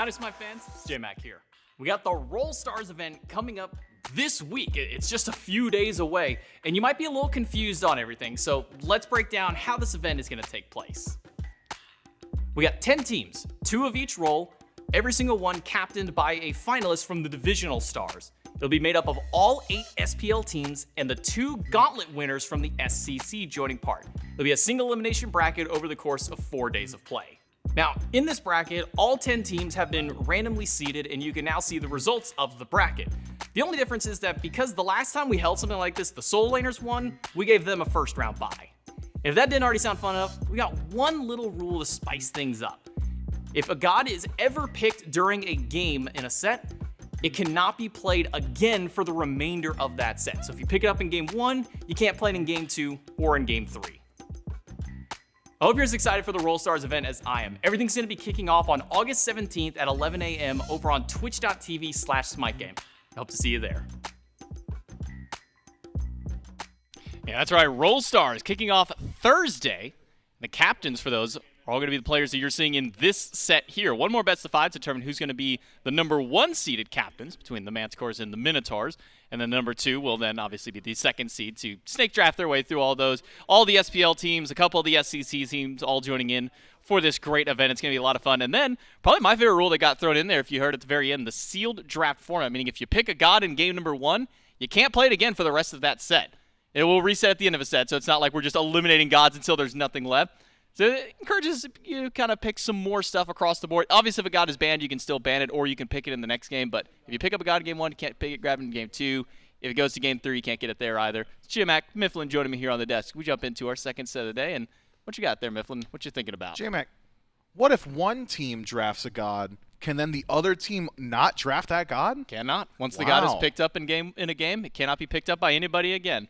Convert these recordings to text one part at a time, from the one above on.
Howdy, SMITE fans, it's J-Mac here. We got the Roll Stars event coming up this week. It's just a few days away, and you might be a little confused on everything, so let's break down how this event is going to take place. We got 10 teams, 2 of each role, every single one captained by a finalist from the Divisional Stars. It'll be made up of all 8 SPL teams and the 2 Gauntlet winners from the SCC joining part. There'll be a single elimination bracket over the course of 4 days of play. Now, in this bracket, all 10 teams have been randomly seeded, and you can now see the results of the bracket. The only difference is that because the last time we held something like this, the Soul Laners won, we gave them a first round bye. If that didn't already sound fun enough, we got one little rule to spice things up. If a god is ever picked during a game in a set, it cannot be played again for the remainder of that set. So if you pick it up in game 1, you can't play it in game 2 or in game 3. I hope you're as excited for the Roll Stars event as I am. Everything's going to be kicking off on August 17th at 11 a.m. over on twitch.tv/SmiteGame. I hope to see you there. Yeah, that's right. Roll Stars kicking off Thursday. The captains for those are all going to be the players that you're seeing in this set here. One more best of 5 to determine who's going to be the #1 seeded captains between the Manticores and the Minotaurs. And then #2 will then obviously be the 2nd seed to snake draft their way through all those. All the SPL teams, a couple of the SCC teams all joining in for this great event. It's going to be a lot of fun. And then probably my favorite rule that got thrown in there, if you heard at the very end, the sealed draft format, meaning if you pick a god in game #1, you can't play it again for the rest of that set. It will reset at the end of a set, so it's not like we're just eliminating gods until there's nothing left. So it encourages you to kind of pick some more stuff across the board. Obviously, if a god is banned, you can still ban it, or you can pick it in the next game. But if you pick up a god in game 1, you can't pick it, grab it in game 2. If it goes to game 3, you can't get it there either. It's J-Mac, Mifflin joining me here on the desk. We jump into our second set of the day, and what you got there, Mifflin? What you thinking about? J-Mac, what if one team drafts a god? Can then the other team not draft that god? Cannot. Once the god is picked up in a game, it cannot be picked up by anybody again.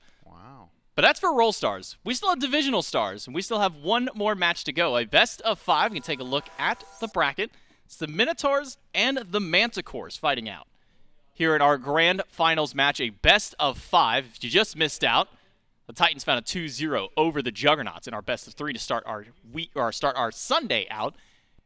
But that's for Roll Stars. We still have Divisional Stars, and we still have one more match to go. A best of 5. We can take a look at the bracket. It's the Minotaurs and the Manticores fighting out. Here in our grand finals match, a best of 5. If you just missed out, the Titans found a 2-0 over the Juggernauts in our best of 3 to start our Sunday out.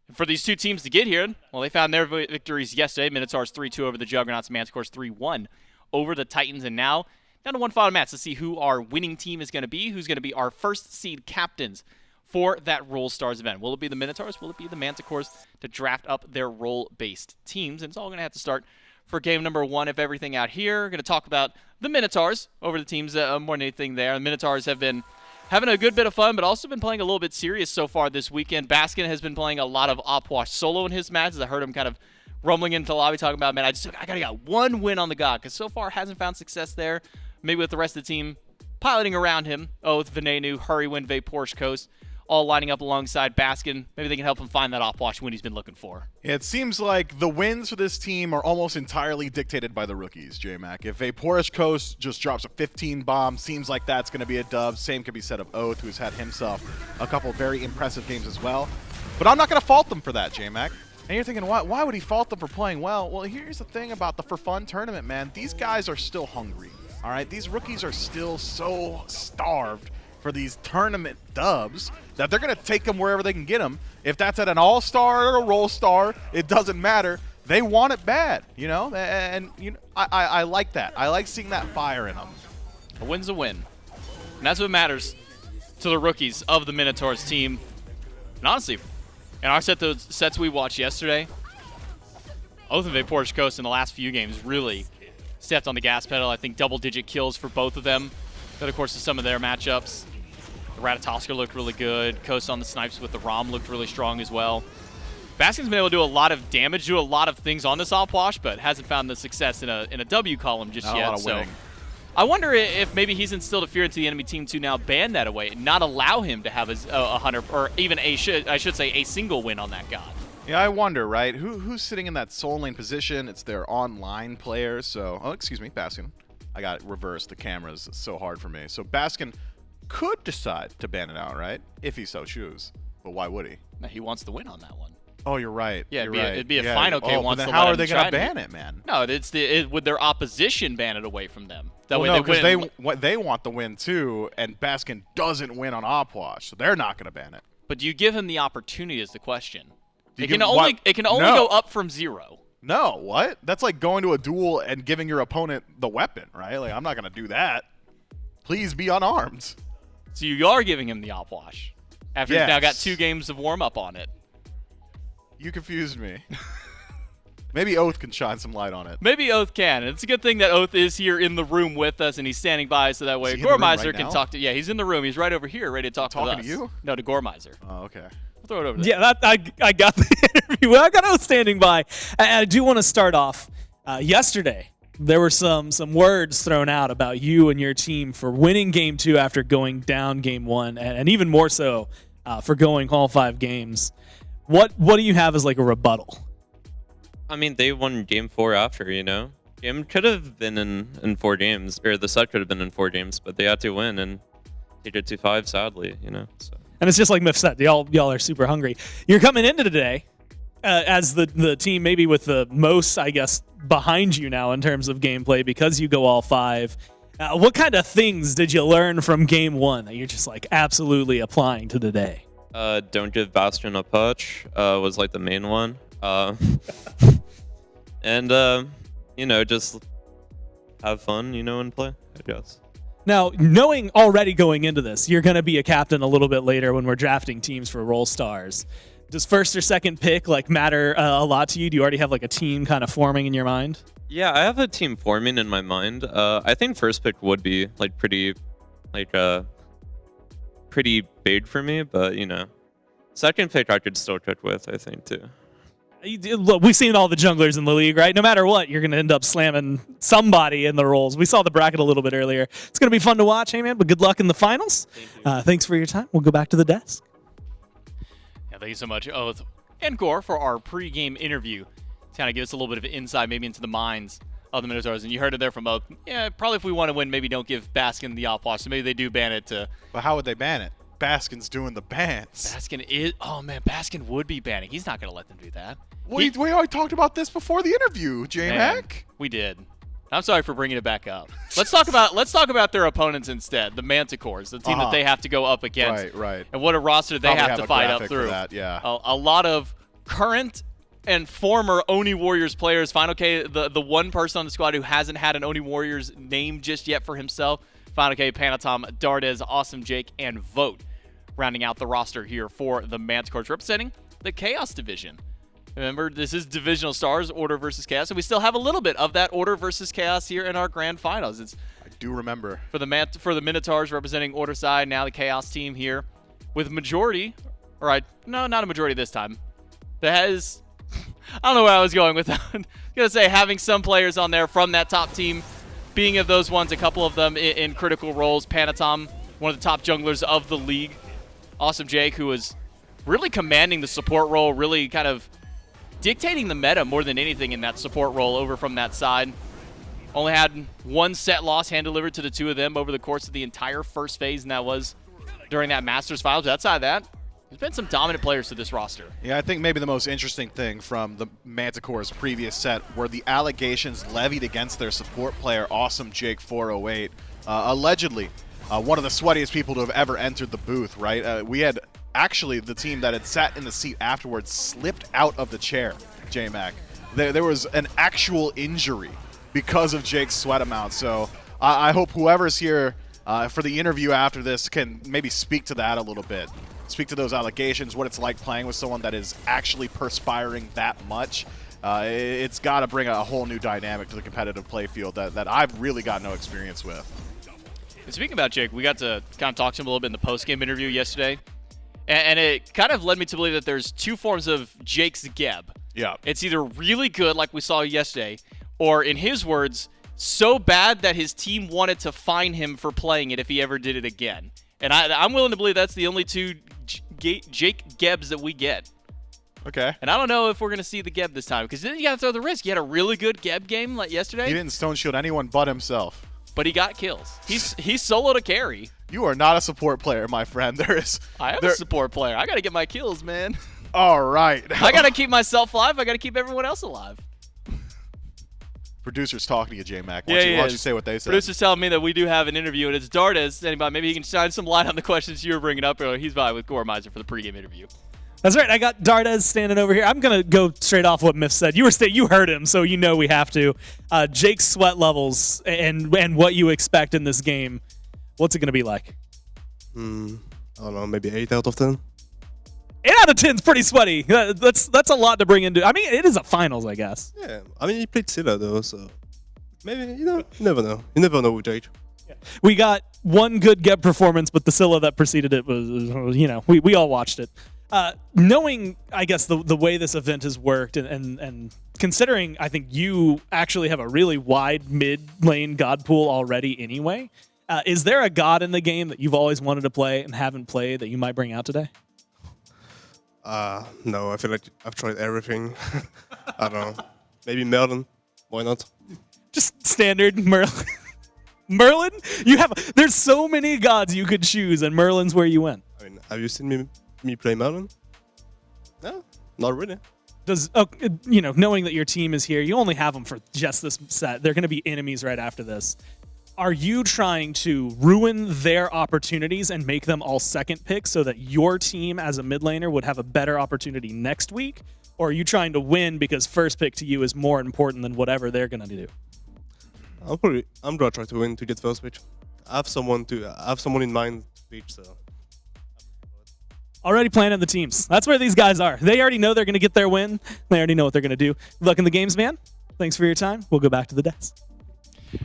And for these two teams to get here, well, they found their victories yesterday. Minotaurs 3-2 over the Juggernauts, Manticores 3-1 over the Titans, and now down to one final match to see who our winning team is going to be, who's going to be our first seed captains for that Roll Stars event. Will it be the Minotaurs? Will it be the Manticores to draft up their role-based teams? And it's all going to have to start for game #1 of everything out here. We're going to talk about the Minotaurs over the teams more than anything there. The Minotaurs have been having a good bit of fun, but also been playing a little bit serious so far this weekend. Baskin has been playing a lot of Opwash solo in his matches. I heard him kind of rumbling into the lobby talking about, man, I got to get one win on the god, because so far hasn't found success there. Maybe with the rest of the team piloting around him. Oath, Venenu, Hurrywin, Porsche Coast, all lining up alongside Baskin. Maybe they can help him find that Opwash win he's been looking for. Yeah, it seems like the wins for this team are almost entirely dictated by the rookies, J-Mac. If Porsche Coast just drops a 15 bomb, seems like that's going to be a dub. Same could be said of Oath, who's had himself a couple very impressive games as well. But I'm not going to fault them for that, J-Mac. And you're thinking, why would he fault them for playing well? Well, here's the thing about the For Fun tournament, man. These guys are still hungry. All right, these rookies are still so starved for these tournament dubs that they're going to take them wherever they can get them. If that's at an all-star or a roll star, it doesn't matter. They want it bad, you know? And you know, I like that. I like seeing that fire in them. A win's a win. And that's what matters to the rookies of the Minotaurs team. And honestly, in our set, those sets we watched yesterday, Oath and Porsche Coast in the last few games really stepped on the gas pedal. I think double-digit kills for both of them. But of course, to some of their matchups, the Ratatosker looked really good. Coast on the snipes with the Rom looked really strong as well. Baskin's been able to do a lot of damage, do a lot of things on this Opwash, but hasn't found the success in a W column just yet. A lot of winning. I wonder if maybe he's instilled a fear into the enemy team to now ban that away and not allow him to have a 100 or even I should say a single win on that god. Yeah, I wonder, right? Who's sitting in that soul lane position? It's their online player. So, oh, excuse me, Baskin. I got it reversed. The camera's so hard for me. So Baskin could decide to ban it out, right? If he so choose. But why would he? No, he wants to win on that one. Oh, you're right. Yeah, it'd be a final game. But then how are they going to ban it, man? No, would their opposition ban it away from them? That way no, because they want the win too, and Baskin doesn't win on Opwash, so they're not going to ban it. But do you give him the opportunity is the question. It can only go up from 0. No, what? That's like going to a duel and giving your opponent the weapon, right? Like, I'm not going to do that. Please be unarmed. So you are giving him the Opwash after he's now got 2 games of warm-up on it. You confused me. Maybe Oath can shine some light on it. Maybe Oath can. And it's a good thing that Oath is here in the room with us, and he's standing by so that way Gormizer can talk to... Yeah, he's in the room. He's right over here ready to talk to us. Talking to you? No, to Gormizer. Oh, okay. We'll throw it over there. Yeah, I got the interview. I got Oath standing by. I do want to start off. Yesterday, there were some words thrown out about you and your team for winning Game 2 after going down Game 1, and even more so for going all 5 games. What do you have as like a rebuttal? I mean, they won Game 4 after, you know? Game could have been in 4 games, or the set could have been in 4 games, but they had to win, and they did 2-5, sadly, you know? So. And it's just like Miff said, y'all are super hungry. You're coming into today as the team maybe with the most, I guess, behind you now in terms of gameplay because you go all 5. What kind of things did you learn from game 1 that you're just like absolutely applying to today? Don't give Bastion a punch was like the main one. And, you know, just have fun, you know, and play, I guess. Now, knowing already going into this, you're going to be a captain a little bit later when we're drafting teams for Roll Stars. Does first or second pick like matter a lot to you? Do you already have like a team kind of forming in your mind? Yeah, I have a team forming in my mind. I think first pick would be like pretty big for me, but you know, second pick I could still cook with, I think too. Look, we've seen all the junglers in the league, right? No matter what, you're going to end up slamming somebody in the rolls. We saw the bracket a little bit earlier. It's going to be fun to watch, hey man, but good luck in the finals. Thanks for your time. We'll go back to the desk. Yeah, thank you so much, Oath and Gore, for our pre-game interview. To kind of give us a little bit of insight maybe into the minds of the Minotaurs. And you heard it there from Oath. Yeah, probably if we want to win, maybe don't give Baskin the op watch. So maybe they do ban it to... But how would they ban it? Baskin's doing the bans. Baskin is... Oh, man, Baskin would be banning. He's not going to let them do that. We already talked about this before the interview, J-Mac. We did. I'm sorry for bringing it back up. Let's talk about their opponents instead, the Manticores, the team that they have to go up against. Right. And what a roster they have to fight up through. That, yeah. A lot of current and former Oni Warriors players. Final K, the one person on the squad who hasn't had an Oni Warriors name just yet for himself. Final K, Panatom, Dardes, Awesome Jake, and Vote, rounding out the roster here for the Manticores, representing the Chaos Division. Remember, this is Divisional Stars, Order versus Chaos, and we still have a little bit of that Order versus Chaos here in our grand finals. I do remember. For the Minotaurs representing Order side, now the Chaos team here with majority, no, not a majority this time. That has, I don't know where I was going with that. I was going to say having some players on there from that top team, being of those ones, a couple of them in critical roles. Panatom, one of the top junglers of the league. Awesome Jake, who was really commanding the support role, really kind of dictating the meta more than anything in that support role over from that side. Only had one set loss hand-delivered to the two of them over the course of the entire first phase, and that was during that Masters Finals. But outside of that, there's been some dominant players to this roster. Yeah, I think maybe the most interesting thing from the Manticore's previous set were the allegations levied against their support player, Awesome Jake 408. Allegedly, one of the sweatiest people to have ever entered the booth, right? We had actually the team that had sat in the seat afterwards slipped out of the chair, J-Mac. There was an actual injury because of Jake's sweat amount. So I hope whoever's here for the interview after this can maybe speak to that a little bit. Speak to those allegations, what it's like playing with someone that is actually perspiring that much. It's got to bring a whole new dynamic to the competitive play field that I've really got no experience with. And speaking about Jake, we got to kind of talk to him a little bit in the post-game interview yesterday. And it kind of led me to believe that there's two forms of Jake's Geb. Yeah. It's either really good, like we saw yesterday, or in his words, so bad that his team wanted to fine him for playing it if he ever did it again. And I'm willing to believe that's the only two Jake Gebs that we get. Okay. And I don't know if we're going to see the Geb this time, because then you got to throw the risk. He had a really good Geb game like yesterday. He didn't stone shield anyone but himself. But he got kills. He's solo to carry. You are not a support player, my friend. I am a support player. I got to get my kills, man. All right. I got to keep myself alive. I got to keep everyone else alive. Producers talking to you, J-Mac. Why don't you say what they said? Producers telling me that we do have an interview, and it's Dardes. Anybody, maybe he can shine some light on the questions you were bringing up earlier. He's by with Goremizer for the pregame interview. That's right. I got Dardes standing over here. I'm going to go straight off what Miff said. You heard him, so you know we have to. Jake's sweat levels and what you expect in this game, what's it going to be like? I don't know, maybe 8 out of 10. 8 out of 10 is pretty sweaty. That's a lot to bring into. I mean, it is a finals, I guess. Yeah, I mean, he played Scylla though, so maybe, you never know. You never know with Jake. Yeah. We got one good Geb performance, but the Scylla that preceded it was, we all watched it. Knowing, I guess, the way this event has worked and considering I think you actually have a really wide mid-lane god pool already anyway, is there a god in the game that you've always wanted to play and haven't played that you might bring out today? No, I feel like I've tried everything. I don't know. Maybe Merlin. Why not? Just standard Merlin. Merlin? There's so many gods you could choose, and Merlin's where you went. I mean, have you seen me play Melon? No, not really. Knowing that your team is here, you only have them for just this set. They're going to be enemies right after this. Are you trying to ruin their opportunities and make them all second picks so that your team as a mid laner would have a better opportunity next week? Or are you trying to win because first pick to you is more important than whatever they're going to do? I'm gonna try to win to get first pitch. I have someone in mind to pitch, so. Already planning the teams. That's where these guys are. They already know they're going to get their win. They already know what they're going to do. Good luck in the games, man. Thanks for your time. We'll go back to the desk.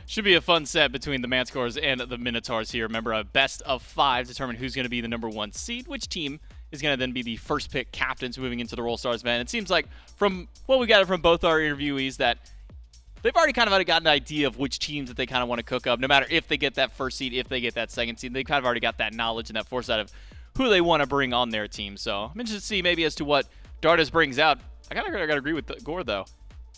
Should be a fun set between the Manticores and the Minotaurs here. Remember, a best of 5 determine who's going to be the #1 seed, which team is going to then be the first pick captains moving into the Roll Stars event. It seems like from what we got from both our interviewees that they've already kind of got an idea of which teams that they kind of want to cook up, no matter if they get that first seed, if they get that second seed. They kind of already got that knowledge and that foresight of who they want to bring on their team. So I'm interested to see maybe as to what Dardas brings out. I gotta agree with Gore, though.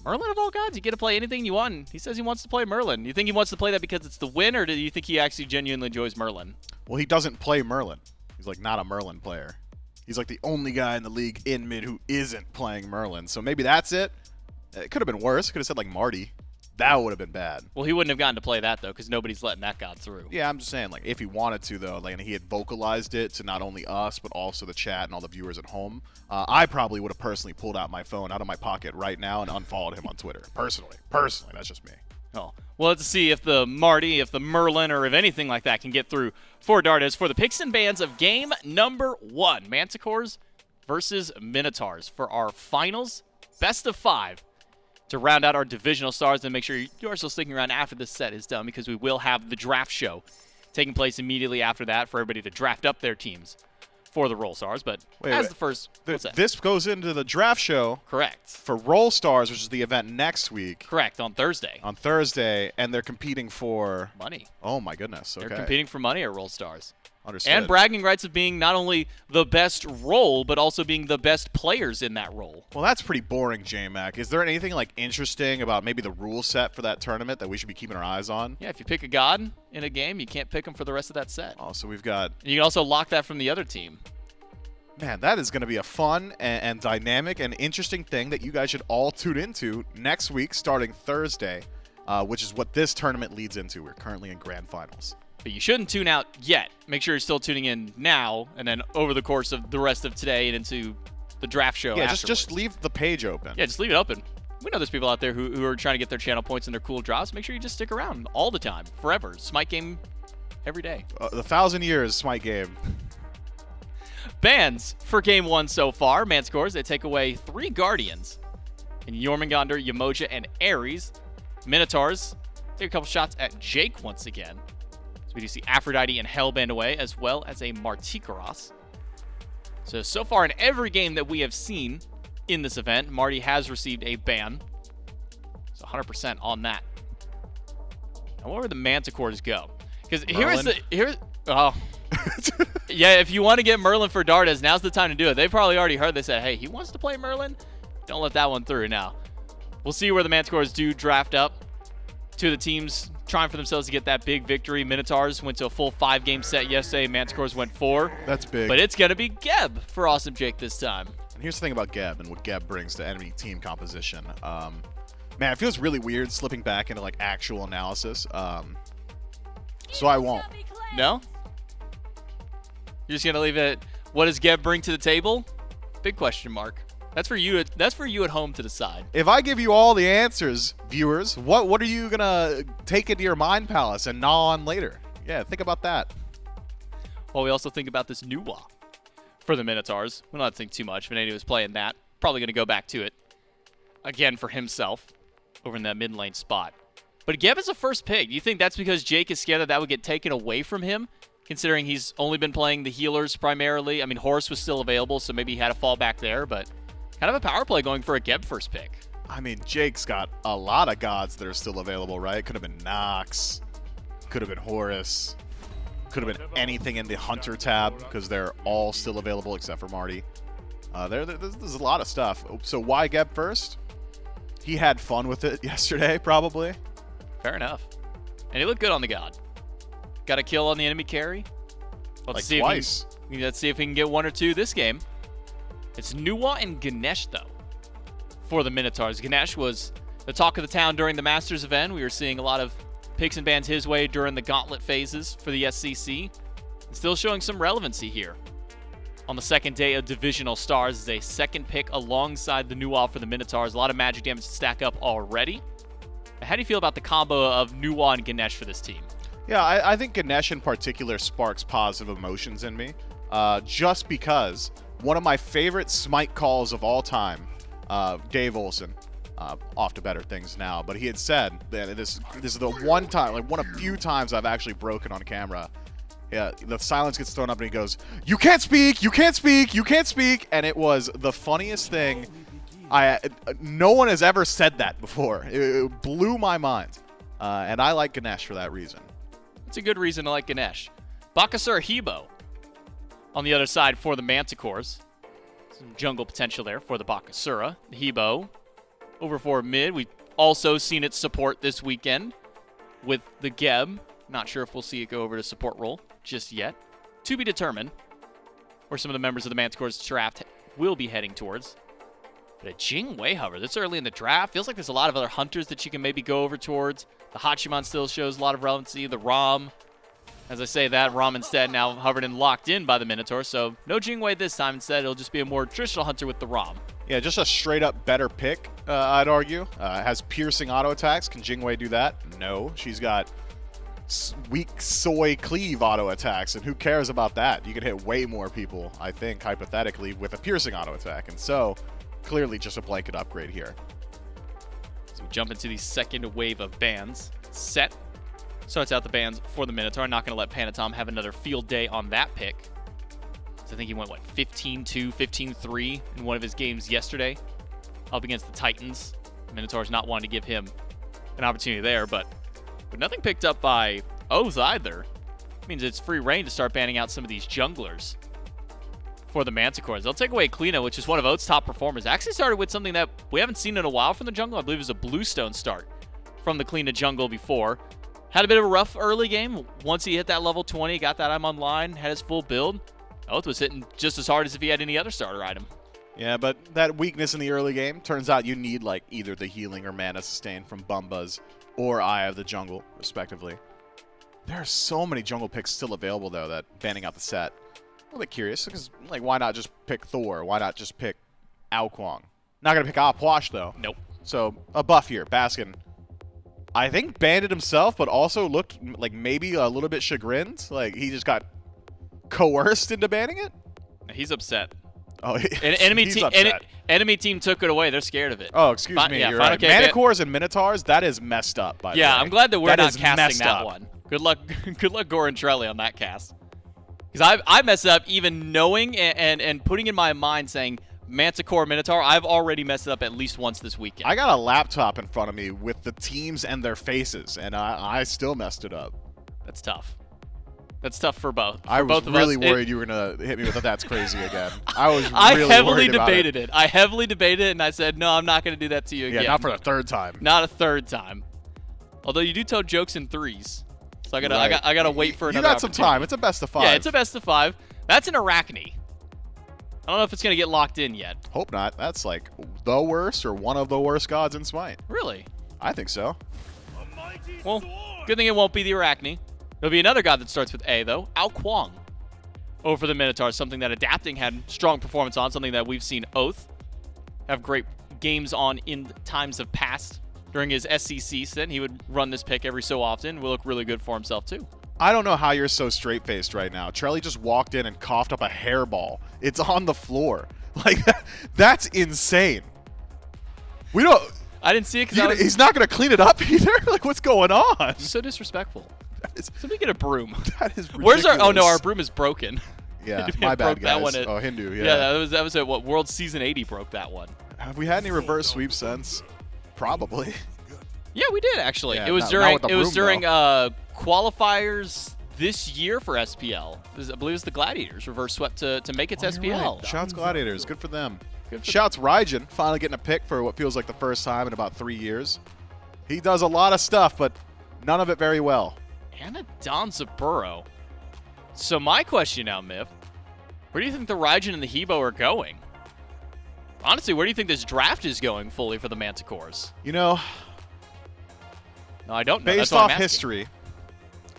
Merlin of all gods, you get to play anything you want. He says he wants to play Merlin. You think he wants to play that because it's the win, or do you think he actually genuinely enjoys Merlin? Well, he doesn't play Merlin. He's like not a Merlin player. He's like the only guy in the league in mid who isn't playing Merlin. So maybe that's it. It could have been worse. Could have said like Marty. That would have been bad. Well, he wouldn't have gotten to play that, though, because nobody's letting that god through. Yeah, I'm just saying, like, if he wanted to, though, like, and he had vocalized it to not only us, but also the chat and all the viewers at home, I probably would have personally pulled out my phone out of my pocket right now and unfollowed him on Twitter. Personally, that's just me. Oh, well, let's see if the Marty, if the Merlin, or if anything like that can get through for Dardas for the picks and bans of game #1, Manticores versus Minotaurs for our finals, best of 5. To round out our divisional stars, and make sure you are still sticking around after this set is done, because we will have the draft show taking place immediately after that for everybody to draft up their teams for the Roll Stars. But the first, this goes into the draft show. Correct. For Roll Stars, which is the event next week. Correct, on Thursday. On Thursday, and they're competing for money. Oh my goodness! Okay. They're competing for money at Roll Stars. Understood. And bragging rights of being not only the best role, but also being the best players in that role. Well, that's pretty boring, J-Mac. Is there anything like interesting about maybe the rule set for that tournament that we should be keeping our eyes on? Yeah, if you pick a god in a game, you can't pick them for the rest of that set. Oh, so we've got... And you can also lock that from the other team. Man, that is going to be a fun and dynamic and interesting thing that you guys should all tune into next week starting Thursday, which is what this tournament leads into. We're currently in grand finals. But you shouldn't tune out yet. Make sure you're still tuning in now, and then over the course of the rest of today and into the draft show. Yeah, afterwards. just leave the page open. Yeah, just leave it open. We know there's people out there who are trying to get their channel points and their cool drops. Make sure you just stick around all the time, forever. Smite game every day. The 1,000 years Smite game. Bans for game 1 so far. Manticores, they take away 3 Guardians in Jormungandr, Yamoja, and Ares. Minotaurs take a couple shots at Jake once again. So we do see Aphrodite and Hellband away, as well as a Manticores. So far in every game that we have seen in this event, Marty has received a ban. So 100% on that. Now, where would the Manticores go? Because yeah, if you want to get Merlin for Dardas, now's the time to do it. They've probably already heard. They said, hey, he wants to play Merlin. Don't let that one through now. We'll see where the Manticores do draft up. Two of the teams trying for themselves to get that big victory. Minotaurs went to a full 5-game set yesterday. Manticores went 4. That's big. But it's going to be Geb for Awesome Jake this time. And here's the thing about Geb and what Geb brings to enemy team composition. Man, it feels really weird slipping back into like actual analysis. So I won't. No? You're just going to leave it, what does Geb bring to the table? Big question mark. That's for you at home to decide. If I give you all the answers, viewers, what are you going to take into your mind palace and gnaw on later? Yeah, think about that. Well, we also think about this Nuwa for the Minotaurs. We don't have to think too much. Vanity was playing that. Probably going to go back to it again for himself over in that mid lane spot. But Geb is a first pick. Do you think that's because Jake is scared that that would get taken away from him, considering he's only been playing the healers primarily? I mean, Horus was still available, so maybe he had a fallback there, but kind of a power play going for a Geb first pick. I mean, Jake's got a lot of gods that are still available, right? Could have been Nox, could have been Horus, could have been anything in the Hunter tab, because they're all still available except for Marty. There's a lot of stuff. So why Geb first? He had fun with it yesterday, probably. Fair enough. And he looked good on the God. Got a kill on the enemy carry. Like twice. Let's see if he can get 1 or 2 this game. It's Nuwa and Ganesh, though, for the Minotaurs. Ganesh was the talk of the town during the Masters event. We were seeing a lot of picks and bans his way during the gauntlet phases for the SCC. Still showing some relevancy here. On the second day of Divisional Stars is a second pick alongside the Nuwa for the Minotaurs. A lot of magic damage to stack up already. How do you feel about the combo of Nuwa and Ganesh for this team? Yeah, I think Ganesh in particular sparks positive emotions in me. Just because one of my favorite SMITE calls of all time, Dave Olson, off to better things now, but he had said that this is the one time, like one of few times I've actually broken on camera. Yeah, the silence gets thrown up and he goes, "You can't speak, you can't speak, you can't speak," and it was the funniest thing. No one has ever said that before. It blew my mind, and I like Ganesh for that reason. It's a good reason to like Ganesh. Bakasura Hebo on the other side for the Manticores. Some jungle potential there for the Bakasura. Hebo over for mid. We've also seen it support this weekend with the Geb. Not sure if we'll see it go over to support role just yet. To be determined where some of the members of the Manticores draft will be heading towards. But a Jing Wei hover this early in the draft. Feels like there's a lot of other hunters that you can maybe go over towards. The Hachiman still shows a lot of relevancy. The Rom, as I say that, Rom instead now hovered and locked in by the Minotaur. So no Jing Wei this time. Instead, it'll just be a more traditional hunter with the Rom. Yeah, just a straight up better pick, I'd argue. Has piercing auto attacks. Can Jing Wei do that? No. She's got weak soy cleave auto attacks, and who cares about that? You can hit way more people, I think, hypothetically, with a piercing auto attack. And so, clearly just a blanket upgrade here. So we jump into the second wave of bans. Set starts out the bans for the Minotaur. Not going to let Panatom have another field day on that pick. So I think he went, what, 15-2, 15-3 in one of his games yesterday up against the Titans. Minotaur's not wanting to give him an opportunity there, but nothing picked up by Oath either. Means it's free reign to start banning out some of these junglers for the Manticores. They'll take away Kleena, which is one of Oath's top performers. Actually started with something that we haven't seen in a while from the jungle. I believe it was a Bluestone start from the Kleena jungle before. Had a bit of a rough early game. Once he hit that level 20, got that item online, had his full build, Oath was hitting just as hard as if he had any other starter item. Yeah, but that weakness in the early game, turns out you need like either the healing or mana sustain from Bumbas or Eye of the Jungle, respectively. There are so many jungle picks still available, though, that banning out the set. A little bit curious, because, like, why not just pick Thor? Why not just pick Ao Kwang? Not going to pick Apwash, though. Nope. So, a buff here. Baskin, I think, banned it himself, but also looked like maybe a little bit chagrined. Like, he just got coerced into banning it? He's upset. Oh, enemy team took it away. They're scared of it. Oh, excuse me. Yeah, you're right. Manticores and Minotaurs, that is messed up, by the way. Yeah, I'm glad that we're not is casting that up. one. Good luck, Goran Trelli on that cast. Because I messed up even knowing and putting in my mind saying Manticore Minotaur. I've already messed it up at least once this weekend. I got a laptop in front of me with the teams and their faces, and I still messed it up. That's tough. That's tough for both. I was really worried you were going to hit me with a "that's crazy" again. I was really heavily worried about debated it. I heavily debated it, and I said, no, I'm not going to do that to you again. Yeah, not for the third time. Not a third time. Although you do tell jokes in threes. So I gotta wait for another You got some time. It's a best of 5. Yeah, it's a best of 5. That's an Arachne. I don't know if it's going to get locked in yet. Hope not. That's like the worst or one of the worst gods in Smite. Really? I think so. Well, good thing it won't be the Arachne. There'll be another god that starts with A, though. Ao Kwang over for the Minotaurs, something that Adapting had strong performance on, something that we've seen Oath have great games on in times of past. During his SCC stint, he would run this pick every so often. Will look really good for himself, too. I don't know how you're so straight-faced right now. Trelli just walked in and coughed up a hairball. It's on the floor. Like, that's insane. We don't... I didn't see it because he's not going to clean it up either? Like, what's going on? So disrespectful. Somebody get a broom. That is ridiculous. Where's our... Oh, no, our broom is broken. Yeah, my bad, guys. That one at, Hindu, yeah. Yeah, that was at, what, World Season 80 broke that one. Have we had any reverse sweep since? Probably. Yeah, we did, actually. Yeah, it was during qualifiers this year for SPL. I believe it was the Gladiators reverse swept to make its SPL. Right. Shouts Gladiators. Good for them. Good for Shouts Raijin, finally getting a pick for what feels like the first time in about 3 years. He does a lot of stuff, but None of it very well. And a Danzaburo. So my question now, Miff, where do you think the Raijin and the Hebo are going? Honestly, where do you think this draft is going fully for the Manticores? You know, No, I don't know. based That's what I'm off asking. history,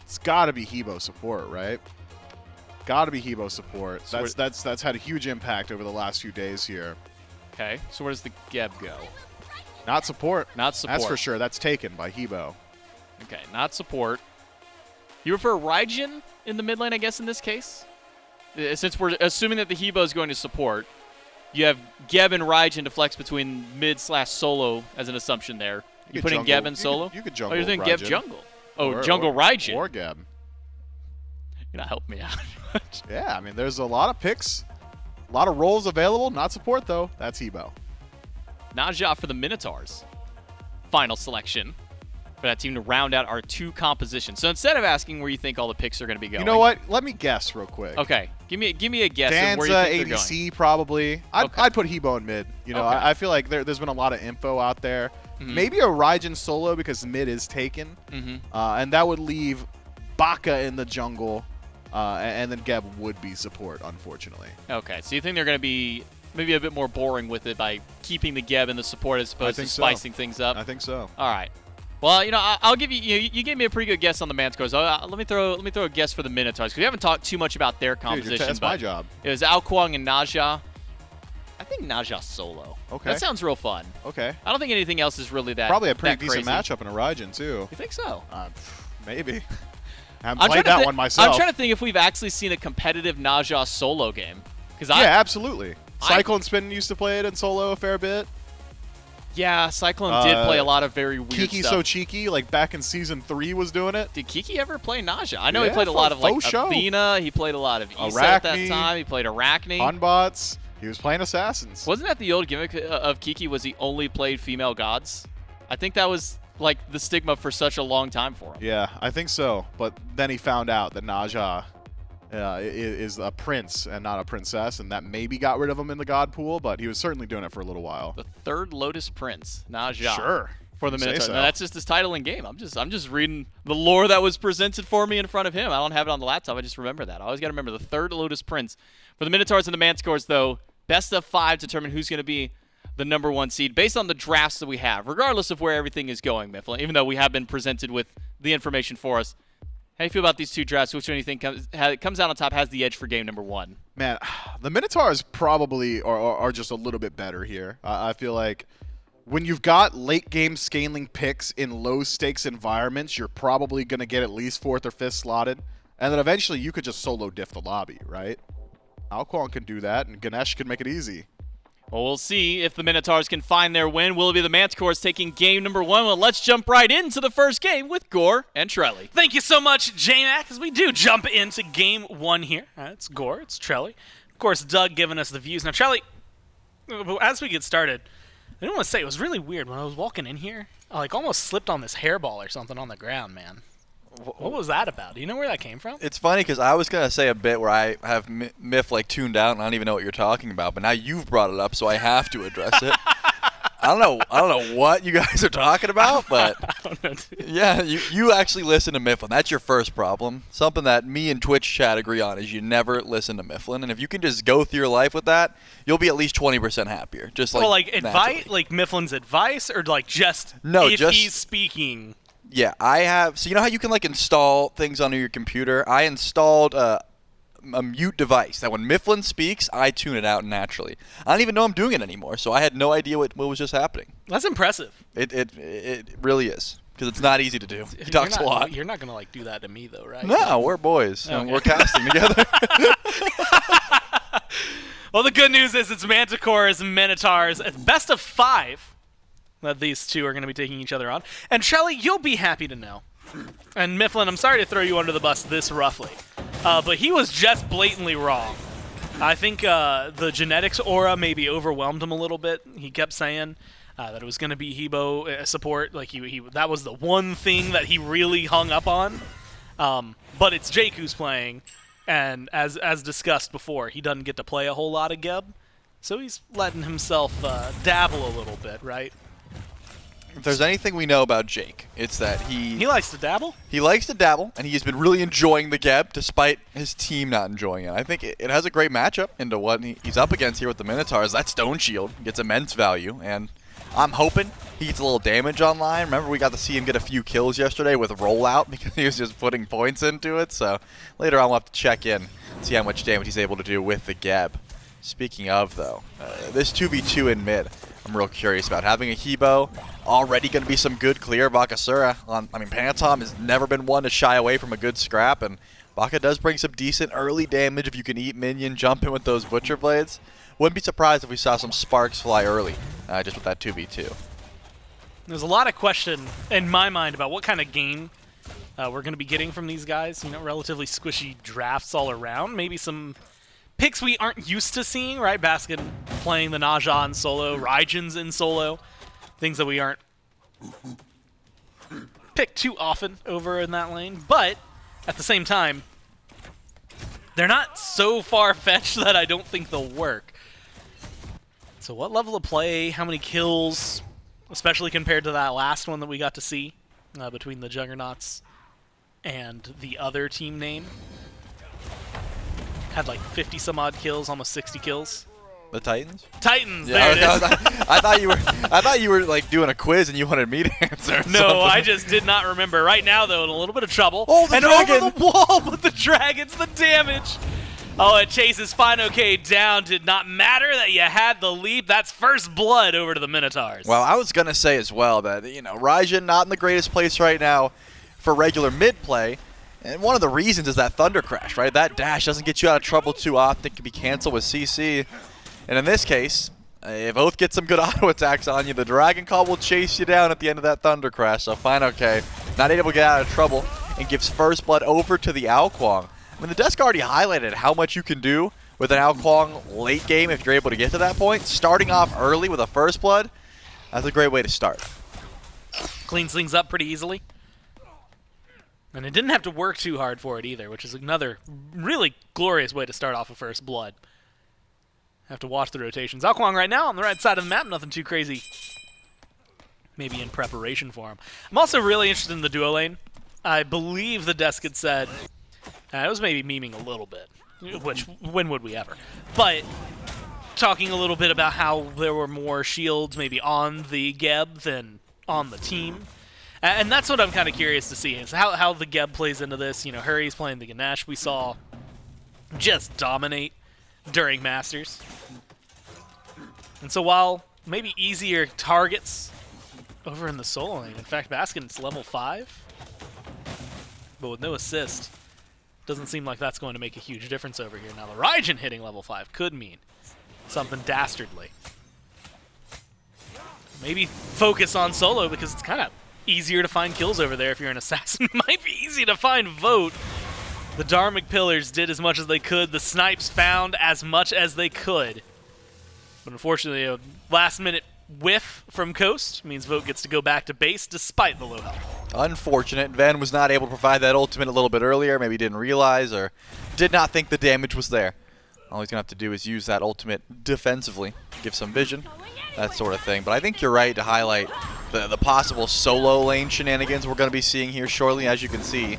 it's got to be Hebo support, right? Got to be Hebo support. So That's had a huge impact over the last few days here. Okay, so where does the Geb go? Not support. Not support. That's for sure. That's taken by Hebo. Okay, not support. You prefer Raijin in the mid lane, I guess, in this case? Since we're assuming that the Hebo is going to support, you have Geb and Raijin to flex between mid/solo as an assumption there. You could put in jungle- Geb and solo? You could Oh, jungle you're thinking Geb Raijin. jungle. Oh, Or- jungle or- Raijin. Or Geb. You're not helping me out. Yeah, I mean, there's a lot of picks, a lot of roles available. Not support, though. That's Hebo. Naja for the Minotaurs. Final selection for that team to round out our 2 compositions. So instead of asking where you think all the picks are going to be going. You know what? Let me guess real quick. Okay, give me a guess of where Danza, you think they're going. ADC, probably. Okay. I'd put Hebo in mid. You know, Okay. I feel like there's been a lot of info out there. Mhm. Maybe a Raijin solo because mid is taken. Mm-hmm. And that would leave Baka in the jungle. And then Geb would be support, unfortunately. Okay, so you think they're going to be maybe a bit more boring with it by keeping the Geb and the support as opposed to think so. spicing things up? I think so. All right. Well, you know, I'll give you. You gave me a pretty good guess on the Manticores. Let me throw a guess for the Minotaurs because we haven't talked too much about their Dude, composition. that's but my job. It was Ao Kuang and Naja. I think Naja solo. Okay. That sounds real fun. Okay. I don't think anything else is really that. Probably a pretty that decent crazy. matchup in a Raijin, too. You think so? Maybe. I haven't I'm played trying to that one myself. I'm trying to think if we've actually seen a competitive Naja solo game. Because Yeah, absolutely. Cycle and Spin used to play it in solo a fair bit. Yeah, Cyclone did play a lot of very weird Kiki stuff. So Cheeky, like back in Season 3 was doing it. Did Kiki ever play Naja? I know he Yeah, played a for lot a of like faux show. Athena. He played a lot of Issa at that Arachne. time. He played Arachne. Unbots. He was playing Assassins. Wasn't that the old gimmick of Kiki was he only played female gods? I think that was like the stigma for such a long time for him. Yeah, I think so. But then he found out that Naja is a prince and not a princess, and that maybe got rid of him in the god pool, but he was certainly doing it for a little while. The third Lotus Prince, Naja. Sure. For the You say Minotaurs. so. Now, that's just his title in game. I'm just reading the lore that was presented for me in front of him. I don't have it on the laptop. I just remember that. I always got to remember the third Lotus Prince. For the Minotaurs and the Manticores, though, best of 5 determine who's going to be the #1 seed based on the drafts that we have, regardless of where everything is going, Mifflin, even though we have been presented with the information for us. How do you feel about these 2 drafts? Which one do you think comes out on top, has the edge for game #1? Man, the Minotaurs probably are just a little bit better here. I feel like when you've got late game scaling picks in low stakes environments, you're probably going to get at least 4th or 5th slotted. And then eventually you could just solo diff the lobby, right? Alquan can do that, and Ganesh can make it easy. Well, we'll see if the Minotaurs can find their win. Will it be the Manticores taking game #1? Well, let's jump right into the first game with Gore and Trelly. Thank you so much, J-Mac, as we do jump into game 1 here. It's Gore, it's Trelly. Of course, Doug giving us the views. Now, Trelly, as we get started, I didn't want to say, it was really weird. When I was walking in here, I like almost slipped on this hairball or something on the ground, man. What was that about? Do you know where that came from? It's funny because I was going to say a bit where I have Miff like tuned out and I don't even know what you're talking about, but now you've brought it up, so I have to address it. I don't know what you guys are talking about, but I don't know, dude. yeah, you actually listen to Mifflin. That's your first problem. Something that me and Twitch chat agree on is you never listen to Mifflin, and if you can just go through your life with that, you'll be at least 20% happier. Just like Well, like advice, naturally. like Mifflin's advice, or like just No, if just- he's speaking. Yeah, I have. So you know how you can like install things onto your computer? I installed a mute device that when Mifflin speaks, I tune it out naturally. I don't even know I'm doing it anymore, so I had no idea what was just happening. That's impressive. It really is because it's not easy to do. He talks a lot. You're not gonna like do that to me though, right? No, we're boys. And Okay. we're casting together. Well, the good news is it's Manticores and Minotaurs. It's best of 5 that these 2 are going to be taking each other on. And Shelly, you'll be happy to know. And Mifflin, I'm sorry to throw you under the bus this roughly, but he was just blatantly wrong. I think the genetics aura maybe overwhelmed him a little bit. He kept saying that it was going to be Hebo support. Like he that was the one thing that he really hung up on. But it's Jake who's playing, and as discussed before, he doesn't get to play a whole lot of Geb, so he's letting himself dabble a little bit, right? If there's anything we know about Jake, it's that He likes to dabble. he likes to dabble, and he's been really enjoying the Geb despite his team not enjoying it. I think it has a great matchup into what he's up against here with the Minotaurs. That Stone Shield gets immense value, and I'm hoping he gets a little damage online. Remember, we got to see him get a few kills yesterday with Rollout because he was just putting points into it. So later on, we'll have to check in, see how much damage he's able to do with the Geb. Speaking of, though, this 2v2 in mid, I'm real curious about. Having a Hebo, already going to be some good clear. Bakasura, Panatom has never been one to shy away from a good scrap, and Baka does bring some decent early damage if you can eat minion, jump in with those Butcher Blades. Wouldn't be surprised if we saw some sparks fly early, just with that 2v2. There's a lot of question in my mind about what kind of game we're going to be getting from these guys. You know, relatively squishy drafts all around. Maybe some picks we aren't used to seeing, right? Baskin playing the Naja in solo, Raijin's in solo. Things that we aren't picked too often over in that lane. But at the same time, they're not so far-fetched that I don't think they'll work. So what level of play, how many kills, especially compared to that last one that we got to see between the Juggernauts and the other team name? Had like 50 some odd kills, almost 60 kills. The Titans? Titans, Yeah, there it is. I thought you were like doing a quiz and you wanted me to answer. No, something. I just did not remember. Right now, though, in a little bit of trouble. Oh, the and dragon! over the wall with the dragons, the damage. Oh, it chases FineOK down. Did not matter that you had the lead. That's first blood over to the Minotaurs. Well, I was going to say as well that, Raijin not in the greatest place right now for regular mid play. And one of the reasons is that Thunder Crash, right? That dash doesn't get you out of trouble too often. It can be canceled with CC. And in this case, if Oath gets some good auto attacks on you, the Dragon Call will chase you down at the end of that Thunder Crash. So FineOK not able to get out of trouble and gives first blood over to the Alquang. I mean, the desk already highlighted how much you can do with an Alquang late game if you're able to get to that point. Starting off early with a first blood, that's a great way to start. Cleans things up pretty easily. And it didn't have to work too hard for it either, which is another really glorious way to start off a first blood. Have to watch the rotations. Alquang right now on the right side of the map, nothing too crazy. Maybe in preparation for him. I'm also really interested in the duo lane. I believe the desk had said, it was maybe memeing a little bit, which, when would we ever? But talking a little bit about how there were more shields maybe on the Geb than on the team. And that's what I'm kind of curious to see, is how the Geb plays into this. Hurry's playing the Ganesh we saw just dominate during Masters. And so while maybe easier targets over in the solo lane, in fact, Baskin's level 5, but with no assist, doesn't seem like that's going to make a huge difference over here. Now the Raijin hitting level 5 could mean something dastardly. Maybe focus on solo because it's kind of easier to find kills over there if you're an assassin. Might be easy to find vote. The Dharmic Pillars did as much as they could. The Snipes found as much as they could. But unfortunately, a last-minute whiff from Coast means Vote gets to go back to base despite the low health. Unfortunate. Ven was not able to provide that ultimate a little bit earlier. Maybe didn't realize or did not think the damage was there. All he's going to have to do is use that ultimate defensively, give some vision, that sort of thing. But I think you're right to highlight the possible solo lane shenanigans we're going to be seeing here shortly. As you can see,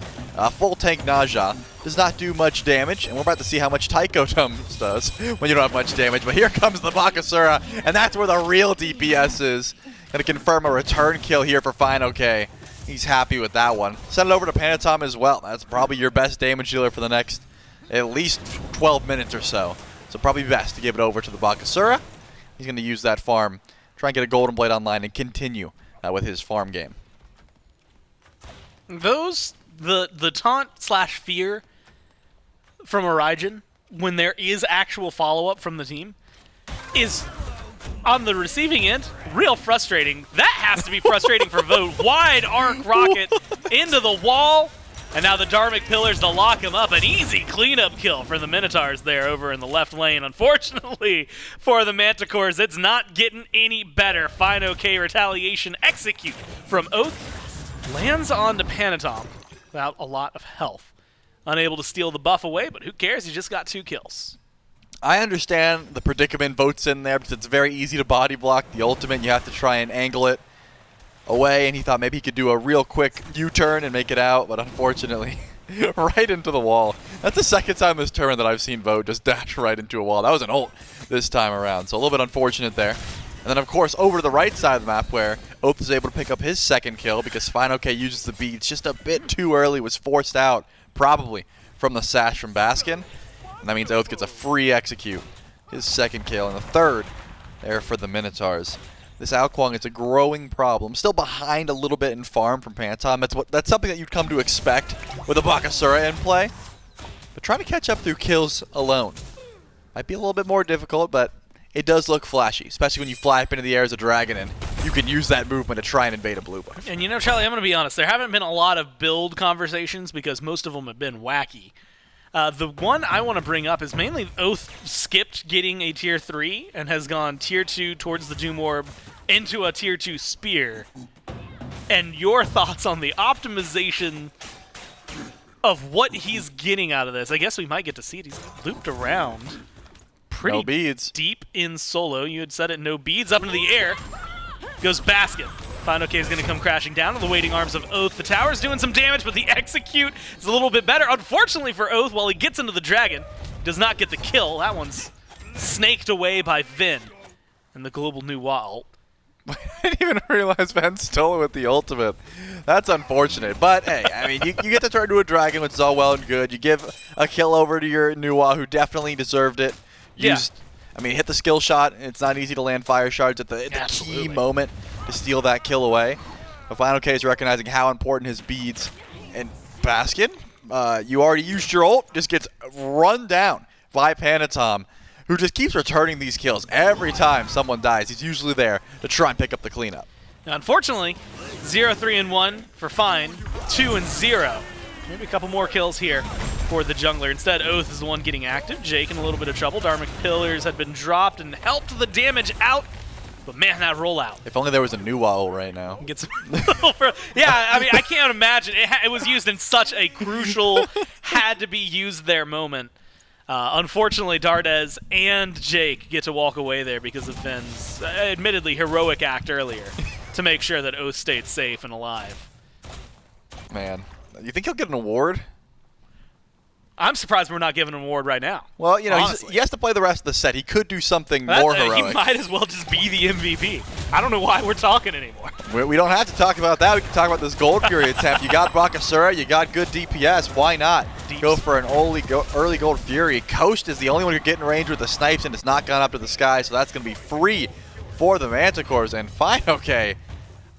full tank Naja does not do much damage, and we're about to see how much Taiko Tums does when you don't have much damage. But here comes the Bakasura, and that's where the real DPS is. Going to confirm a return kill here for FineOK. He's happy with that one. Send it over to Panatom as well. That's probably your best damage dealer for the next at least 12 minutes or so. So probably best to give it over to the Bakasura. He's going to use that farm, try and get a Golden Blade online, and continue with his farm game. The taunt / fear from Raijin, when there is actual follow-up from the team, is on the receiving end real frustrating. That has to be frustrating for Vote. Wide arc rocket into the wall, and now the Dharmic Pillars to lock him up. An easy cleanup kill for the Minotaurs there over in the left lane. Unfortunately for the Manticores, it's not getting any better. FineOK retaliation execute from Oath lands onto Panatom without a lot of health. Unable to steal the buff away, but who cares? He just got 2 kills. I understand the predicament Vote's in there because it's very easy to body block the ultimate. You have to try and angle it away, and he thought maybe he could do a real quick U-turn and make it out, but unfortunately, right into the wall. That's the second time this tournament that I've seen Vote just dash right into a wall. That was an ult this time around, so a little bit unfortunate there. And then, of course, over to the right side of the map where Oath is able to pick up his second kill because FineOK uses the beats just a bit too early, was forced out, probably, from the sash from Baskin. And that means Oath gets a free execute, his second kill, and the third there for the Minotaurs. This Alquang is a growing problem, still behind a little bit in farm from Pantom. That's something that you'd come to expect with a Bakasura in play. But trying to catch up through kills alone might be a little bit more difficult, but it does look flashy, especially when you fly up into the air as a dragon and you can use that movement to try and invade a blue buff. And you know, Charlie, I'm going to be honest. There haven't been a lot of build conversations because most of them have been wacky. The one I want to bring up is mainly Oath skipped getting a tier 3 and has gone tier 2 towards the Doom Orb into a tier 2 spear. And your thoughts on the optimization of what he's getting out of this. I guess we might get to see it. He's looped around pretty No beads. deep in solo. You had said it, no beads. Up into the air goes Basket. FineOK is going to come crashing down to the waiting arms of Oath. The tower's doing some damage, but the execute is a little bit better. Unfortunately for Oath, while he gets into the dragon, does not get the kill. That one's snaked away by Vin and the global new ult. I didn't even realize Van stole it with the ultimate. That's unfortunate. But, hey, I mean, you get to turn to a dragon, which is all well and good. You give a kill over to your Nuwa, who definitely deserved it. I mean, hit the skill shot. It's not easy to land fire shards at the key moment to steal that kill away. But FineOK is recognizing how important his beads. And Baskin, you already used your ult, just gets run down by Panatom, who just keeps returning these kills. Every time someone dies, he's usually there to try and pick up the cleanup. Now, unfortunately, 0-3-1 for Fine, 2-0. Maybe a couple more kills here for the jungler. Instead, Oath is the one getting active. Jake in a little bit of trouble. Dharmic Pillars had been dropped and helped the damage out. But man, that rollout. If only there was a new ult right now. Gets yeah, I mean, I can't imagine. It was used in such a crucial, had to be used there moment. Unfortunately, Dardez and Jake get to walk away there because of Finn's admittedly heroic act earlier to make sure that Oath stayed safe and alive. Man, you think he'll get an award? I'm surprised we're not giving him an award right now. Well, you know, honestly. he has to play the rest of the set. He could do something more heroic. He might as well just be the MVP. I don't know why we're talking anymore. We don't have to talk about that. We can talk about this Gold Fury attempt. You got Bakasura, you got good DPS. Why not go for an early Gold Fury? Coast is the only one who get in range with the snipes, and it's not gone up to the sky, so that's going to be free for the Manticores. And FineOK,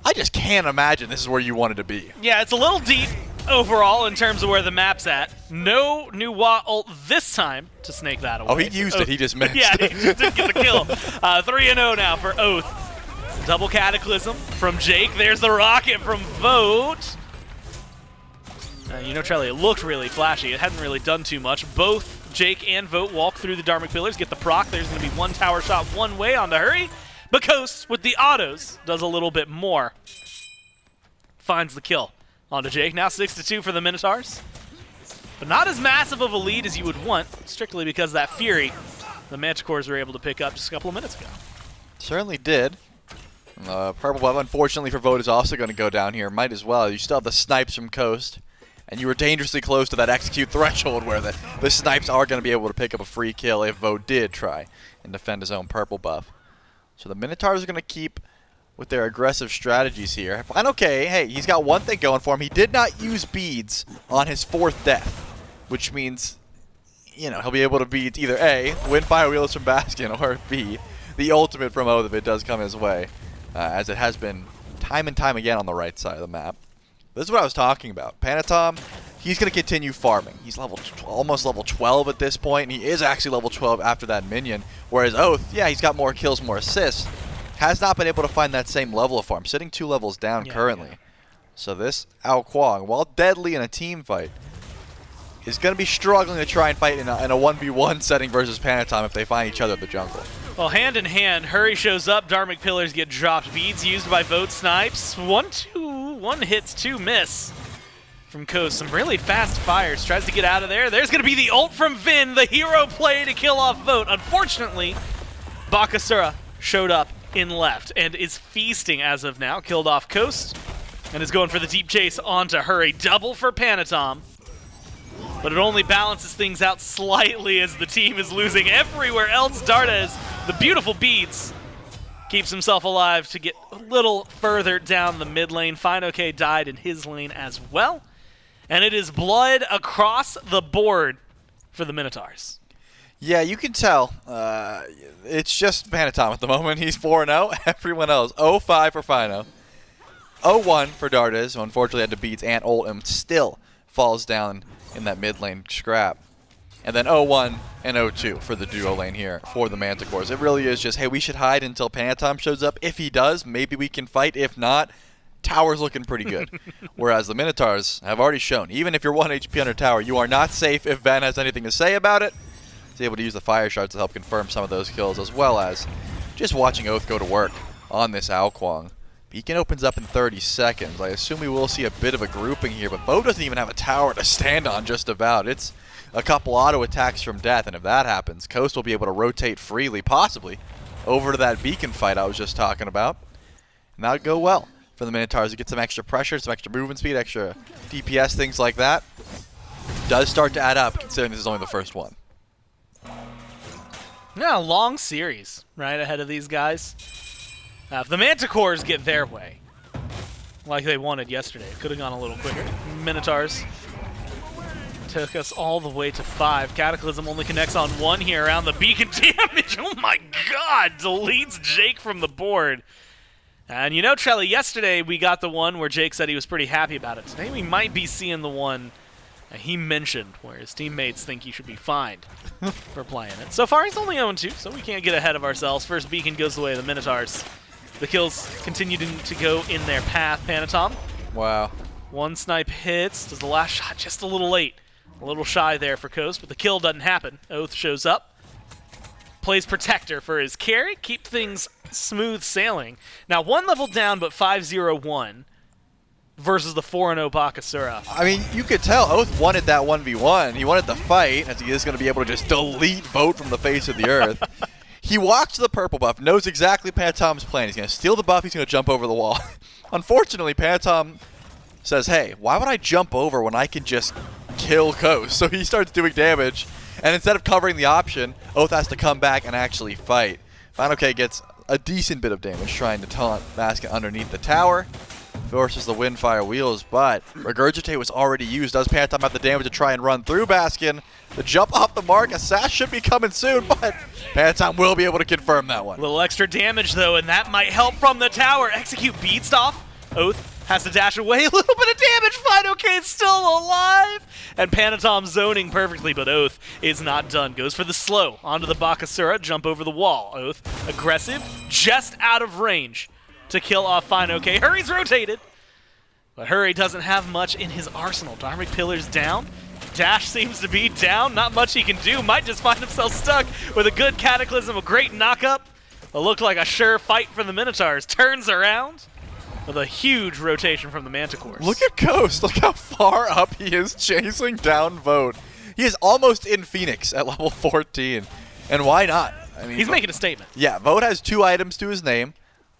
I just can't imagine this is where you wanted to be. Yeah, it's a little deep overall in terms of where the map's at. No new Wa ult this time to snake that away. Oh, he used it. He just missed. Yeah, he just didn't get the kill. 3-0 now for Oath. Double Cataclysm from Jake. There's the rocket from Vote. You know, Charlie, it looked really flashy. It hadn't really done too much. Both Jake and Vote walk through the Dharmic Pillars, get the proc. There's going to be one tower shot one way on the hurry. Bakos, with the autos, does a little bit more. Finds the kill. On to Jake. Now 6-2 for the Minotaurs. But not as massive of a lead as you would want, strictly because that Fury the Manticores were able to pick up just a couple of minutes ago. Certainly did. Purple Buff, unfortunately for Vote, is also going to go down here. Might as well. You still have the snipes from Coast. And you were dangerously close to that execute threshold where the snipes are going to be able to pick up a free kill if Vote did try and defend his own Purple Buff. So the Minotaurs are going to keep with their aggressive strategies here. FineOK, hey, he's got one thing going for him. He did not use beads on his 4th death, which means, you know, he'll be able to beat either A, win Fire Wheels from Bastion, or B, the ultimate from Oath if it does come his way, as it has been time and time again on the right side of the map. This is what I was talking about. Panatom, he's going to continue farming. He's almost level 12 at this point, and he is actually level 12 after that minion, whereas Oath, yeah, he's got more kills, more assists, has not been able to find that same level of farm, sitting 2 levels down currently. Yeah. So this Alquang, while deadly in a team fight, is going to be struggling to try and fight in a 1v1 setting versus Panatom if they find each other at the jungle. Well, hand in hand, Hurry shows up, Dharmic Pillars get dropped, beads used by Vote Snipes. 1-2, 1 hits, 2 miss from Coast. Some really fast fires, tries to get out of there. There's going to be the ult from Vin, the hero play to kill off Vote. Unfortunately, Bakasura showed up in left and is feasting as of now. Killed off Coast and is going for the deep chase onto Hurry. Double for Panatom. But it only balances things out slightly as the team is losing everywhere else. Dardes, the beautiful beads, keeps himself alive to get a little further down the mid lane. FineOK died in his lane as well. And it is blood across the board for the Minotaurs. Yeah, you can tell. It's just Panatom at the moment. He's 4-0. Everyone else, 0-5 for Fino. 0-1 for Dardes, who unfortunately had to beat and ult and still falls down in that mid lane scrap. And then 0-1 and 0-2 for the duo lane here for the Manticores. It really is just, hey, we should hide until Panatom shows up. If he does, maybe we can fight. If not, tower's looking pretty good. Whereas the Minotaurs have already shown, even if you're 1 HP under tower, you are not safe if Van has anything to say about it. He's able to use the fire shards to help confirm some of those kills, as well as just watching Oath go to work on this Ao Kuang. Beacon opens up in 30 seconds. I assume we will see a bit of a grouping here, but Bo doesn't even have a tower to stand on just about. It's a couple auto attacks from death, and if that happens, Coast will be able to rotate freely, possibly, over to that Beacon fight I was just talking about. And that would go well for the Minotaurs to get some extra pressure, some extra movement speed, extra DPS, things like that. Does start to add up, considering this is only the first one. Yeah, long series right ahead of these guys. If the Manticores get their way, like they wanted yesterday, it could have gone a little quicker. Minotaurs took us all the way to 5. Cataclysm only connects on 1 here around the beacon damage. Oh my god, deletes Jake from the board. And you know, Trelly, yesterday we got the one where Jake said he was pretty happy about it. Today we might be seeing the one he mentioned where his teammates think he should be fined for playing it. So far he's only 0-2, so we can't get ahead of ourselves. First beacon goes the way of the Minotaurs. The kills continue to go in their path. Panatom. Wow. One snipe hits. Does the last shot just a little late. A little shy there for Coast, but the kill doesn't happen. Oath shows up. Plays Protector for his carry. Keep things smooth sailing. Now 1 level down, but 5-0-1 versus the 4-0 Bakasura. I mean, you could tell Oath wanted that 1v1. He wanted the fight, as he is going to be able to just delete Vote from the face of the earth. He walks to the purple buff, knows exactly Panatom's plan. He's going to steal the buff, he's going to jump over the wall. Unfortunately, Panatom says, hey, why would I jump over when I can just kill Coast? So he starts doing damage, and instead of covering the option, Oath has to come back and actually fight. FineOK gets a decent bit of damage trying to taunt Basket underneath the tower. Forces the Windfire Wheels, but Regurgitate was already used. Does Panatom have the damage to try and run through Baskin? The jump off the mark, a sash should be coming soon, but Panatom will be able to confirm that one. A little extra damage though, and that might help from the tower. Execute beats off. Oath has to dash away. A little bit of damage. FineOK is still alive. And Panatom zoning perfectly, but Oath is not done. Goes for the slow onto the Bakasura. Jump over the wall. Oath aggressive, just out of range to kill off FineOK. Hurry's rotated, but Hurry doesn't have much in his arsenal. Dharmic Pillar's down. Dash seems to be down. Not much he can do. Might just find himself stuck with a good Cataclysm, a great knock-up. It looked like a sure fight for the Minotaurs. Turns around with a huge rotation from the Manticores. Look at Coast. Look how far up he is chasing down Vote. He is almost in Phoenix at level 14. And why not? I mean, he's making a statement. Yeah, Vote has 2 items to his name.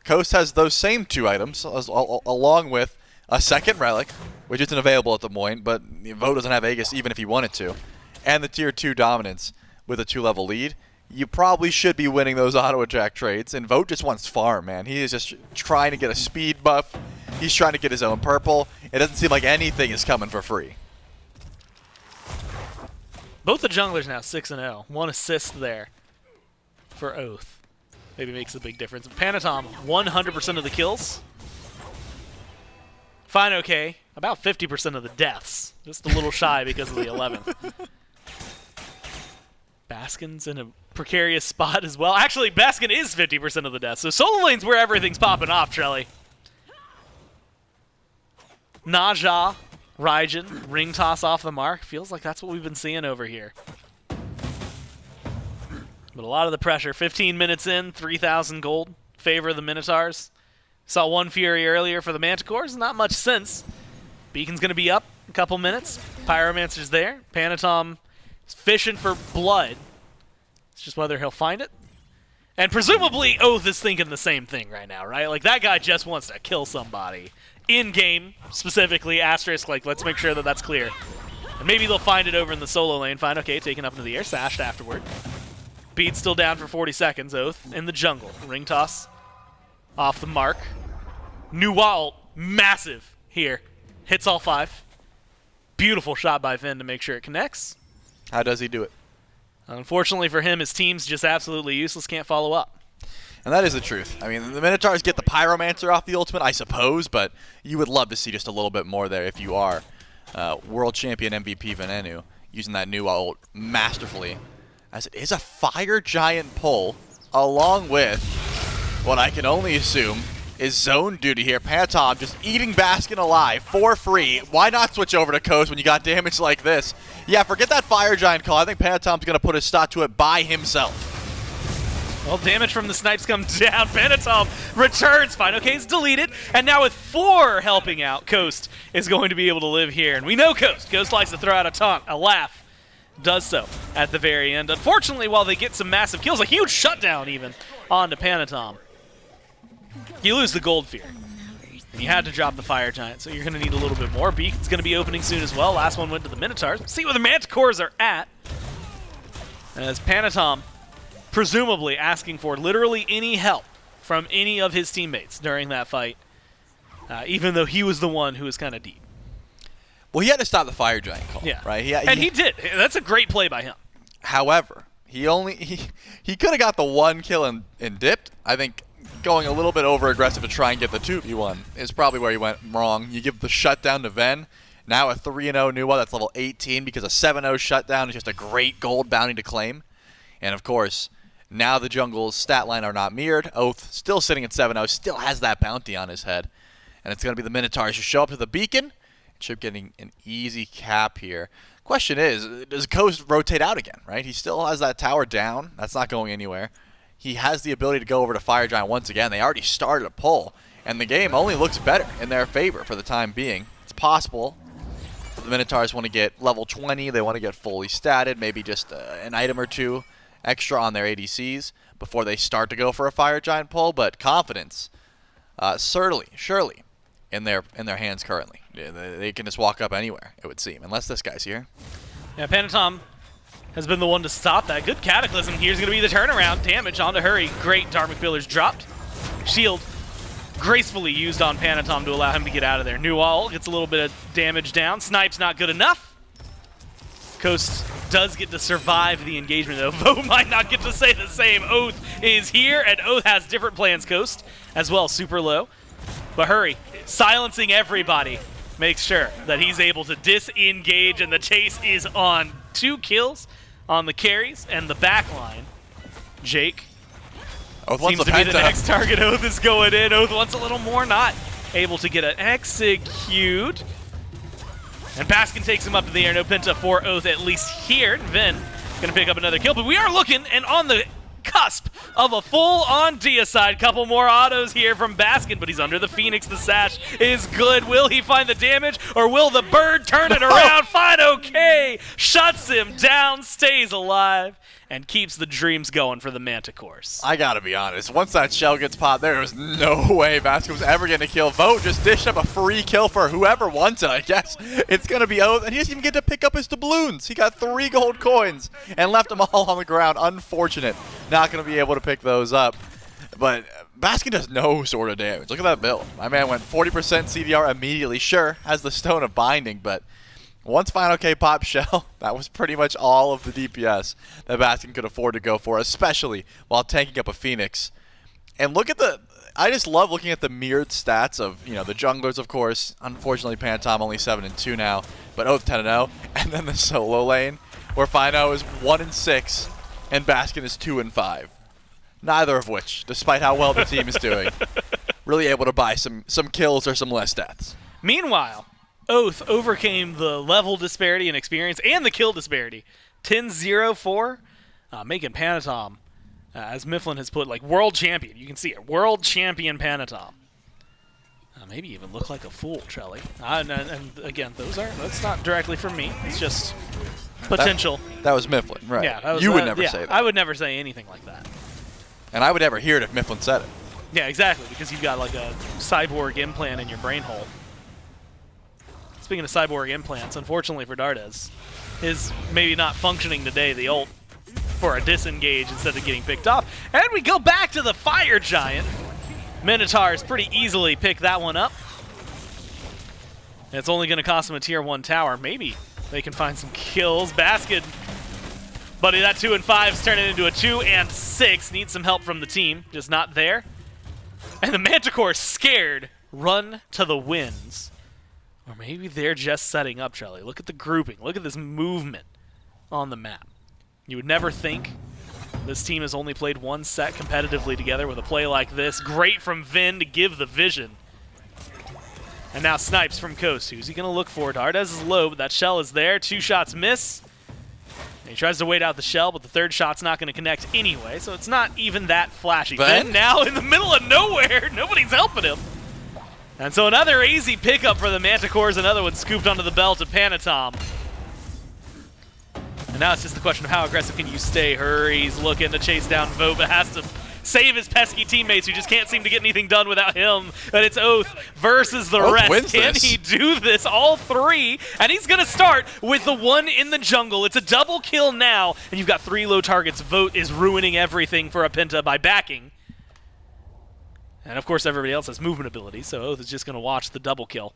Coast has those same 2 items, along with a second relic, which isn't available at the point, but Vote doesn't have Aegis even if he wanted to, and the tier 2 dominance with a 2-level lead. You probably should be winning those auto attack trades, and Vote just wants farm, man. He is just trying to get a speed buff. He's trying to get his own purple. It doesn't seem like anything is coming for free. Both the junglers now 6-0. 1 assist there for Oath. Maybe makes a big difference. Panatom, 100% of the kills. FineOK, about 50% of the deaths. Just a little shy because of the 11th. Baskin's in a precarious spot as well. Actually, Baskin is 50% of the deaths. So solo lane's where everything's popping off, Trelly. Naja, Raijin, ring toss off the mark. Feels like that's what we've been seeing over here. But a lot of the pressure. 15 minutes in, 3,000 gold. Favor of the Minotaurs. Saw 1 Fury earlier for the Manticores. Not much since. Beacon's going to be up a couple minutes. Pyromancer's there. Panatom is fishing for blood. It's just whether he'll find it. And presumably Oath is thinking the same thing right now, right? Like, that guy just wants to kill somebody. In-game, specifically, asterisk, like, let's make sure that that's clear. And maybe they'll find it over in the solo lane. Fine, okay, taken up into the air, sashed afterward. Beat's still down for 40 seconds, Oath in the jungle. Ring toss off the mark. New ult, massive here. Hits all 5. Beautiful shot by Finn to make sure it connects. How does he do it? Unfortunately for him, his team's just absolutely useless, can't follow up. And that is the truth. I mean, the Minotaurs get the Pyromancer off the ultimate, I suppose, but you would love to see just a little bit more there if you are World Champion MVP Venenu using that new ult masterfully, as it is a Fire Giant pull, along with what I can only assume is zone duty here. Panatom just eating Baskin alive for free. Why not switch over to Coast when you got damage like this? Yeah, forget that Fire Giant call. I think Panatom's going to put a stop to it by himself. Well, damage from the snipes comes down. Panatom returns. Final case deleted. And now with 4 helping out, Coast is going to be able to live here. And we know Coast. Coast likes to throw out a taunt, a laugh. Does so at the very end. Unfortunately, while they get some massive kills, a huge shutdown even onto Panatom, you lose the gold fear. And you had to drop the Fire Giant, so you're going to need a little bit more. Beacon's going to be opening soon as well. Last one went to the Minotaurs. See where the Manticores are at. As Panatom presumably asking for literally any help from any of his teammates during that fight, even though he was the one who was kind of deep. Well, he had to stop the Fire Giant call, Yeah. right? He did. That's a great play by him. However, he could have got the 1 kill and dipped. I think going a little bit over aggressive to try and get the 2v1 is probably where he went wrong. You give the shutdown to Ven. Now a 3-0 Nuwa that's level 18 because a 7-0 shutdown is just a great gold bounty to claim. And of course, now the jungle's stat line are not mirrored. Oath still sitting at 7-0, still has that bounty on his head. And it's going to be the Minotaurs who show up to the beacon. Chip getting an easy cap here. Question is, does Coast rotate out again, right? He still has that tower down. That's not going anywhere. He has the ability to go over to Fire Giant once again. They already started a pull, and the game only looks better in their favor for the time being. It's possible the Minotaurs want to get level 20. They want to get fully statted, maybe just an item or 2 extra on their ADCs before they start to go for a Fire Giant pull, but confidence, surely in their hands currently. They can just walk up anywhere, it would seem, unless this guy's here. Yeah, Panatom has been the one to stop that. Good Cataclysm. Here's going to be the turnaround. Damage onto Hurry. Great Dharmic Pillars dropped. Shield gracefully used on Panatom to allow him to get out of there. New ult gets a little bit of damage down. Snipe's not good enough. Coast does get to survive the engagement, though. Vo might not get to say the same. Oath is here, and Oath has different plans, Coast, as well. Super low. But Hurry, silencing everybody, makes sure that he's able to disengage, and the chase is on. 2 kills on the carries and the back line. Jake Oath seems to be the next target. Oath is going in. Oath wants a little more, not able to get an execute. And Baskin takes him up to the air. No Penta for Oath, at least here. Vin going to pick up another kill, but we are looking and on the cusp of a full-on deicide. Couple more autos here from Baskin, but he's under the Phoenix. The sash is good. Will he find the damage, or will the bird turn it around? Fine, okay. Shuts him down, stays alive, and keeps the dreams going for the Manticores. I gotta be honest, once that shell gets popped, there was no way Baskin was ever gonna kill. Vote just dished up a free kill for whoever wants it, I guess. It's gonna be Oath, and he doesn't even get to pick up his doubloons. He got 3 gold coins and left them all on the ground. Unfortunate. Not gonna be able to pick those up. But Baskin does no sort of damage. Look at that build. My man went 40% CDR immediately. Sure, has the Stone of Binding, but once Final K popped shell, that was pretty much all of the DPS that Baskin could afford to go for, especially while tanking up a Phoenix. And look at the, I just love looking at the mirrored stats of, the junglers, of course. Unfortunately, Panatom only 7-2 now, but Oath 10-0. And then the solo lane, where Fino is 1-6, and Baskin is 2-5. Neither of which, despite how well the team is doing, really able to buy some kills or some less deaths. Meanwhile, Oath overcame the level disparity in experience and the kill disparity. 10-0-4, making Panatom, as Mifflin has put, like world champion. You can see it, world champion Panatom. Maybe even look like a fool, Trelly. And again, that's not directly from me. It's just potential. That was Mifflin, right? Yeah, you would never say that. I would never say anything like that. And I would never hear it if Mifflin said it. Yeah, exactly, because you've got like a cyborg implant in your brain hole. Speaking of cyborg implants, unfortunately for Dardes, is maybe not functioning today, the ult, for a disengage instead of getting picked off. And we go back to the Fire Giant. Minotaurs pretty easily pick that one up. It's only going to cost them a tier 1 tower. Maybe they can find some kills. Basket, buddy, that 2 and 5's turning into a 2 and 6. Needs some help from the team, just not there. And the Manticores, scared, run to the winds. Or maybe they're just setting up, Charlie. Look at the grouping. Look at this movement on the map. You would never think this team has only played one set competitively together with a play like this. Great from Vin to give the vision. And now Snipes from Coast. Who's he going to look for? Dardes is low, but that shell is there. 2 shots miss. And he tries to wait out the shell, but the 3rd shot's not going to connect anyway, so it's not even that flashy. Vin now in the middle of nowhere. Nobody's helping him. And so another easy pickup for the Manticores. Another one scooped onto the belt of Panatom. And now it's just the question of how aggressive can you stay. Hurry's looking to chase down Vote, but has to save his pesky teammates who just can't seem to get anything done without him. But it's Oath versus the rest. Can he do this? All 3. And he's going to start with the one in the jungle. It's a double kill now. And you've got 3 low targets. Vote is ruining everything for a Penta by backing. And of course, everybody else has movement ability, so Oath is just going to watch the double kill.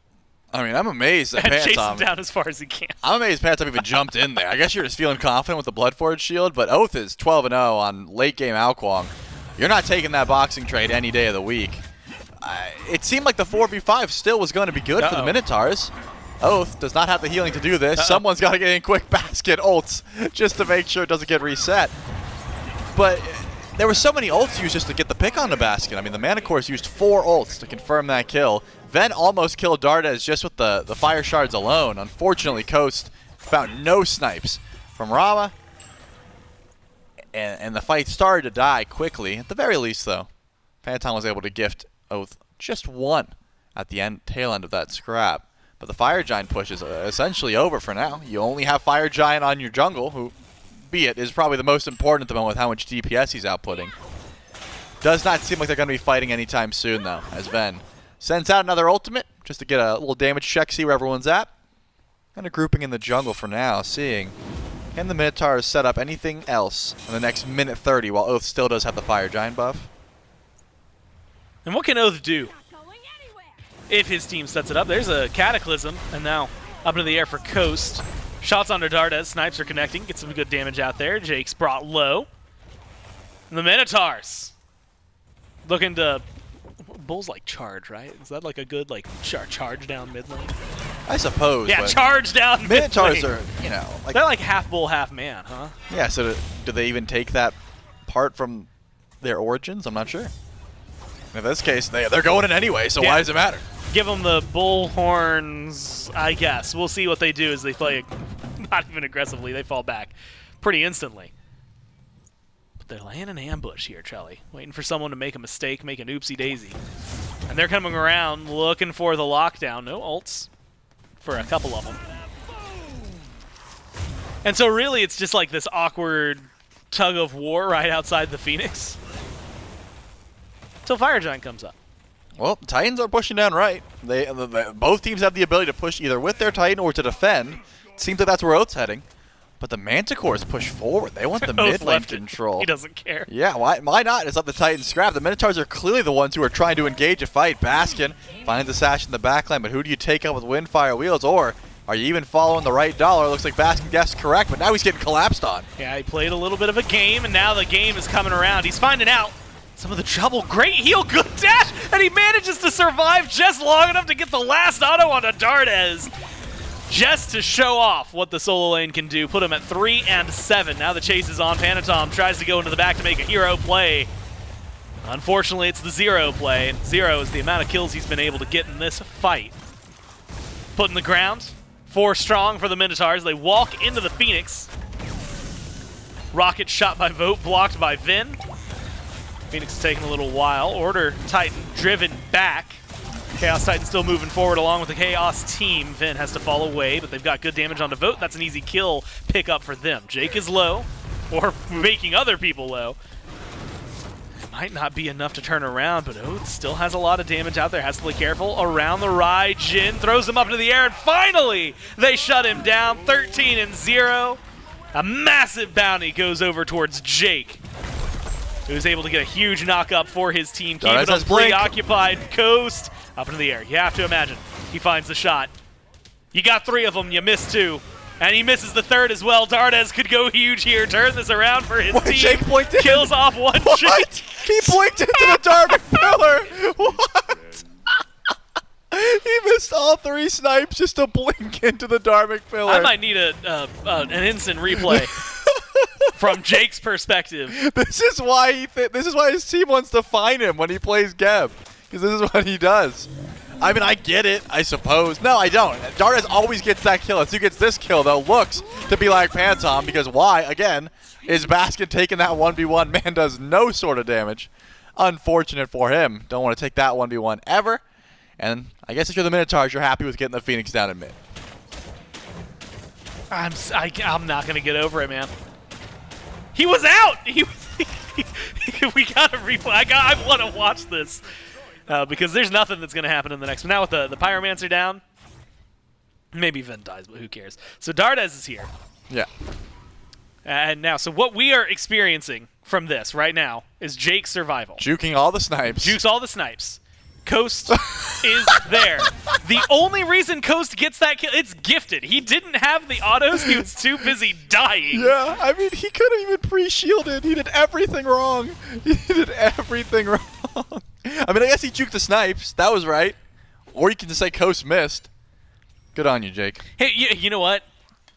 I mean, I'm amazed that and chase him down as far as he can. I'm amazed Panatom even jumped in there. I guess you're just feeling confident with the Bloodforge shield, but Oath is 12-0 on late game Alquang. You're not taking that boxing trade any day of the week. It seemed like the 4v5 still was going to be good for the Minotaurs. Oath does not have the healing to do this. Someone's got to get in quick basket ults just to make sure it doesn't get reset. But there were so many ults used just to get the pick on the basket. I mean, the Manticores used 4 ults to confirm that kill. Ven almost killed Dardes just with the fire shards alone. Unfortunately, Coast found no snipes from Rama. And the fight started to die quickly. At the very least, though, Panatom was able to gift Oath just 1 at the tail end of that scrap. But the Fire Giant push is essentially over for now. You only have Fire Giant on your jungle, who, be it, is probably the most important at the moment with how much DPS he's outputting. Does not seem like they're going to be fighting anytime soon, though, as Ven sends out another ultimate just to get a little damage check, see where everyone's at. Kind of grouping in the jungle for now, seeing can the Minotaurs set up anything else in the next minute 30 while Oath still does have the Fire Giant buff. And what can Oath do if his team sets it up? There's a Cataclysm, and now up into the air for Coast. Shots onto Dardes, snipes are connecting, get some good damage out there. Jake's brought low. And the Minotaurs looking to... Bulls like charge, right? Is that like a good like charge down mid lane? I suppose. Yeah, charge down mid lane. Minotaurs are, you know, like they're like half bull, half man, huh? Yeah. So do they even take that part from their origins? I'm not sure. In this case, they're going in anyway. So why does it matter? Give them the bull horns, I guess. We'll see what they do as they play. Not even aggressively, they fall back pretty instantly. They're laying an ambush here, Charlie. Waiting for someone to make a mistake, make an oopsie-daisy. And they're coming around looking for the lockdown. No ults for a couple of them. And so really it's just like this awkward tug of war right outside the Phoenix. Until Fire Giant comes up. Well, the Titans are pushing down right. Both teams have the ability to push either with their Titan or to defend. It seems like that's where Oath's heading. But the Manticores push forward. They want the mid lane control. He doesn't care. Yeah, why not? It's up the Titans scrap. The Minotaurs are clearly the ones who are trying to engage a fight. Baskin finding the sash in the backline, but who do you take out with Windfire Wheels? Or are you even following the right dollar? Looks like Baskin guessed correct, but now he's getting collapsed on. Yeah, he played a little bit of a game, and now the game is coming around. He's finding out some of the trouble. Great heal, good dash, and he manages to survive just long enough to get the last auto onto Dardes. Just to show off what the solo lane can do. Put him at 3 and 7. Now the chase is on. Panatom tries to go into the back to make a hero play. Unfortunately, it's the 0 play. 0 is the amount of kills he's been able to get in this fight. Put in the ground. 4 strong for the Minotaurs. They walk into the Phoenix. Rocket shot by Vote, blocked by Vin. Phoenix is taking a little while. Order Titan driven back. Chaos Titan still moving forward along with the Chaos team. Vin has to fall away, but they've got good damage on Vote. That's an easy kill pickup for them. Jake is low, or making other people low. Might not be enough to turn around, but Oath still has a lot of damage out there. Has to play careful. Around the ride, Jin throws him up into the air, and finally they shut him down. 13-0. A massive bounty goes over towards Jake, who's able to get a huge knock up for his team. Keeping them preoccupied. Coast up into the air. You have to imagine he finds the shot. You got 3 of them. You missed 2. And he misses the 3rd as well. Dardes could go huge here, turn this around for his team. Jake pointed. Kills off one What? Jake. He pointed to the Dark Pillar. What? He missed all 3 snipes just to blink into the Dharmic Pillar. I might need an instant replay from Jake's perspective. This is why this is why his team wants to find him when he plays Geb, because this is what he does. I mean, I get it, I suppose. No, I don't. Dardes always gets that kill. It's who gets this kill, though, looks to be like Pantom, because why, again, is Basket taking that 1v1? Man does no sort of damage. Unfortunate for him. Don't want to take that 1v1 ever. And I guess if you're the Minotaurs, you're happy with getting the Phoenix down in mid. I'm not going to get over it, man. He was out! We got to replay. I want to watch this. Because there's nothing that's going to happen in the next one. Now with the Pyromancer down, maybe Vin dies, but who cares? So Dardes is here. Yeah. And now, so what we are experiencing from this right now is Jake's survival. Juking all the snipes. Jukes all the snipes. Coast is there. The only reason Coast gets that kill, it's gifted. He didn't have the autos. He was too busy dying. Yeah, I mean, he could have even pre-shielded. He did everything wrong. He did everything wrong. I mean, I guess he juked the snipes. That was right. Or you can just say Coast missed. Good on you, Jake. Hey, you know what?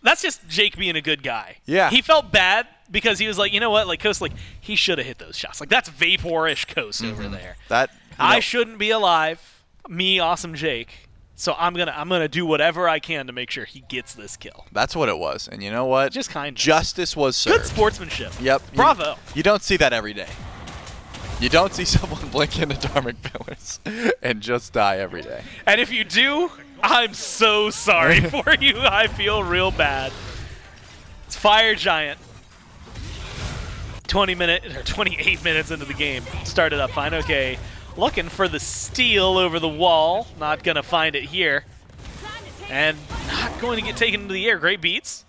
That's just Jake being a good guy. Yeah. He felt bad because he was like, you know what? Like, Coast, like, he should have hit those shots. Like, that's Vaporish Coast over there. That I shouldn't be alive. Me, awesome Jake. So I'm gonna do whatever I can to make sure he gets this kill. That's what it was. And you know what? Just kind of. Justice was served. Good sportsmanship. Yep. Bravo. You don't see that every day. You don't see someone blink into Dharmic Pillars and just die every day. And if you do, I'm so sorry for you. I feel real bad. It's Fire Giant. 28 minutes into the game. Started up fine. Okay. Looking for the steal over the wall. Not going to find it here. And not going to get taken into the air. Great beats.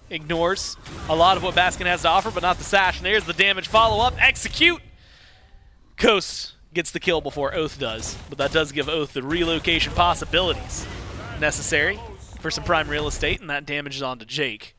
Ignores a lot of what Baskin has to offer, but not the sash. And there's the damage follow-up. Execute. Coast gets the kill before Oath does, but that does give Oath the relocation possibilities necessary for some prime real estate, and that damages onto Jake.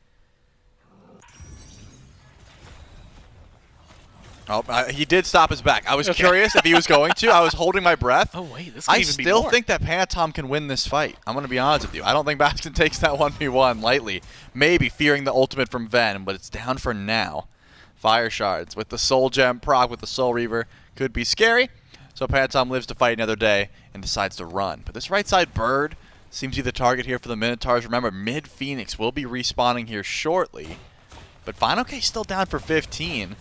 Oh, he did stop his back. I was curious if he was going to. I was holding my breath. Oh, wait, this could I even be still more. think that Pantom can win this fight. I'm going to be honest with you. I don't think Baskin takes that 1v1 lightly. Maybe fearing the ultimate from Ven, but it's down for now. Fire Shards with the Soul Gem proc with the Soul Reaver could be scary. So Pantom lives to fight another day and decides to run. But this right side bird seems to be the target here for the Minotaurs. Remember, mid Phoenix will be respawning here shortly. But Final K still down for 15.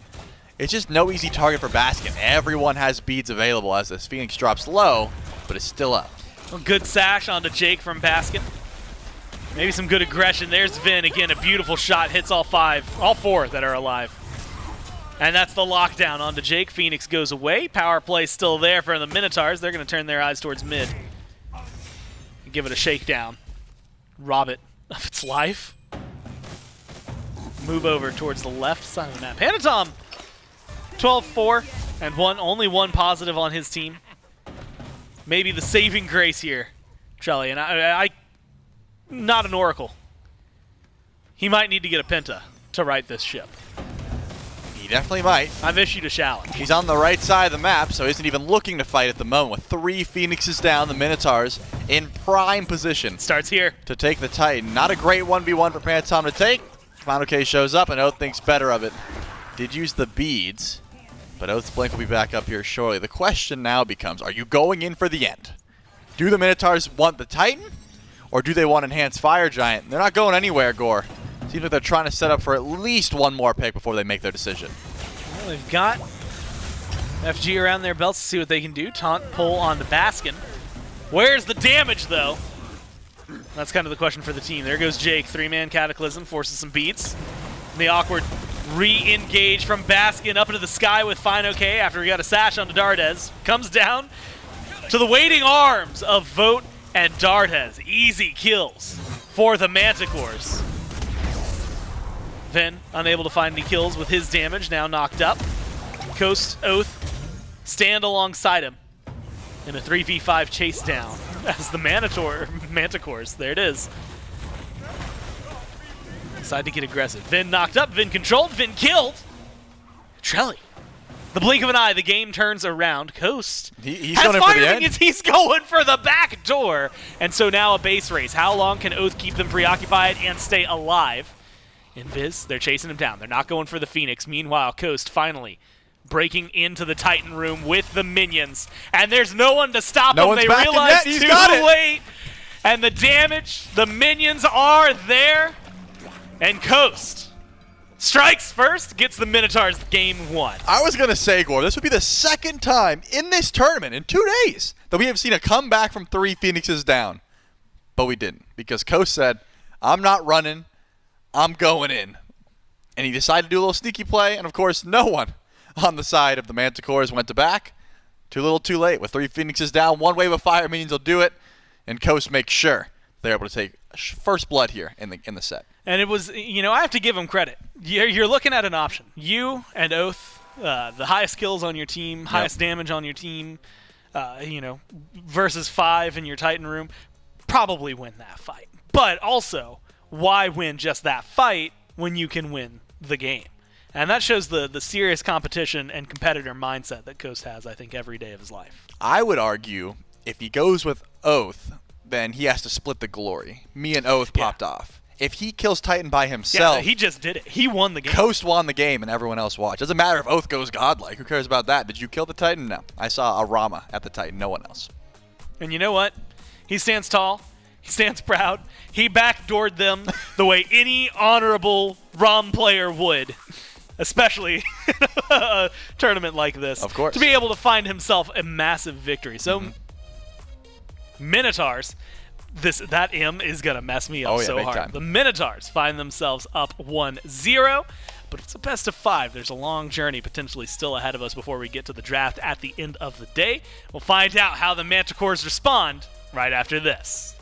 It's just no easy target for Baskin. Everyone has beads available as this Phoenix drops low, but it's still up. A good sash onto Jake from Baskin. Maybe some good aggression. There's Vin again. A beautiful shot. Hits all 4 that are alive. And that's the lockdown onto Jake. Phoenix goes away. Power play still there for the Minotaurs. They're going to turn their eyes towards mid. Give it a shakedown. Rob it of its life. Move over towards the left side of the map. Pantom, 12-4, and only one positive on his team. Maybe the saving grace here, Trelly. And I not an oracle. He might need to get a penta to right this ship. He definitely might. I've issued a challenge. He's on the right side of the map, so isn't even looking to fight at the moment. With 3 Phoenixes down, the Minotaurs in prime position Starts here. to take the Titan. Not a great 1v1 for Pantom to take. Final K shows up, and Oath thinks better of it. Did use the beads, but Oath's blink will be back up here shortly. The question now becomes, are you going in for the end? Do the Minotaurs want the Titan, or do they want Enhanced Fire Giant? They're not going anywhere, Gore. Seems like they're trying to set up for at least one more pick before they make their decision. Well, they've got FG around their belts to see what they can do. Taunt pull onto Baskin. Where's the damage, though? That's kind of the question for the team. There goes Jake. 3-man Cataclysm forces some beats. And the awkward Re-engage from Baskin up into the sky with Fine OK after he got a sash onto Dardes. Comes down to the waiting arms of Vote and Dardes. Easy kills for the Manticores. Vin unable to find any kills with his damage, now knocked up. Coast, Oath stand alongside him in a 3v5 chase down as the Manticores, there it is, decide to get aggressive. Vin knocked up, Vin controlled, Vin killed. Trelly, the blink of an eye, the game turns around. Coast He's has going in for the fire end. minions, he's going for the back door. And so now a base race. How long can Oath keep them preoccupied and stay alive? Invis, they're chasing him down. They're not going for the Phoenix. Meanwhile, Coast finally breaking into the Titan room with the minions. And there's no one to stop No him. one's They backing realize yet. He's too got it. late. And the damage, the minions are there. And Coast strikes first, gets the Minotaurs game 1. I was going to say, Gore, this would be the second time in this tournament in 2 days that we have seen a comeback from 3 Phoenixes down. But we didn't, because Coast said, I'm not running, I'm going in. And he decided to do a little sneaky play, and of course, no one on the side of the Manticores went to back. Too little too late. With 3 Phoenixes down, 1 wave of fire minions will do it, and Coast makes sure they're able to take first blood here in the set. And it was, you know, I have to give him credit. You're looking at an option. You and Oath, the highest kills on your team, highest damage on your team, you know, versus 5 in your Titan room, probably win that fight. But also, why win just that fight when you can win the game? And that shows the serious competition and competitor mindset that Coast has, I think, every day of his life. I would argue if he goes with Oath, then he has to split the glory. Me and Oath popped off. If he kills Titan by himself, Yeah, he just did it. He won the game. Coast won the game and everyone else watched. Doesn't matter if Oath goes godlike. Who cares about that? Did you kill the Titan? No. I saw a Rama at the Titan. No one else. And you know what? He stands tall. He stands proud. He backdoored them the way any honorable ROM player would, especially in a tournament like this. Of course. To be able to find himself a massive victory. So, Minotaurs, that M is going to mess me up Oh, yeah, so big hard. time. The Minotaurs find themselves up 1-0, but it's a best of 5. There's a long journey potentially still ahead of us before we get to the draft at the end of the day. We'll find out how the Manticores respond right after this.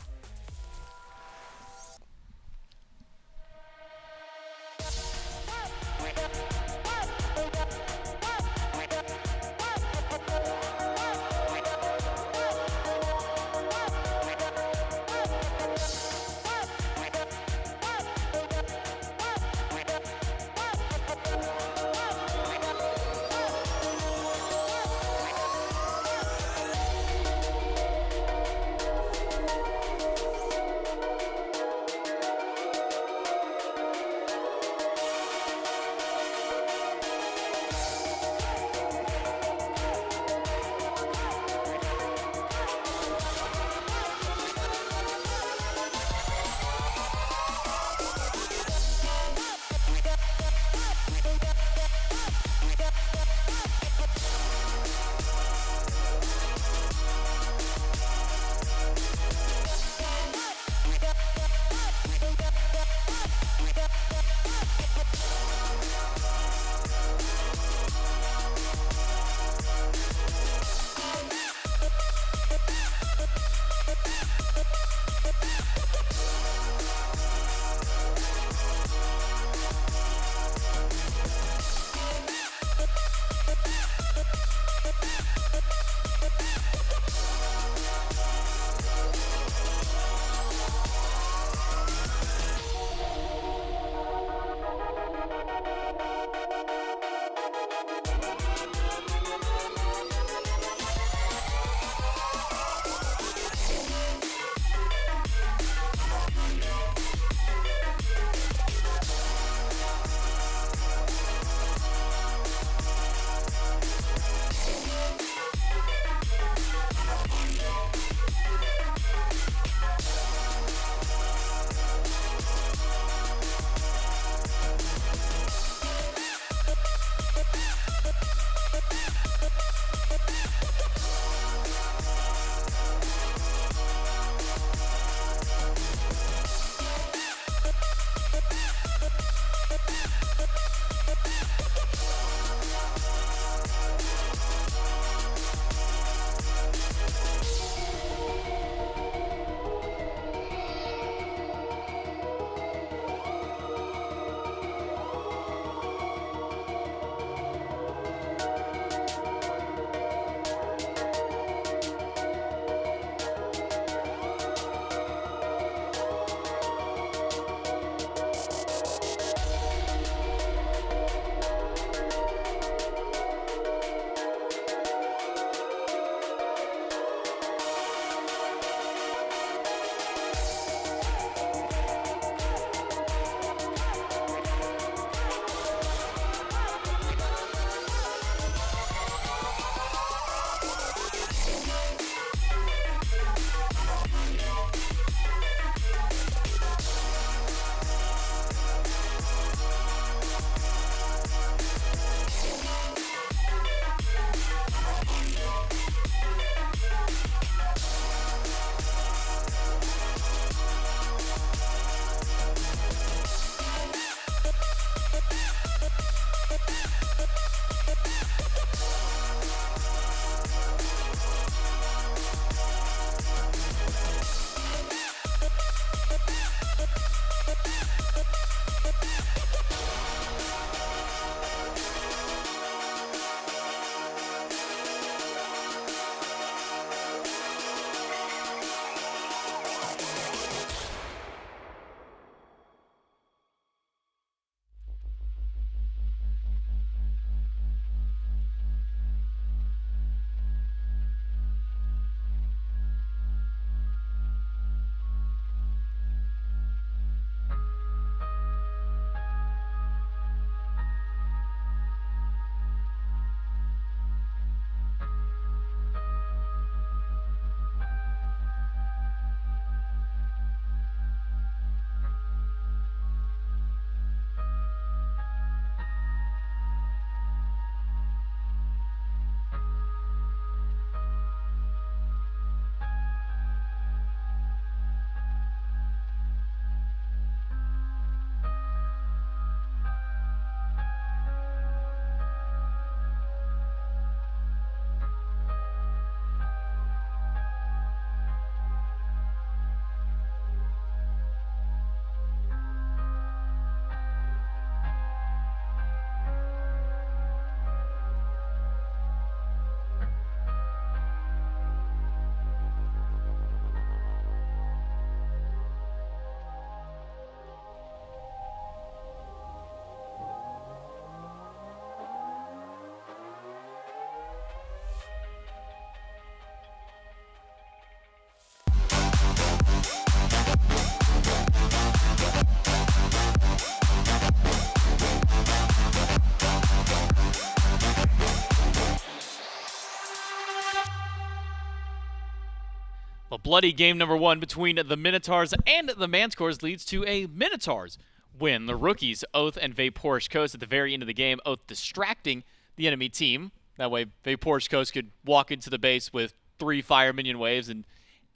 A bloody game number 1 between the Minotaurs and the Manticores leads to a Minotaurs win. The rookies, Oath and Vaporish Coast, at the very end of the game, Oath distracting the enemy team. That way, Vaporish Coast could walk into the base with 3 fire minion waves and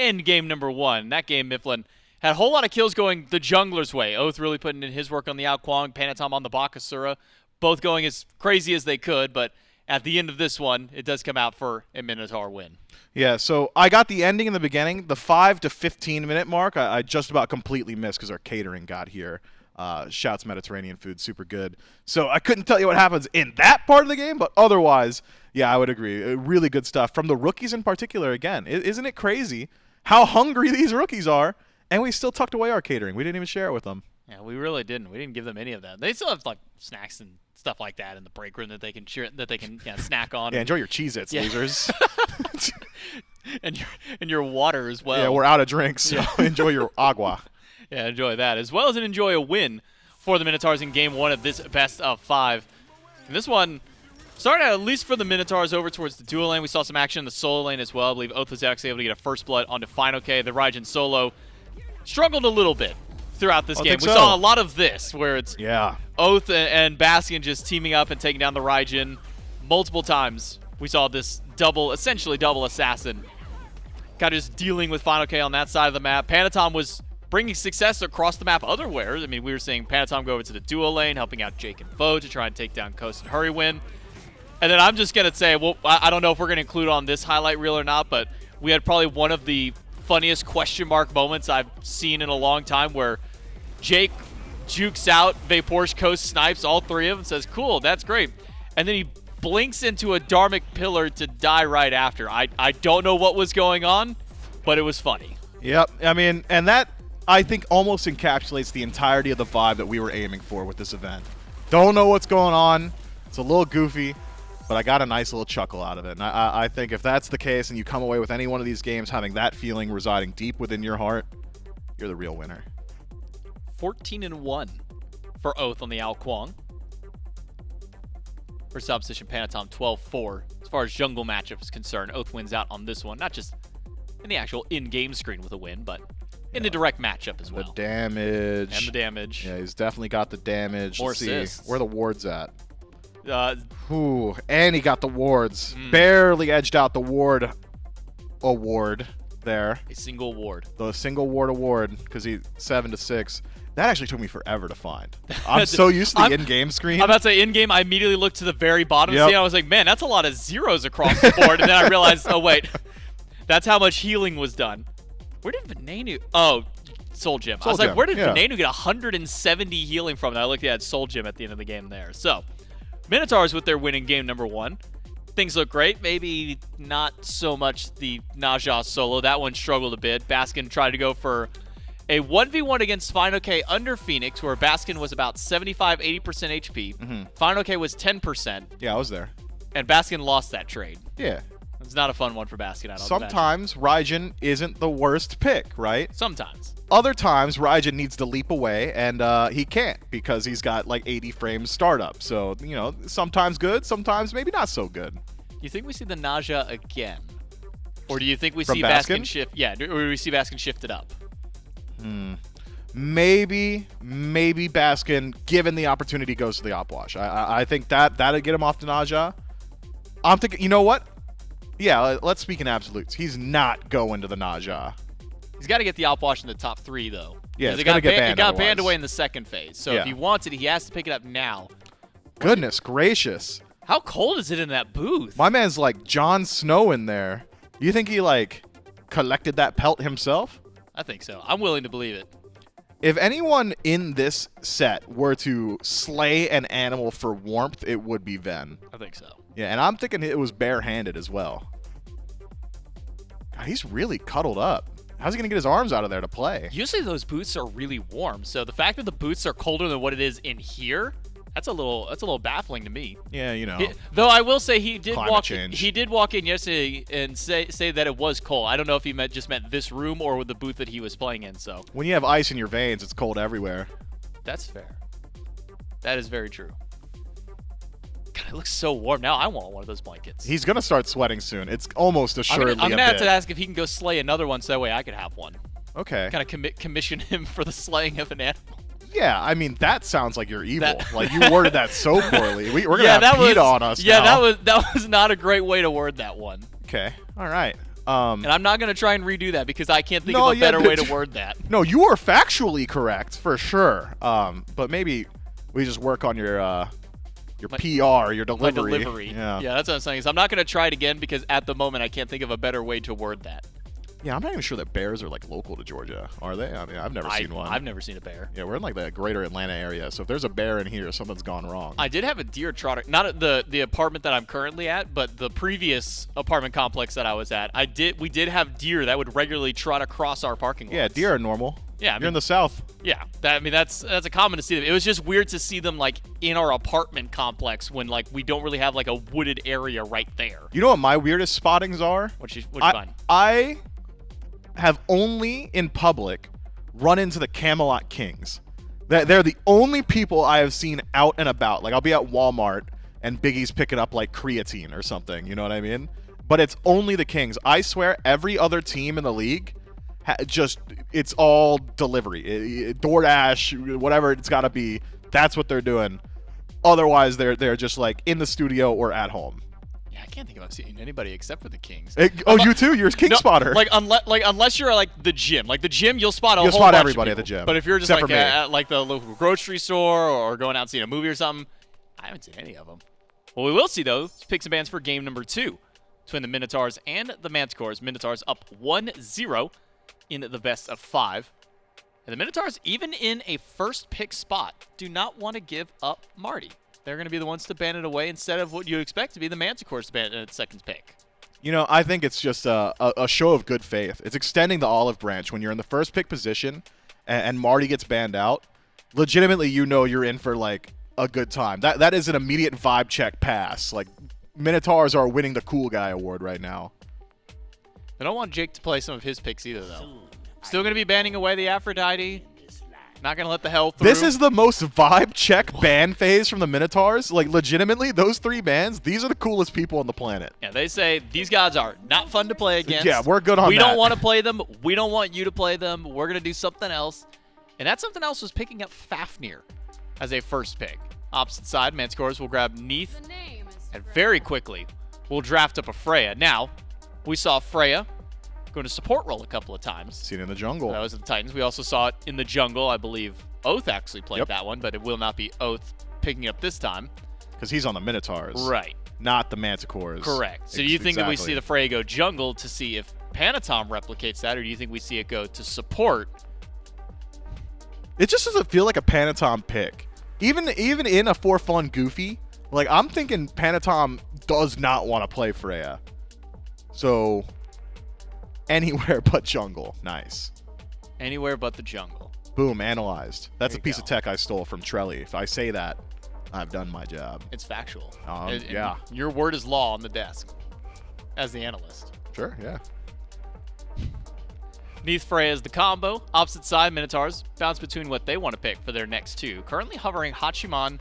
end game number 1. That game, Mifflin had a whole lot of kills going the jungler's way. Oath really putting in his work on the Ao Kuang, Panatom on the Bakasura, both going as crazy as they could, but at the end of this one, it does come out for a Minotaur win. Yeah, so I got the ending in the beginning. The 5 to 15 minute mark, I just about completely missed because our catering got here. Shouts Mediterranean food, super good. So I couldn't tell you what happens in that part of the game, but otherwise, yeah, I would agree. Really good stuff from the rookies in particular. Again, isn't it crazy how hungry these rookies are? And we still tucked away our catering. We didn't even share it with them. Yeah, we really didn't. We didn't give them any of that. They still have like snacks and stuff like that in the break room that they can snack on. Yeah, enjoy your Cheez-Its, losers. and your water as well. Yeah, we're out of drinks, so enjoy your agua. Yeah, enjoy that, as well as enjoy a win for the Minotaurs in game 1 of this best of 5. And this one started out, at least for the Minotaurs, over towards the dual lane. We saw some action in the solo lane as well. I believe Oath was actually able to get a first blood onto Final K. The Raijin solo struggled a little bit throughout this game. We saw a lot of this, where it's Oath and Bastion just teaming up and taking down the Raijin multiple times. We saw this essentially double assassin, kind of just dealing with Final K on that side of the map. Panatom was bringing success across the map otherwhere. I mean, we were seeing Panatom go over to the dual lane, helping out Jake and Foe to try and take down Coast and Hurry win. And then I'm just going to say, well, I don't know if we're going to include on this highlight reel or not, but we had probably one of the funniest question mark moments I've seen in a long time, where Jake jukes out, Vaporish Coast snipes all 3 of them, says, cool, that's great. And then he blinks into a Dharmic pillar to die right after. I don't know what was going on, but it was funny. Yep, I mean, and that, I think, almost encapsulates the entirety of the vibe that we were aiming for with this event. Don't know what's going on. It's a little goofy, but I got a nice little chuckle out of it. And I think if that's the case and you come away with any one of these games having that feeling residing deep within your heart, you're the real winner. 14-1 for Oath on the Ao Kuang. First opposition, Panatom 12-4. As far as jungle matchup is concerned, Oath wins out on this one. Not just in the actual in-game screen with a win, but in the direct matchup as well. The damage. And the damage. Yeah, he's definitely got the damage. More Let's see assists. where are the wards at. Ooh, and he got the wards. Barely edged out the ward award there. A single ward. The single ward award, because he's 7 to 6. That actually took me forever to find. I'm so used to the in-game screen. I'm about to say in-game, I immediately looked to the very bottom screen. I was like, man, that's a lot of zeros across the board. And then I realized, oh, wait, that's how much healing was done. Where did Venenu? Oh, Soul Gem. I was like, where did Venenu get 170 healing from? And I looked at Soul Gem at the end of the game there. So, Minotaurs with their win in game number 1. Things look great. Maybe not so much the Naja solo. That one struggled a bit. Baskin tried to go for a 1v1 against Final K under Phoenix, where Baskin was about 75-80% HP. Final K was 10%. Yeah, I was there. And Baskin lost that trade. Yeah. It's not a fun one for Baskin, I don't Sometimes Raijin isn't the worst pick, right? Sometimes. Other times, Raijin needs to leap away, and he can't because he's got like 80 frames startup. So, you know, sometimes good, sometimes maybe not so good. You think we see the Naja again? Or do you think we From see Baskin shift? Yeah, or do we see Baskin shifted up? Maybe Baskin, given the opportunity, goes to the Opwash. I think that'd get him off to Naja. I'm thinking, you know what? Yeah, let's speak in absolutes. He's not going to the Naja. He's got to get the Opwash in the top 3, though. Yeah, it's going to get banned. It got otherwise. banned away in the second phase. So if he wants it, he has to pick it up now. Goodness gracious. How cold is it in that booth? My man's like Jon Snow in there. You think he like collected that pelt himself? I think so. I'm willing to believe it. If anyone in this set were to slay an animal for warmth, it would be Ven. I think so. Yeah, and I'm thinking it was barehanded as well. God, he's really cuddled up. How's he going to get his arms out of there to play? Usually those boots are really warm, so the fact that the boots are colder than what it is in here, that's a little baffling to me. Yeah, you know. Though I will say he did walk in yesterday and say that it was cold. I don't know if he just meant this room or the booth that he was playing in. So when you have ice in your veins, it's cold everywhere. That's fair. That is very true. God, it looks so warm. Now I want one of those blankets. He's going to start sweating soon. It's almost assuredly I'm gonna a have bit. to ask if he can go slay another one so that way I could have one. Okay. Kind of commission him for the slaying of an animal. Yeah, I mean, that sounds like you're evil. Like, you worded that so poorly. We're going to Yeah, have PETA on us now. that was not a great way to word that one. Okay, all right. And I'm not going to try and redo that because I can't think No, of a yeah, better way to word that. No, you are factually correct, for sure. But maybe we just work on your PR, your My delivery. delivery. Yeah. That's what I'm saying. So I'm not going to try it again because at the moment I can't think of a better way to word that. Yeah, I'm not even sure that bears are, like, local to Georgia. Are they? I mean, I've never seen one. I've never seen a bear. Yeah, we're in, like, the greater Atlanta area, so if there's a bear in here, something's gone wrong. I did have a deer trotter, not at the apartment that I'm currently at, but the previous apartment complex that I was at. We did have deer that would regularly trot across our parking lot. Yeah, deer are normal. Yeah, I You're mean- in the South. Yeah, that's a common to see them. It was just weird to see them like in our apartment complex when like we don't really have like a wooded area right there. You know what my weirdest spottings are? What'd you find? I have only in public run into the Camelot Kings. They're the only people I have seen out and about. Like, I'll be at Walmart and Biggie's picking up like creatine or something. You know what I mean? But it's only the Kings. I swear, every other team in the league it's all delivery, DoorDash, whatever it's got to be. That's what they're doing. Otherwise, they're just like in the studio or at home. Yeah, I can't think of seeing anybody except for the Kings. You too? You're a king spotter. Like unless you're like the gym. Like the gym, you'll spot a You'll whole spot bunch everybody of at the people. gym, But if you're just except like for me. at like the local grocery store or going out and seeing a movie or something, I haven't seen any of them. What we will see though is picks and bans for game number 2 between the Minotaurs and the Manticores. Minotaurs up 1-0 in the best of 5. And the Minotaurs, even in a first pick spot, do not want to give up Marty. They're going to be the ones to ban it away instead of what you expect to be the Manticores to ban it at second pick. You know, I think it's just a show of good faith. It's extending the olive branch when you're in the first pick position and Marty gets banned out. Legitimately, you know you're in for, like, a good time. That is an immediate vibe check pass. Like, Minotaurs are winning the cool guy award right now. I don't want Jake to play some of his picks either, though. Still going to be banning away the Aphrodite. Not going to let the hell through. This is the most vibe check ban phase from the Minotaurs. Like, legitimately, those 3 bans, these are the coolest people on the planet. Yeah, they say these gods are not fun to play against. Yeah, we're good on We that. don't want to play them. We don't want you to play them. We're going to do something else. And that something else was picking up Fafnir as a first pick. Opposite side, Manticores will grab Neath. And very quickly, we'll draft up a Freya. Now, we saw Freya going to support role a couple of times. Seen in the jungle. That was at the Titans. We also saw it in the jungle. I believe Oath actually played Yep. that one, but it will not be Oath picking it up this time. Because he's on the Minotaurs. Right. Not the Manticores. Correct. So do you think that we Exactly. see the Freya go jungle to see if Panatom replicates that, or do you think we see it go to support? It just doesn't feel like a Panatom pick. Even in a for fun goofy, like, I'm thinking Panatom does not want to play Freya. So, anywhere but jungle. Nice. Anywhere but the jungle. Boom, analyzed. That's There a you piece go. of tech I stole from Trelly. If I say that, I've done my job. It's factual. And Yeah. your word is law on the desk as the analyst. Sure, yeah. Neath Freya is the combo. Opposite side, Minotaurs bounce between what they want to pick for their next 2. Currently hovering Hachiman.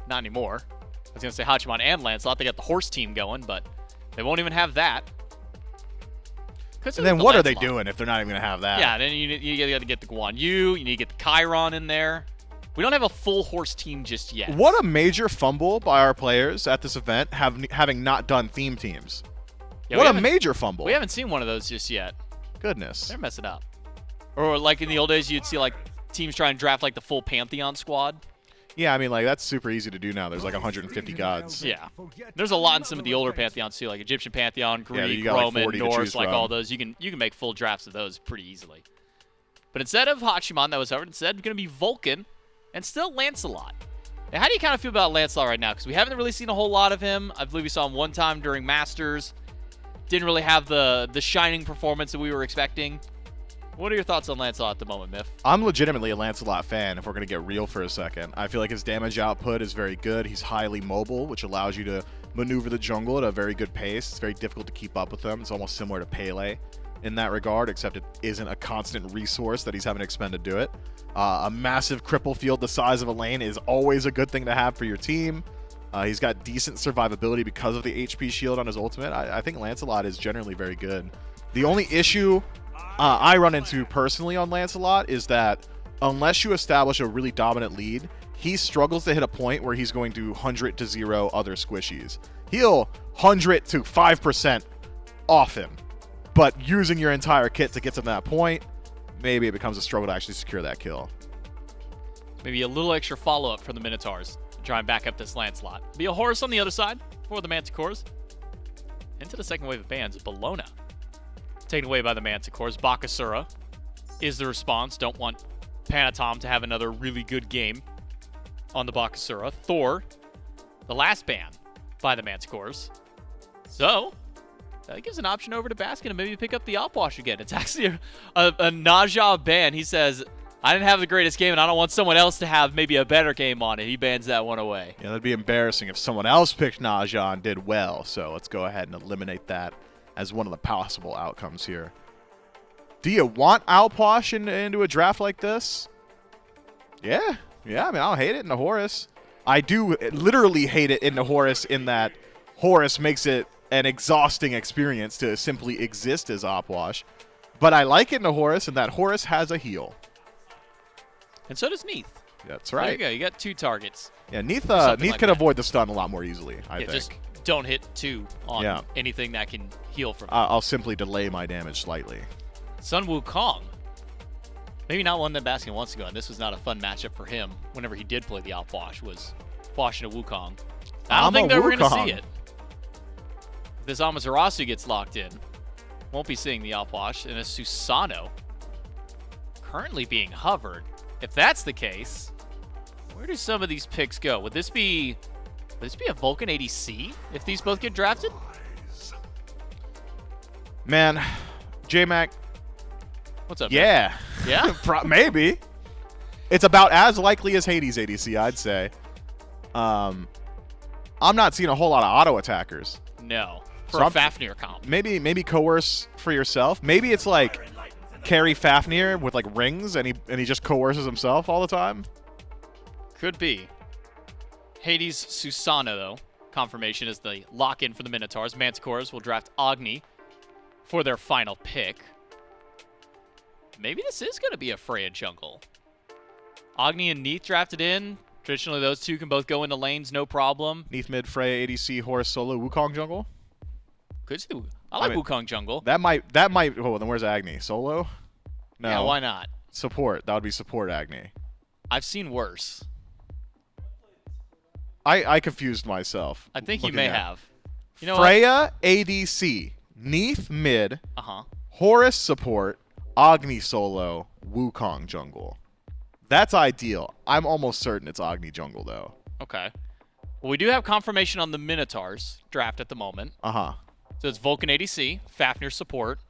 Not anymore. I was going to say Hachiman and Lancelot. They got the horse team going, but they won't even have that. And then what are they doing if they're not even going to have that? Yeah, then you got to get the Guan Yu. You need to get the Chiron in there. We don't have a full horse team just yet. What a major fumble by our players at this event, having not done theme teams. Yeah, What we a haven't- major fumble. We haven't seen one of those just yet. Goodness. They're messing up. Or like in the old days, you'd see like teams try and draft like the full Pantheon squad. Yeah, I mean, like, that's super easy to do now. There's like 150 gods. Yeah. There's a lot in some of the older Pantheons too, like Egyptian Pantheon, Yeah, Greek, you got, like, Roman, 40 to Norse, choose like from. all those. You can make full drafts of those pretty easily. But instead of Hachiman that was covered, instead going to be Vulcan and still Lancelot. Now, how do you kind of feel about Lancelot right now? Because we haven't really seen a whole lot of him. I believe we saw him one time during Masters. Didn't really have the shining performance that we were expecting. What are your thoughts on Lancelot at the moment, Miff? I'm legitimately a Lancelot fan, if we're going to get real for a second. I feel like his damage output is very good. He's highly mobile, which allows you to maneuver the jungle at a very good pace. It's very difficult to keep up with him. It's almost similar to Pele in that regard, except it isn't a constant resource that he's having to expend to do it. A massive cripple field the size of a lane is always a good thing to have for your team. He's got decent survivability because of the HP shield on his ultimate. I think Lancelot is generally very good. The only issue I run into personally on Lancelot is that unless you establish a really dominant lead, he struggles to hit a point where he's going to 100 to 0 other squishies. He'll 100 to 5% often, but using your entire kit to get to that point, maybe it becomes a struggle to actually secure that kill. Maybe a little extra follow-up for the Minotaurs to try and back up this Lancelot. Be a Horus on the other side for the Manticores. Into the second wave of bans, Bologna. Taken away by the Manticores. Bakasura is the response. Don't want Panatom to have another really good game on the Bakasura. Thor, the last ban by the Manticores. So, that gives an option over to Baskin to maybe pick up the Outwash again. It's actually a Naja ban. He says, I didn't have the greatest game, and I don't want someone else to have maybe a better game on it. He bans that one away. Yeah, that'd be embarrassing if someone else picked Naja and did well. So let's go ahead and eliminate that as one of the possible outcomes here. Do you want Outwash into a draft like this? Yeah. Yeah, I mean, I don't hate it in the Horus. I do literally hate it in the Horus in that Horus makes it an exhausting experience to simply exist as Outwash. But I like it in the Horus in that Horus has a heal. And so does Neath. That's There you right. go. You got 2 targets. Yeah, Neath Something like can that. avoid the stun a lot more easily, I Yeah, think. just don't hit 2 on Yeah. anything that can heal from it. I'll simply delay my damage slightly. Sun Wukong. Maybe not one that Baskin wants to go, and this was not a fun matchup for him whenever he did play the Outwash, was Wash into Wukong. I don't think that we're going to see it. If this Amaterasu gets locked in, won't be seeing the Outwash, and a Susano currently being hovered. If that's the case, where do some of these picks go? Would this be a Vulcan ADC if these both get drafted? Man, J-Mac, What's up? yeah. Yeah? Maybe. It's about as likely as Hades ADC, I'd say. I'm not seeing a whole lot of auto attackers. No. For So a I'm- Fafnir comp. Maybe coerce for yourself. Maybe it's like carry Fafnir with like rings and he just coerces himself all the time. Could be. Hades Susano, though. Confirmation is the lock-in for the Minotaurs. Manticores will draft Agni for their final pick. Maybe this is going to be a Freya jungle. Agni and Neath drafted in. Traditionally, those two can both go into lanes, no problem. Neath mid, Freya ADC, Horus solo, Wukong jungle. Could see. I like mean, Wukong jungle. That might. Oh, then where's Agni? Solo? No. Yeah, why not? Support. That would be support Agni. I've seen worse. I confused myself. I think you looking may at- have. You know what? Freya ADC, Neath mid, Uh-huh. Horus support, Agni solo, Wukong jungle. That's ideal. I'm almost certain it's Agni jungle though. Okay. Well, we do have confirmation on the Minotaurs draft at the moment. Uh-huh. So it's Vulcan ADC, Fafnir support,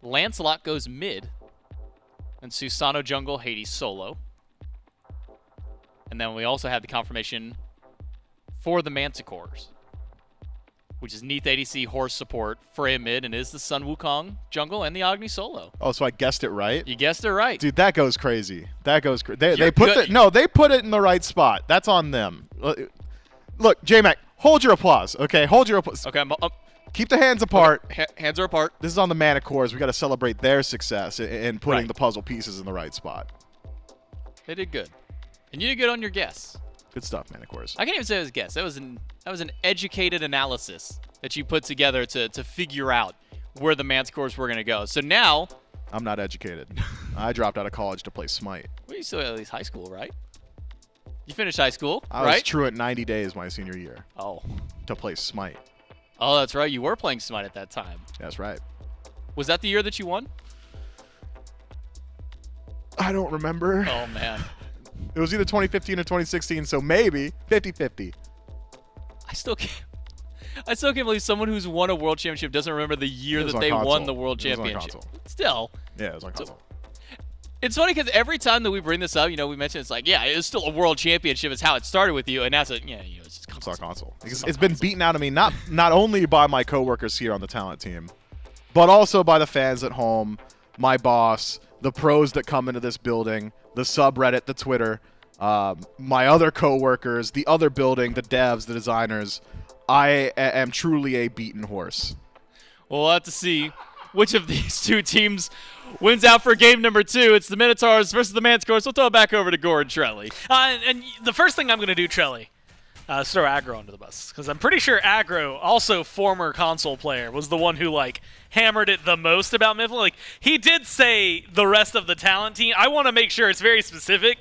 Lancelot goes mid, and Susano jungle, Hades solo. And then we also have the confirmation for the Manticores, which is Neath ADC, Horse support, Freya mid, and is the Sun Wukong jungle and the Agni solo. Oh, so I guessed it right? You guessed it right. Dude, that goes crazy. That goes crazy. They You're put good. they put it in the right spot. That's on them. Look, J-Mac, hold your applause, okay? Hold your applause. Okay, Keep the hands apart. hands are apart. This is on the Manticores. We got to celebrate their success in putting Right. the puzzle pieces in the right spot. They did good. And you did good on your guess. Good stuff, Manticores. I can't even say it was a guess. That was an educated analysis that you put together to figure out where the Manticores were going to go. So now, I'm not educated. I dropped out of college to play Smite. well, you still at least high school, right? You finished high school, I was right? true at 90 days my senior year Oh. to play Smite. Oh, that's right. You were playing Smite at that time. That's right. Was that the year that you won? I don't remember. Oh, man. It was either 2015 or 2016, so maybe 50-50. I still can't believe someone who's won a world championship doesn't remember the year It was that on they won console. the world It was on championship. console. Still, Yeah, it was on console. it's funny because every time that we bring this up, we mention it's like, yeah, it's still a world championship. It's how it started with you, and that's it's just It's on console. It's It's on been console. beaten out of me, not only by my coworkers here on the talent team, but also by the fans at home, my boss, the pros that come into this building, the subreddit, the Twitter. my other coworkers, the other building, the devs, the designers, I am truly a beaten horse. We'll have to see which of these two teams wins out for game number 2. It's the Minotaurs versus the Manticores. We'll throw it back over to Gord Trelly. And the first thing I'm going to do, Trelly, is throw Aggro under the bus. Because I'm pretty sure Aggro, also former console player, was the one who, like, hammered it the most about Mifflin. Like, he did say the rest of the talent team. I want to make sure it's very specific.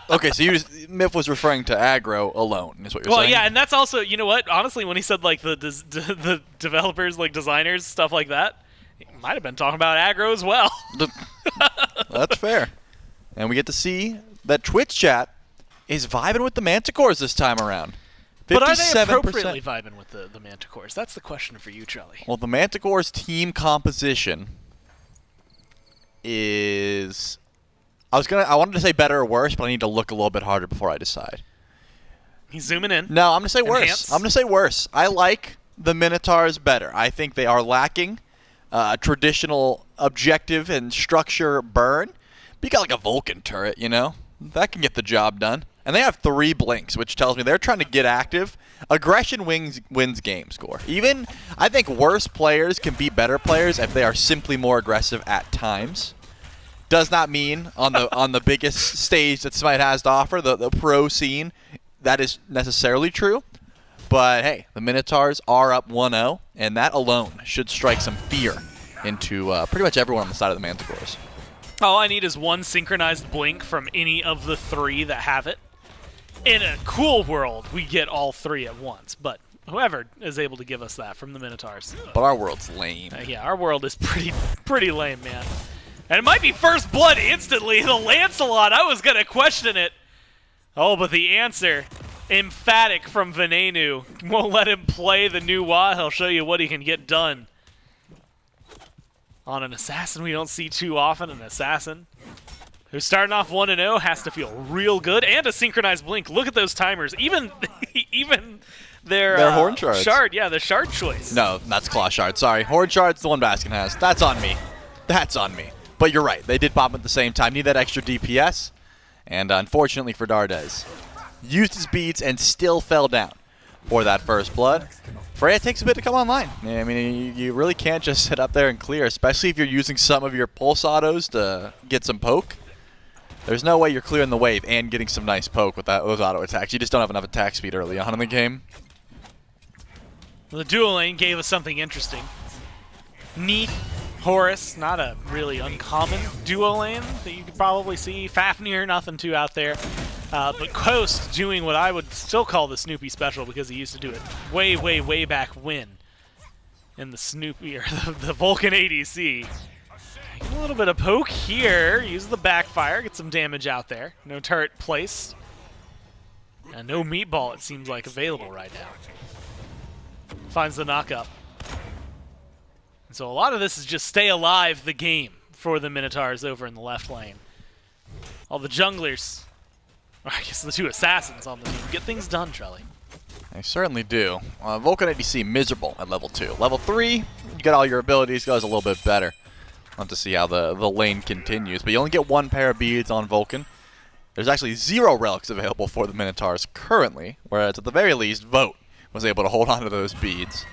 Okay, so Miff was referring to aggro alone, is what you're saying? Well, yeah, and that's also, you know what? Honestly, when he said, like, the developers, like, designers, stuff like that, he might have been talking about Aggro as well. That's fair. And we get to see that Twitch chat is vibing with the Manticores this time around. 57%. But are they appropriately vibing with the Manticores? That's the question for you, Trelly. Well, the Manticores team composition is... I wanted to say better or worse, but I need to look a little bit harder before I decide. He's zooming in. No, I'm going to say worse. Enhance. I'm going to say worse. I like the Minotaurs better. I think they are lacking traditional objective and structure burn. But you got like a Vulcan turret, you know? That can get the job done. And they have 3 blinks, which tells me they're trying to get active. Aggression wins game score. Even, I think worse players can beat better players if they are simply more aggressive at times. Does not mean on the biggest stage that SMITE has to offer, the pro scene, that is necessarily true. But hey, the Minotaurs are up 1-0, and that alone should strike some fear into pretty much everyone on the side of the Manticores. All I need is one synchronized blink from any of the 3 that have it. In a cool world, we get all 3 at once, but whoever is able to give us that from the Minotaurs. But our world's lame. Yeah, our world is pretty lame, man. And it might be first blood instantly. The Lancelot, I was going to question it. Oh, but the answer, emphatic from Venenu. Won't let him play the new Wa. He'll show you what he can get done. On an assassin we don't see too often, an assassin who's starting off 1-0 has to feel real good. And a synchronized blink. Look at those timers. Even their horn shards. Shard, yeah, the shard choice. No, that's Claw Shard. Sorry. Horde Shard's the one Baskin has. That's on me. That's on me. But you're right. They did pop at the same time. Need that extra DPS. And unfortunately for Dardez, used his beads and still fell down for that first blood. Freya takes a bit to come online. I mean, you really can't just sit up there and clear, especially if you're using some of your pulse autos to get some poke. There's no way you're clearing the wave and getting some nice poke with those auto attacks. You just don't have enough attack speed early on in the game. Well, the dual lane gave us something interesting. Neath, Horus, not a really uncommon duo lane that you could probably see. Fafnir, nothing too out there. But Coast doing what I would still call the Snoopy special because he used to do it way back when in the Snoopy, or the Vulcan ADC. A little bit of poke here. Use the backfire, get some damage out there. No turret placed. And no meatball, it seems like, available right now. Finds the knock-up. So a lot of this is just stay alive the game for the Minotaurs over in the left lane. All the junglers, or I guess the 2 assassins on the team, get things done, Trelly. They certainly do. Vulcan ADC miserable at level 2. Level 3, you get all your abilities, goes a little bit better. We'll have to see how the lane continues. But you only get 1 pair of beads on Vulcan. There's actually 0 relics available for the Minotaurs currently, whereas at the very least, Vote was able to hold on to those beads.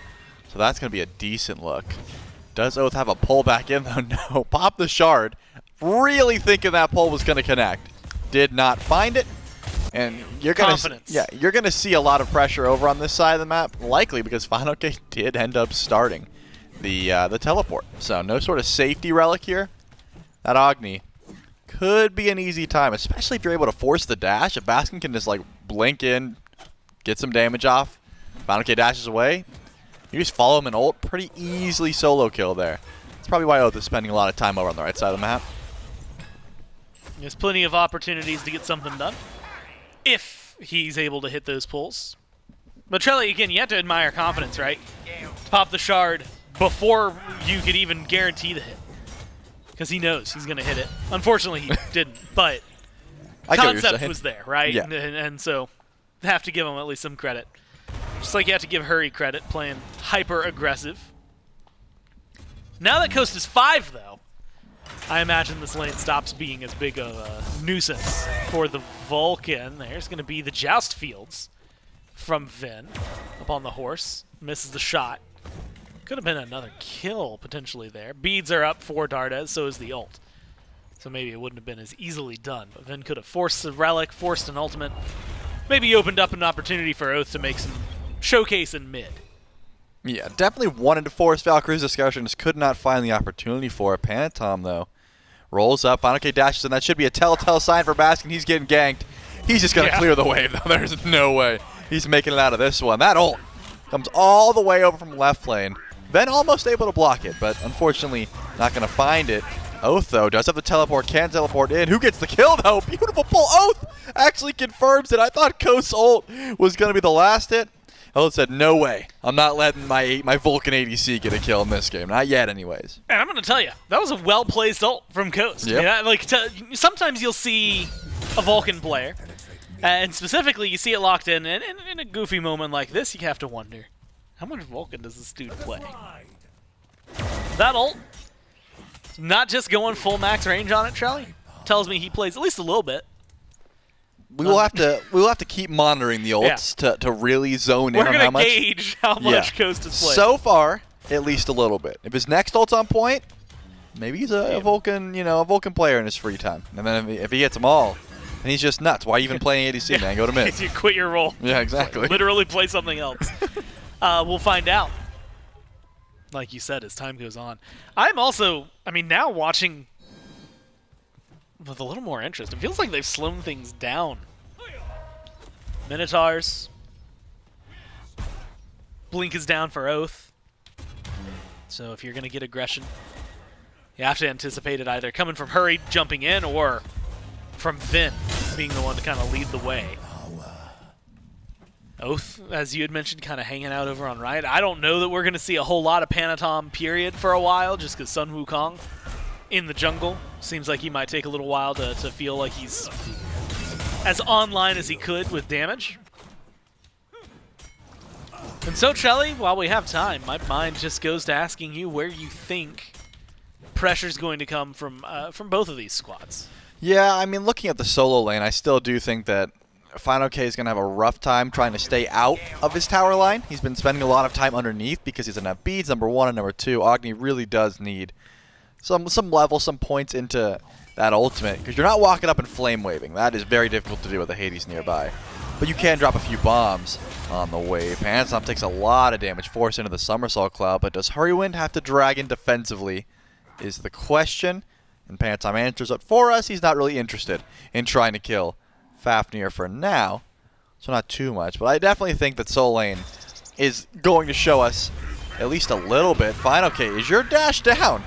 So that's going to be a decent look. Does Oath have a pull back in though? No. Pop the shard. Really thinking that pull was going to connect. Did not find it. And you're going to see a lot of pressure over on this side of the map, likely because Final K did end up starting the teleport. So no sort of safety relic here. That Agni could be an easy time, especially if you're able to force the dash. If Baskin can just like blink in, get some damage off, Final K dashes away. You just follow him and ult, pretty easily solo kill there. That's probably why Oath is spending a lot of time over on the right side of the map. There's plenty of opportunities to get something done, if he's able to hit those pulls. But Trelly, again, you have to admire confidence, right? To pop the shard before you could even guarantee the hit. Because he knows he's going to hit it. Unfortunately, he didn't, but concept was there, right? Yeah. And so, have to give him at least some credit. Just like you have to give Hurry credit, playing hyper-aggressive. Now that Coast is 5, though, I imagine this lane stops being as big of a nuisance for the Vulcan. There's going to be the Joust Fields from Vin up on the horse. Misses the shot. Could have been another kill potentially there. Beads are up for Dardes, so is the ult. So maybe it wouldn't have been as easily done. But Vin could have forced the relic, forced an ultimate. Maybe opened up an opportunity for Oath to make some showcase in mid. Yeah, definitely wanted to force Valkyrie's discussion. Just could not find the opportunity for it. Panatom, though, rolls up. FinalK dashes, and that should be a telltale sign for Baskin. He's getting ganked. He's just going to clear the wave, though. There's no way he's making it out of this one. That ult comes all the way over from left lane. Then almost able to block it, but unfortunately not going to find it. Oath, though, does have the teleport, can teleport in. Who gets the kill, though? Beautiful pull. Oath actually confirms it. I thought Coast's ult was going to be the last hit. Oath said, no way. I'm not letting my Vulcan ADC get a kill in this game. Not yet, anyways. And I'm going to tell you, that was a well-placed ult from Coast. Yep. Yeah, like sometimes you'll see a Vulcan player, and specifically you see it locked in, and in a goofy moment like this, you have to wonder, how much Vulcan does this dude play? That ult, not just going full max range on it, Trelly, tells me he plays at least a little bit. We will have to keep monitoring the ults to really zone in on how much. We're gonna gauge how much Coast is playing. So far, at least a little bit. If his next ult's on point, maybe he's a Vulcan, a Vulcan player in his free time. And then if he gets them all, then he's just nuts. Why are you even playing ADC, man? Go to mid. You quit your role. Yeah, exactly. Literally play something else. We'll find out. Like you said, as time goes on. I'm also, now watching with a little more interest. It feels like they've slowed things down. Minotaurs. Blink is down for Oath. So if you're going to get aggression, you have to anticipate it either coming from Hurry jumping in or from Vin being the one to kind of lead the way. Oath, as you had mentioned, kind of hanging out over on right. I don't know that we're going to see a whole lot of Panatom period for a while, just because Sun Wukong in the jungle seems like he might take a little while to feel like he's as online as he could with damage. And so, Trelly, while we have time, my mind just goes to asking you where you think pressure's going to come from both of these squads. Yeah, looking at the solo lane, I still do think that FinalK is going to have a rough time trying to stay out of his tower line. He's been spending a lot of time underneath because he doesn't have beads, number one, and number two, Agni really does need some level, some points into that ultimate, because you're not walking up and flame waving. That is very difficult to do with the Hades nearby. But you can drop a few bombs on the wave. Panatom takes a lot of damage, forced into the Somersault Cloud, but does Hurrywind have to drag in defensively is the question. And Panatom answers it for us. He's not really interested in trying to kill Fafnir for now, so not too much. But I definitely think that Soul Lane is going to show us at least a little bit. FinalK, is your dash down?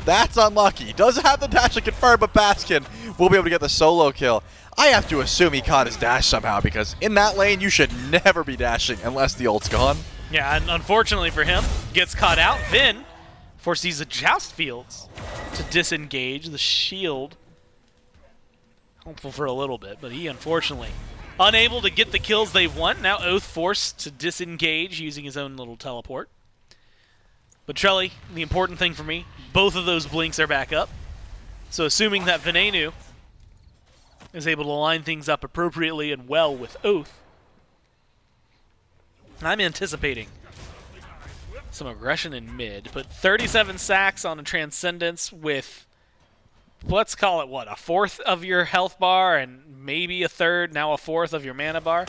That's unlucky. Doesn't have the dash to confirm, but Baskin will be able to get the solo kill. I have to assume he caught his dash somehow, because in that lane, you should never be dashing unless the ult's gone. Yeah, and unfortunately for him, gets caught out. Vin foresees the Joust Fields to disengage the shield. Hopeful for a little bit, but he unfortunately unable to get the kills they want. Now Oath forced to disengage using his own little teleport. But Trelly, the important thing for me, both of those blinks are back up. So assuming that Venenu is able to line things up appropriately and well with Oath, I'm anticipating some aggression in mid. But 37 sacks on a Transcendence with, let's call it, what, a fourth of your health bar and maybe a third, now a fourth of your mana bar.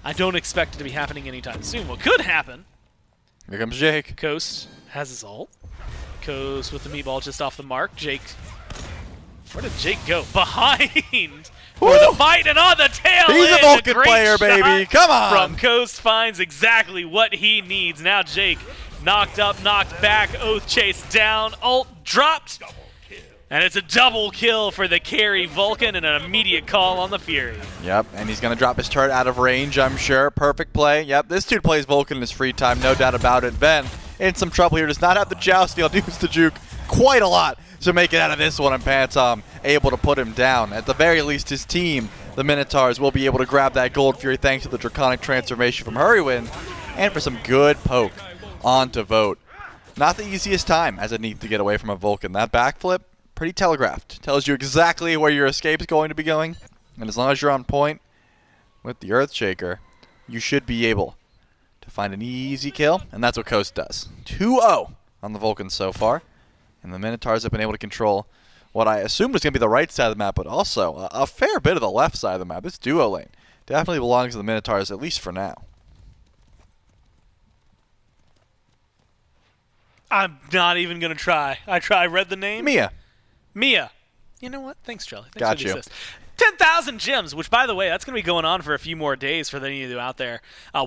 I don't expect it to be happening anytime soon. What could happen? Here comes Jake. Coast has his ult. Coast with the meatball just off the mark. Jake, where did Jake go? Behind for the fight and on the tail He's end. a Vulcan great player, baby. shot Come on. From Coast finds exactly what he needs. Now Jake knocked up, knocked back. Oath chased down. Ult dropped. And it's a double kill for the carry Vulcan and an immediate call on the Fury. Yep, and he's going to drop his turret out of range, I'm sure. Perfect play. Yep, this dude plays Vulcan in his free time, no doubt about it. Ven in some trouble here. Does not have the Joust Field. Use the juke quite a lot to make it out of this one. And Panatom able to put him down. At the very least, his team, the Minotaurs, will be able to grab that Gold Fury thanks to the Draconic transformation from Hurrywind and for some good poke onto Vote. Not the easiest time as it needs to get away from a Vulcan. That backflip, pretty telegraphed. Tells you exactly where your escape is going to be going. And as long as you're on point with the Earthshaker, you should be able to find an easy kill. And that's what Coast does. 2-0 on the Vulcans so far. And the Minotaurs have been able to control what I assumed was going to be the right side of the map, but also a fair bit of the left side of the map. This duo lane definitely belongs to the Minotaurs, at least for now. I'm not even going to try. I read the name. Mia. Mia. You know what? Thanks, Charlie. Thanks Got for the you. assist. 10,000 gems, which, by the way, that's going to be going on for a few more days for any of you out there.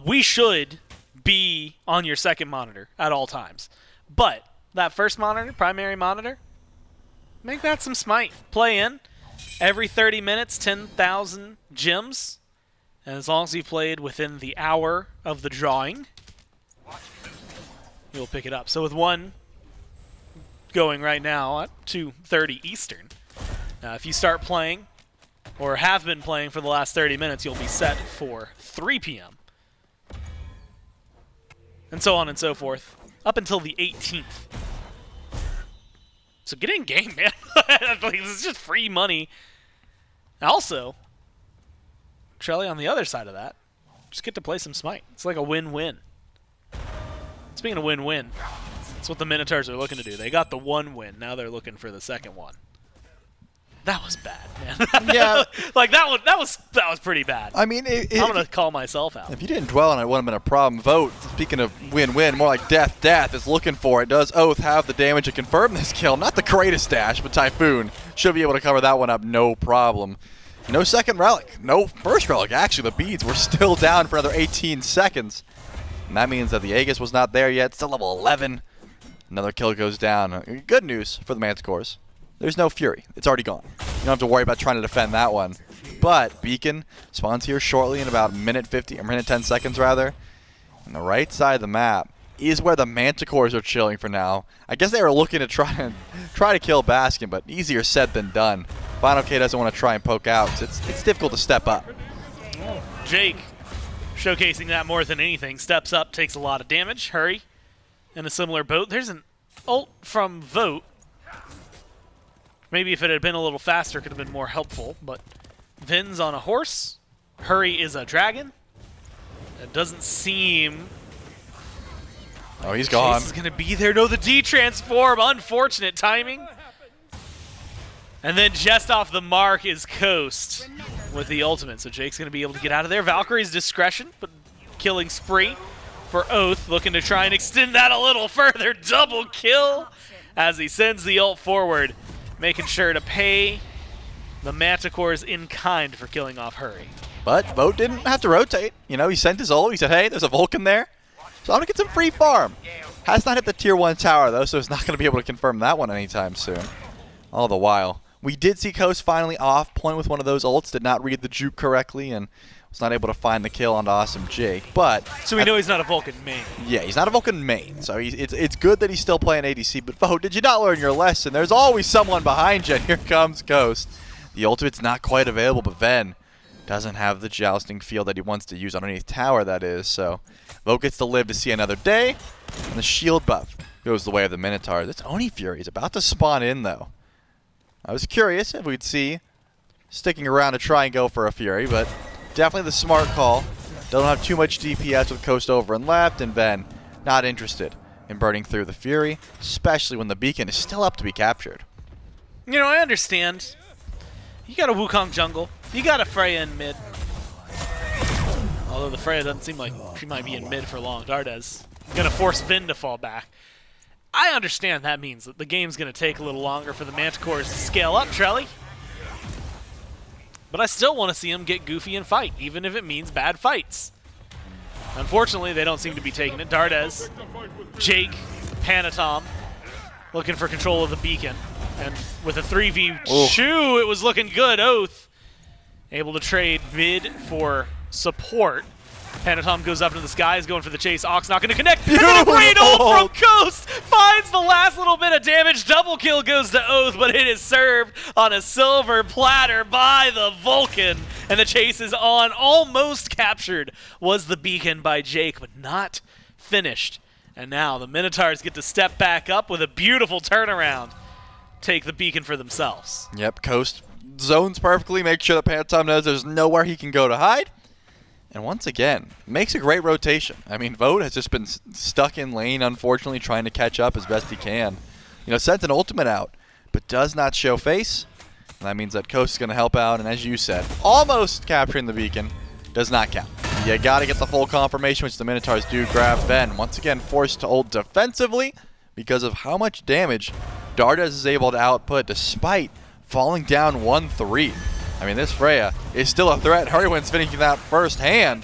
We should be on your second monitor at all times. But that first monitor, primary monitor, make that some Smite. Play in. Every 30 minutes, 10,000 gems. And as long as you played within the hour of the drawing, you'll pick it up. So with one going right now at 2:30 Eastern, if you start playing or have been playing for the last 30 minutes, you'll be set for 3 p.m. And so on and so forth, up until the 18th. So get in game, man. This is just free money. Also, Trelly on the other side of that, just get to play some Smite. It's like a win-win. Speaking of win-win, that's what the Minotaurs are looking to do. They got the one win. Now they're looking for the second one. That was bad, man. Yeah. Like that was pretty bad. I mean, I'm gonna call myself out. if you didn't dwell on it, it wouldn't have been a problem. Vote, speaking of win-win, more like death is looking for it. Does Oath have the damage to confirm this kill? Not the greatest dash, but Typhoon should be able to cover that one up no problem. No second relic. No first relic. Actually, the beads were still down for another 18 seconds. And that means that the Aegis was not there yet. Still level 11. Another kill goes down. Good news for the Manticores. There's no Fury. It's already gone. You don't have to worry about trying to defend that one. But Beacon spawns here shortly in about minute 10 seconds rather. On the right side of the map is where the Manticores are chilling for now. I guess they were looking to try to kill Bastion, but easier said than done. Final K doesn't want to try and poke out. It's difficult to step up. Jake, showcasing that more than anything, steps up, takes a lot of damage. Hurry in a similar boat. There's an ult from Vote. Maybe if it had been a little faster, it could have been more helpful. But Vin's on a horse. Hurry is a dragon. It doesn't seem... Oh, he's gone. Chase is going to be there. No, the D-transform. Unfortunate timing. And then just off the mark is Coast with the ultimate. So Jake's going to be able to get out of there. Valkyrie's discretion, but killing spree for Oath. Looking to try and extend that a little further. Double kill as he sends the ult forward. Making sure to pay the Manticores in kind for killing off Hurry. But Vote didn't have to rotate. You know, he sent his ult. He said, hey, there's a Vulcan there. So I'm going to get some free farm. Has not hit the tier 1 tower, though, so it's not going to be able to confirm that one anytime soon. All the while, we did see Coast finally off point with one of those ults. Did not read the juke correctly and was not able to find the kill onto Awesome Jake. But so we know he's not a Vulcan main. Yeah, he's not a Vulcan main. So it's good that he's still playing ADC. But Vote, did you not learn your lesson? There's always someone behind you. And here comes Ghost. The ultimate's not quite available, but Ven doesn't have the jousting field that he wants to use underneath tower, that is. So Vote gets to live to see another day. And the shield buff goes the way of the Minotaurs. It's Oni Fury. He's about to spawn in, though. I was curious if we'd see sticking around to try and go for a Fury, but definitely the smart call. Don't have too much DPS with Coast over and left, and Ben not interested in burning through the Fury, especially when the beacon is still up to be captured. You know, I understand. You got a Wukong jungle. You got a Freya in mid. Although the Freya doesn't seem like she might be in mid for long. Dardes gonna force Vin to fall back. I understand that means that the game's gonna take a little longer for the Manticores to scale up, Trelly. But I still want to see him get goofy and fight, even if it means bad fights. Unfortunately, they don't seem to be taking it. Dardes, Jake, Panatom, looking for control of the beacon. And with a 3v2, it was looking good. Oath able to trade mid for support. Panatom goes up into the skies, going for the chase. Ox not going to connect. And then a great ult from Coast finds the last little bit of damage. Double kill goes to Oath, but it is served on a silver platter by the Vulcan. And the chase is on. Almost captured was the beacon by Jake, but not finished. And now the Minotaurs get to step back up with a beautiful turnaround. take the beacon for themselves. Yep, Coast zones perfectly, make sure that Pantom knows there's nowhere he can go to hide. And once again, makes a great rotation. I mean, Vote has just been stuck in lane, unfortunately, trying to catch up as best he can. You know, sent an ultimate out, but does not show face. And that means that Coast is going to help out, and as you said, almost capturing the beacon. Does not count. You got to get the full confirmation, which the Minotaurs do grab. Then, once again, forced to ult defensively because of how much damage Dardes is able to output despite falling down 1-3. I mean, this Freya is still a threat. Hurrywin's finishing that firsthand.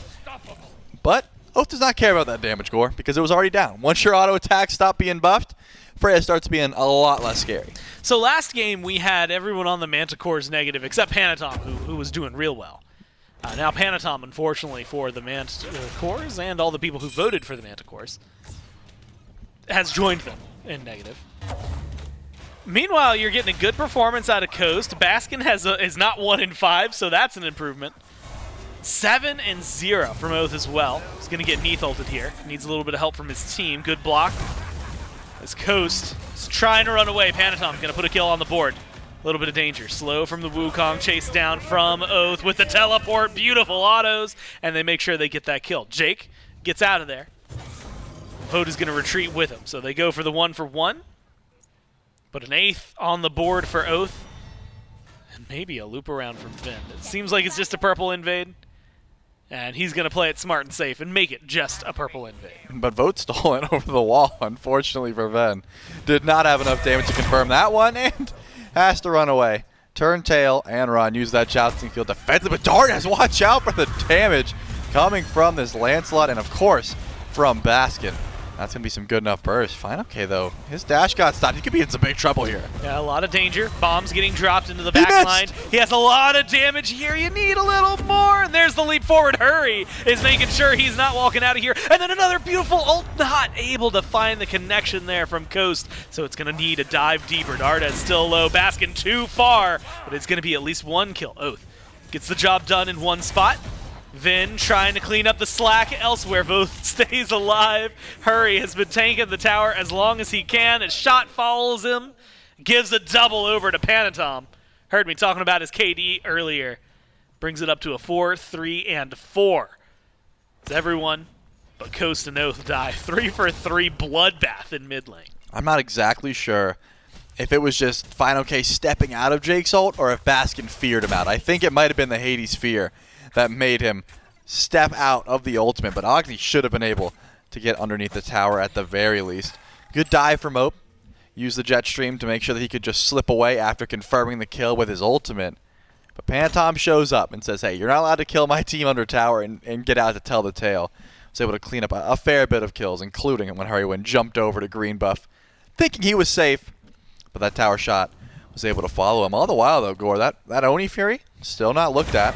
But Oath does not care about that damage, Gore, because it was already down. Once your auto attack stopped being buffed, Freya starts being a lot less scary. So last game, we had everyone on the Manticores negative, except Panatom, who was doing real well. Now Panatom, unfortunately, for the Manticores and all the people who voted for the Manticores, has joined them in negative. Meanwhile, you're getting a good performance out of Coast. Baskin is not 1 in 5, so that's an improvement. 7-0 from Oath as well. He's going to get Neath ulted here. Needs a little bit of help from his team. Good block. As Coast is trying to run away, Panatom's going to put a kill on the board. A little bit of danger. Slow from the Wukong. Chased down from Oath with the teleport. Beautiful autos. And they make sure they get that kill. Jake gets out of there. Vote is going to retreat with him. So they go for the 1-for-1. But an 8th on the board for Oath. And maybe a loop around from Vin. It seems like it's just a purple invade. And he's going to play it smart and safe and make it just a purple invade. But Vote stole it over the wall, unfortunately for Ven. Did not have enough damage to confirm that one and has to run away. Turn tail and run. Use that jousting field defensively. But Dardes, watch out for the damage coming from this Lancelot and, of course, from Baskin. That's going to be some good enough burst. Fine, okay, though. His dash got stopped. He could be in some big trouble here. Yeah, a lot of danger. Bombs getting dropped into the back line. He has a lot of damage here. You need a little more. And there's the leap forward. Hurry is making sure he's not walking out of here. And then another beautiful ult. Not able to find the connection there from Coast. So it's going to need a dive deeper. Dardes still low. Baskin too far. But it's going to be at least 1 kill. Oath gets the job done in 1 spot. Vin trying to clean up the slack elsewhere. Both stays alive. Hurry has been tanking the tower as long as he can. His shot follows him. Gives a double over to Panatom. Heard me talking about his KD earlier. Brings it up to a 4, 3, and 4. As everyone but Coast and Oath die. 3 for 3 bloodbath in mid lane. I'm not exactly sure if it was just Final K stepping out of Jake's ult or if Baskin feared him out. I think it might have been the Hades fear that made him step out of the ultimate, but Ogni should have been able to get underneath the tower at the very least. Good dive from Mope. Use the jet stream to make sure that he could just slip away after confirming the kill with his ultimate. But Panatom shows up and says, hey, you're not allowed to kill my team under tower and get out to tell the tale. Was able to clean up a fair bit of kills, including when Hurrywin jumped over to green buff, thinking he was safe, but that tower shot was able to follow him. All the while, though, Gore, that Oni Fury, still not looked at.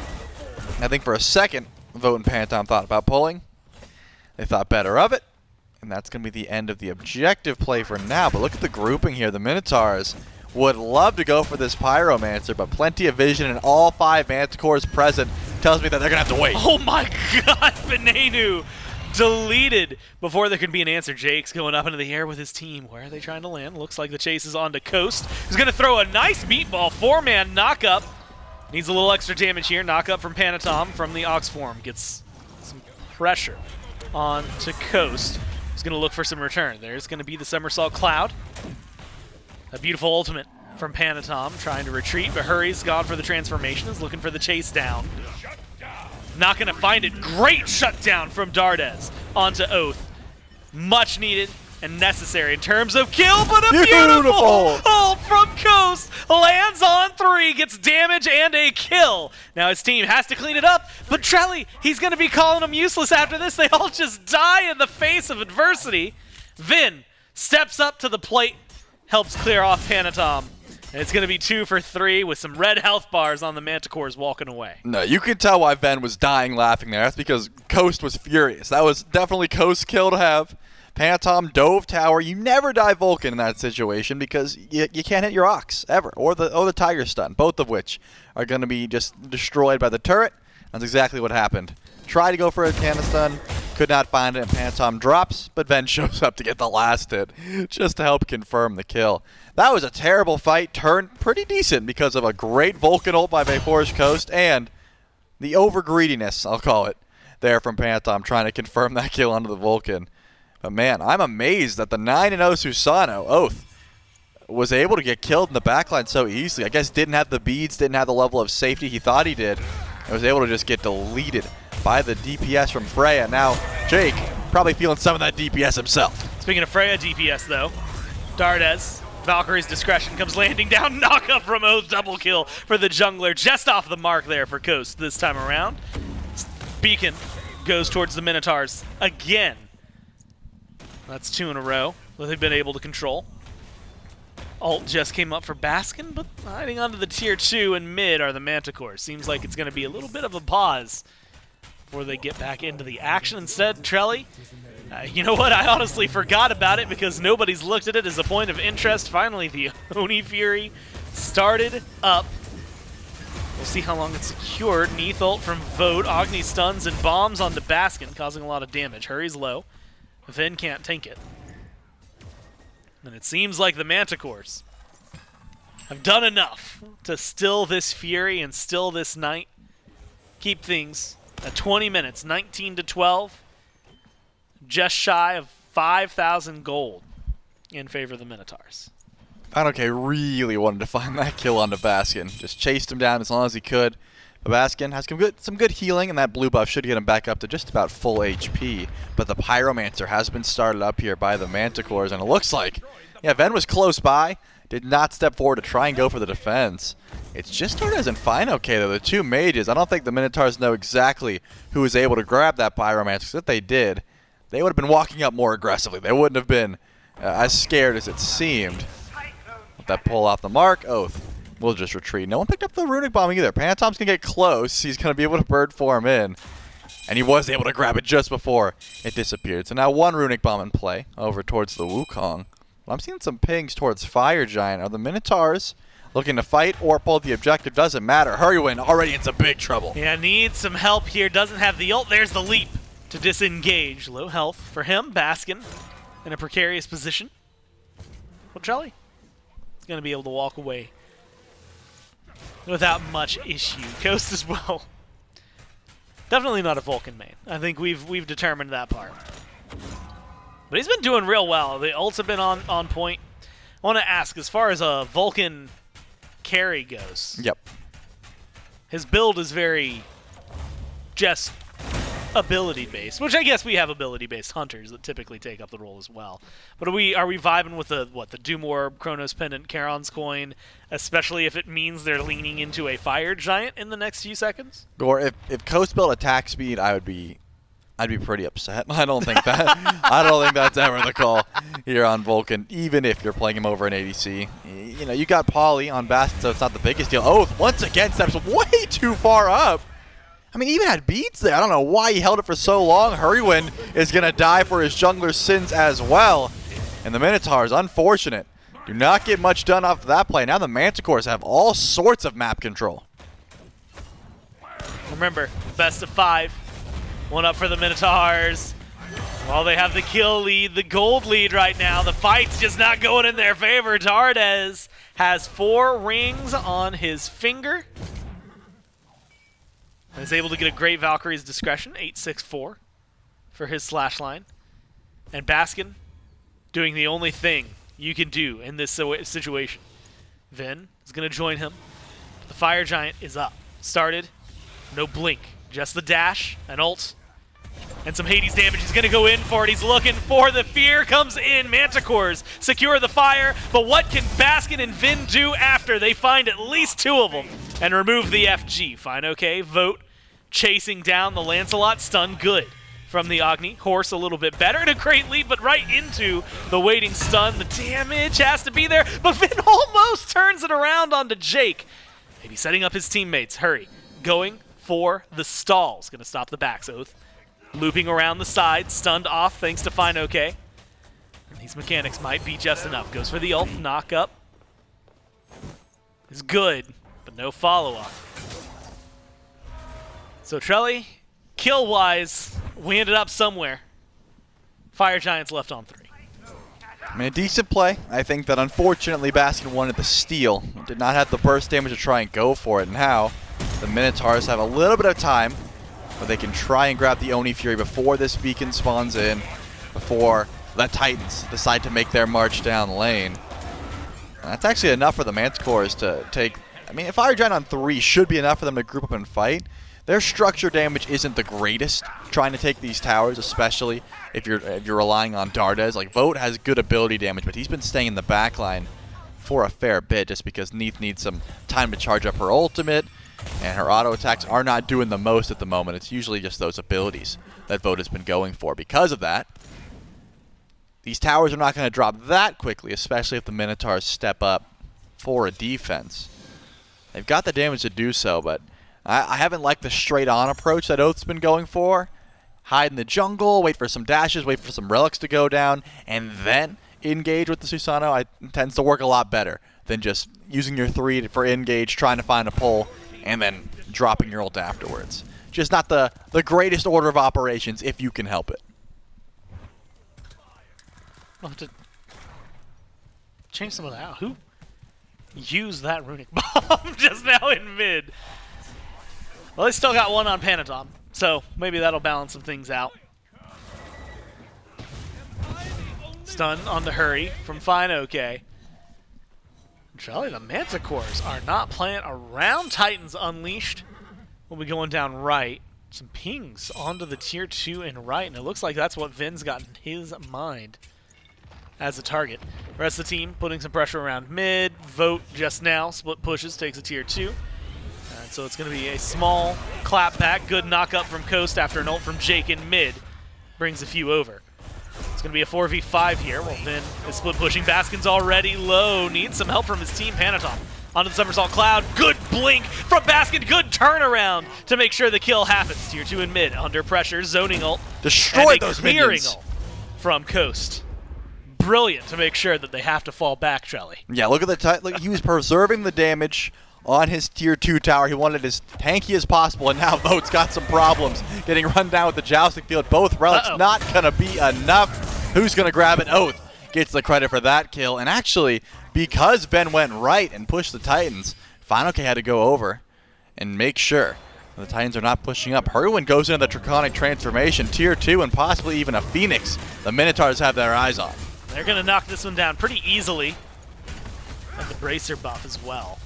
I think for a second, Vote and Panatom thought about pulling. They thought better of it. And that's going to be the end of the objective play for now. But look at the grouping here. The Minotaurs would love to go for this Pyromancer, but plenty of vision and all 5 Manticores present tells me that they're going to have to wait. Oh my god, Benenu deleted before there could be an answer. Jake's going up into the air with his team. Where are they trying to land? Looks like the chase is on to Coast. He's going to throw a nice meatball. 4-man knockup. Needs a little extra damage here. Knock up from Panatom from the Ox form. Gets some pressure on to Coast. He's going to look for some return. There's going to be the Somersault Cloud. A beautiful ultimate from Panatom. Trying to retreat, but Hurry's gone for the transformation. Is looking for the chase down. Not going to find it. Great shutdown from Dardes onto Oath. Much needed and necessary in terms of kill, but a beautiful ult from Coast. Lands on 3, gets damage and a kill. Now his team has to clean it up, but Trelly, he's going to be calling them useless after this. They all just die in the face of adversity. Vin steps up to the plate, helps clear off Panatom. And it's going to be 2 for 3 with some red health bars on the Manticores walking away. No, you can tell why Ven was dying laughing there. That's because Coast was furious. That was definitely Coast's kill to have. Panatom dove tower. You never die Vulcan in that situation because you can't hit your Ox ever, or the Tiger Stun, both of which are going to be just destroyed by the turret. That's exactly what happened. Try to go for a Canna Stun, Could not find it, and Pantom drops, but Ven shows up to get the last hit, just to help confirm the kill. That was a terrible fight, turned pretty decent because of a great Vulcan ult by Vapor's Coast, and the over-greediness, I'll call it, there from Pantom, trying to confirm that kill onto the Vulcan. But man, I'm amazed that the 9-0 Susano, Oath, was able to get killed in the backline so easily. I guess didn't have the beads, didn't have the level of safety he thought he did, and was able to just get deleted by the DPS from Freya. Now, Jake probably feeling some of that DPS himself. Speaking of Freya DPS, though, Dardes, Valkyrie's discretion comes landing down. Knock up from Oath, double kill for the jungler. Just off the mark there for Coast this time around. Beacon goes towards the Minotaurs again. That's 2 in a row that they've been able to control. Ult just came up for Baskin, but hiding onto the tier 2 in mid are the Manticores. Seems like it's going to be a little bit of a pause before they get back into the action. Instead, Trelly, you know what? I honestly forgot about it because nobody's looked at it as a point of interest. Finally, the Oni Fury started up. We'll see how long it's secured. Neath ult from Vote. Agni stuns and bombs onto Baskin, causing a lot of damage. Hurry's low. Vin can't tank it. And it seems like the Manticores have done enough to still this Fury and still this Knight. Keep things at 20 minutes, 19-12. Just shy of 5,000 gold in favor of the Minotaurs. FineOK really wanted to find that kill onto Baskin. Just chased him down as long as he could. But Baskin has some good healing, and that blue buff should get him back up to just about full HP. But the Pyromancer has been started up here by the Manticores, and it looks like, yeah, Ven was close by, did not step forward to try and go for the defense. It's just Dardes and FineOK, though, the two mages. I don't think the Minotaurs know exactly who was able to grab that Pyromancer, because if they did, they would have been walking up more aggressively. They wouldn't have been as scared as it seemed. With that pull off the mark, Oath will just retreat. No one picked up the runic bomb either. Pantom's going to get close. He's going to be able to bird form in. And he was able to grab it just before it disappeared. So now one runic bomb in play over towards the Wukong. Well, I'm seeing some pings towards Fire Giant. Are the Minotaurs looking to fight or pull the objective? Doesn't matter. Hurrywin already in some big trouble. Yeah, needs some help here. Doesn't have the ult. There's the leap to disengage. Low health for him. Baskin in a precarious position. Well, Trelly is going to be able to walk away without much issue. Coast as well. Definitely not a Vulcan main. I think we've determined that part. But he's been doing real well. The ults have been on point. I want to ask, as far as a Vulcan carry goes. Yep. His build is very just ability-based, which I guess we have ability-based hunters that typically take up the role as well. But are we vibing with the Doom Orb, Chronos Pendant, Charon's Coin, especially if it means they're leaning into a Fire Giant in the next few seconds? Or if Coast built attack speed, I'd be pretty upset. I don't think that's ever the call here on Vulcan, even if you're playing him over an ADC. You know, you got Polly on Bastion, so it's not the biggest deal. Oath once again steps way too far up. I mean, he even had beats there. I don't know why he held it for so long. Hurrywin is going to die for his jungler's sins as well. And the Minotaurs, unfortunate, do not get much done off of that play. Now the Manticores have all sorts of map control. Remember, best of 5. One up for the Minotaurs. While they have the kill lead, the gold lead right now, the fight's just not going in their favor. Dardes has 4 rings on his finger. And is able to get a great Valkyrie's discretion, 8-6-4 for his slash line. And Baskin doing the only thing you can do in this situation. Vin is going to join him. The Fire Giant is up. Started, no blink, just the dash, an ult, and some Hades damage. He's going to go in for it. He's looking for the fear. Comes in. Manticores secure the fire. But what can Baskin and Vin do after they find at least 2 of them and remove the FG? FineOK. Vote chasing down the Lancelot. Stun good from the Agni. Horse a little bit better and a great lead, but right into the waiting stun. The damage has to be there, but Vin almost turns it around onto Jake. Maybe setting up his teammates. Hurry. Going for the stalls. Going to stop the backs. Oath looping around the side, stunned off thanks to FineOK. And these mechanics might be just enough. Goes for the ult, knock up. Is good, but no follow-up. So Trelly, kill-wise, we ended up somewhere. Fire Giants left on 3. I mean, a decent play. I think that unfortunately Baskin wanted the steal. Did not have the burst damage to try and go for it. Now, the Minotaurs have a little bit of time where they can try and grab the Oni Fury before this beacon spawns in, before the Titans decide to make their march down lane. And that's actually enough for the Manticores to take. I mean, Fire Giant on 3 should be enough for them to group up and fight. Their structure damage isn't the greatest trying to take these towers, especially if you're relying on Dardes. Like, Vote has good ability damage, but he's been staying in the back line for a fair bit just because Neith needs some time to charge up her ultimate, and her auto attacks are not doing the most at the moment. It's usually just those abilities that Vote has been going for. Because of that, these towers are not going to drop that quickly, especially if the Minotaurs step up for a defense. They've got the damage to do so, but I haven't liked the straight-on approach that Oath's been going for. Hide in the jungle, wait for some dashes, wait for some relics to go down, and then engage with the Susano. It tends to work a lot better than just using your 3 for engage, trying to find a pull, and then dropping your ult afterwards. Just not the greatest order of operations if you can help it. I'll have to change some of that out. Who used that runic bomb just now in mid? Well, they still got one on Panatom, so maybe that'll balance some things out. Stun on the hurry from Fine OK. Charlie, the Manticores are not playing around. Titans Unleashed will be going down right. Some pings onto the tier 2 and right, and it looks like that's what Vin's got in his mind as a target. The rest of the team putting some pressure around mid. Vote just now, split pushes, takes a tier 2. And so it's going to be a small clap back. Good knock up from Coast after an ult from Jake in mid. Brings a few over. It's going to be a 4v5 here. Well, Vin is split pushing. Baskin's already low. Needs some help from his team. Panatom onto the Somersault Cloud. Good blink from Baskin. Good turnaround to make sure the kill happens. Tier 2 in mid. Under pressure. Zoning ult. Destroy those clearing minions. ult from Coast. Brilliant to make sure that they have to fall back, Trelly. Yeah, look at the look, he was preserving the damage on his tier 2 tower. He wanted it as tanky as possible, and now Vote's got some problems getting run down with the jousting field. Both relics not gonna be enough. Who's gonna grab it? Oath gets the credit for that kill, and actually, because Ben went right and pushed the Titans, Final K had to go over and make sure the Titans are not pushing up. Herwin goes into the Draconic Transformation, tier 2, and possibly even a Phoenix. The Minotaurs have their eyes on. They're going to knock this one down pretty easily. And the Bracer buff as well.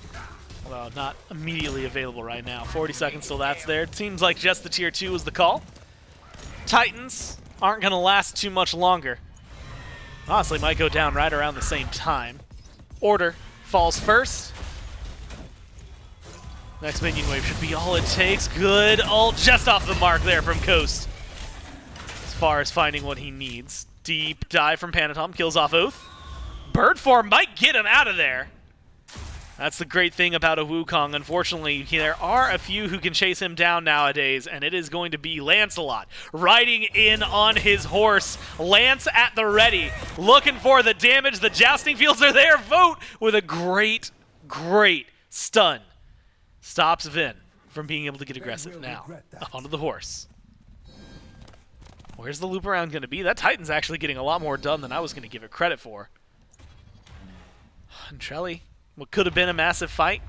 Although not immediately available right now. 40 seconds till that's there. It seems like just the tier 2 was the call. Titans aren't going to last too much longer. Honestly, might go down right around the same time. Order falls first. Next minion wave should be all it takes. Good ult just off the mark there from Coast. As far as finding what he needs. Deep dive from Panatom, kills off Oath. Bird form might get him out of there. That's the great thing about a Wukong. Unfortunately, there are a few who can chase him down nowadays, and it is going to be Lancelot riding in on his horse. Lance at the ready, looking for the damage. The jousting fields are there. Vote with a great, great stun. Stops Vin from being able to get aggressive now. Up onto the horse. Where's the loop around going to be? That Titan's actually getting a lot more done than I was going to give it credit for. And Trelly, what could have been a massive fight,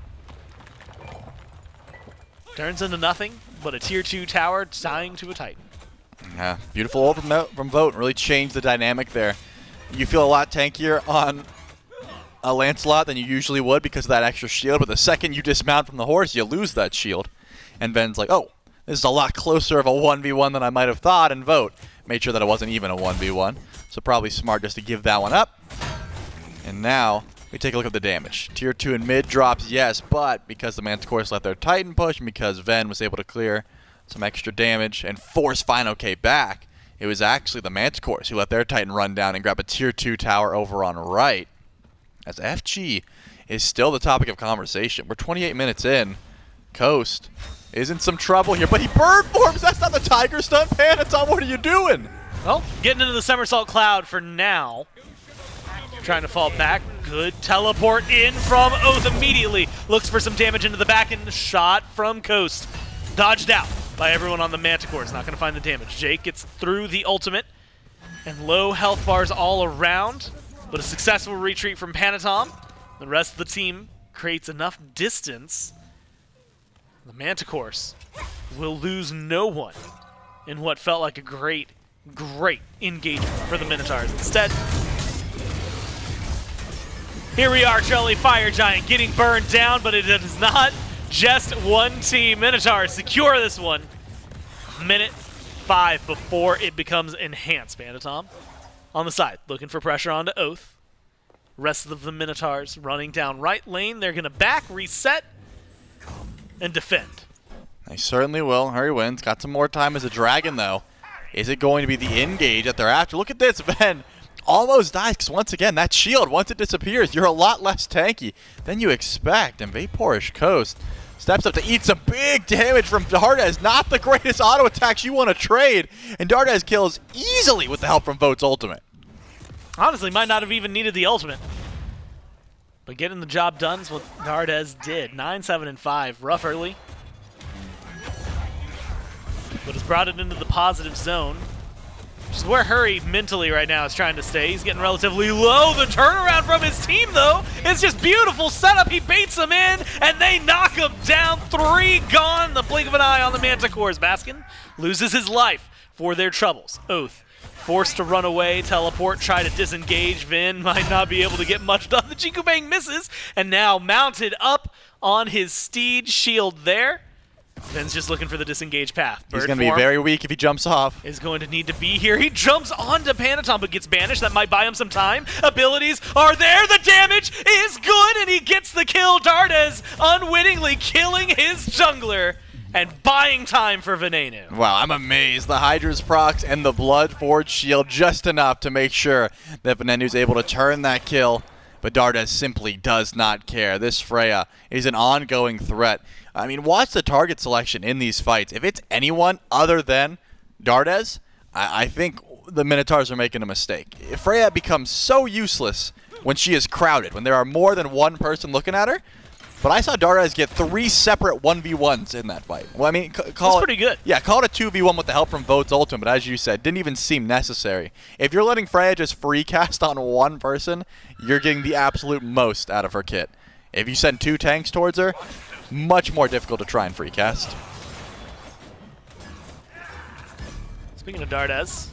turns into nothing but a tier 2 tower dying to a Titan. Yeah, beautiful ult from Vote. Really changed the dynamic there. You feel a lot tankier on a Lancelot than you usually would because of that extra shield, but the second you dismount from the horse, you lose that shield. And Ben's like, oh, this is a lot closer of a 1v1 than I might have thought, and Vote made sure that it wasn't even a 1v1. So probably smart just to give that one up. And now we take a look at the damage. Tier 2 in mid drops, yes, but because the Manticores let their Titan push and because Ven was able to clear some extra damage and force Final K back, it was actually the Manticores who let their Titan run down and grab a tier 2 tower over on right. As FG is still the topic of conversation. We're 28 minutes in. Coast is in some trouble here, but he bird forms. That's not the Tiger Stun. Panatom, what are you doing? Well, getting into the Somersault Cloud for now. Trying to fall back. Good teleport in from Oath immediately. Looks for some damage into the back and shot from Coast. Dodged out. by everyone on the Manticores. Not going to find the damage. Jake gets through the ultimate, and low health bars all around, but a successful retreat from Panatom. The rest of the team creates enough distance. The Manticores will lose no one in what felt like a great engagement for the Minotaurs. Instead, here we are, Charlie Fire Giant getting burned down, but it is not just one team. Minotaurs secure this one. Minute 5 before it becomes enhanced. Panatom on the side, looking for pressure onto Oath. Rest of the Minotaurs running down right lane. They're going to back, reset, and defend. They certainly will. Hurry wins. Got some more time as a dragon, though. Is it going to be the engage that they're after? Look at this, Ben. Almost dies, because once again, that shield, once it disappears, you're a lot less tanky than you expect. And Vaporish Coast steps up to eat some big damage from Dardes. Not the greatest auto attacks you want to trade. And Dardes kills easily with the help from Vote's ultimate. Honestly, might not have even needed the ultimate. But getting the job done is what Dardes did. 9-7 and 5. Rough early. But has brought it into the positive zone. Which is where Hurry mentally right now is trying to stay. He's getting relatively low. The turnaround from his team, though, is just beautiful setup. He baits him in, and they knock him down. 3 gone. The blink of an eye on the Manticores. Baskin loses his life for their troubles. Oath forced to run away, teleport, try to disengage. Vin might not be able to get much done. The Jiku Bang misses, and now mounted up on his steed shield there. Vin's just looking for the disengage path. He's going to be very weak if he jumps off. Is going to need to be here. He jumps onto Panatom, but gets banished. That might buy him some time. Abilities are there. The damage is good, and he gets the kill. Dardes unwittingly killing his jungler and buying time for Venenu. Wow, I'm amazed. The Hydra's procs and the Blood Forge shield just enough to make sure that Venenu's able to turn that kill. But Dardes simply does not care. This Freya is an ongoing threat. I mean, watch the target selection in these fights. If it's anyone other than Dardes, I think the Minotaurs are making a mistake. Freya becomes so useless when she is crowded, when there are more than one person looking at her. But I saw Dardes get 3 separate 1v1s in that fight. Well, I mean, That's pretty good. Yeah, call it a 2v1 with the help from Vote's ultimate, but as you said, didn't even seem necessary. If you're letting Freya just free cast on one person, you're getting the absolute most out of her kit. If you send 2 tanks towards her, much more difficult to try and free cast. Speaking of Dardes,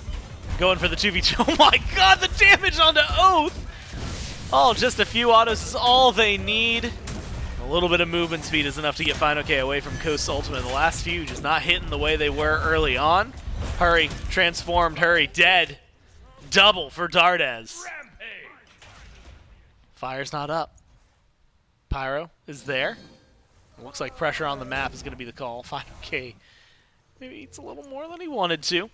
going for the 2v2. Oh my god, the damage onto Oath! Oh, just a few autos is all they need. A little bit of movement speed is enough to get Fine OK away from Coast's ultimate. The last few just not hitting the way they were early on. Hurry, transformed, Hurry, dead. Double for Dardes. Fire's not up. Pyro is there. It looks like pressure on the map is going to be the call. Fine OK maybe eats a little more than he wanted to.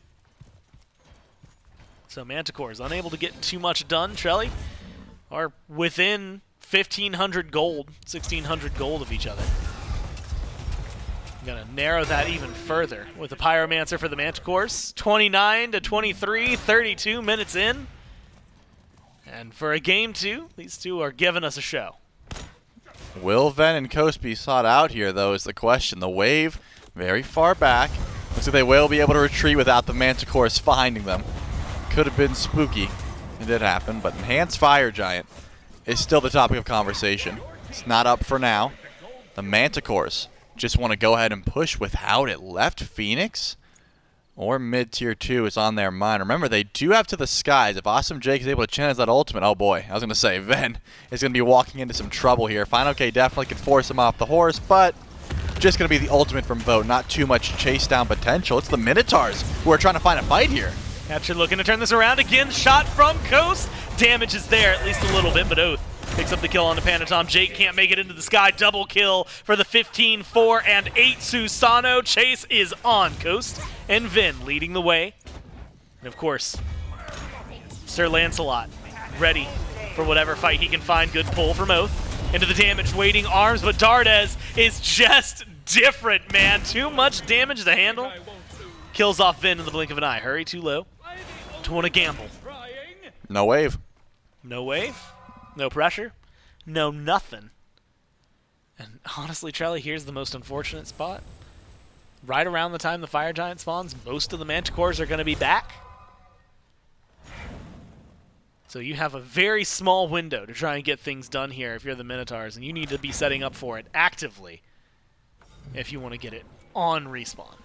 So Manticores unable to get too much done. Trelly are within 1,500 gold, 1,600 gold of each other. Gonna narrow that even further with the Pyromancer for the Manticores. 29 to 23, 32 minutes in. And for a game 2, these two are giving us a show. Will Ven and Coast be sought out here, though, is the question. The wave very far back. Looks like they will be able to retreat without the Manticores finding them. Could have been spooky. It did happen, but Enhanced Fire Giant is still the topic of conversation. It's not up for now. The Manticores just want to go ahead and push without it. Left Phoenix or mid-tier 2 is on their mind. Remember, they do have To the Skies. If Awesome Jake is able to channel that ultimate, oh boy, I was going to say, Ven is going to be walking into some trouble here. Fine OK definitely could force him off the horse, but just going to be the ultimate from Vote. Not too much chase down potential. It's the Minotaurs who are trying to find a fight here. Catcher looking to turn this around again. Shot from Coast. Damage is there, at least a little bit, but Oath picks up the kill on the Panatom. Jake can't make it into the sky. Double kill for the 15, 4, and 8 Susano. Chase is on. Coast and Vin leading the way. And of course, Sir Lancelot ready for whatever fight he can find. Good pull from Oath. Into the damage, waiting arms, but Dardes is just different, man. Too much damage to handle. Kills off Vin in the blink of an eye. Hurry too low. Don't want to gamble. No wave. No wave. No pressure. No nothing. And honestly, Charlie, here's the most unfortunate spot. right around the time the Fire Giant spawns, most of the Manticores are going to be back. So you have a very small window to try and get things done here if you're the Minotaurs, and you need to be setting up for it actively if you want to get it on respawn.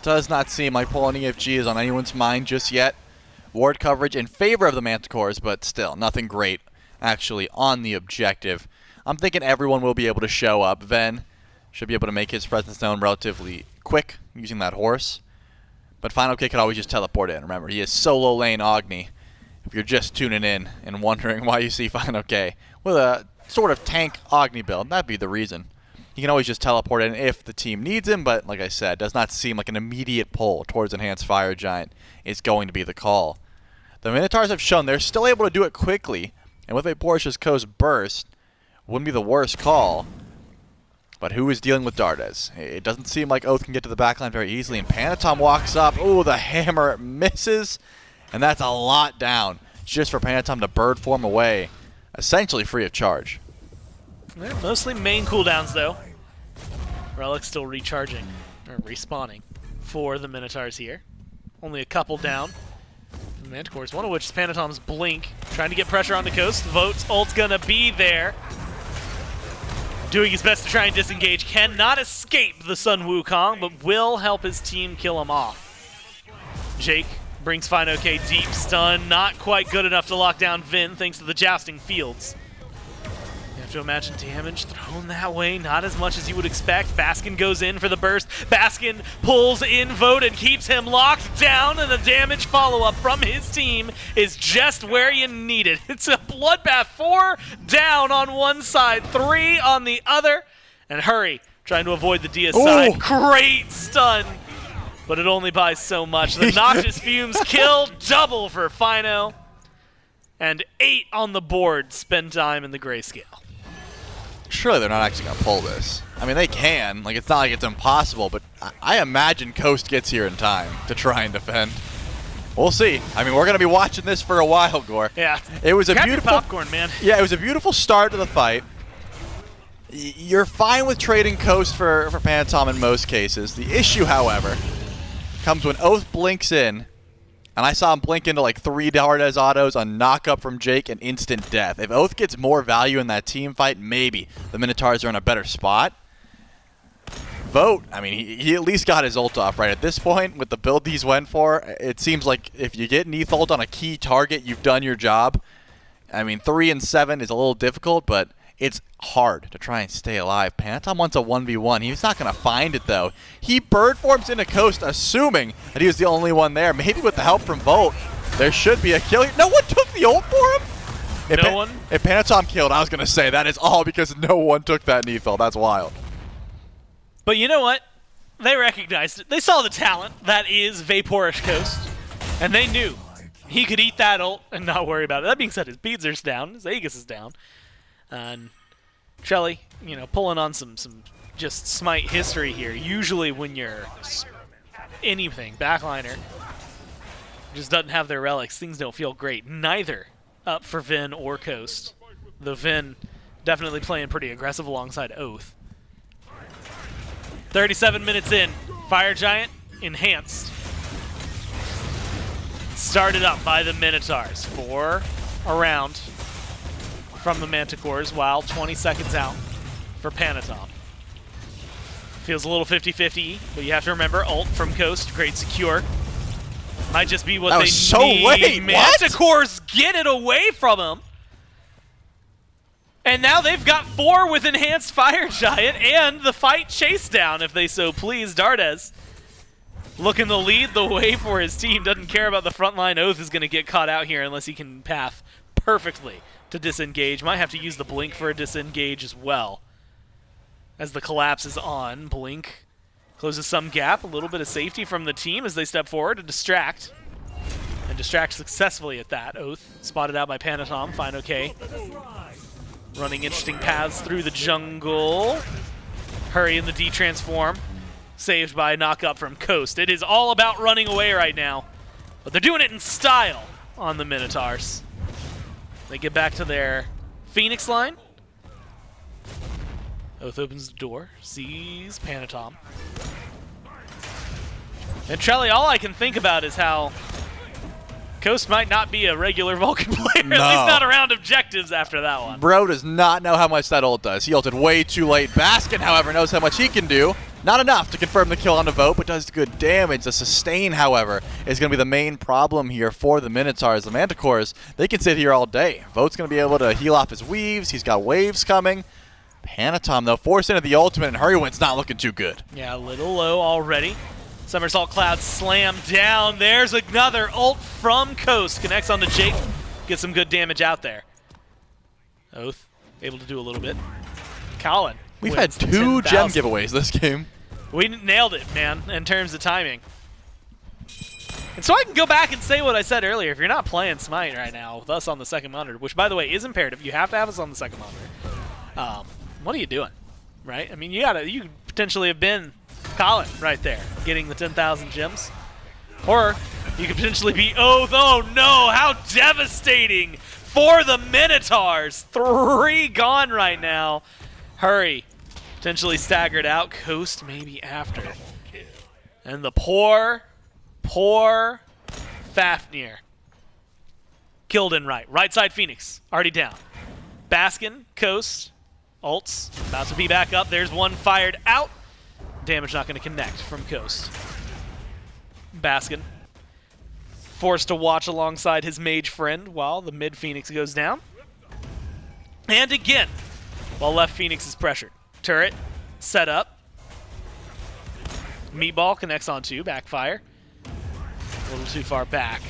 Does not seem like pulling EFG is on anyone's mind just yet. Ward coverage in favor of the Manticores, but still, nothing great actually on the objective. I'm thinking everyone will be able to show up. Ven should be able to make his presence known relatively quick using that horse. But Final K could always just teleport in. Remember, he is solo lane Agni. If you're just tuning in and wondering why you see Final K with a sort of tank Agni build, that'd be the reason. He can always just teleport in if the team needs him, but like I said, does not seem like an immediate pull towards Enhanced Fire Giant is going to be the call. The Minotaurs have shown they're still able to do it quickly, and with a Portia's Coast burst, wouldn't be the worst call. But who is dealing with Dardes? It doesn't seem like Oath can get to the backline very easily, and Panatom walks up. Oh, the hammer misses, and that's a lot down just for Panatom to bird form away, essentially free of charge. They're mostly main cooldowns, though. Relic's still recharging, or respawning, for the Minotaurs here. Only a couple down. The Manticores, one of which is Panatom's Blink, trying to get pressure on the coast. Vote's ult's gonna be there. Doing his best to try and disengage. Cannot escape the Sun Wukong, but will help his team kill him off. Jake brings Fine OK deep. Stun, not quite good enough to lock down Vin, thanks to the Jousting Fields. You have to imagine damage thrown that way, not as much as you would expect. Baskin goes in for the burst. Baskin pulls in Vote and keeps him locked down, and the damage follow-up from his team is just where you need it. It's a bloodbath. 4 down on one side, 3 on the other. And Hurry trying to avoid the Dia side. Great stun, but it only buys so much. The Noxious Fumes kill double for Fino. And 8 on the board, spend time in the grayscale. Surely they're not actually going to pull this. I mean, they can. Like, it's not like it's impossible, but I imagine Coast gets here in time to try and defend. We'll see. I mean, we're going to be watching this for a while, Gore. Yeah. It was a Grab your beautiful popcorn, man. Yeah, it was a beautiful start to the fight. You're fine with trading Coast for Panatom in most cases. The issue, however, comes when Oath blinks in, and I saw him blink into like 3 Dardes autos, a knock-up from Jake, and instant death. If Oath gets more value in that team fight, maybe the Minotaurs are in a better spot. Vote, I mean, he at least got his ult off right at this point with the build he's went for. It seems like if you get Neath ult on a key target, you've done your job. I mean, 3 and 7 is a little difficult, but it's hard to try and stay alive. Panatom wants a 1v1. He's not going to find it, though. He bird forms into Coast, assuming that he was the only one there. Maybe with the help from Volt, there should be a kill here. No one took the ult for him? No one? If Panatom killed, I was going to say that is all because no one took that Neath ult. That's wild. But you know what? They recognized it. They saw the talent that is Vaporish Coast, and they knew he could eat that ult and not worry about it. That being said, his Beedzer's down, his Aegis is down. And Shelly, you know, pulling on some just Smite history here. Usually when you're anything, backliner, just doesn't have their relics, things don't feel great. Neither up for Vin or Coast. Though Vin definitely playing pretty aggressive alongside Oath. 37 minutes in, Fire Giant enhanced. Started up by the Minotaurs. 4 around from the Manticores, while 20 seconds out for Panatom. Feels a little 50-50, but you have to remember, ult from Coast, great secure. Might just be what That they was so need. late. What? Manticores get it away from him. And now they've got 4 with Enhanced Fire Giant and the fight chase down, if they so please. Dardes looking to lead the way for his team. Doesn't care about the frontline. Oath is going to get caught out here unless he can path perfectly to disengage. Might have to use the Blink for a disengage as well. As the collapse is on, Blink closes some gap. A little bit of safety from the team as they step forward to distract. And distract successfully at that. Oath spotted out by Panatom. Fine, okay. Running interesting paths through the jungle. Hurry in the D-transform. Saved by a knock-up from Coast. It is all about running away right now. But they're doing it in style on the Minotaurs. They get back to their Phoenix line. Oath opens the door, sees Panatom. And Trelly, all I can think about is how Coast might not be a regular Vulcan player, No. at least not around objectives after that one. Bro does not know how much that ult does. He ulted way too late. Baskin, however, knows how much he can do. Not enough to confirm the kill on the vote, but does good damage. The sustain, however, is going to be the main problem here for the Minotaurs. The Manticores, they can sit here all day. Vote's going to be able to heal off his weaves. He's got waves coming. Panatom, though, forced into the ultimate, and Hurrywind's not looking too good. Yeah, a little low already. Somersault Cloud slam down. There's another ult from Coast. Connects onto Jake. Gets some good damage out there. Oath able to do a little bit. Colin. We've had wins 2 gem 10,000. giveaways this game. We nailed it, man, in terms of timing. And so I can go back and say what I said earlier. If you're not playing Smite right now with us on the second monitor, which, by the way, is imperative. You have to have us on the second monitor. What are you doing, right? I mean, you could potentially have been Colin right there, getting the 10,000 gems. Or you could potentially be Oath. Oh, no, how devastating for the Minotaurs. 3 gone right now. Hurry. Potentially staggered out. Coast maybe after. And the poor Fafnir. Killed in right. Right side Phoenix. Already down. Baskin, Coast, ults. About to be back up. There's one fired out. Damage not going to connect from Coast. Baskin. Forced to watch alongside his mage friend while the mid Phoenix goes down. And again, while left Phoenix is pressured. Turret, set up. Meatball connects on 2, backfire. A little too far back.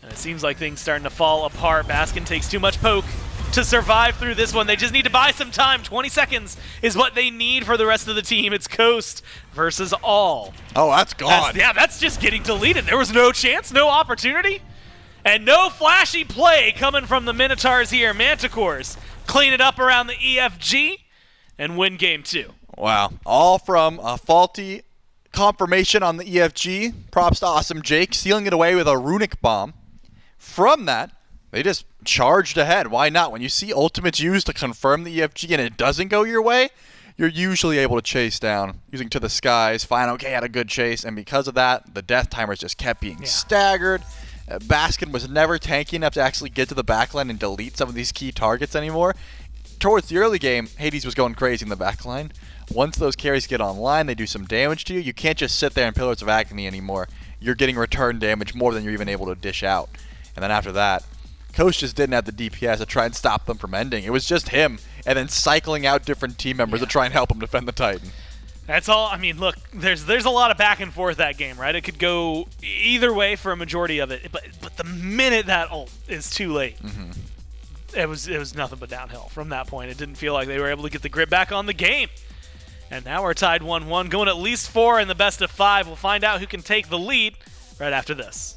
And it seems like things starting to fall apart. Baskin takes too much poke to survive through this one. They just need to buy some time. 20 seconds is what they need for the rest of the team. It's Coast versus all. Oh, that's gone. That's just getting deleted. There was no chance, no opportunity, and no flashy play coming from the Minotaurs here. Manticores clean it up around the EFG and win game 2. Wow. All from a faulty confirmation on the EFG. Props to Awesome Jake, sealing it away with a runic bomb. From that, they just charged ahead. Why not? When you see ultimates used to confirm the EFG and it doesn't go your way, you're usually able to chase down. Using To the Skies, Fine OK had a good chase, and because of that, the death timers just kept being staggered. Baskin was never tanky enough to actually get to the backline and delete some of these key targets anymore. Towards the early game, Hades was going crazy in the backline. Once those carries get online, they do some damage to you. You can't just sit there in Pillars of Agony anymore. You're getting return damage more than you're even able to dish out. And then after that, Coach just didn't have the DPS to try and stop them from ending. It was just him, and then cycling out different team members to try and help him defend the Titan. That's all. I mean, look, there's a lot of back and forth that game, right? It could go either way for a majority of it, but the minute that ult is too late, it was nothing but downhill from that point. It didn't feel like they were able to get the grip back on the game. And now we're tied 1-1, going at least 4 in the best of 5. We'll find out who can take the lead right after this.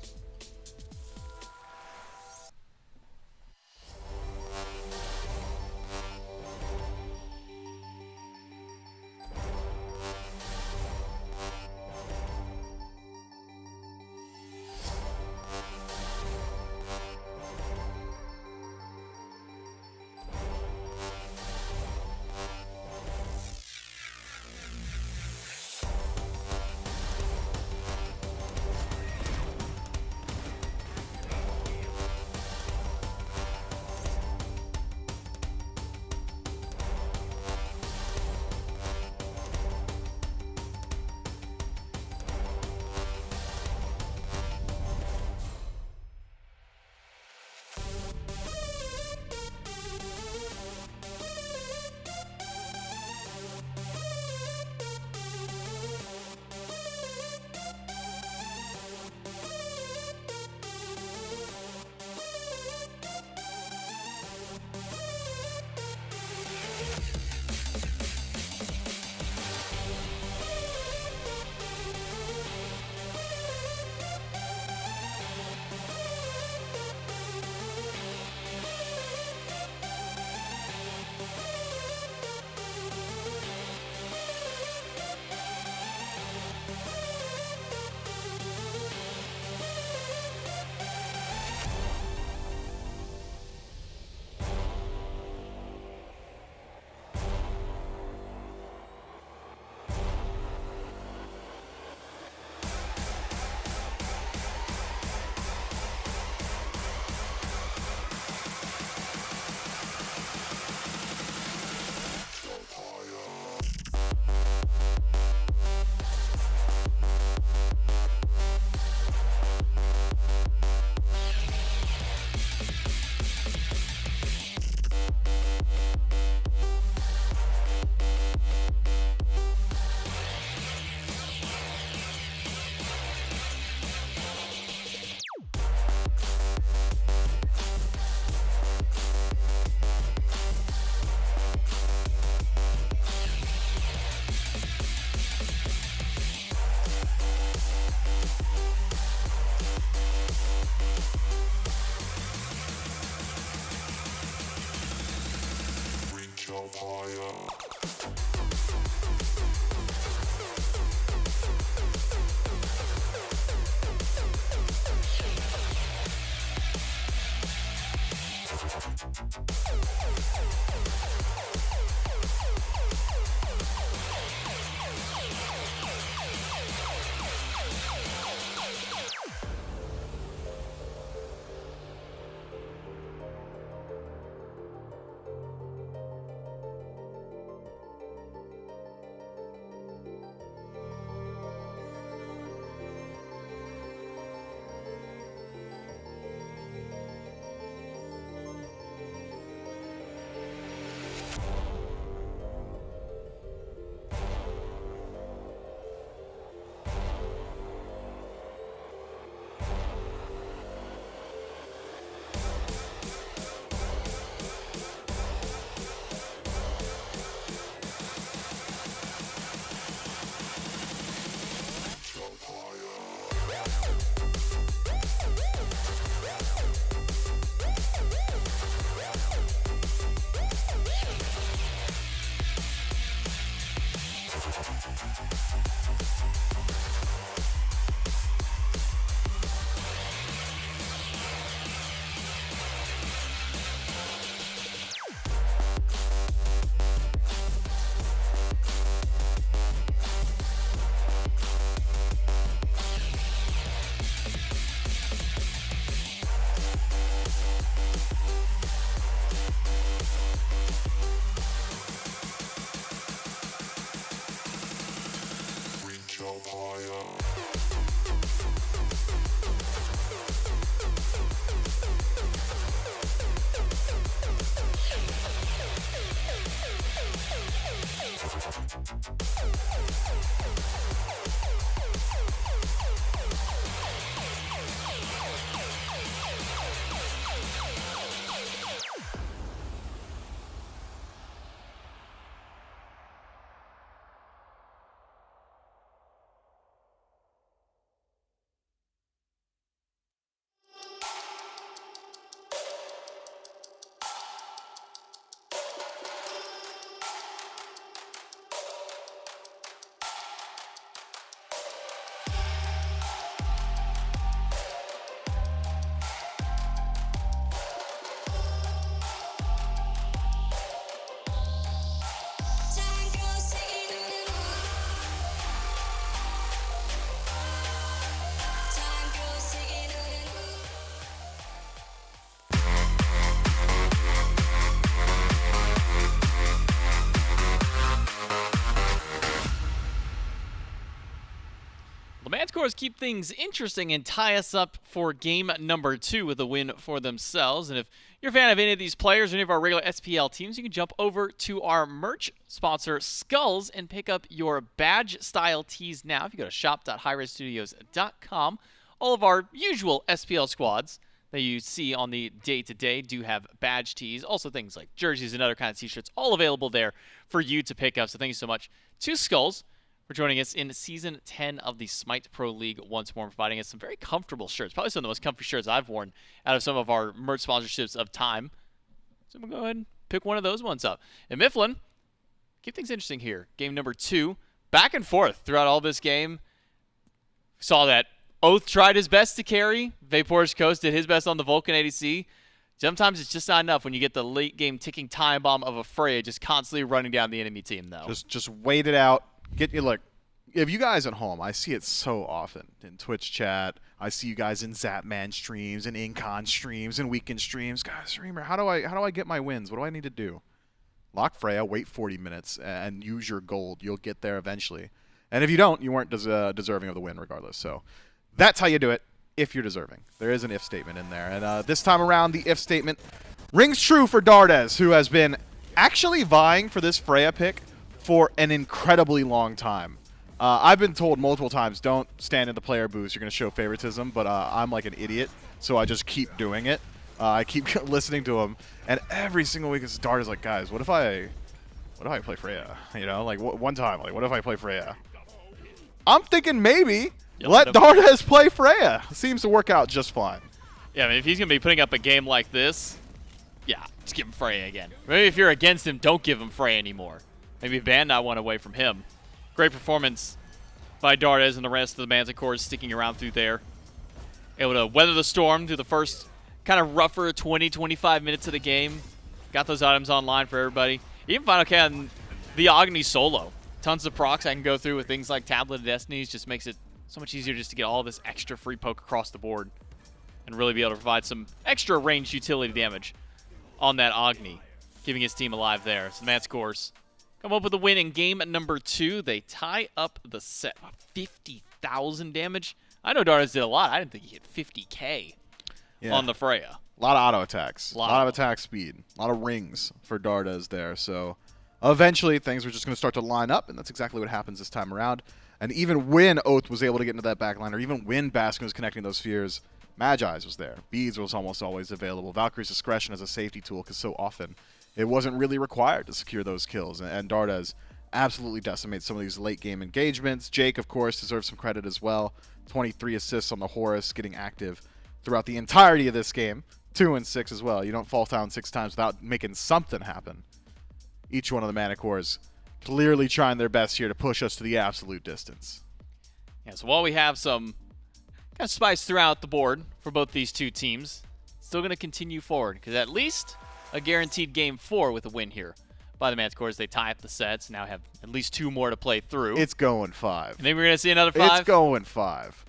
Manticores keep things interesting and tie us up for game number 2 with a win for themselves. And if you're a fan of any of these players or any of our regular SPL teams, you can jump over to our merch sponsor, Skulls, and pick up your badge-style tees now. If you go to shop.hi-rezstudios.com, all of our usual SPL squads that you see on the day-to-day do have badge tees. Also things like jerseys and other kinds of t-shirts, all available there for you to pick up. So thank you so much to Skulls for joining us in Season 10 of the SMITE Pro League once more, and providing us some very comfortable shirts. Probably some of the most comfy shirts I've worn out of some of our merch sponsorships of time. So we'll go ahead and pick one of those ones up. And Mifflin, keep things interesting here. Game number 2, back and forth throughout all this game. Saw that Oath tried his best to carry. Vapor's Coast did his best on the Vulcan ADC. Sometimes it's just not enough when you get the late game ticking time bomb of a Freya just constantly running down the enemy team, though. Just wait it out. Look, if you guys at home, I see it so often in Twitch chat. I see you guys in Zapman streams and Incon streams and Weekend streams. Guys, streamer, how do I get my wins? What do I need to do? Lock Freya, wait 40 minutes, and use your gold. You'll get there eventually. And if you don't, you weren't deserving of the win regardless. So that's how you do it if you're deserving. There is an if statement in there. And this time around, the if statement rings true for Dardes, who has been actually vying for this Freya pick for an incredibly long time. I've been told multiple times, don't stand in the player booths, you're going to show favoritism, but I'm like an idiot, so I just keep doing it. I keep listening to him, and every single week it's Dardes like, guys, what if I play Freya? You know, like one time, like, what if I play Freya? I'm thinking maybe let Dardes play Freya. Seems to work out just fine. Yeah, I mean, if he's going to be putting up a game like this, yeah, just give him Freya again. Maybe if you're against him, don't give him Freya anymore. Maybe ban that one away from him. Great performance by Dardes and the rest of the Manticores sticking around through there. Able to weather the storm through the first kind of rougher 20-25 minutes of the game. Got those items online for everybody. Even Final K on the Agni solo. Tons of procs I can go through with things like Tablet of Destinies. Just makes it so much easier just to get all this extra free poke across the board and really be able to provide some extra ranged utility damage on that Agni, keeping his team alive there. So the Manticores come up with a win in game number 2. They tie up the set. 50,000 damage. I know Dardes did a lot. I didn't think he hit 50K on the Freya. A lot of auto attacks. A lot of attack speed. A lot of rings for Dardes there. So eventually things are just going to start to line up, and that's exactly what happens this time around. And even when Oath was able to get into that backline, or even when Baskin was connecting those spheres, Magi's was there. Beads was almost always available. Valkyrie's Discretion as a safety tool, because so often it wasn't really required to secure those kills. And Dardes absolutely decimates some of these late-game engagements. Jake, of course, deserves some credit as well. 23 assists on the Horus, getting active throughout the entirety of this game. 2 and 6 as well. You don't fall down 6 times without making something happen. Each one of the Manticores clearly trying their best here to push us to the absolute distance. Yeah, so while we have some kind of spice throughout the board for both these two teams, it's still going to continue forward, because at least a guaranteed game 4 with a win here by the Manticores. They tie up the sets, now have at least 2 more to play through. It's going 5. And then we're going to see another 5? It's going 5.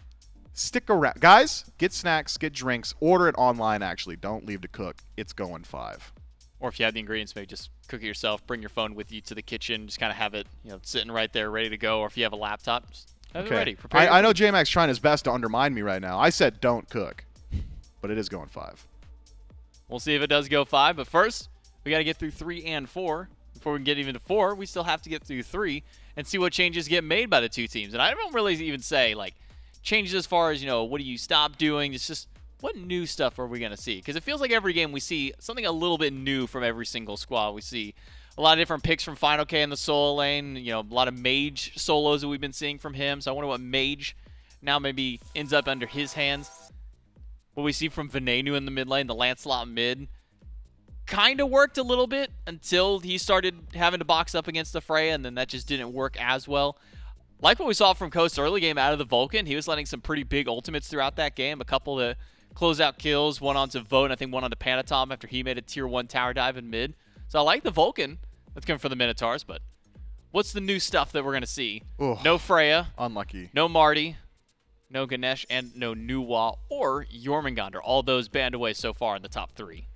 Stick around. Guys, get snacks, get drinks, order it online, actually. Don't leave to cook. It's going 5. Or if you have the ingredients, maybe just cook it yourself, bring your phone with you to the kitchen, just kind of have it, you know, sitting right there ready to go. Or if you have a laptop, just have it ready. Prepare I know J-Mac's trying his best to undermine me right now. I said don't cook, but it is going 5. We'll see if it does go 5, but first, we got to get through 3 and 4. Before we can get even to 4, we still have to get through 3 and see what changes get made by the two teams. And I don't really even say, like, changes as far as, you know, what do you stop doing? It's just, what new stuff are we going to see? Because it feels like every game we see something a little bit new from every single squad. We see a lot of different picks from Final K in the solo lane. You know, a lot of Mage solos that we've been seeing from him. So I wonder what Mage now maybe ends up under his hands. What we see from Venenu in the mid lane, the Lancelot mid, kind of worked a little bit until he started having to box up against the Freya, and then that just didn't work as well. Like what we saw from Coast early game out of the Vulcan, he was letting some pretty big ultimates throughout that game. A couple to close out kills, one onto Vote, and I think one onto Panatom after he made a tier 1 tower dive in mid. So I like the Vulcan that's coming from the Minotaurs, but what's the new stuff that we're going to see? Ooh, no Freya. Unlucky. No Marty. No Ganesh, and no Nuwa or Jormungandr. All those banned away so far in the top 3.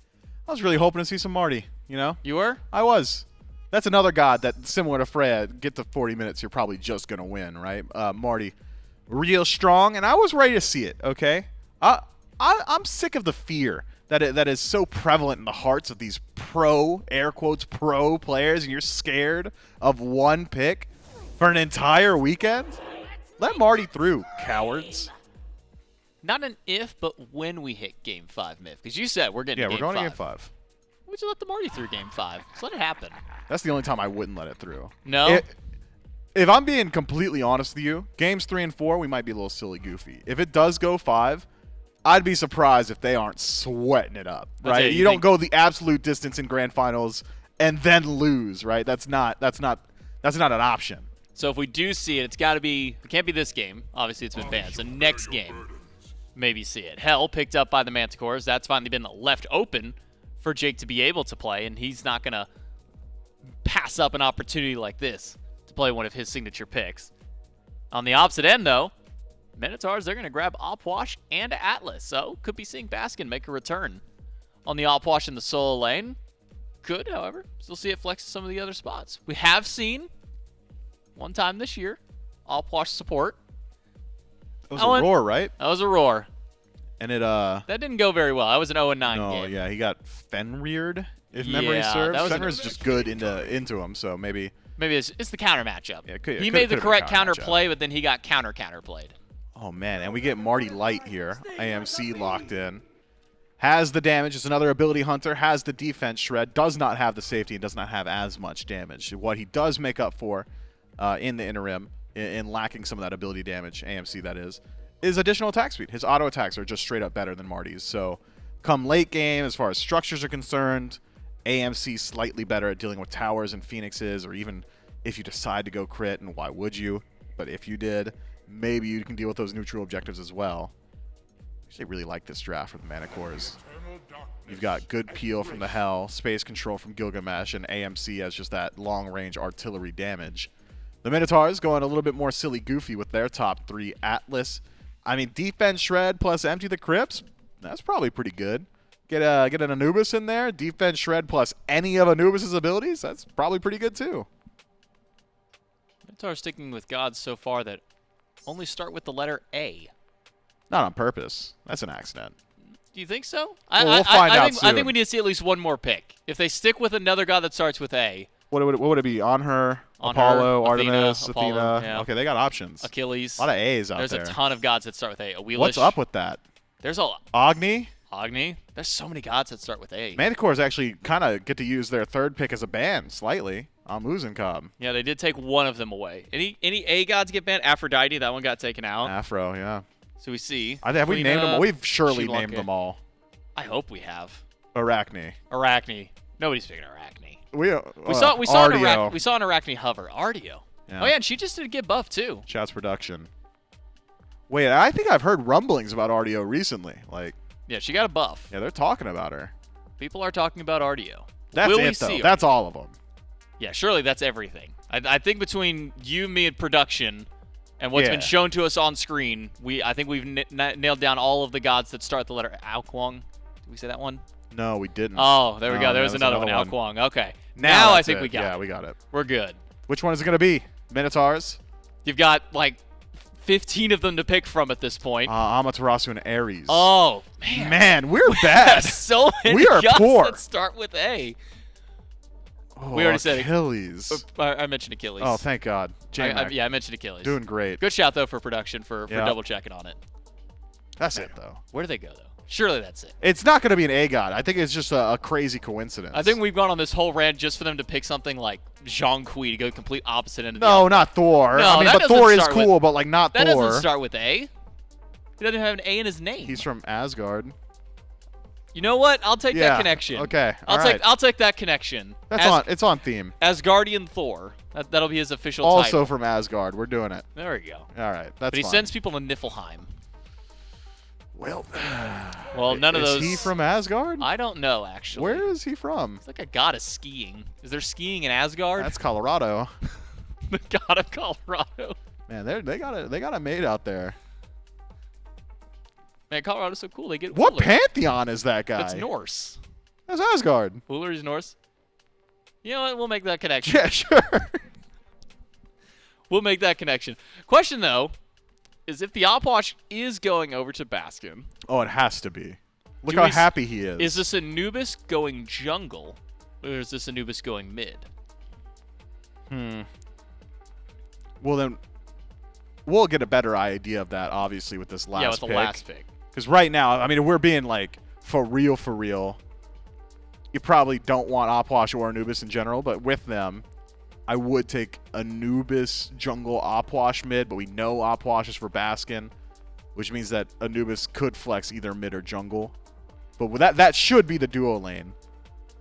I was really hoping to see some Marty, you know? You were? I was. That's another god that, similar to Freya, get to 40 minutes, you're probably just going to win, right? Marty real strong, and I was ready to see it, okay? I'm sick of the fear that is so prevalent in the hearts of these pro, air quotes, pro players, and you're scared of one pick for an entire weekend? Let Marty through, cowards. Not an if, but when we hit Game 5, Miff. Because you said we're getting Yeah, Game we're going 5. to Game 5. Would you let the Marty through Game 5? Just let it happen. That's the only time I wouldn't let it through. No? If I'm being completely honest with you, games 3 and 4, we might be a little silly goofy. If it does go 5, I'd be surprised if they aren't sweating it up, right? You don't go the absolute distance in grand finals and then lose, right? That's not an option. So if we do see it, it can't be this game. Obviously, it's been banned. So next game, maybe see it. Hell, picked up by the Manticores. That's finally been left open for Jake to be able to play, and he's not going to pass up an opportunity like this to play one of his signature picks. On the opposite end, though, Minotaurs, they're going to grab Opwash and Atlas. So could be seeing Baskin make a return on the Opwash in the solo lane. Could, however, still see it flex to some of the other spots. We have seen one time this year Opwash support. It was a roar, right? That was a roar. And it That didn't go very well. That was an 0-9 game. No, yeah, he got Fenrir'd, if memory serves. Fenrir's just good into him, so maybe it's the counter matchup. Yeah, he made the correct counter play, but then he got counter played. Oh, man, and we get Marty Light here. AMC locked in. Has the damage. It's another ability hunter. Has the defense shred. Does not have the safety and does not have as much damage. What he does make up for in the interim, in lacking some of that ability damage, AMC that is additional attack speed. His auto attacks are just straight up better than Marty's. So come late game, as far as structures are concerned, AMC slightly better at dealing with towers and phoenixes, or even if you decide to go crit, and why would you? But if you did, maybe you can deal with those neutral objectives as well. Actually, really like this draft for the Manticores. You've got good peel from the Hell, space control from Gilgamesh, and AMC as just that long-range artillery damage. The Minotaurs going a little bit more silly goofy with their top 3. Atlas. I mean, defense shred plus empty the crypts, that's probably pretty good. Get an Anubis in there, defense shred plus any of Anubis' abilities, that's probably pretty good too. Minotaurs sticking with gods so far that only start with the letter A. Not on purpose. That's an accident. Do you think so? We'll find out I think soon. we need to see at least one more pick. If they stick with another god that starts with A. What would it be? On her, On Apollo, her, Artemis, Apollo, Athena. yeah. Okay, they got options. Achilles. A lot of A's out There's there. a ton of gods that start with A. A Wheelish. What's up with that? There's a Agni? Agni. There's so many gods that start with A. Manticores actually kind of get to use their third pick as a ban slightly on Muzenkob. Yeah, they did take one of them away. Any A gods get banned? Aphrodite, that one got taken out. Afro, yeah. So we see. Have we named them? We've surely named them all. I hope we have. Arachne. Arachne. Nobody's picking Arachne. We saw Artio. an Arachne hover. Artio. Yeah. Oh yeah, and she just did get buffed too. Shouts production. Wait, I think I've heard rumblings about Artio recently. Like, Yeah, she got a buff. yeah, they're talking about her. People are talking about Artio. That's Will we it, though. see her? That's all of them. Yeah, surely that's everything. I think between you, me, and production, and what's Yeah. been shown to us on screen, I think we've nailed down all of the gods that start the letter Alquang. Did we say that one? No, we didn't. Oh, there we No, go. There's that was another one. another Alquang. Okay. Now I that's think it. we got Yeah, it. we got it. We're good. Which one is it going to be? Minotaurs? You've got like 15 of them to pick from at this point. Amaterasu and Ares. Oh, man. Man, we're bad. So many We are gods poor. that start with A. Oh, we already said it. Achilles. I mentioned Achilles. Oh, thank God. J-Mac, Yeah, I mentioned Achilles. doing great. Good shout, though, for production for Yeah. double checking on it. That's it, though. Where do they go, though? Surely that's it. It's not going to be an A god. I think it's just a crazy coincidence. I think we've gone on this whole rant just for them to pick something like Zhang Kui to go complete opposite end of the No, alphabet. not Thor. No, I mean, that but doesn't Thor is start with- cool, but like not That Thor. doesn't start with A. He doesn't have an A in his name. He's from Asgard. You know what? I'll take Yeah, that connection. okay, I'll take that connection. It's on theme. Asgardian Thor. That'll be his official Also title. from Asgard. We're doing it. There we go. All right, that's But he fine. sends people to Niflheim. Well, None of those. Is he from Asgard? I don't know, actually. Where is he from? It's like a god of skiing. Is there skiing in Asgard? That's Colorado. the god of Colorado. Man, they got it made out there. Man, Colorado's so cool. They get What Uller. pantheon is that guy? That's Norse. That's Asgard. Uller is Norse. You know what? We'll make that connection. Yeah, sure. We'll make that connection. Question, though. is if the Opwash is going over to Baskin. Oh, it has to be. Look Do how we happy he is. Is this Anubis going jungle, or is this Anubis going mid? Well, then we'll get a better idea of that, obviously, with this last Yeah, with pick. the last pick. Because right now, I mean, if we're being like for real, you probably don't want Opwash or Anubis in general, but with them, I would take Anubis jungle Opwash mid, but we know Opwash is for Baskin, which means that Anubis could flex either mid or jungle. But with that should be the duo lane,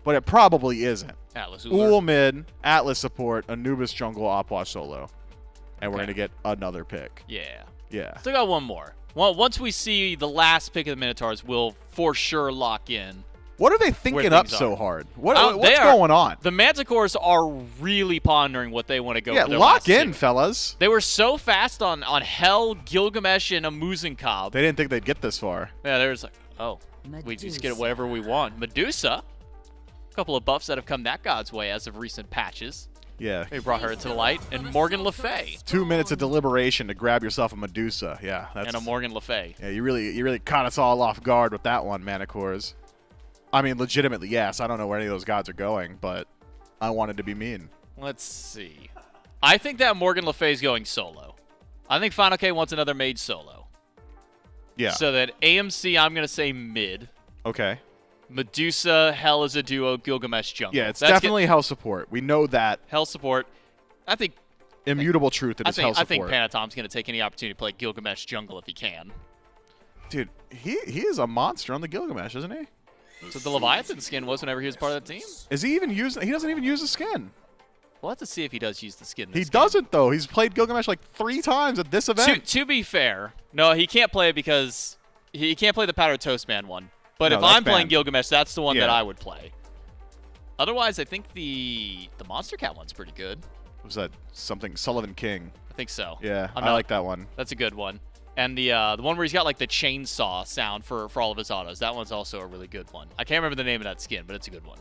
but it probably isn't. Atlas Ull mid, Atlas support, Anubis jungle, Opwash solo. And we're Okay. going to get another pick. Yeah. Yeah. Still got one more. Well, once we see the last pick of the Minotaurs, we'll for sure lock in. What are they thinking up things so are. hard? They What's are- going on? The Manticores are really pondering what they want to go Yeah, for their lock last in, two. fellas. They were so fast on Hell, Gilgamesh, and a Muzenkob. They didn't think they'd get this far. Yeah, there's like, oh, we just get whatever we want. Medusa, a couple of buffs that have come that god's way as of recent patches. Yeah. They brought her to the light. And Morgan Le Fay. 2 minutes of deliberation to grab yourself a Medusa. Yeah, that's. And a Morgan Le Fay. Yeah, you really caught us all off guard with that one, Manticores. I mean, legitimately, yes. I don't know where any of those gods are going, but I wanted to be mean. Let's see. I think that Morgan Le Fay is going solo. I think Final K wants another mage solo. Yeah. So that AMC, I'm going to say mid. Okay. Medusa, Hell is a duo, Gilgamesh jungle. Yeah, it's That's definitely hell support. We know that. Hell support. I think Immutable truth that it's hell I think support. Panatom's going to take any opportunity to play Gilgamesh jungle if he can. Dude, he is a monster on the Gilgamesh, isn't he? So the Leviathan skin was whenever he was part of the team. Is he even using? He doesn't even use the skin. We'll have to see if he does use the skin. He this game. doesn't though. He's played Gilgamesh like 3 times at this event. To be fair, no, he can't play it because he can't play the Powdered Toast Man one. But No, if that's I'm playing banned. Gilgamesh, that's the one that Yeah. I would play. Otherwise, I think the Monster Cat one's pretty good. Was that something Sullivan King? I think so. Yeah, I'm I not- like that one. That's a good one. And the one where he's got like the chainsaw sound for all of his autos. That one's also a really good one. I can't remember the name of that skin, but it's a good one.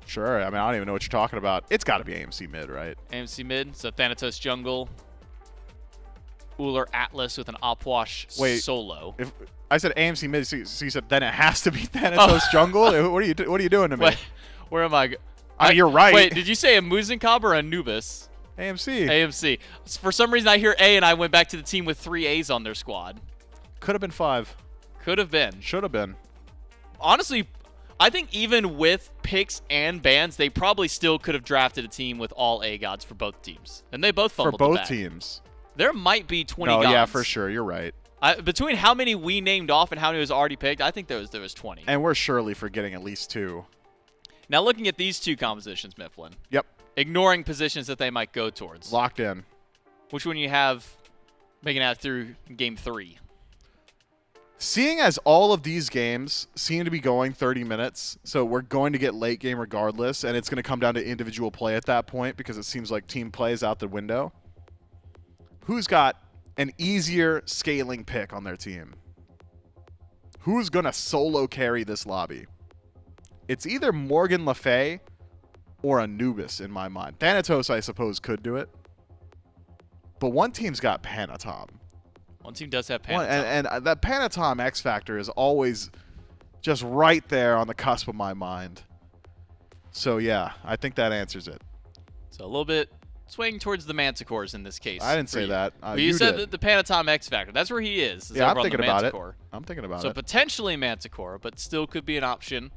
Sure. I mean, I don't even know what you're talking about. It's got to be AMC mid, right? AMC mid, so Thanatos jungle. Uller Atlas with an Opwash Wait. solo. If I said AMC mid, so you said then it has to be Thanatos jungle. What are you doing to me? Wait, where am I? I mean, you're right. Wait, did you say a Muzenkob or Anubis? AMC AMC. For some reason, I hear A, and I went back to the team with 3 A's on their squad. could have been 5. Could have been. Should have been. Honestly, I think even with picks and bans, they probably still could have drafted a team with all A gods for both teams. And they both For fumbled the both bag. teams. There might be 20 No, gods. yeah, for sure. You're right. Between how many we named off and how many was already picked, I think there was 20. And we're surely forgetting at least 2. Now looking at these 2 compositions, Mifflin, Yep. ignoring positions that they might go towards, Locked in. which one you have making out through game 3? Seeing as all of these games seem to be going 30 minutes, so we're going to get late game regardless, and it's going to come down to individual play at that point because it seems like team play is out the window. Who's got an easier scaling pick on their team? Who's going to solo carry this lobby? It's either Morgan Le Fay or Anubis in my mind. Thanatos, I suppose, could do it. But one team's got Panatom. One team does have Well, Panatom. and that Panatom X Factor is always just right there on the cusp of my mind. So, yeah, I think that answers it. So a little bit swaying towards the Manticores in this case. I didn't for say you. that. Well, you You said did. that the Panatom X Factor. That's where he is. Yeah, I'm over on thinking the about it. Manticore. I'm thinking about So it. potentially Manticore, but still could be an option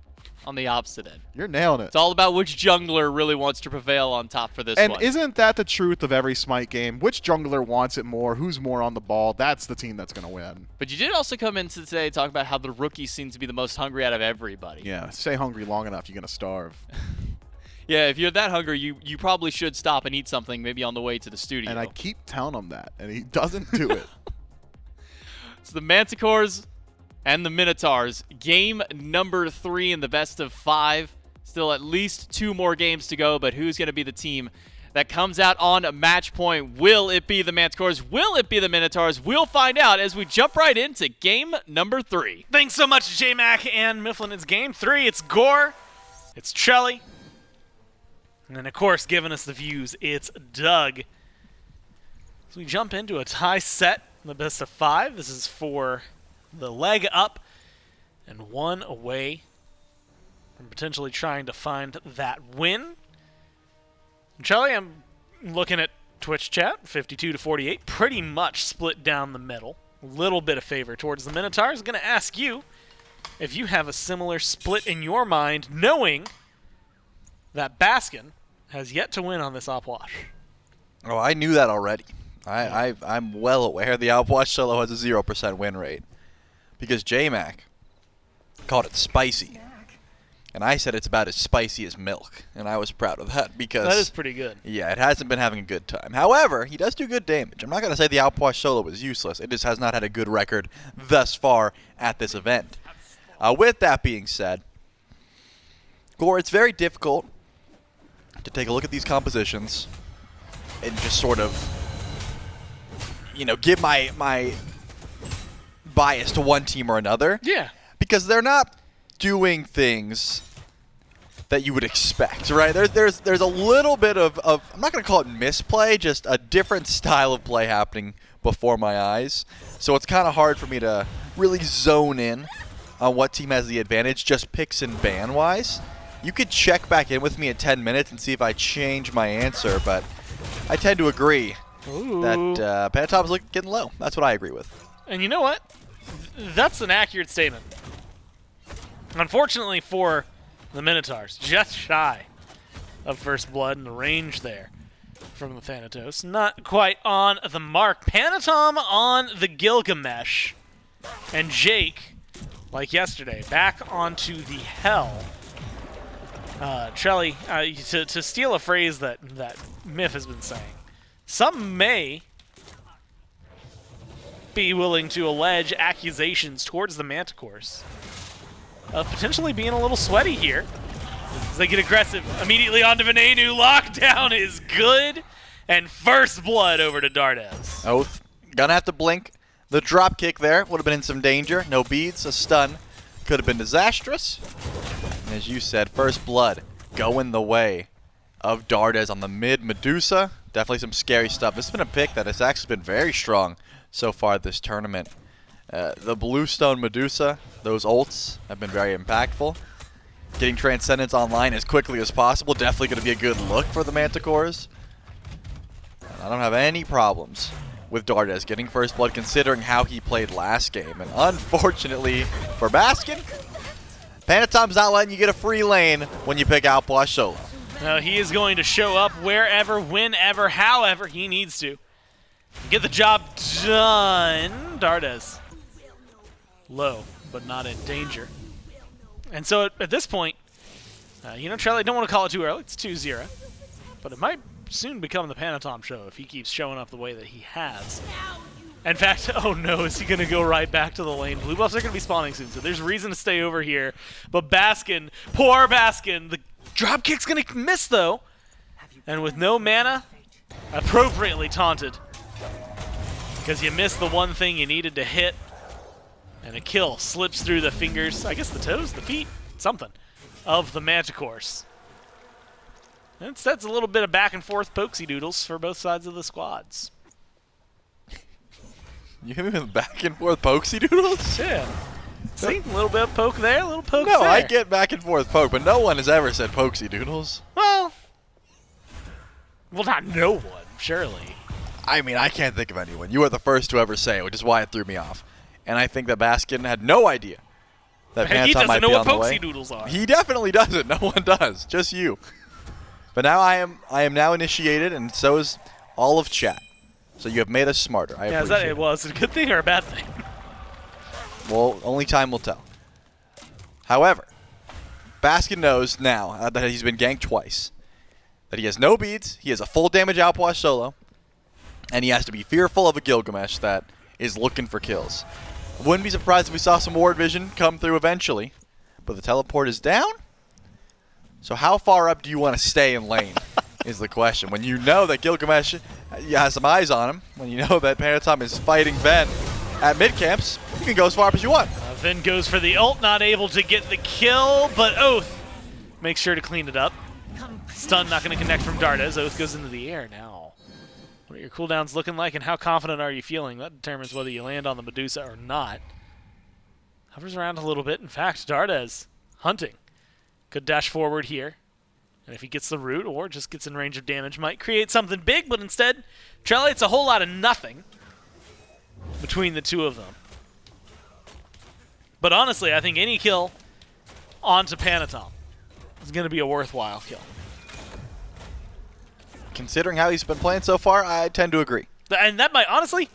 on the opposite end. You're nailing it. It's all about which jungler really wants to prevail on top for this And one. isn't that the truth of every Smite game? Which jungler wants it more? Who's more on the ball? That's the team that's going to win. But you did also come in today talk about how the rookies seem to be the most hungry out of everybody. Yeah, stay hungry long enough, you're going to starve. Yeah, if you're that hungry, you probably should stop and eat something maybe on the way to the studio. And I keep telling him that, and he doesn't do it. It's the Manticores and the Minotaurs. Game number 3 in the best of 5. Still at least 2 more games to go, but who's going to be the team that comes out on match point? Will it be the Manticores? Will it be the Minotaurs? We'll find out as we jump right into game number 3. Thanks so much, J-Mac and Mifflin. It's game 3. It's Gore. It's Trelly. And then, of course, giving us the views, it's Doug. So we jump into a tie set in the best of 5. This is for the leg up and 1 away from potentially trying to find that win. Charlie, I'm looking at Twitch chat, 52 to 48, pretty much split down the middle. A little bit of favor towards the Minotaurs. Going to ask you if you have a similar split in your mind, knowing that Baskin has yet to win on this Opwash. Oh, I knew that already. I'm well aware the Outwash solo has a 0% win rate. Because J-Mac called it spicy. And I said it's about as spicy as milk. And I was proud of that because... That is pretty good. Yeah, it hasn't been having a good time. However, he does do good damage. I'm not going to say the Outwash solo was useless. It just has not had a good record thus far at this event. With that being said, Gore, it's very difficult to take a look at these compositions and just sort of, give my bias to one team or another. Yeah. Because they're not doing things that you would expect, right? There's a little bit of I'm not going to call it misplay, just a different style of play happening before my eyes. So it's kind of hard for me to really zone in on what team has the advantage, just picks and ban-wise. You could check back in with me at 10 minutes and see if I change my answer, but I tend to agree that Panatom's getting low. That's what I agree with. And you know what? That's an accurate statement. Unfortunately for the Minotaurs, just shy of first blood in the range there from the Thanatos. Not quite on the mark. Panatom on the Gilgamesh. And Jake, like yesterday, back onto the Hell. Trelly, to steal a phrase that Miff has been saying, some may be willing to allege accusations towards the Manticores of potentially being a little sweaty here as they get aggressive immediately onto Venenu. Lockdown is good, and first blood over to Dardes. Oath, gonna have to blink. The drop kick there would have been in some danger. No beads, a stun. Could have been disastrous. And as you said, first blood going the way of Dardes on the mid Medusa. Definitely some scary stuff. This has been a pick that has actually been very strong so far this tournament. The Bluestone Medusa, those ults have been very impactful. Getting Transcendence online as quickly as possible, definitely going to be a good look for the Manticores. And I don't have any problems with Dardes getting first blood considering how he played last game. And unfortunately for Baskin, Panatom's not letting you get a free lane when you pick Outwash solo. No, he is going to show up wherever, whenever, however he needs to. Get the job done. Dardes. Low, but not in danger. And so at this point, Charlie, I don't want to call it too early. It's 2-0. But it might soon become the Panatom show if he keeps showing up the way that he has. In fact, oh no, is he going to go right back to the lane? Blue buffs are going to be spawning soon, so there's reason to stay over here. But Baskin, poor Baskin, the drop kick's going to miss though. And with no mana, appropriately taunted. Because you missed the one thing you needed to hit. And a kill slips through the fingers, I guess the toes, the feet, something, of the Manticores. And that's a little bit of back and forth pokesy doodles for both sides of the squads. You hit me with back and forth pokesy doodles? Yeah. See, a little bit of poke there, a little poke No, there. I get back and forth poke, but no one has ever said pokesy doodles. Well, not no one, surely. I mean, I can't think of anyone. You are the first to ever say it, which is why it threw me off. And I think that Baskin had no idea that He Panatom might doesn't know be what on the way. pokesy doodles are. He definitely doesn't. No one does. Just you. But now I am now initiated, and so is all of chat. So you have made us smarter. I appreciate it. Well, is it a good thing or a bad thing? Well, only time will tell. However, Baskin knows now that he's been ganked twice, that he has no beads, he has a full damage Outwash solo, and he has to be fearful of a Gilgamesh that is looking for kills. Wouldn't be surprised if we saw some ward vision come through eventually, but the teleport is down. So how far up do you want to stay in lane is the question. When you know that Gilgamesh has some eyes on him, when you know that Panatom is fighting Ven at mid camps, you can go as far up as you want. Ven goes for the ult, not able to get the kill, but Oath makes sure to clean it up. Stun not going to connect from Dardes. Oath goes into the air now. What are your cooldowns looking like, and how confident are you feeling? That determines whether you land on the Medusa or not. Hovers around a little bit. In fact, Dardes hunting. Could dash forward here. And if he gets the root or just gets in range of damage, might create something big, but instead, Trelly, it's a whole lot of nothing between the two of them. But honestly, I think any kill onto Panatom is going to be a worthwhile kill. Considering how he's been playing so far, I tend to agree. And that might, honestly,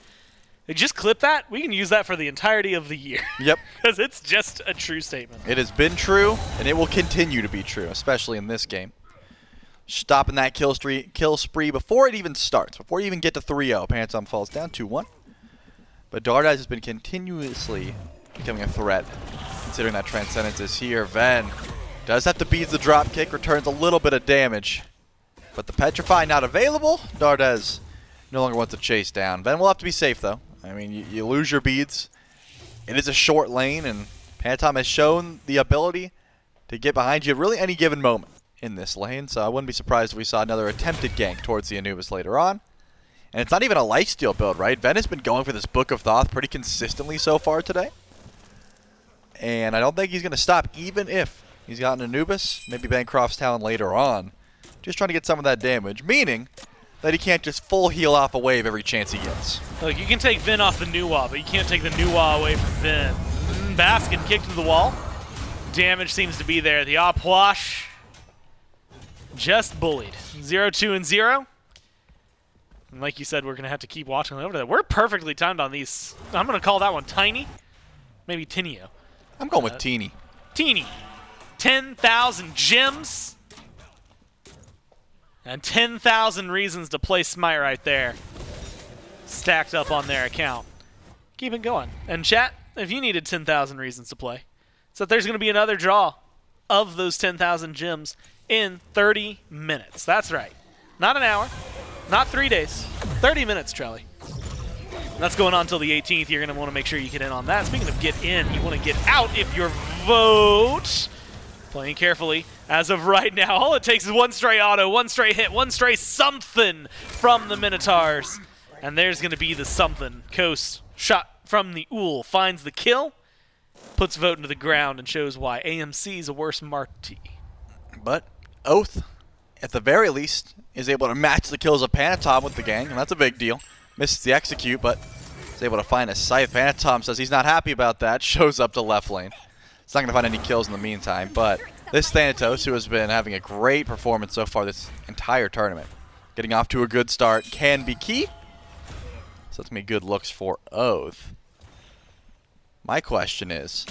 just clip that. We can use that for the entirety of the year. Yep. Because it's just a true statement. It has been true, and it will continue to be true, especially in this game. Stopping that kill spree before it even starts, before you even get to 3-0. Panatom falls down 2-1. But Dardes has been continuously becoming a threat, considering that Transcendence is here. Ven does have to beat the drop kick, returns a little bit of damage. But the Petrify not available. Dardes no longer wants to chase down. Ven will have to be safe, though. I mean, you lose your beads. It is a short lane, and Panatom has shown the ability to get behind you at really any given moment in this lane. So I wouldn't be surprised if we saw another attempted gank towards the Anubis later on. And it's not even a lifesteal build, right? Ven has been going for this Book of Thoth pretty consistently so far today. And I don't think he's going to stop, even if he's got an Anubis, maybe Bancroft's Talon later on. Just trying to get some of that damage, meaning that he can't just full heal off a wave every chance he gets. Look, you can take Vin off the Nuwa, but you can't take the Nuwa away from Vin. Baskin kicked to the wall. Damage seems to be there. The Opwash just bullied. 0-2 and 0. And like you said, we're going to have to keep watching over that. We're perfectly timed on these. I'm going to call that one Tiny. Maybe Tinio. I'm going with Teeny. Teeny. 10,000 gems. And 10,000 reasons to play Smite right there. Stacked up on their account. Keep it going. And chat, if you needed 10,000 reasons to play, so there's going to be another draw of those 10,000 gems in 30 minutes. That's right. Not an hour. Not 3 days. 30 minutes, Trelly. That's going on until the 18th. You're going to want to make sure you get in on that. Speaking of get in, you want to get out if your vote. Playing carefully. As of right now, all it takes is one stray auto, one stray hit, one stray something from the Minotaurs. And there's going to be the something. Coast, shot from the Ool, finds the kill, puts vote into the ground, and shows why AMC is a worse Marty. But Oath, at the very least, is able to match the kills of Panatom with the gang, and that's a big deal. Misses the execute, but is able to find a scythe. Panatom says he's not happy about that, shows up to left lane. It's not going to find any kills in the meantime, but this Thanatos, who has been having a great performance so far this entire tournament, getting off to a good start, can be key. So that's me good looks for Oath. My question is,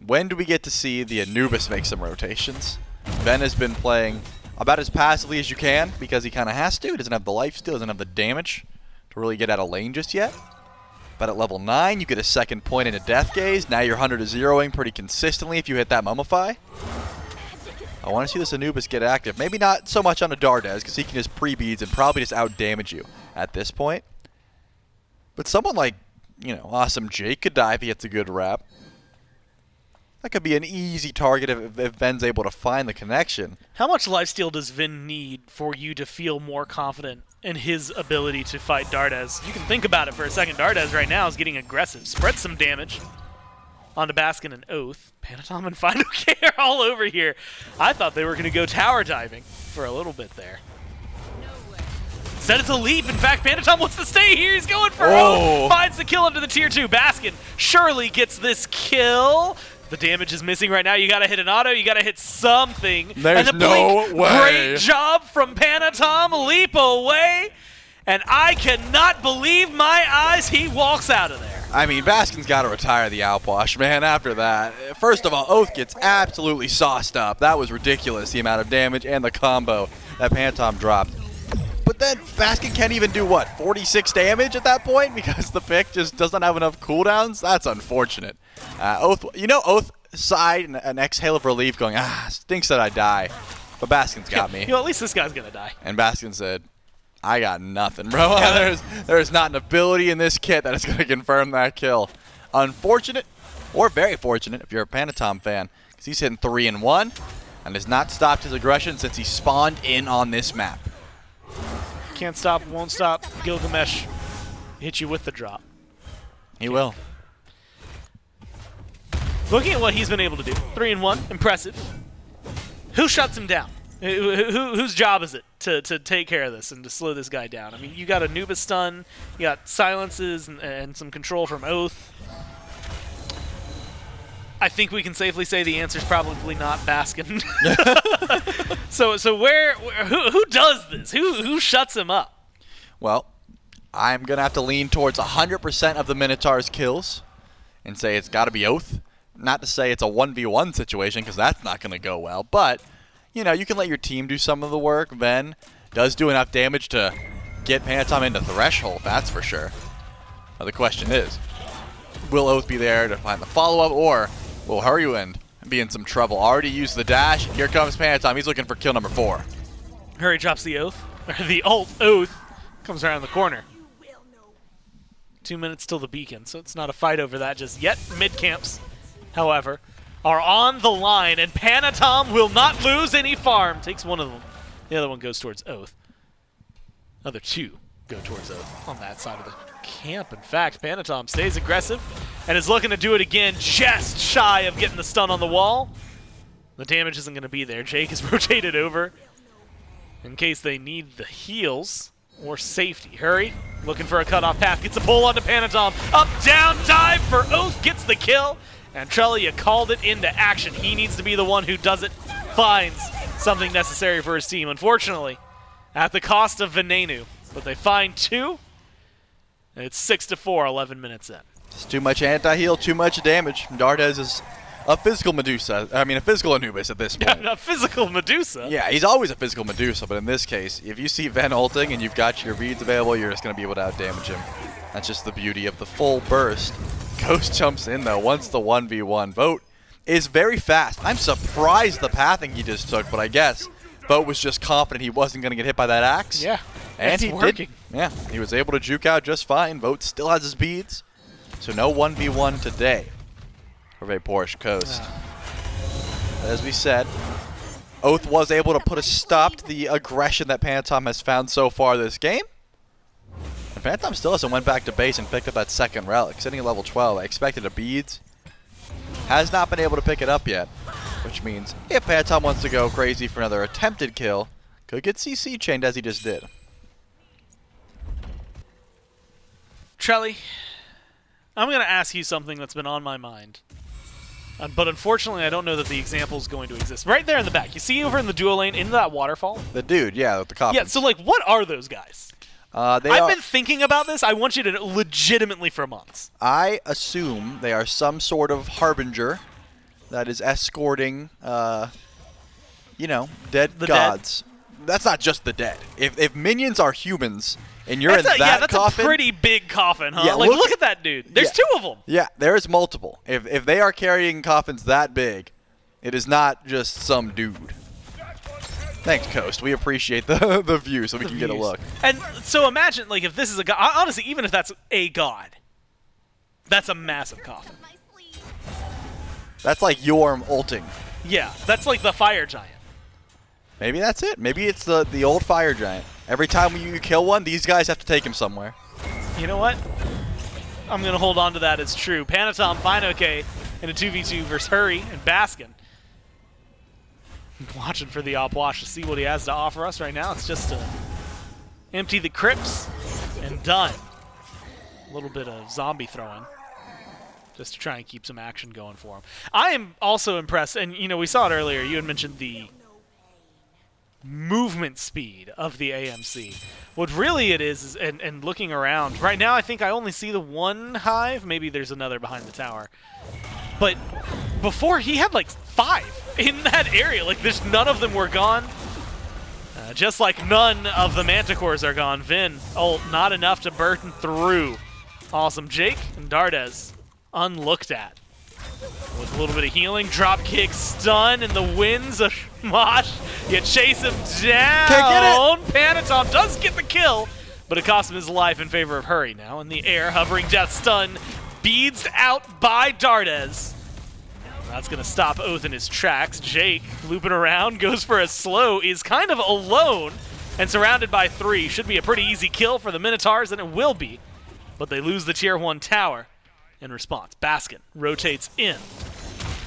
when do we get to see the Anubis make some rotations? Ven has been playing about as passively as you can because he kind of has to. He doesn't have the lifesteal, doesn't have the damage to really get out of lane just yet. But at level 9, you get a second point into Death Gaze. Now you're 100 to 0ing pretty consistently if you hit that Mummify. I want to see this Anubis get active. Maybe not so much on a Dardes because he can just pre-beads and probably just out-damage you at this point. But someone like, Awesome Jake could die if he gets a good wrap. That could be an easy target if Ven's able to find the connection. How much lifesteal does Vin need for you to feel more confident in his ability to fight Dardes? You can think about it for a second. Dardes right now is getting aggressive. Spread some damage onto Baskin and Oath. Panatom and Final K are all over here. I thought they were going to go tower diving for a little bit there. Instead it's a leap. In fact, Panatom wants to stay here. He's going for Oath. Finds the kill under the tier 2. Baskin surely gets this kill. The damage is missing right now. You got to hit an auto. You got to hit something. There's and the no way. Great job from Panatom. Leap away. And I cannot believe my eyes. He walks out of there. I mean, Baskin's got to retire the Outwash, man, after that. First of all, Oath gets absolutely sauced up. That was ridiculous, the amount of damage and the combo that Panatom dropped. But then Baskin can't even do, 46 damage at that point? Because the pick just doesn't have enough cooldowns? That's unfortunate. Oath sighed an exhale of relief going, stinks that I die. But Baskin's got me. At least this guy's going to die. And Baskin said, I got nothing, bro. There's not an ability in this kit that is going to confirm that kill. Unfortunate, or very fortunate if you're a Panatom fan, because he's hitting 3-1 and has not stopped his aggression since he spawned in on this map. Can't stop, won't stop. Gilgamesh hit you with the drop. He will. Looking at what he's been able to do, 3-1, impressive. Who shuts him down? Whose job is it to take care of this and to slow this guy down? I mean, you got Anubis stun, you got silences and some control from Oath. I think we can safely say the answer's probably not Baskin. So who does this? Who shuts him up? Well, I'm going to have to lean towards 100% of the Minotaurs' kills and say it's got to be Oath. Not to say it's a 1v1 situation, because that's not going to go well. But, you know, you can let your team do some of the work. Ven does do enough damage to get Panatom into Threshold, that's for sure. Now the question is, will Oath be there to find the follow-up, or will Hurrywind be in some trouble? Already used the dash. Here comes Panatom. He's looking for kill number 4. Hurry drops the Oath, or the ult Oath, comes around the corner. 2 minutes till the beacon, so it's not a fight over that just yet. Mid-camps, however, are on the line, and Panatom will not lose any farm. Takes one of them. The other one goes towards Oath. Other two go towards Oath on that side of the camp. In fact, Panatom stays aggressive and is looking to do it again, just shy of getting the stun on the wall. The damage isn't going to be there. Jake is rotated over in case they need the heals or safety. Hurry, looking for a cutoff path, gets a pull onto Panatom. Up, down, dive for Oath, gets the kill. And Trelia called it into action. He needs to be the one who does it, finds something necessary for his team. Unfortunately, at the cost of Venenu. But they find 2, and it's 6-4, 11 minutes in. It's too much anti-heal, too much damage. Dardes is a physical Medusa. I mean, a physical Anubis at this point. Yeah, a physical Medusa. Yeah, he's always a physical Medusa, but in this case, if you see Ven ulting and you've got your beads available, you're just going to be able to out-damage him. That's just the beauty of the full burst. Ghost jumps in, though, once the 1v1. Vote is very fast. I'm surprised the pathing he just took, but I guess Vote was just confident he wasn't going to get hit by that axe. Yeah, and he working. did. Yeah, he was able to juke out just fine. Vote still has his beads, so no 1v1 today for Vaporous Coast. As we said, Oath was able to put a stop to the aggression that Panatom has found so far this game. And Panatom still hasn't went back to base and picked up that second relic, sitting at level 12. I expected a beads. Has not been able to pick it up yet, which means if Panatom wants to go crazy for another attempted kill, could get CC chained as he just did. Trelly, I'm going to ask you something that's been on my mind. But unfortunately, I don't know that the example is going to exist. Right there in the back. You see over in the dual lane, into that waterfall? The dude, yeah, with the coffins. Yeah, so like, what are those guys? I've been thinking about this. I want you to legitimately for months. I assume they are some sort of harbinger that is escorting, you know, dead gods. That's not just the dead. If minions are humans and you're in that that's coffin, a pretty big coffin, huh? Yeah, like, look at that dude. There's 2 of them. Yeah, there's multiple. If they are carrying coffins that big, it is not just some dude. Thanks, Coast. We appreciate the view so we can get a look. And so imagine, like, if this is a god. Honestly, even if that's a god, that's a massive coffin. That's like Yorm ulting. Yeah, that's like the fire giant. Maybe that's it. Maybe it's the old fire giant. Every time you kill one, these guys have to take him somewhere. You know what? I'm going to hold on to that as true. Panatom, fine, okay, in a 2v2 versus Hurry and Baskin. Watching for the Opwash to see what he has to offer us right now. It's just to empty the crypts and done. A little bit of zombie throwing just to try and keep some action going for him. I am also impressed, and you know, we saw it earlier. You had mentioned the movement speed of the AMC. What really it is and looking around, right now I think I only see the one hive. Maybe there's another behind the tower. But before, he had like 5 in that area. Like, there's none of them were gone. Just like none of the Manticores are gone. Vin, not enough to burn through. Awesome. Jake and Dardes unlooked at. With a little bit of healing, drop kick, stun, and the winds of Mosh. You chase him down. Can't get it. Panatom does get the kill, but it cost him his life in favor of Hurry now. In the air, hovering death stun, beads out by Dardes. That's going to stop Oath in his tracks. Jake, looping around, goes for a slow, is kind of alone and surrounded by 3. Should be a pretty easy kill for the Minotaurs, and it will be. But they lose the tier 1 tower in response. Baskin rotates in.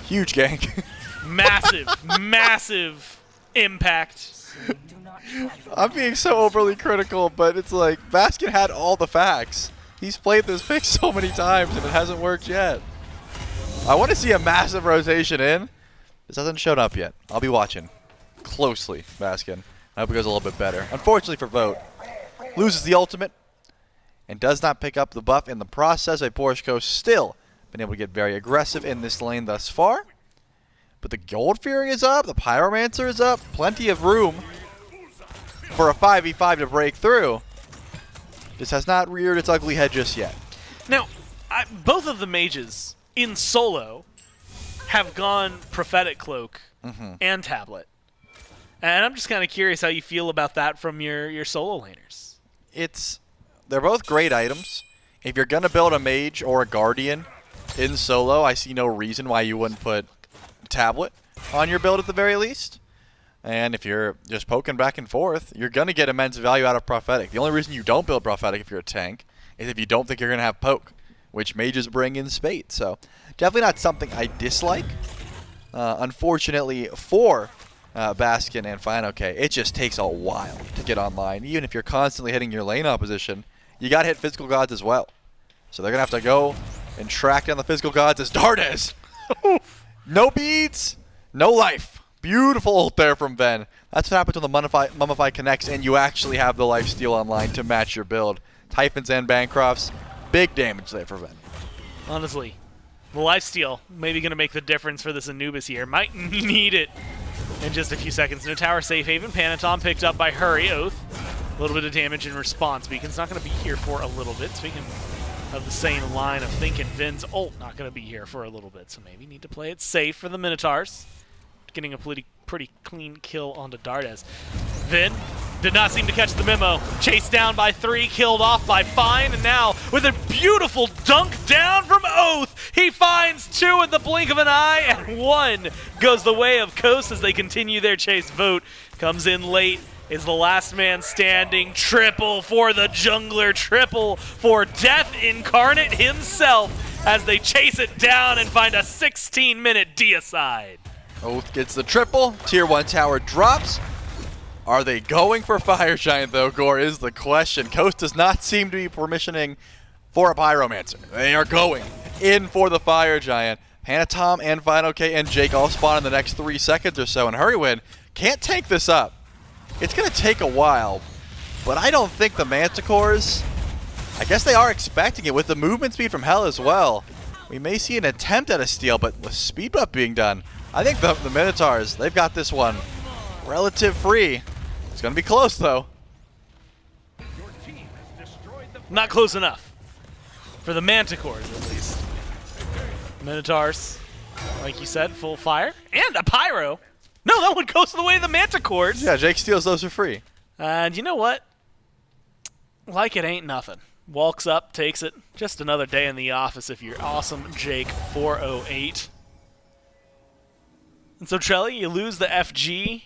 Huge gank. Massive, massive impact. I'm being so overly critical, but it's like Baskin had all the facts. He's played this pick so many times and it hasn't worked yet. I want to see a massive rotation in. This hasn't shown up yet. I'll be watching closely, Baskin. I hope it goes a little bit better. Unfortunately for Vote, loses the ultimate and does not pick up the buff in the process. Porishko still been able to get very aggressive in this lane thus far. But the Gold Fury is up, the Pyromancer is up, plenty of room for a 5v5 to break through. This has not reared its ugly head just yet. Now, both of the mages in solo have gone Prophetic Cloak and Tablet. And I'm just kind of curious how you feel about that from your solo laners. They're both great items. If you're going to build a mage or a guardian in solo, I see no reason why you wouldn't put Tablet on your build at the very least. And if you're just poking back and forth, you're going to get immense value out of Prophetic. The only reason you don't build Prophetic if you're a tank is if you don't think you're going to have poke, which mages bring in spades. So definitely not something I dislike. Unfortunately for Baskin and FineOK, it just takes a while to get online. Even if you're constantly hitting your lane opposition, you got to hit Physical Gods as well. So they're going to have to go and track down the Physical Gods as Dardes. No beads, no life. Beautiful ult there from Ben. That's what happens when the Mummify connects and you actually have the lifesteal online to match your build. Typhons and Bancrofts, big damage there for Ben. Honestly, the lifesteal maybe going to make the difference for this Anubis here. Might need it in just a few seconds. No tower safe haven. Panatom picked up by Hurry. Oath. A little bit of damage in response. Beacon's not going to be here for a little bit. Speaking of the same line of thinking, Vin's ult not going to be here for a little bit. So maybe need to play it safe for the Minotaurs. Getting a pretty clean kill onto Dardes. Vin did not seem to catch the memo. Chased down by 3, killed off by Fine, and now with a beautiful dunk down from Oath, he finds 2 in the blink of an eye, and 1 goes the way of Coast as they continue their chase. Vote comes in late, is the last man standing. Triple for the jungler, triple for Death Incarnate himself as they chase it down and find a 16-minute deicide. Oath gets the triple. Tier 1 tower drops. Are they going for Fire Giant, though, Gore, is the question. Coast does not seem to be permissioning for a Pyromancer. They are going in for the Fire Giant. Panatom and FineOK and Jake all spawn in the next 3 seconds or so, and Hurrywin can't take this up. It's going to take a while, but I don't think the Manticores, I guess they are expecting it with the movement speed from Hell as well. We may see an attempt at a steal, but with speed buff being done, I think the Minotaurs, they've got this one relative free. It's going to be close, though. Not close enough. For the Manticores, at least. Minotaurs, like you said, full fire. And a Pyro. No, that one goes the way of the Manticores. Yeah, Jake steals those for free. And you know what? Like it ain't nothing. Walks up, takes it. Just another day in the office if you're awesome, Jake 408. And so, Trelly, you lose the FG,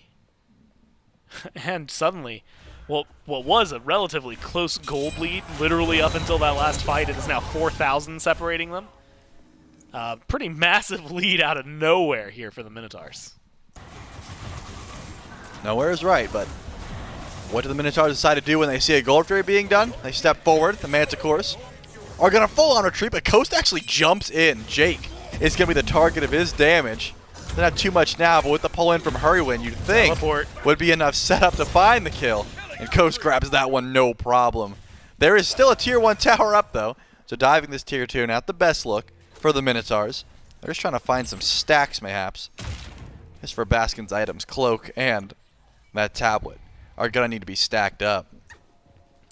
and suddenly, what was a relatively close gold lead, literally up until that last fight, it is now 4,000 separating them. Pretty massive lead out of nowhere here for the Minotaurs. Nowhere is right, but what do the Minotaurs decide to do when they see a Gold Fury being done? They step forward. The Manticores are going to full-on retreat, but Coast actually jumps in. Jake is going to be the target of his damage. They're not too much now, but with the pull-in from Hurrywin, you'd think would be enough setup to find the kill. And Coast grabs that one, no problem. There is still a Tier 1 tower up, though, so diving this Tier 2, not the best look for the Minotaurs. They're just trying to find some stacks, mayhaps. Just for Baskin's items, Cloak and that Tablet are going to need to be stacked up.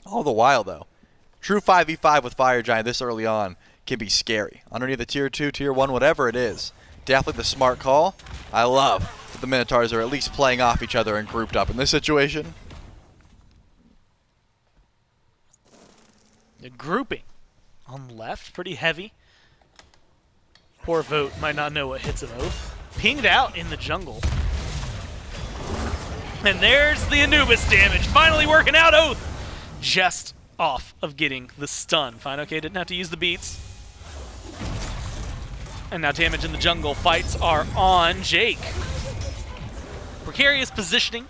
All the while, though, true 5v5 with Fire Giant this early on can be scary. Underneath the Tier 2, Tier 1, whatever it is. Definitely the smart call. I love that the Minotaurs are at least playing off each other and grouped up in this situation. The grouping on the left, pretty heavy. Poor Vote might not know what hits an Oath. Pinged out in the jungle. And there's the Anubis damage. Finally working out. Oath just off of getting the stun. Fine, okay, didn't have to use the beats. And now damage in the jungle. Fights are on Jake. Precarious positioning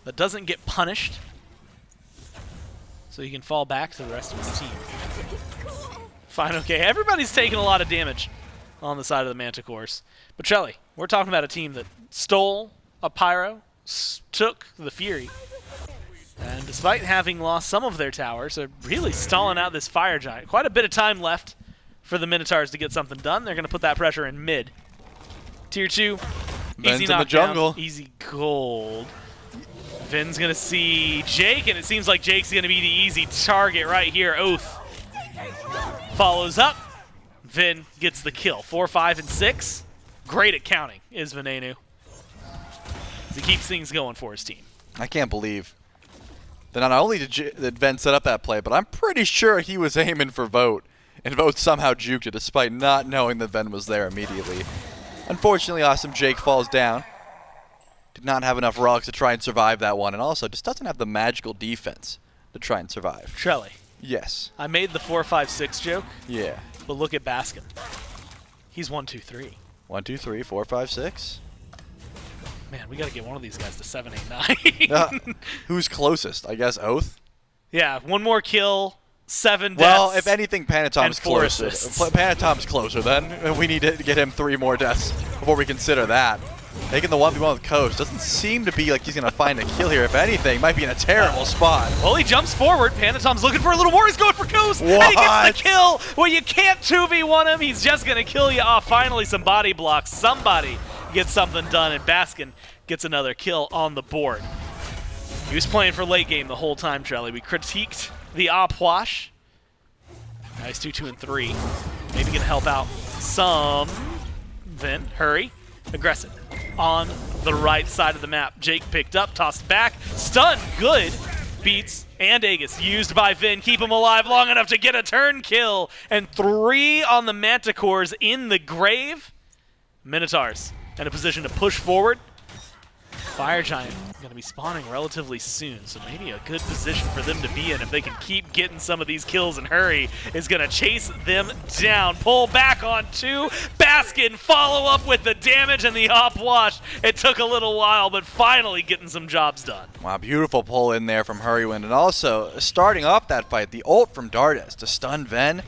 that doesn't get punished. So he can fall back to the rest of his team. Fine, okay. Everybody's taking a lot of damage on the side of the Manticores. But Trelly, we're talking about a team that stole a Pyro, took the Fury, and despite having lost some of their towers, are really stalling out this Fire Giant. Quite a bit of time left for the Minotaurs to get something done. They're going to put that pressure in mid. Tier 2, easy knockdown, jungle. easy gold. Vin's going to see Jake, and it seems like Jake's going to be the easy target right here. Oath follows up. Vin gets the kill. 4, 5, and 6. Great at counting is Venenu. He keeps things going for his team. I can't believe that not only did Ven set up that play, but I'm pretty sure he was aiming for Vote, and Vote somehow juked it despite not knowing that Ven was there immediately. Unfortunately, Awesome Jake falls down. Did not have enough rugs to try and survive that one, and also just doesn't have the magical defense to try and survive. Trelly, Yes. I made the 4, 5, 6 joke, Yeah. but look at Baskin. He's 1, 2, 3. 1, 2, 3, 4, 5, 6. Man, we got to get one of these guys to 7, 8, 9. Who's closest? I guess Oath? Yeah, one more kill, 7 deaths. Well, if anything, Panatom's and 4 closer. assists. Panatom's closer then. We need to get him 3 more deaths before we consider that. Taking the 1v1 with Coast doesn't seem to be like he's going to find a kill here. If anything, might be in a terrible spot. Well, he jumps forward. Panatom's looking for a little more. He's going for Coast. What? And he gets the kill. Well, you can't 2v1 him. He's just going to kill you off. Finally, some body blocks. Somebody gets something done, and Baskin gets another kill on the board. He was playing for late game the whole time, Trelly. We critiqued the op wash. Nice 2, 2, and 3. Maybe can help out some. Then, hurry. Aggressive. On the right side of the map. Jake picked up, tossed back. Stun, good. Beats and Aegis used by Vin. Keep him alive long enough to get a turn kill. And 3 on the Manticores in the grave. Minotaurs in a position to push forward. Fire Giant going to be spawning relatively soon, so maybe a good position for them to be in if they can keep getting some of these kills and hurry is going to chase them down. Pull back on 2. Baskin follow up with the damage and the op wash. It took a little while, but finally getting some jobs done. Wow, beautiful pull in there from Hurrywind. And also, starting off that fight, the ult from Dardas to stun Ven.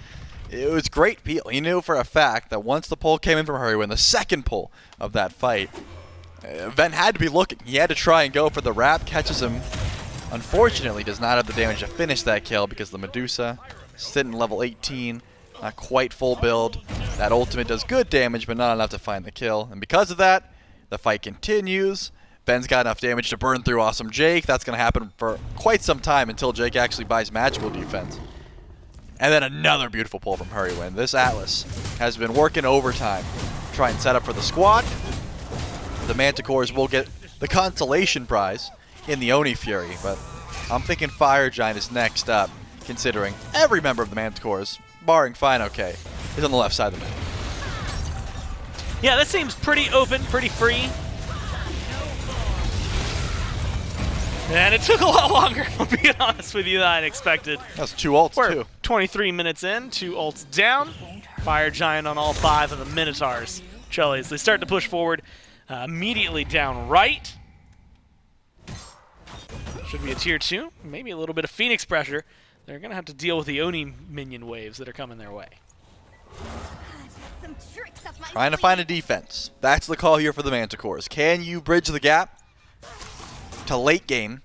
It was great peel. He knew for a fact that once the pull came in from Hurrywind, the second pull of that fight, Ven had to be looking. He had to try and go for the wrap, catches him. Unfortunately, does not have the damage to finish that kill because the Medusa sitting level 18, not quite full build. That ultimate does good damage, but not enough to find the kill. And because of that, the fight continues. Ven's got enough damage to burn through Awesome Jake. That's going to happen for quite some time until Jake actually buys magical defense. And then another beautiful pull from Hurrywind. This Atlas has been working overtime to try and set up for the squad. The Manticores will get the consolation prize in the Oni Fury, but I'm thinking Fire Giant is next up, considering every member of the Manticores, barring Fine OK, is on the left side of the map. Yeah, this seems pretty open, pretty free. And it took a lot longer, if I'm being honest with you, than I expected. That's 2 ults, We're too. 23 minutes in, 2 ults down. Fire Giant on all 5 of the Minotaurs. Trelly, as they start to push forward, immediately down right. Should be a tier 2, maybe a little bit of Phoenix pressure. They're going to have to deal with the Oni minion waves that are coming their way. Trying to find a defense. That's the call here for the Manticores. Can you bridge the gap to late game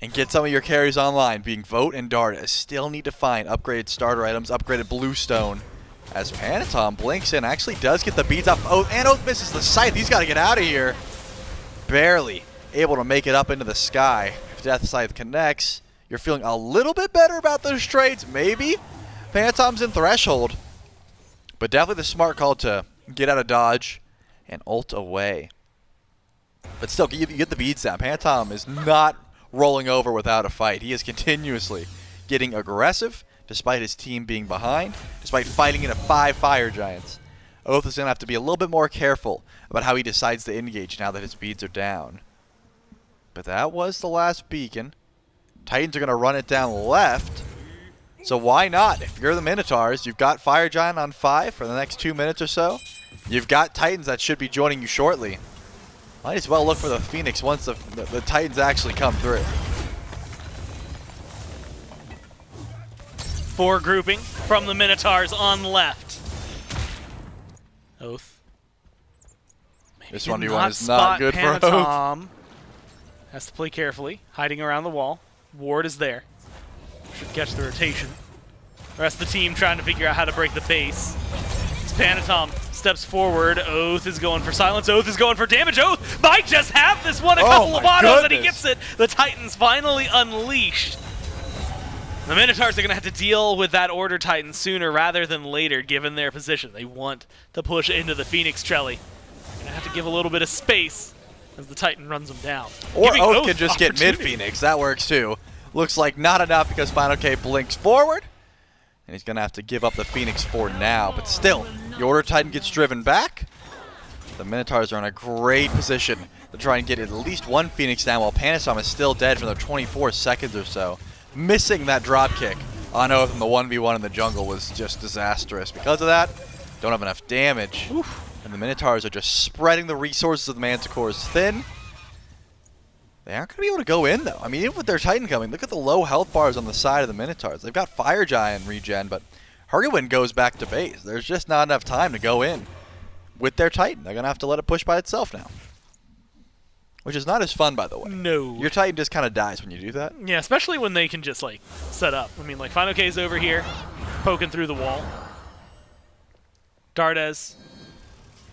and get some of your carries online, being Vote and Dardas? Still need to find upgraded starter items, upgraded Bluestone. As Panatom blinks in, actually does get the beads off Oath, and Oath misses the sight. He's got to get out of here. Barely able to make it up into the sky. If Death Scythe connects, you're feeling a little bit better about those trades, maybe? Panatom's in Threshold, but definitely the smart call to get out of dodge and ult away. But still, you get the beads down. Panatom is not rolling over without a fight. He is continuously getting aggressive, despite his team being behind, despite fighting into 5 Fire Giants. Oath is going to have to be a little bit more careful about how he decides to engage now that his beads are down. But that was the last beacon. Titans are going to run it down left. So why not? If you're the Minotaurs, you've got Fire Giant on 5 for the next 2 minutes or so. You've got Titans that should be joining you shortly. Might as well look for the Phoenix once the Titans actually come through. 4 grouping from the Minotaurs on left. Oath. This Did 1v1 is spot not good for Oath. Panatom. Has to play carefully, hiding around the wall. Ward is there. Should catch the rotation. The rest of the team trying to figure out how to break the base. As Panatom steps forward, Oath is going for silence, Oath is going for damage. Oath might just have this one, a couple of autos, and he gets it. The Titans finally unleashed. The Minotaurs are going to have to deal with that Order Titan sooner rather than later, given their position. They want to push into the Phoenix Trelly. Going to have to give a little bit of space as the Titan runs them down. Or Giving Oath can just get opportunity. mid-Phoenix. That works too. Looks like not enough because Final K blinks forward. And he's going to have to give up the Phoenix for now. But still, the Order Titan gets driven back. The Minotaurs are in a great position to try and get at least one Phoenix down while Panatom is still dead for another 24 seconds or so. Missing that drop kick on Oath in the 1v1 in the jungle was just disastrous. Because of that, don't have enough damage. Oof. And the Minotaurs are just spreading the resources of the Manticores thin. They aren't going to be able to go in, though. I mean, even with their Titan coming, look at the low health bars on the side of the Minotaurs. They've got Fire Giant regen, but Hurricane goes back to base. There's just not enough time to go in with their Titan. They're going to have to let it push by itself now. Which is not as fun, by the way. No. Your Titan just kind of dies when you do that. Yeah, especially when they can just, like, set up. I mean, like, Final K's over here, poking through the wall. Dardes.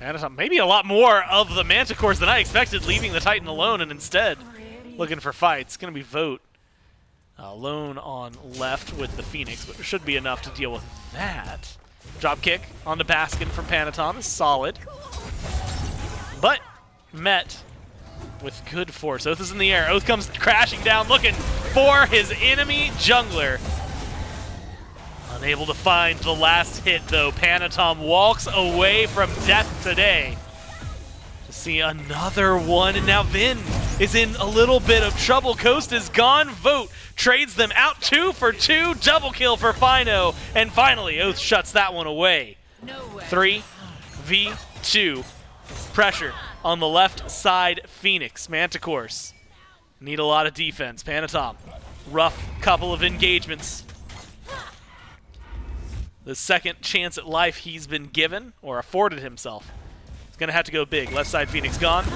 Panatom, maybe a lot more of the Manticores than I expected, leaving the Titan alone, and instead looking for fights. Going to be Vote alone on left with the Phoenix, but it should be enough to deal with that. Drop kick onto Baskin from Panatom is solid, but met with good force. Oath is in the air. Oath comes crashing down, looking for his enemy jungler. Unable to find the last hit, though. Panatom walks away from death today. To see another one, and now Vin is in a little bit of trouble. Coast is gone. Vote trades them out 2 for 2. Double kill for Fino. And finally, Oath shuts that one away. 3v2. Pressure on the left side, Phoenix. Manticores need a lot of defense. Panatom, rough couple of engagements. The second chance at life he's been given, or afforded himself. He's going to have to go big. Left side Phoenix gone.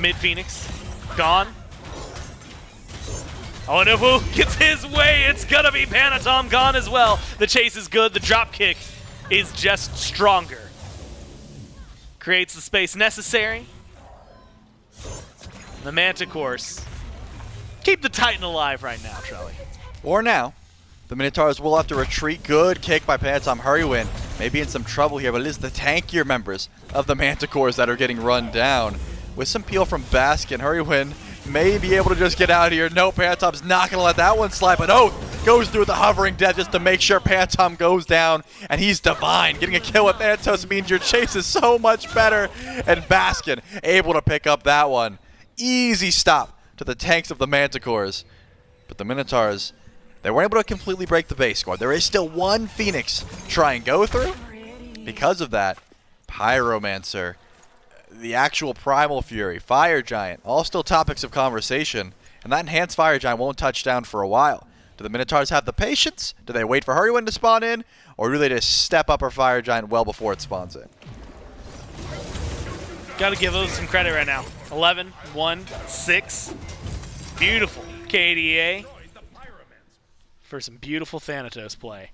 Mid Phoenix gone. Oh, and if who gets his way, it's going to be Panatom gone as well. The chase is good. The drop kick is just stronger. Creates the space necessary. The Manticores keep the Titan alive right now, Trelly. Or now. The Minotaurs will have to retreat. Good kick by Panatom. Hurricane maybe in some trouble here, but it is the tankier members of the Manticores that are getting run down. With some peel from Baskin, Hurricane may be able to just get out of here. No, Panatom's not going to let that one slide, but Oath goes through the hovering death just to make sure Panatom goes down, and he's divine. Getting a kill with Thanatos means your chase is so much better, and Baskin able to pick up that one. Easy stop to the tanks of the Manticores, but the Minotaurs, they weren't able to completely break the base squad. There is still one Phoenix to try and go through. Because of that, Pyromancer, the actual Primal Fury, Fire Giant, all still topics of conversation. And that enhanced Fire Giant won't touch down for a while. Do the Minotaurs have the patience? Do they wait for Hurricane to spawn in? Or do they just step up our Fire Giant well before it spawns in? Got to give those some credit right now. 11, 1, 6. Beautiful KDA. For some beautiful Thanatos play.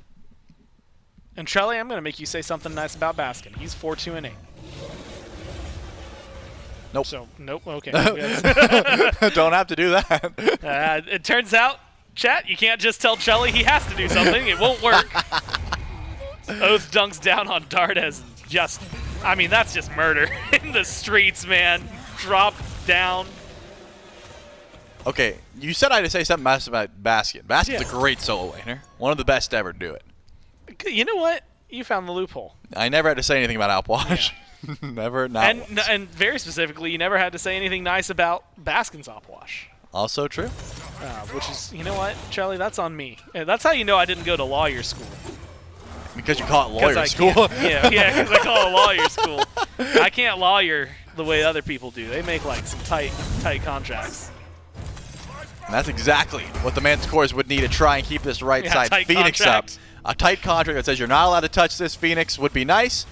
And Trelly, I'm going to make you say something nice about Baskin. He's 4-2 and 8. Nope. So, nope, okay. Don't have to do that. It turns out, chat, you can't just tell Trelly he has to do something. It won't work. Oath dunks down on Dardes. Just, I mean, that's just murder in the streets, man. Drop down. Okay, you said I had to say something nice about Baskin. Baskin's a great solo laner. One of the best to ever do it. You know what? You found the loophole. I never had to say anything about Outwash. Yeah. Never, not once. And very specifically, you never had to say anything nice about Baskin's Opwash. Also true. Which is, you know what, Charlie, that's on me. That's how you know I didn't go to lawyer school. Because you call it 'Cause lawyer I school. can't- yeah, because I call it lawyer school. I can't lawyer the way other people do. They make like some tight contracts. And that's exactly what the Manticores would need to try and keep this right side tight Phoenix contract. up. A tight contract that says you're not allowed to touch this Phoenix would be nice,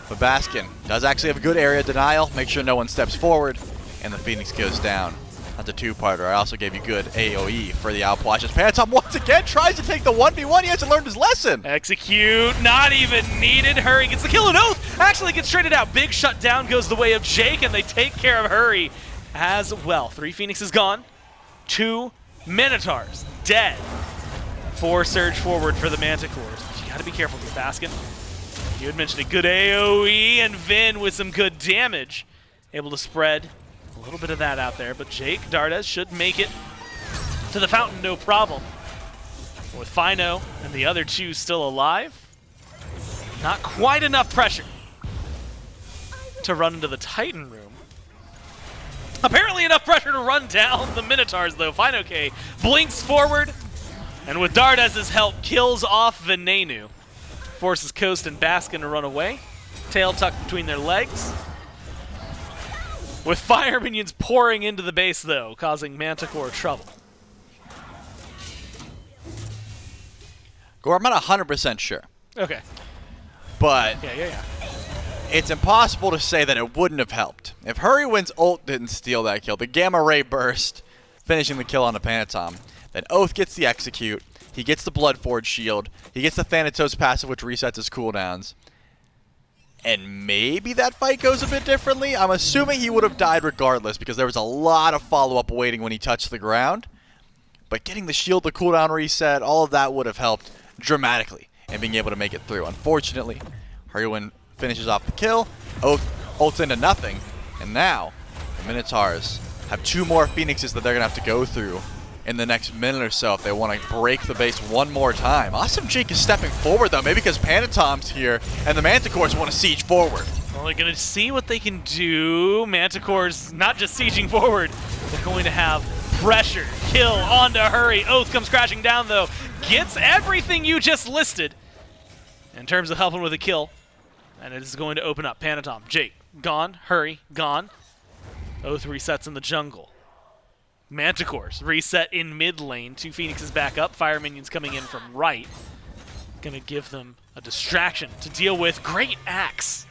but Baskin does actually have a good area denial, make sure no one steps forward, and the Phoenix goes down. That's a two-parter. I also gave you good AoE for the outwash. As Phantom once again tries to take the 1v1. He hasn't learned his lesson. Execute, not even needed. Hurry gets the kill, and Oath actually gets traded out. Big shutdown goes the way of Jake, and they take care of Hurry as well. 3 Phoenixes gone, 2 Minotaurs dead. 4 surge forward for the Manticores. But you gotta be careful with Baskin. You had mentioned a good AoE, and Vin with some good damage. Able to spread a little bit of that out there, but Jake Dardes should make it to the fountain, no problem. With Fino and the other 2 still alive, not quite enough pressure to run into the Titan room. Apparently enough pressure to run down the Minotaurs, though. Fino K blinks forward, and with Dardes' help, kills off Venenu. Forces Coast and Baskin to run away. Tail tucked between their legs. With fire minions pouring into the base, though, causing Manticore trouble. Gore, I'm not 100% sure, Okay. but Yeah. it's impossible to say that it wouldn't have helped. If Hurrywind's ult didn't steal that kill, the Gamma Ray burst, finishing the kill on the Panatom, then Oath gets the execute, he gets the Bloodforge shield, he gets the Thanatos passive which resets his cooldowns, and maybe that fight goes a bit differently. I'm assuming he would have died regardless because there was a lot of follow-up waiting when he touched the ground, but getting the shield, the cooldown reset, all of that would have helped dramatically in being able to make it through. Unfortunately, Hurrywind finishes off the kill, Oath ults into nothing, and now the Minotaurs have 2 more Phoenixes that they're going to have to go through in the next minute or so if they want to break the base one more time. Awesome Jake is stepping forward, though, maybe because Panatom's here, and the Manticores want to siege forward. Well, they're going to see what they can do. Manticore's not just sieging forward, they're going to have pressure. Kill onto Hurry. Oath comes crashing down, though. Gets everything you just listed in terms of helping with a kill. And it is going to open up. Panatom, Jake, gone. Hurry, gone. Oath resets in the jungle. Manticores reset in mid lane. 2 Phoenixes back up. Fire minions coming in from right. Gonna give them a distraction to deal with. Great axe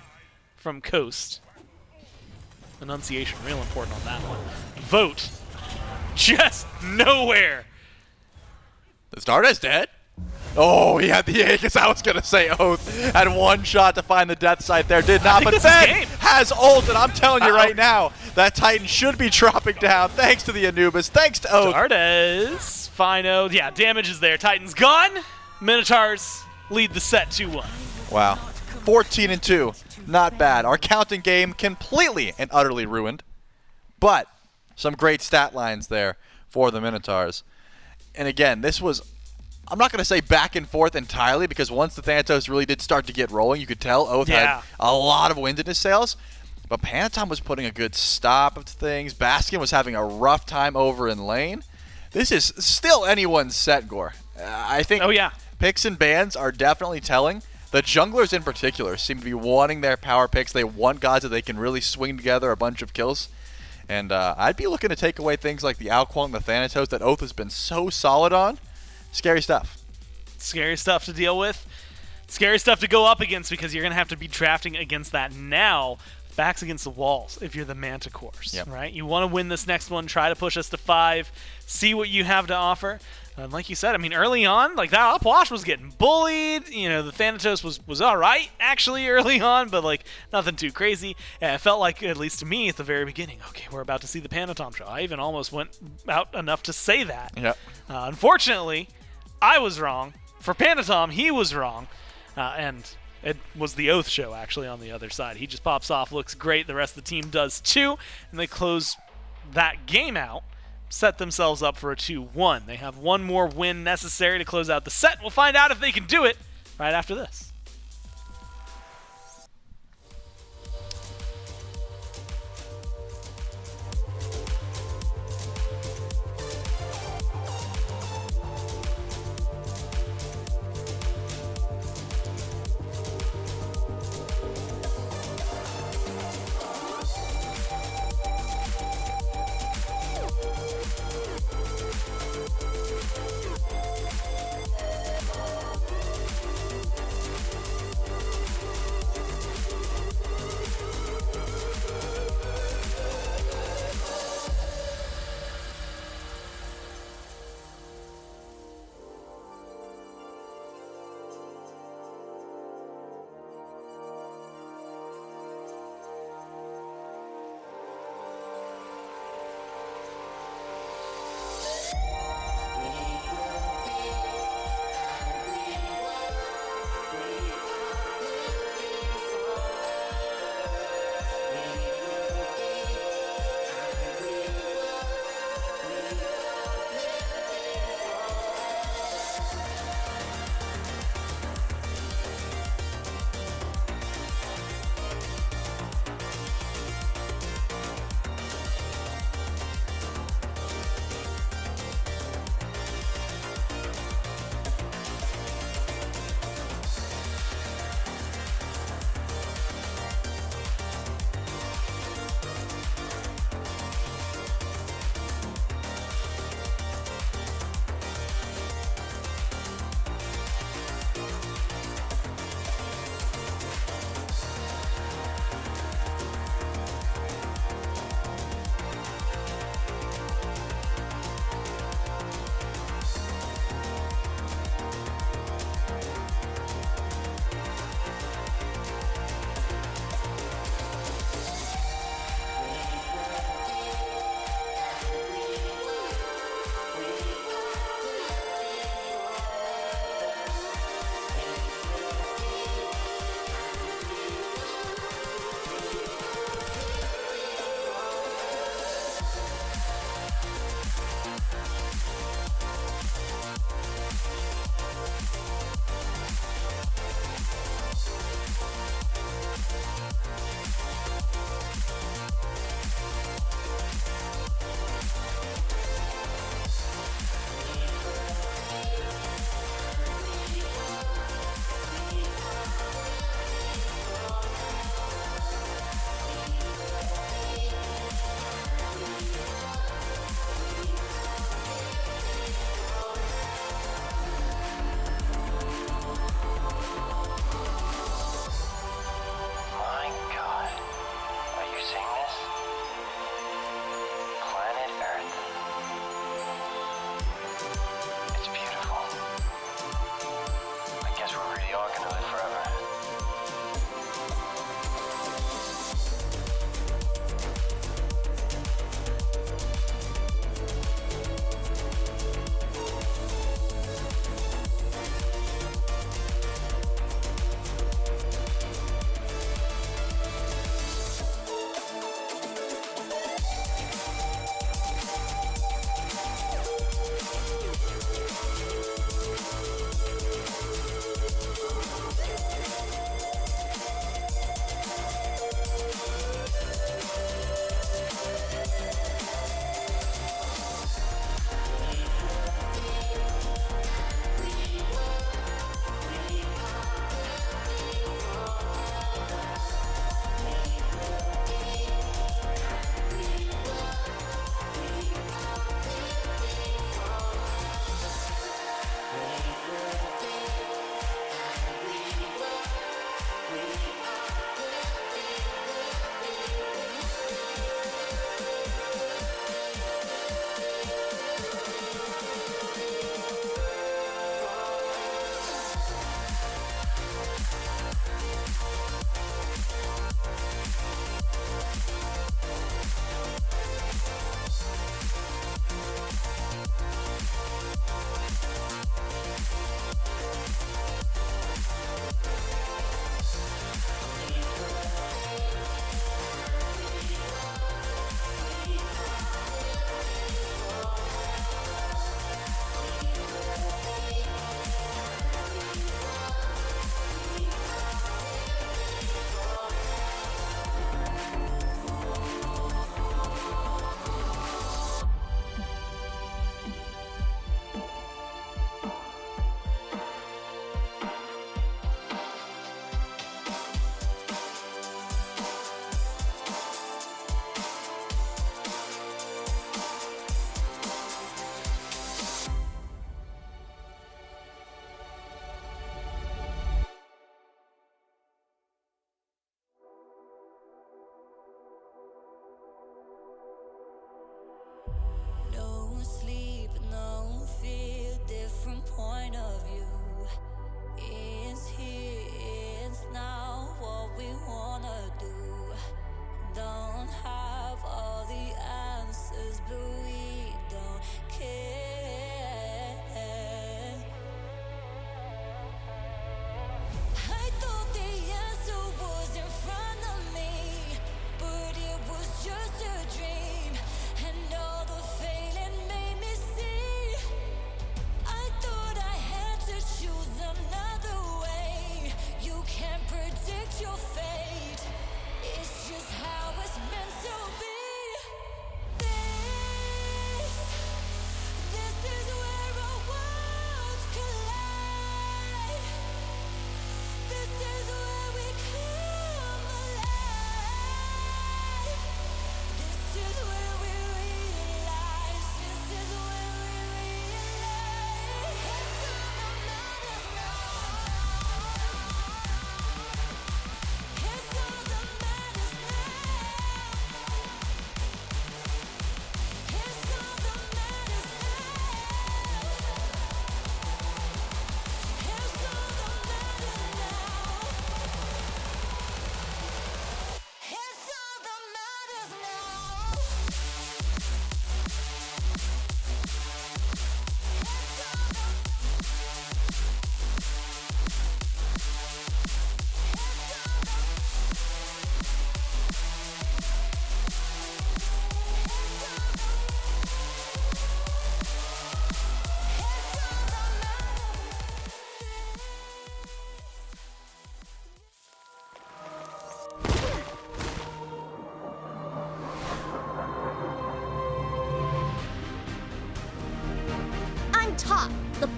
from Coast. Enunciation, real important on that one. Vote. Just nowhere. Is Dardes dead? Oh, he had the Aegis. I was going to say Oath had 1 shot to find the death site there. Did not, think but this is Ben game. has ult, and I'm telling you right now, that Titan should be dropping down thanks to the Anubis, thanks to Oath. Dardes. Fino. Yeah, damage is there. Titan's gone. Minotaurs lead the set 2-1. Wow. 14-2. Not bad. Our counting game completely and utterly ruined, but some great stat lines there for the Minotaurs. And again, this was, I'm not going to say back and forth entirely, because once the Thanatos really did start to get rolling, you could tell Oath had a lot of wind in his sails. But Panatom was putting a good stop of things. Baskin was having a rough time over in lane. This is still anyone's set, Gore. I think picks and bans are definitely telling. The junglers in particular seem to be wanting their power picks. They want guys that they can really swing together a bunch of kills. And I'd be looking to take away things like the Alquang, the Thanatos that Oath has been so solid on. Scary stuff. Scary stuff to deal with. Scary stuff to go up against, because you're going to have to be drafting against that now. Backs against the walls if you're the Manticores, right? You want to win this next one, try to push us to 5, see what you have to offer. And like you said, I mean, early on, like that Upwash was getting bullied. You know, the Thanatos was all right, actually, early on, but like nothing too crazy. And it felt like, at least to me, at the very beginning, okay, we're about to see the Panatom show. I even almost went out enough to say that. Yep. Unfortunately, I was wrong. For Panatom, he was wrong. And it was the Oath show, actually, on the other side. He just pops off, looks great. The rest of the team does too. And they close that game out, set themselves up for a 2-1. They have one more win necessary to close out the set. We'll find out if they can do it right after this.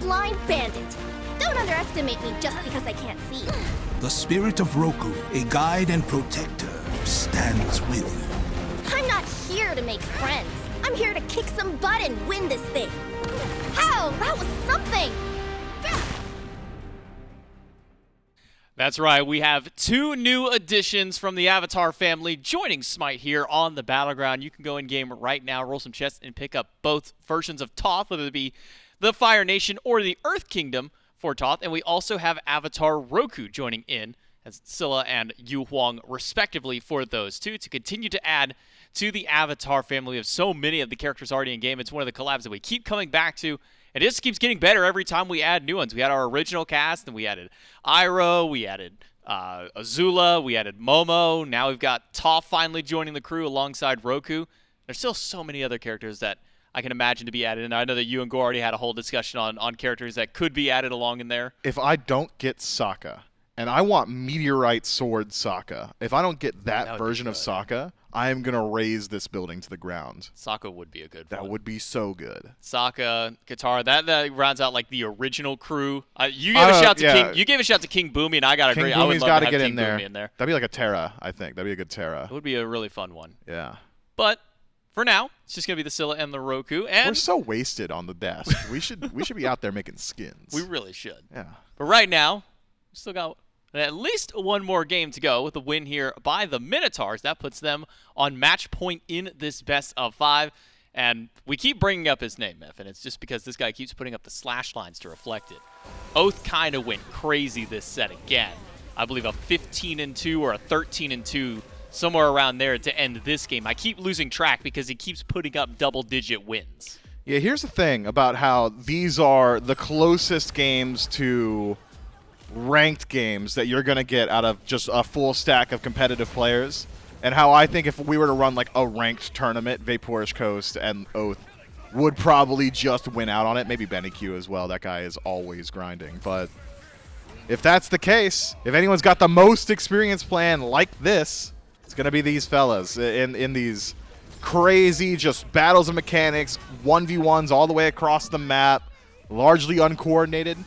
blind bandit. Don't underestimate me just because I can't see. The spirit of Roku, a guide and protector, stands with you. I'm not here to make friends. I'm here to kick some butt and win this thing. How? That was something! That's right, we have 2 new additions from the Avatar family joining Smite here on the Battleground. You can go in-game right now, roll some chests, and pick up both versions of Toth, whether it be the Fire Nation or the Earth Kingdom for Toth. And we also have Avatar Roku joining in as Scylla and Yu Huang, respectively, for those 2 to continue to add to the Avatar family. We have so many of the characters already in-game. It's one of the collabs that we keep coming back to. It just keeps getting better every time we add new ones. We had our original cast, and we added Iroh, we added Azula, we added Momo. Now we've got Toph finally joining the crew alongside Roku. There's still so many other characters that I can imagine to be added, and I know that you and Gore already had a whole discussion on characters that could be added along in there. If I don't get Sokka, and I want Meteorite Sword Sokka, if I don't get that version of Sokka, I am going to raise this building to the ground. Sokka would be a good one. That would be so good. Sokka, Katara, that rounds out like the original crew. You gave a shout to King. You gave a shout to King Boomy, and I gotta agree. King I would Boomy's love got to to have get King in there. Boomy in there. That'd be like a Terra, I think. That'd be a good Terra. It would be a really fun one. Yeah. But for now, it's just gonna be the Scylla and the Roku. And we're so wasted on the desk. we should be out there making skins. We really should. Yeah. But right now, we still got at least one more game to go with a win here by the Minotaurs. That puts them on match point in this best of 5. And we keep bringing up his name, Miff, and it's just because this guy keeps putting up the slash lines to reflect it. Oath kind of went crazy this set again. I believe a 15-2 or a 13-2, somewhere around there to end this game. I keep losing track because he keeps putting up double-digit wins. Yeah, here's the thing about how these are the closest games to ranked games that you're going to get out of just a full stack of competitive players, and how I think if we were to run like a ranked tournament, Vaporish Coast and Oath would probably just win out on it. Maybe Benny Q as well. That guy is always grinding. But if that's the case, if anyone's got the most experience plan like this, it's going to be these fellas in these crazy just battles of mechanics, 1v1s all the way across the map, largely uncoordinated.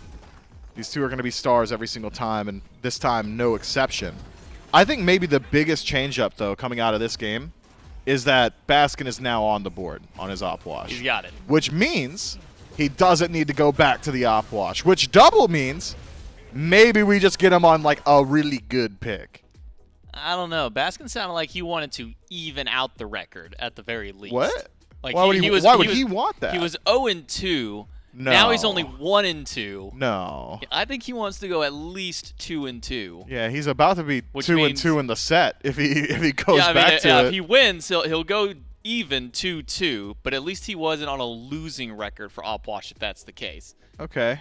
These 2 are going to be stars every single time, and this time no exception. I think maybe the biggest change-up, though, coming out of this game is that Baskin is now on the board on his op wash. He's got it. Which means he doesn't need to go back to the op wash, which double means maybe we just get him on, like, a really good pick. I don't know. Baskin sounded like he wanted to even out the record at the very least. What? Like why would he want that? He was 0-2. No. Now he's only 1-2. No. I think he wants to go at least 2-2. Yeah, he's about to be 2-2 in the set if he goes back to it. If he wins, he'll go even 2-2, but at least he wasn't on a losing record for Opwash if that's the case. Okay.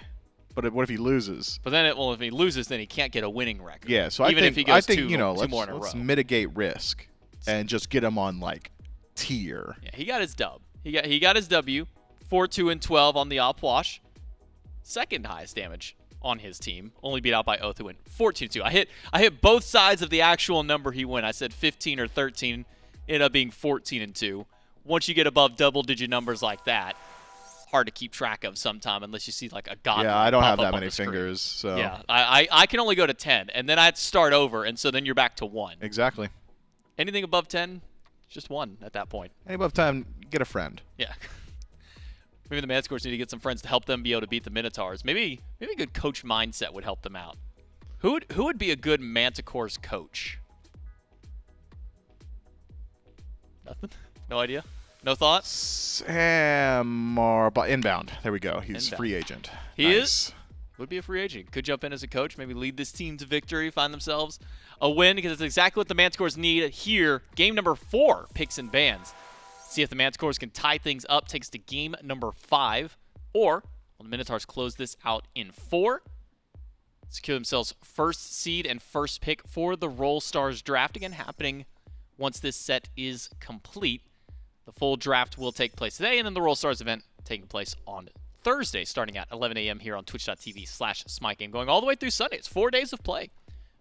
But what if he loses? But then, if he loses, then he can't get a winning record. Yeah, so even I think, if he goes two let's more in a row. mitigate risk and just get him on, like, tier. Yeah, he got his dub. He got his W. 4-2-12 on the op wash. Second highest damage on his team. Only beat out by Oath, who went 14-2. I hit both sides of the actual number he went. I said 15 or 13. Ended up being 14-2. Once you get above double-digit numbers like that, hard to keep track of sometime unless you see like a god. Yeah, I don't have that many fingers. So yeah, I can only go to 10, and then I have to start over, and so then you're back to 1. Exactly. Anything above 10, just 1 at that point. Anything above 10, get a friend. Yeah. Maybe the Manticores need to get some friends to help them be able to beat the Minotaurs. Maybe a good coach mindset would help them out. Who would be a good Manticores coach? Nothing? No idea? No thoughts? Sam Inbound. There we go. He's Inbound. free agent. He is? Would be a free agent. Could jump in as a coach, maybe lead this team to victory, find themselves a win, because it's exactly what the Manticores need here. Game number 4, picks and bans. See if the Manticores can tie things up, takes to game number 5, or will the Minotaurs close this out in 4, secure themselves first seed and first pick for the Roll Stars draft, again happening once this set is complete. The full draft will take place today, and then the Roll Stars event taking place on Thursday, starting at 11 a.m. here on twitch.tv/SMITE game, going all the way through Sunday. It's 4 days of play.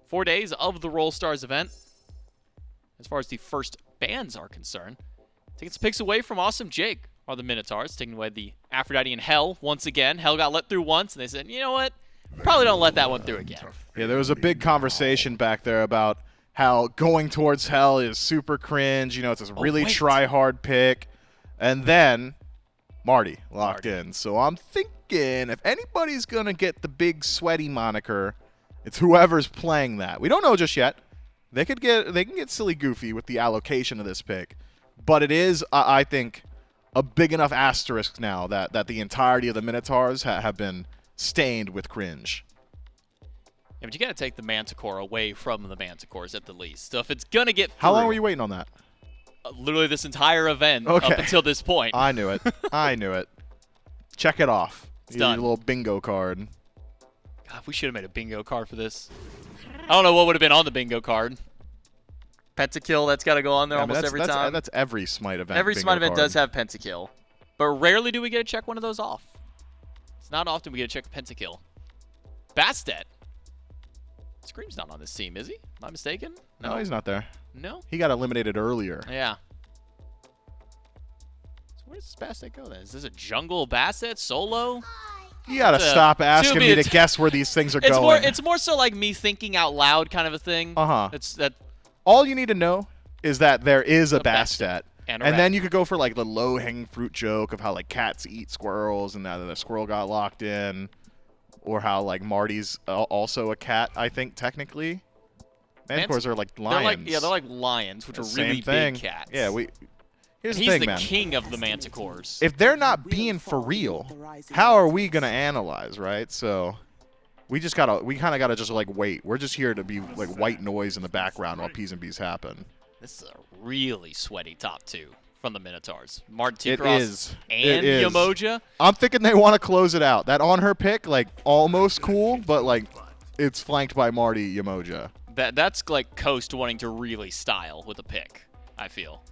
4 days of the Roll Stars event. As far as the first bans are concerned, taking some picks away from Awesome Jake. are the Minotaurs, taking away the Aphrodite and Hell once again. Hell got let through once, and they said, you know what? Probably don't let that one through again. Yeah, there was a big conversation back there about how going towards Hell is super cringe. You know, it's this really try-hard pick. And then Marty locked in. So I'm thinking if anybody's going to get the big sweaty moniker, it's whoever's playing that. We don't know just yet. They can get silly goofy with the allocation of this pick. But it is, I think, a big enough asterisk now that the entirety of the Minotaurs have been stained with cringe. Yeah, but you got to take the Manticore away from the Manticores at the least. So if it's going to get through, How long were you waiting on that? Literally this entire event up until this point. I knew it. I knew it. Check it off. It's done. Your little bingo card. God, we should have made a bingo card for this. I don't know what would have been on the bingo card. Pentakill, that's got to go on there almost every time. That's every Smite event. Every Smite event card. does have Pentakill. But rarely do we get to check one of those off. It's not often we get to check Pentakill. Bastet. Scream's not on this team, is he? Am I mistaken? No, he's not there. No? He got eliminated earlier. Yeah. So where does this Bastet go then? Is this a jungle Bastet solo? You gotta stop asking me to guess where these things are going. It's more so like me thinking out loud kind of a thing. It's that. All you need to know is that there is a Bastet. And then you could go for like the low-hanging fruit joke of how like cats eat squirrels and now the squirrel got locked in, or how like Marty's also a cat. I think technically, Manticores are like lions. They're like lions, which are really big cats. Yeah, Here's the He's thing, the man. king of the Manticores. If they're not being for real, how are we gonna analyze, right? So we kind of gotta just like wait. We're just here to be like white noise in the background while P's and B's happen. This is a really sweaty top two from the Minotaurs. Martin It T-Cross is. and Yamoja. I'm thinking they want to close it out. That on her pick, like almost cool, but like it's flanked by Marty Yamoja. That's like Coast wanting to really style with a pick, I feel.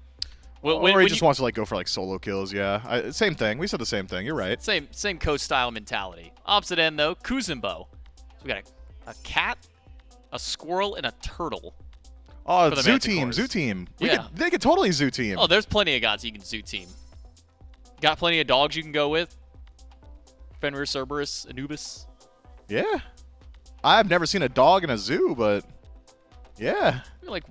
Or he just wants to like go for like solo kills, yeah. Same thing. We said the same thing. You're right. Same Coast style mentality. Opposite end though, Kuzumbo. So we got a cat, a squirrel, and a turtle. Oh, zoo team. They could totally zoo team. Oh, there's plenty of gods you can zoo team. Got plenty of dogs you can go with. Fenrir, Cerberus, Anubis. Yeah. I've never seen a dog in a zoo, but yeah. Like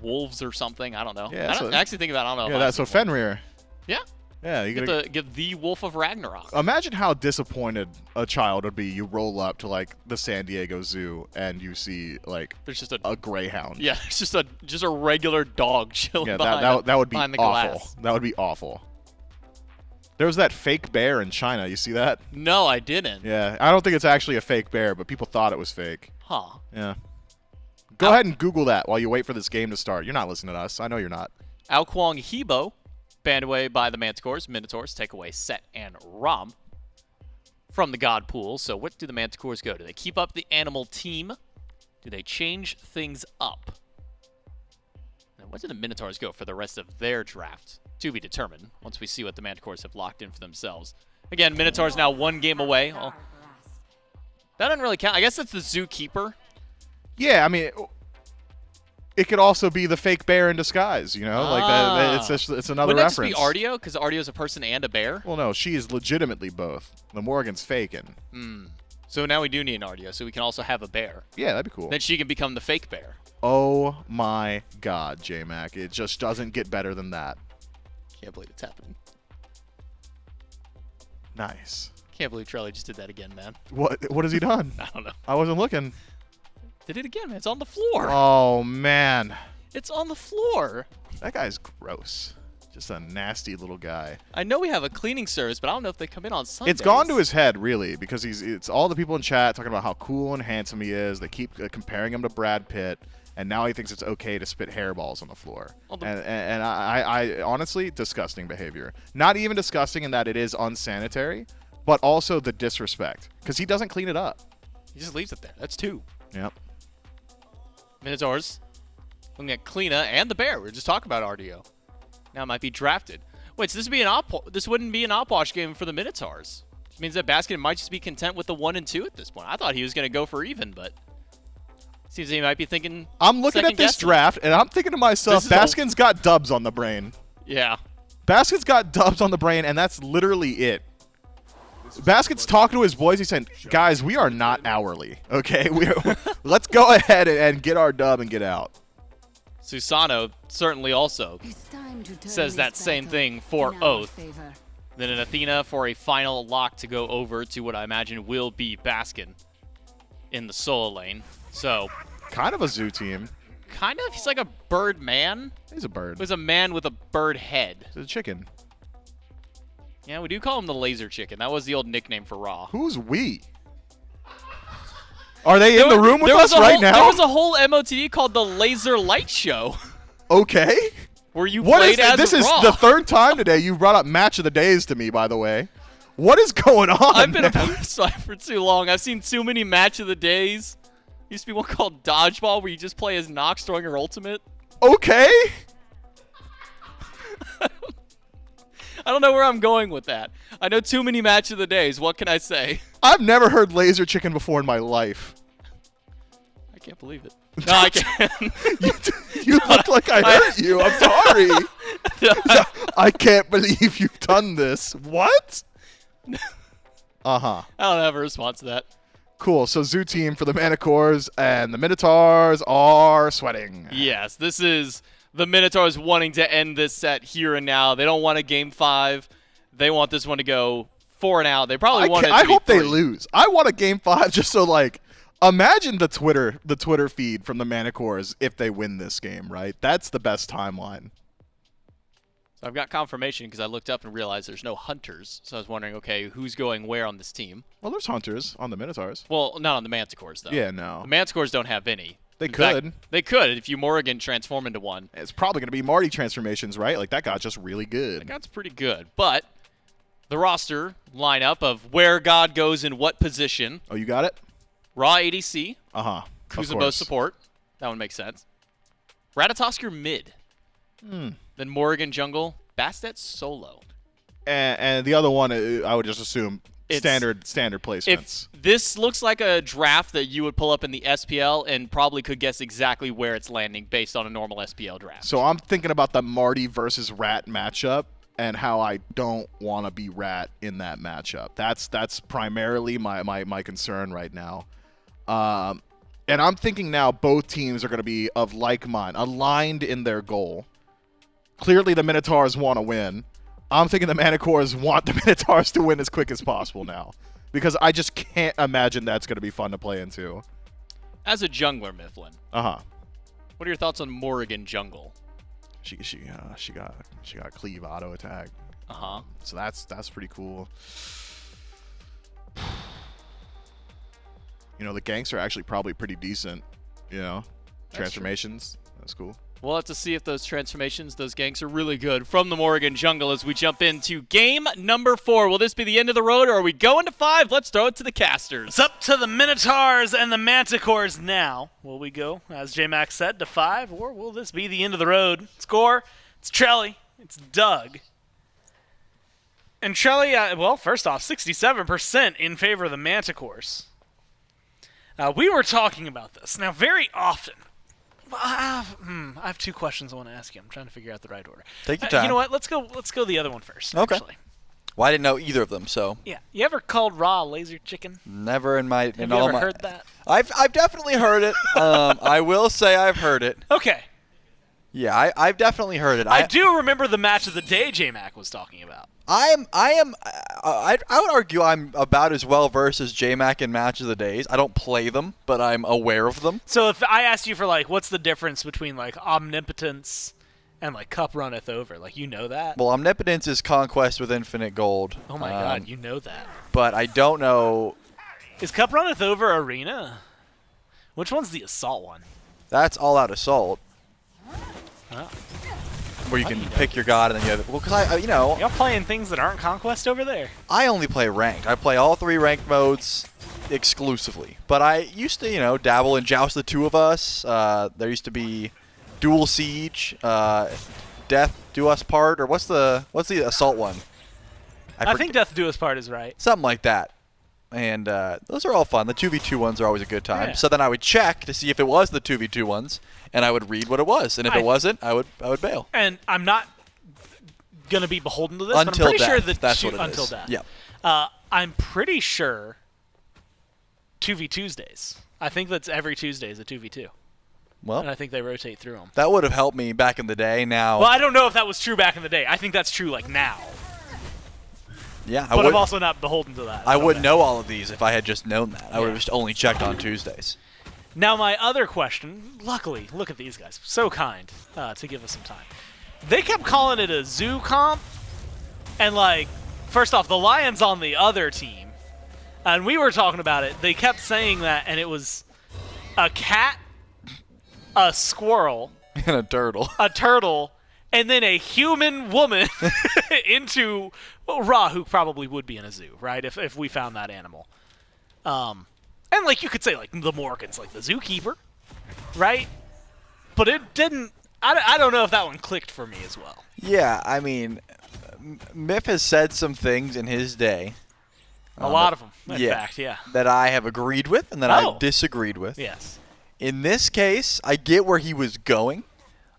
wolves or something. I don't know. Yeah, I actually think about it. I don't know. Yeah, that's so Fenrir. Yeah. Yeah, you get the Wolf of Ragnarok. Imagine how disappointed a child would be. You roll up to like the San Diego Zoo and you see like there's just a greyhound. Yeah, it's just a regular dog chilling. Yeah, behind that would be behind the awful. glass. That would be awful. There was that fake bear in China. You see that? No, I didn't. Yeah, I don't think it's actually a fake bear, but people thought it was fake. Huh. Yeah. Go ahead and Google that while you wait for this game to start. You're not listening to us. I know you're not. Alquang Hebo, banned away by the Manticores. Minotaurs take away Set and Rom from the God Pool. So what do the Manticores go? Do they keep up the animal team? Do they change things up? And what do the Minotaurs go for the rest of their draft? To be determined once we see what the Manticores have locked in for themselves. Again, Minotaurs now one game away. Well, that doesn't really count. I guess that's the Zookeeper. Yeah, I mean, it could also be the fake bear in disguise, you know? Like that, it's another reference. reference. Wouldn't that just be Ardio? Because Ardio's a person and a bear? Well, no, she is legitimately both. The Morgan's faking. So now we do need an Ardio, so we can also have a bear. Yeah, that'd be cool. Then she can become the fake bear. Oh my God, J-Mac. It just doesn't get better than that. Can't believe it's happening. Nice. Can't believe Charlie just did that again, man. What has he done? I don't know. I wasn't looking. Did it again, man. It's on the floor. Oh, man. It's on the floor. That guy's gross. Just a nasty little guy. I know we have a cleaning service, but I don't know if they come in on Sundays. It's gone to his head, really, because it's all the people in chat talking about how cool and handsome he is. They keep comparing him to Brad Pitt, and now he thinks it's okay to spit hairballs on the floor. And I honestly, disgusting behavior. Not even disgusting in that it is unsanitary, but also the disrespect, because he doesn't clean it up. He just leaves it there. That's two. Yep. Minotaurs looking at Kleena and the bear. We were just talking about RDO. Now it might be drafted. Wait, so this wouldn't be an op-wash game for the Minotaurs. Which means that Baskin might just be content with the 1 and 2 at this point. I thought he was going to go for even, but seems he might be thinking. I'm looking at this draft, and I'm thinking to myself, Baskin's got dubs on the brain. Yeah. Basket's got dubs on the brain, and that's literally it. Basket's talking to his boys. He's saying, guys, we are not hourly, okay? Let's go ahead and get our dub and get out. Susano certainly also says that same thing for Oath. Then an Athena for a final lock to go over to what I imagine will be Baskin in the solo lane. So, kind of a zoo team. Kind of. He's like a bird man. He's a bird. He's a man with a bird head. He's a chicken. Yeah, we do call him the laser chicken. That was the old nickname for Raw. Who's we? Are they in the room with us right now? There was a whole MOTD called the Laser Light Show. Okay. Where you played as This is Raw. the third time today you brought up Match of the Days to me, by the way. What is going on? I've been a Pursuit for too long. I've seen too many Match of the Days. Used to be one called Dodgeball where you just play as Nox throwing her ultimate. Okay. I don't know where I'm going with that. I know too many Match of the Days. What can I say? I've never heard Laser Chicken before in my life. I can't believe it. No, I can't. You look like I hurt you. I'm sorry. I can't believe you've done this. What? Uh-huh. I don't have a response to that. Cool. So Zoo Team for the Manticores and the Minotaurs are sweating. Yes, this is the Minotaurs wanting to end this set here and now. They don't want a game 5. They want this one to go 4 and out. They probably want it to I be hope 3. they lose. I want a game 5 just so, like, imagine the Twitter feed from the Manticores if they win this game, right? That's the best timeline. So I've got confirmation because I looked up and realized there's no Hunters. So I was wondering, okay, who's going where on this team? Well, there's Hunters on the Minotaurs. Well, not on the Manticores, though. Yeah, no. The Manticores don't have any. They In could. fact, they could if you Morrigan transform into one. It's probably going to be Marty transformations, right? Like, that got just really good. That got's pretty good. But the roster lineup of where God goes in what position. Oh, you got it? Raw ADC. Uh-huh. Kuzubo support. That one makes sense. Ratatosker mid. Then Morrigan jungle. Bastet solo. And the other one, I would just assume standard placements. If this looks like a draft that you would pull up in the SPL and probably could guess exactly where it's landing based on a normal SPL draft. So I'm thinking about the Marty versus Rat matchup and how I don't want to be Rat in that matchup. That's primarily my concern right now. And I'm thinking now both teams are going to be of like mind, aligned in their goal. Clearly the Minotaurs want to win. I'm thinking the Manticores want the Minotaurs to win as quick as possible now. Because I just can't imagine that's going to be fun to play into. As a jungler, Mifflin. Uh-huh. What are your thoughts on Morrigan jungle? She got cleave auto attack. Uh-huh. So that's pretty cool. You know, the ganks are actually probably pretty decent, you know. Transformations. That's cool. We'll have to see if those transformations, those ganks are really good from the Morrigan jungle as we jump into game number 4. Will this be the end of the road or are we going to 5? Let's throw it to the casters. It's up to the Minotaurs and the Manticores now. Will we go, as J-Max said, to 5, or will this be the end of the road? Score, it's Trelly, it's Doug. And Trelly, well, first off, 67% in favor of the Manticores. We were talking about this. Now, very often, I have 2 questions I want to ask you. I'm trying to figure out the right order. Take your time. You know what? Let's go the other one first. Okay. Actually. Well, I didn't know either of them, so. Yeah. You ever called raw laser chicken? Never in my. Have you ever heard that? I've definitely heard it. I will say I've heard it. Okay. Yeah, I've definitely heard it. I do remember the match of the day J-Mac was talking about. I would argue I'm about as well versed as J-Mac in Match of the Days. I don't play them, but I'm aware of them. So if I asked you for, like, what's the difference between, like, Omnipotence and, like, Cup Runneth Over? Like, you know that? Well, Omnipotence is Conquest with Infinite Gold. Oh, my God, you know that. But I don't know. Is Cup Runneth Over Arena? Which one's the Assault one? That's All Out Assault. Oh. Where you can pick your god and then you have. Well, because you know. Y'all playing things that aren't Conquest over there? I only play ranked. I play all 3 ranked modes exclusively. But I used to, you know, dabble in Joust the 2 of Us. There used to be Dual Siege, Death Do Us Part, or what's the Assault one? I think Death Do Us Part is right. Something like that. And those are all fun. The 2v2 ones are always a good time. Yeah. So then I would check to see if it was the 2v2 ones, and I would read what it was. And if it wasn't, I would bail. And I'm not going to be beholden to this. Until but I'm pretty death. sure that That's what it until is. death. Yep. I'm pretty sure 2v Tuesdays. I think that's every Tuesday is a 2v2. And Well, I think they rotate through them. that would have helped me back in the day. Now, Well, I don't know if that was true back in the day. I think that's true like now. yeah, But I'm also not beholden to that. I so wouldn't that- know all of these if I had just known that. I would have just only checked on Tuesdays. Now, my other question, luckily, look at these guys. So kind to give us some time. They kept calling it a zoo comp. And, like, first off, the Lions on the other team. And we were talking about it. They kept saying that, and it was a cat, a squirrel, And a turtle. a turtle, and then a human woman into Ra, who probably would be in a zoo, right? If we found that animal. And like you could say like the Morgans, like the zookeeper, right? But it didn't. I don't know if that one clicked for me as well. Yeah, I mean, Miff has said some things in his day. A lot of them, in yeah, fact, yeah. that I have agreed with and that Oh. I disagreed with. Yes. In this case, I get where he was going.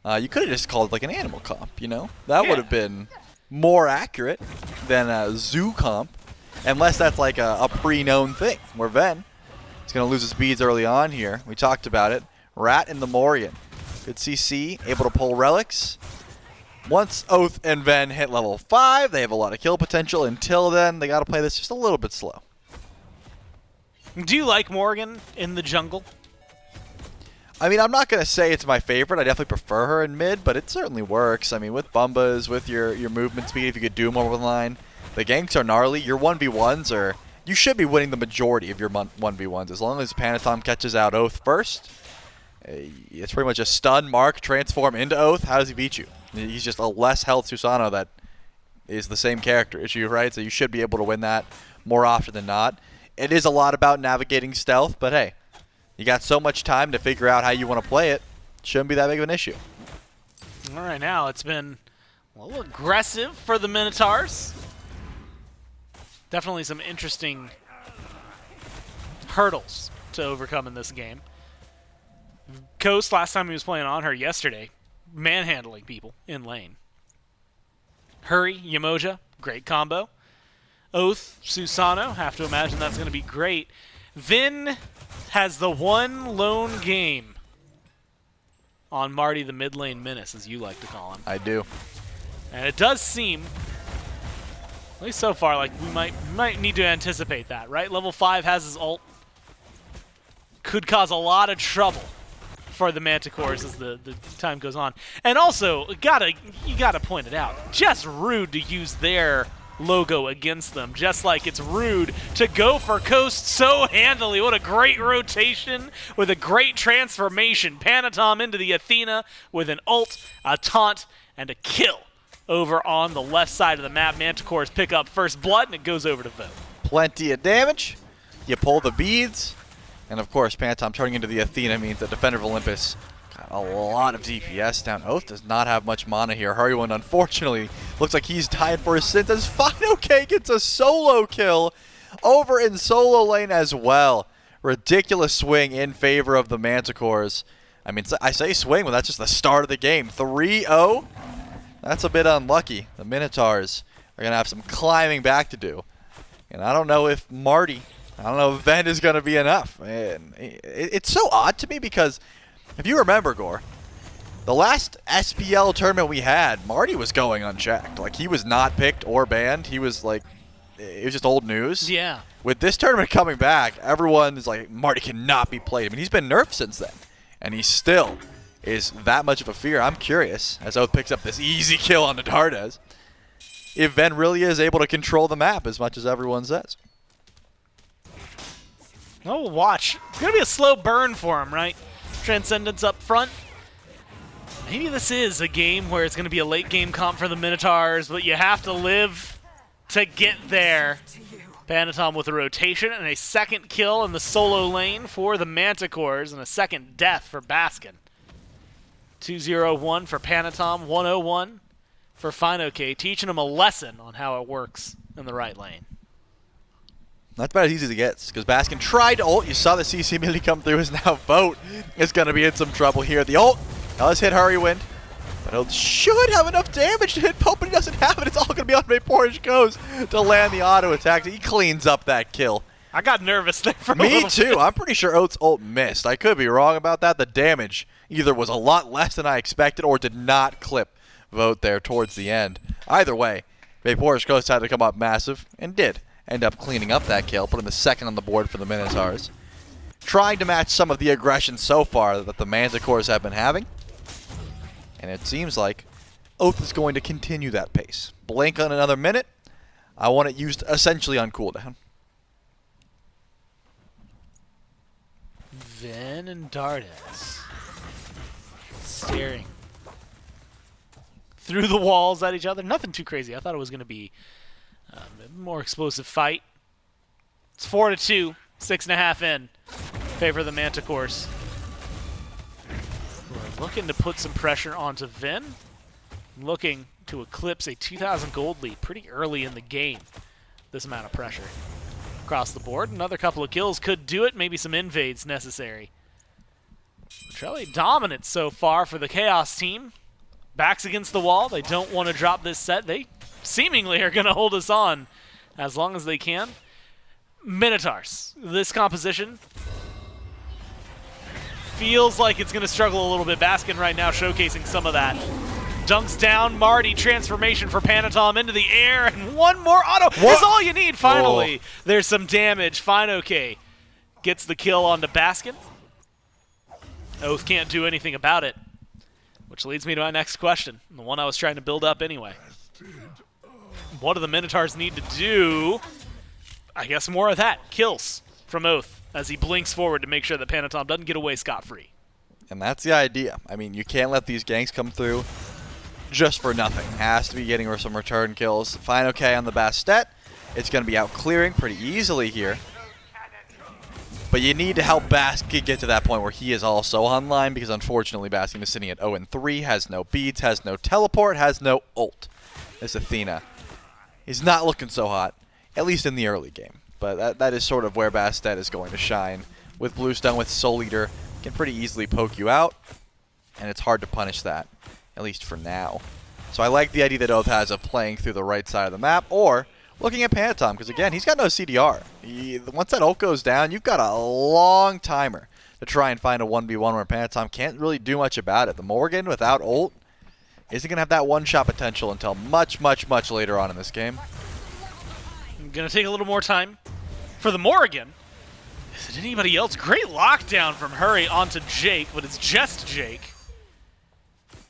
You could have just called it like an animal comp, you know? That Yeah. would have been more accurate than a zoo comp, unless that's like a pre-known thing, where Ven is going to lose his beads early on here. We talked about it. Rat and the Morian. Good CC, able to pull relics. Once Oath and Ven hit level 5, they have a lot of kill potential. Until then, they got to play this just a little bit slow. Do you like Morgan in the jungle? I mean, I'm not going to say it's my favorite. I definitely prefer her in mid, but it certainly works. I mean, with Bumbas, with your movement speed, if you could do more over the line. The ganks are gnarly. Your 1v1s are... You should be winning the majority of your 1v1s. As long as Panatom catches out Oath first, it's pretty much a stun, mark, transform into Oath. How does he beat you? He's just a less health Susano that is the same character issue, right? So you should be able to win that more often than not. It is a lot about navigating stealth, but hey, you got so much time to figure out how you want to play it. Shouldn't be that big of an issue. All right, now it's been a little aggressive for the Minotaurs. Definitely some interesting hurdles to overcome in this game. Coast, last time he was playing on her yesterday, manhandling people in lane. Hurry, Yamoja, great combo. Oath, Susano, have to imagine that's going to be great. Vin has the one lone game on Marty the mid lane menace, as you like to call him. I do. And it does seem, at least so far, like we might need to anticipate that, right? Level 5 has his ult. Could cause a lot of trouble for the Manticores as the time goes on. And also, you gotta point it out, just rude to use their logo against them, just like it's rude to go for Coast so handily. What a great rotation with a great transformation. Panatom into the Athena with an ult, a taunt, and a kill. Over on the left side of the map, Manticores pick up first blood, and it goes over to Vote. Plenty of damage. You pull the beads. And of course, Panatom turning into the Athena means that Defender of Olympus got a lot of DPS down. Oath does not have much mana here. Hurryone, unfortunately, looks like he's dying for his sins as Fino-K gets a solo kill over in solo lane as well. Ridiculous swing in favor of the Manticores. I mean, I say swing, but that's just the start of the game. 3-0. That's a bit unlucky. The Minotaurs are going to have some climbing back to do. And I don't know if Marty... I don't know if Ven is going to be enough. And it's so odd to me because if you remember, Gore, the last SPL tournament we had, Marty was going unchecked. Like, he was not picked or banned. He was like, it was just old news. Yeah. With this tournament coming back, everyone is like, Marty cannot be played. I mean, he's been nerfed since then. And he still is that much of a fear. I'm curious, as Oath picks up this easy kill on the Dardes, if Ven really is able to control the map as much as everyone says. Oh, watch. It's going to be a slow burn for him, right? Transcendence up front. Maybe this is a game where it's going to be a late game comp for the Minotaurs, but you have to live to get there. Panatom with a rotation and a second kill in the solo lane for the Manticores and a second death for Baskin. 2-0-1 for Panatom, 1-0-1 for Fino-K, teaching him a lesson on how it works in the right lane. That's about as easy as it gets, because Baskin tried to ult. You saw the CC immediately come through. Is now Vote is going to be in some trouble here. The ult does hit Hurrywind. But Oath should have enough damage to hit Pope, but he doesn't have it. It's all going to be on Vaporage Ghost to land the auto attack. He cleans up that kill. I got nervous there for a Me little too. bit. I'm pretty sure Oath's ult missed. I could be wrong about that. The damage either was a lot less than I expected or did not clip Vote there towards the end. Either way, Vaporage Ghost had to come up massive and did end up cleaning up that kill, putting the second on the board for the Minotaurs. Trying to match some of the aggression so far that the Manticores have been having. And it seems like Oath is going to continue that pace. Blink on another minute. I want it used essentially on cooldown. Vin and Dardes staring through the walls at each other. Nothing too crazy. I thought it was going to be a more explosive fight. It's 4-2, 6.5 in. Favor the Manticores. We're looking to put some pressure onto Vin. Looking to eclipse a 2,000 gold lead pretty early in the game. This amount of pressure across the board. Another couple of kills could do it. Maybe some invades necessary. Trelly dominant so far for the Chaos team. Backs against the wall. They don't want to drop this set. They seemingly are going to hold us on as long as they can. Minotaurs. This composition feels like it's going to struggle a little bit. Baskin right now showcasing some of that. Dunks down. Marty transformation for Panatom into the air. And one more auto is all you need. Finally, there's some damage. Fine, okay. Gets the kill onto Baskin. Oath can't do anything about it. Which leads me to my next question, the one I was trying to build up anyway. What do the Minotaurs need to do? I guess more of that. Kills from Oath as he blinks forward to make sure that Panatom doesn't get away scot-free. And that's the idea. I mean, you can't let these ganks come through just for nothing. Has to be getting some return kills. Fine, okay on the Bastet. It's going to be out clearing pretty easily here. But you need to help Baskin get to that point where he is also online, because unfortunately Baskin is sitting at 0-3, has no beads, has no teleport, has no ult. This Athena is not looking so hot, at least in the early game. But that is sort of where Bastet is going to shine. With Bluestone, with Soul Eater, can pretty easily poke you out, and it's hard to punish that, at least for now. So I like the idea that Oath has of playing through the right side of the map, or looking at Panatom, because again, he's got no CDR. Once that ult goes down, you've got a long timer to try and find a 1v1 where Panatom can't really do much about it. The Morgan without ult isn't going to have that one-shot potential until much, much, much later on in this game. I'm going to take a little more time for the Morrigan. Is it anybody else? Great lockdown from Hurry onto Jake, but it's just Jake.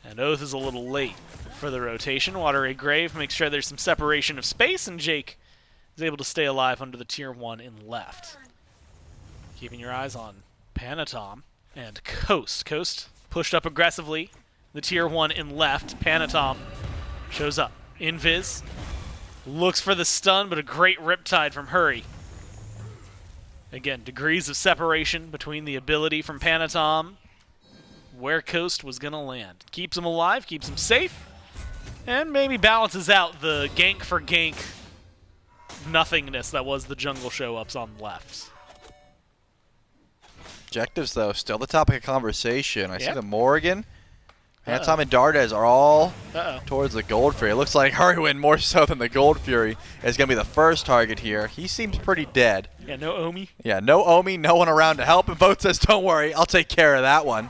And Oath is a little late for the rotation. Watery Grave makes sure there's some separation of space, and Jake is able to stay alive under the tier 1 in left. Keeping your eyes on Panatom and Coast. Coast pushed up aggressively. The tier 1 in left. Panatom shows up. Invis looks for the stun, but a great Riptide from Hurry. Again, degrees of separation between the ability from Panatom, where Coast was going to land. Keeps him alive, keeps him safe, and maybe balances out the gank for gank nothingness that was the jungle show-ups on the left. Objectives, though, still the topic of conversation. I see the Morgan, Panatom, and Dardes are all towards the Gold Fury. It looks like Hurrywin, more so than the Gold Fury, is going to be the first target here. He seems pretty dead. Yeah, no Omi. Yeah, no Omi, no one around to help. And Vote says, don't worry, I'll take care of that one.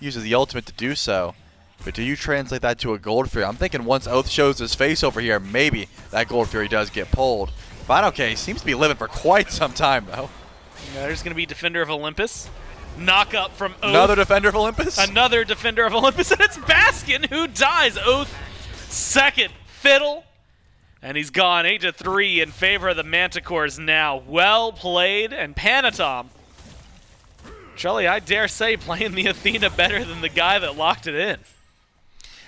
Uses the ultimate to do so. But do you translate that to a Gold Fury? I'm thinking once Oath shows his face over here, maybe that Gold Fury does get pulled. Fine, okay, seems to be living for quite some time, though. Yeah, there's going to be Defender of Olympus. Knock up from Oath. Another Defender of Olympus? Another Defender of Olympus, and it's Baskin who dies. Oath, second fiddle. And he's gone 8-3 in favor of the Manticores now. Well played, and Panatom. Shelly, I dare say, playing the Athena better than the guy that locked it in.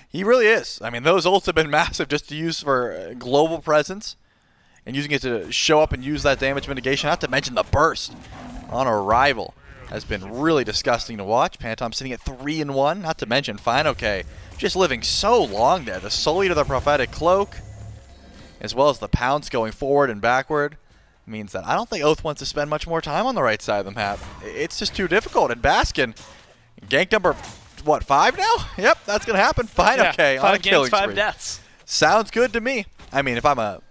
He really is. I mean, those ults have been massive just to use for global presence and using it to show up and use that damage mitigation, not to mention the burst on arrival. Has been really disgusting to watch. Panatom sitting at 3-1, not to mention Fine Okay, just living so long there. The Soul Eater, the Prophetic Cloak, as well as the Pounce going forward and backward, means that I don't think Oath wants to spend much more time on the right side of the map. It's just too difficult. And Baskin, gank number what, 5 now? Yep, that's going to happen. Fine, Yeah, okay. 5 on a games, killing 5 spree. deaths. Sounds good to me. I mean, if I'm a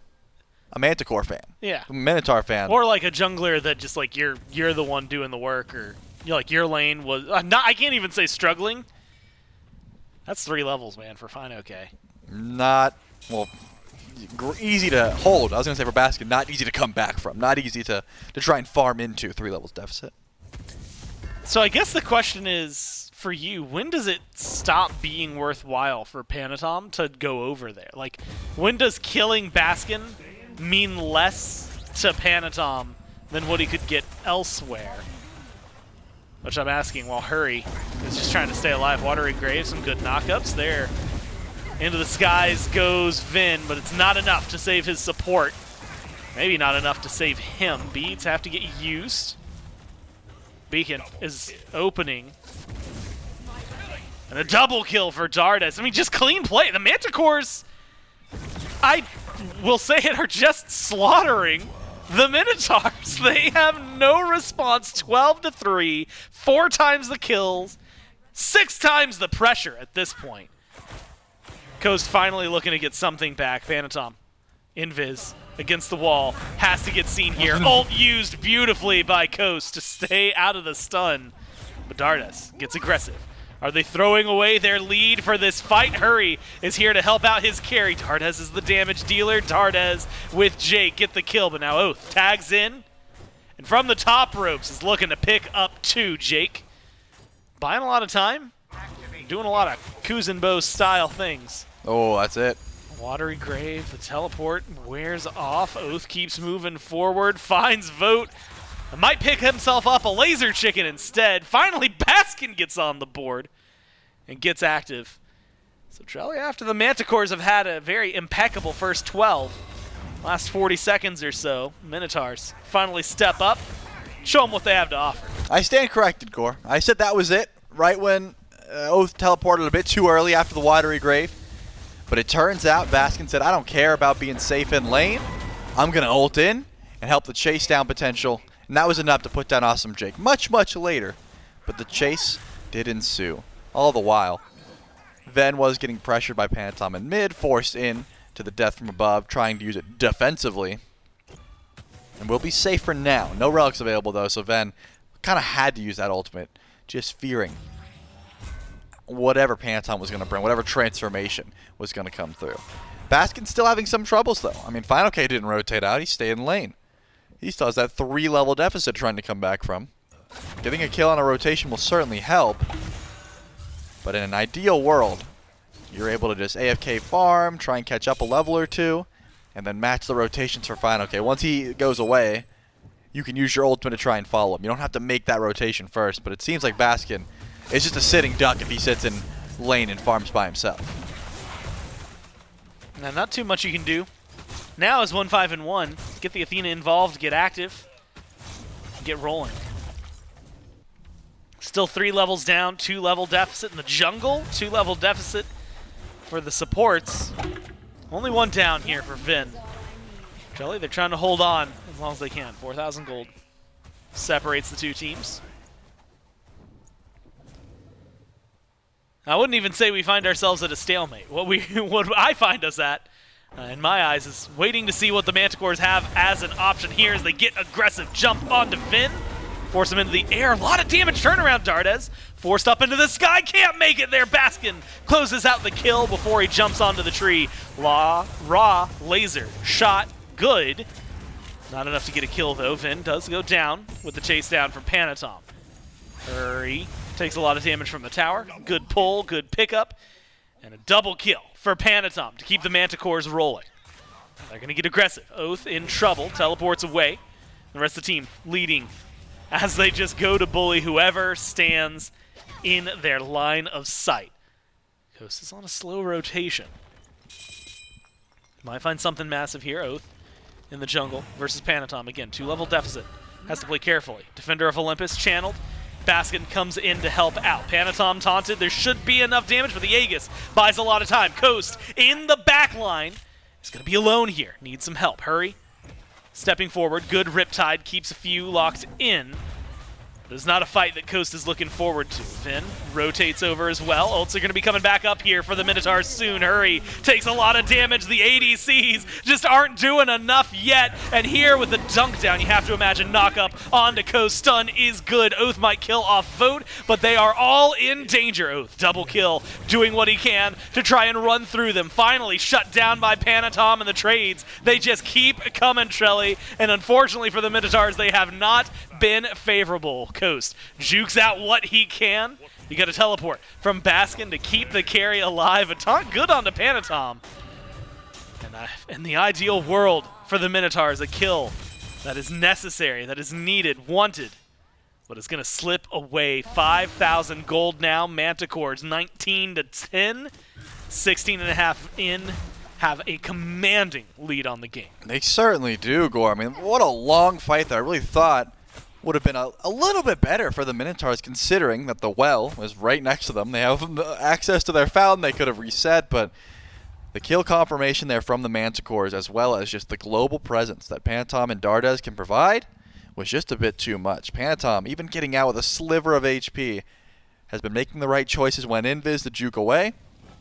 Manticore fan. Yeah. I'm a Minotaur fan. Or like a jungler that just like you're the one doing the work, or like your lane was not. I can't even say struggling. That's 3 levels, man, for fine. Okay. Not, well, easy to hold. I was going to say for Baskin, not easy to come back from. Not easy to try and farm into 3 levels deficit. So I guess the question is, for you, when does it stop being worthwhile for Panatom to go over there? Like, when does killing Baskin mean less to Panatom than what he could get elsewhere? Which I'm asking while Hurry is just trying to stay alive. Watery Grave, some good knockups there. Into the skies goes Vin, but it's not enough to save his support. Maybe not enough to save him. Beads have to get used. Beacon is opening. And a double kill for Dardes. I mean, just clean play. The Manticores, I will say it, are just slaughtering the Minotaurs. They have no response. 12-3, 4 times the kills, 6 times the pressure at this point. Coast finally looking to get something back. Panatom, invis against the wall, has to get seen here. Ult used beautifully by Coast to stay out of the stun. But Dardes gets aggressive. Are they throwing away their lead for this fight? Hurry is here to help out his carry. Dardes is the damage dealer. Dardes with Jake get the kill, but now Oath tags in. And from the top ropes is looking to pick up 2. Jake buying a lot of time, doing a lot of Kuzenbo style things. Oh, that's it. Watery Grave, the teleport wears off. Oath keeps moving forward, finds Vote. Might pick himself up a laser chicken instead. Finally, Baskin gets on the board and gets active. So Trelly, after the Manticores have had a very impeccable first 12, last 40 seconds or so, Minotaurs finally step up, show them what they have to offer. I stand corrected, Core. I said that was it right when Oath teleported a bit too early after the Watery Grave. But it turns out Baskin said, I don't care about being safe in lane. I'm going to ult in and help the chase down potential. And that was enough to put down Awesome Jake much, much later. But the chase did ensue. All the while, Ven was getting pressured by Panatom in mid, forced in to the death from above, trying to use it defensively. And we'll be safe for now. No relics available, though, so Ven kind of had to use that ultimate, just fearing whatever Panatom was going to bring, whatever transformation was going to come through. Baskin's still having some troubles, though. I mean, Final K didn't rotate out. He stayed in lane. He still has that 3-level deficit trying to come back from. Getting a kill on a rotation will certainly help. But in an ideal world, you're able to just AFK farm, try and catch up a level or 2, and then match the rotations for Final K. Once he goes away, you can use your ultimate to try and follow him. You don't have to make that rotation first, but it seems like Baskin is just a sitting duck if he sits in lane and farms by himself. Now, not too much you can do. Now is 1-5-1. Get the Athena involved, get active, get rolling. Still 3 levels down, 2-level deficit in the jungle, 2-level deficit for the supports. Only 1 down here for Vin. Jelly, they're trying to hold on as long as they can. 4,000 gold separates the 2 teams. I wouldn't even say we find ourselves at a stalemate. What I find us at, in my eyes, is waiting to see what the Manticores have as an option here as they get aggressive. Jump onto Vin, force him into the air. A lot of damage turnaround. Dardes forced up into the sky, can't make it there. Baskin closes out the kill before he jumps onto the tree. Raw laser shot, good. Not enough to get a kill though. Vin does go down with the chase down from Panatom. Hurry. Takes a lot of damage from the tower. Good pull, good pickup, and a double kill for Panatom to keep the Manticores rolling. They're going to get aggressive. Oath in trouble, teleports away. The rest of the team leading as they just go to bully whoever stands in their line of sight. Coast is on a slow rotation. Might find something massive here. Oath in the jungle versus Panatom. Again, 2-level deficit. Has to play carefully. Defender of Olympus channeled. Baskin comes in to help out. Panatom taunted. There should be enough damage, but the Aegis buys a lot of time. Coast in the back line. He's going to be alone here. Needs some help. Hurry. Stepping forward. Good Riptide. Keeps a few locked in. It's not a fight that Coast is looking forward to. Vin rotates over as well. Ults are going to be coming back up here for the Minotaurs soon. Hurry takes a lot of damage. The ADCs just aren't doing enough yet. And here with the dunk down, you have to imagine knock up onto Coast. Stun is good. Oath might kill off Vote, but they are all in danger. Oath double kill, doing what he can to try and run through them. Finally shut down by Panatom and the trades. They just keep coming, Trelly. And unfortunately for the Minotaurs, they have not been favorable. Coast jukes out what he can. You got to teleport from Baskin to keep the carry alive. A taunt good on the Panatom. And in the ideal world for the Minotaurs, a kill that is necessary, that is needed, wanted, but it's going to slip away. 5,000 gold now. Manticores 19 to 10, 16.5 in. Have a commanding lead on the game. They certainly do, Gore. I mean, what a long fight that I really thought would have been a little bit better for the Minotaurs, considering that the well was right next to them. They have access to their fountain. They could have reset, but the kill confirmation there from the Manticores, as well as just the global presence that Panatom and Dardes can provide, was just a bit too much. Panatom, even getting out with a sliver of HP, has been making the right choices when invis to juke away,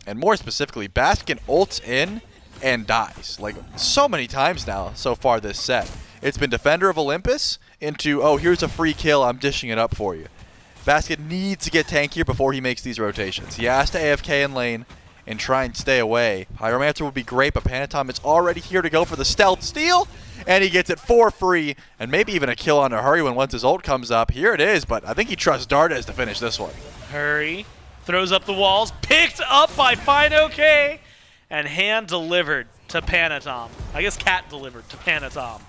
and more specifically, Baskin ults in and dies. Like, so many times now so far this set. It's been Defender of Olympus into, oh, here's a free kill, I'm dishing it up for you. Basket needs to get tankier before he makes these rotations. He has to AFK in lane and try and stay away. Pyromancer would be great, but Panatom is already here to go for the stealth steal, and he gets it for free, and maybe even a kill on a Hurry when once his ult comes up. Here it is, but I think he trusts Dardes to finish this one. Hurry throws up the walls, picked up by FineOK, and hand delivered to Panatom. I guess cat delivered to Panatom.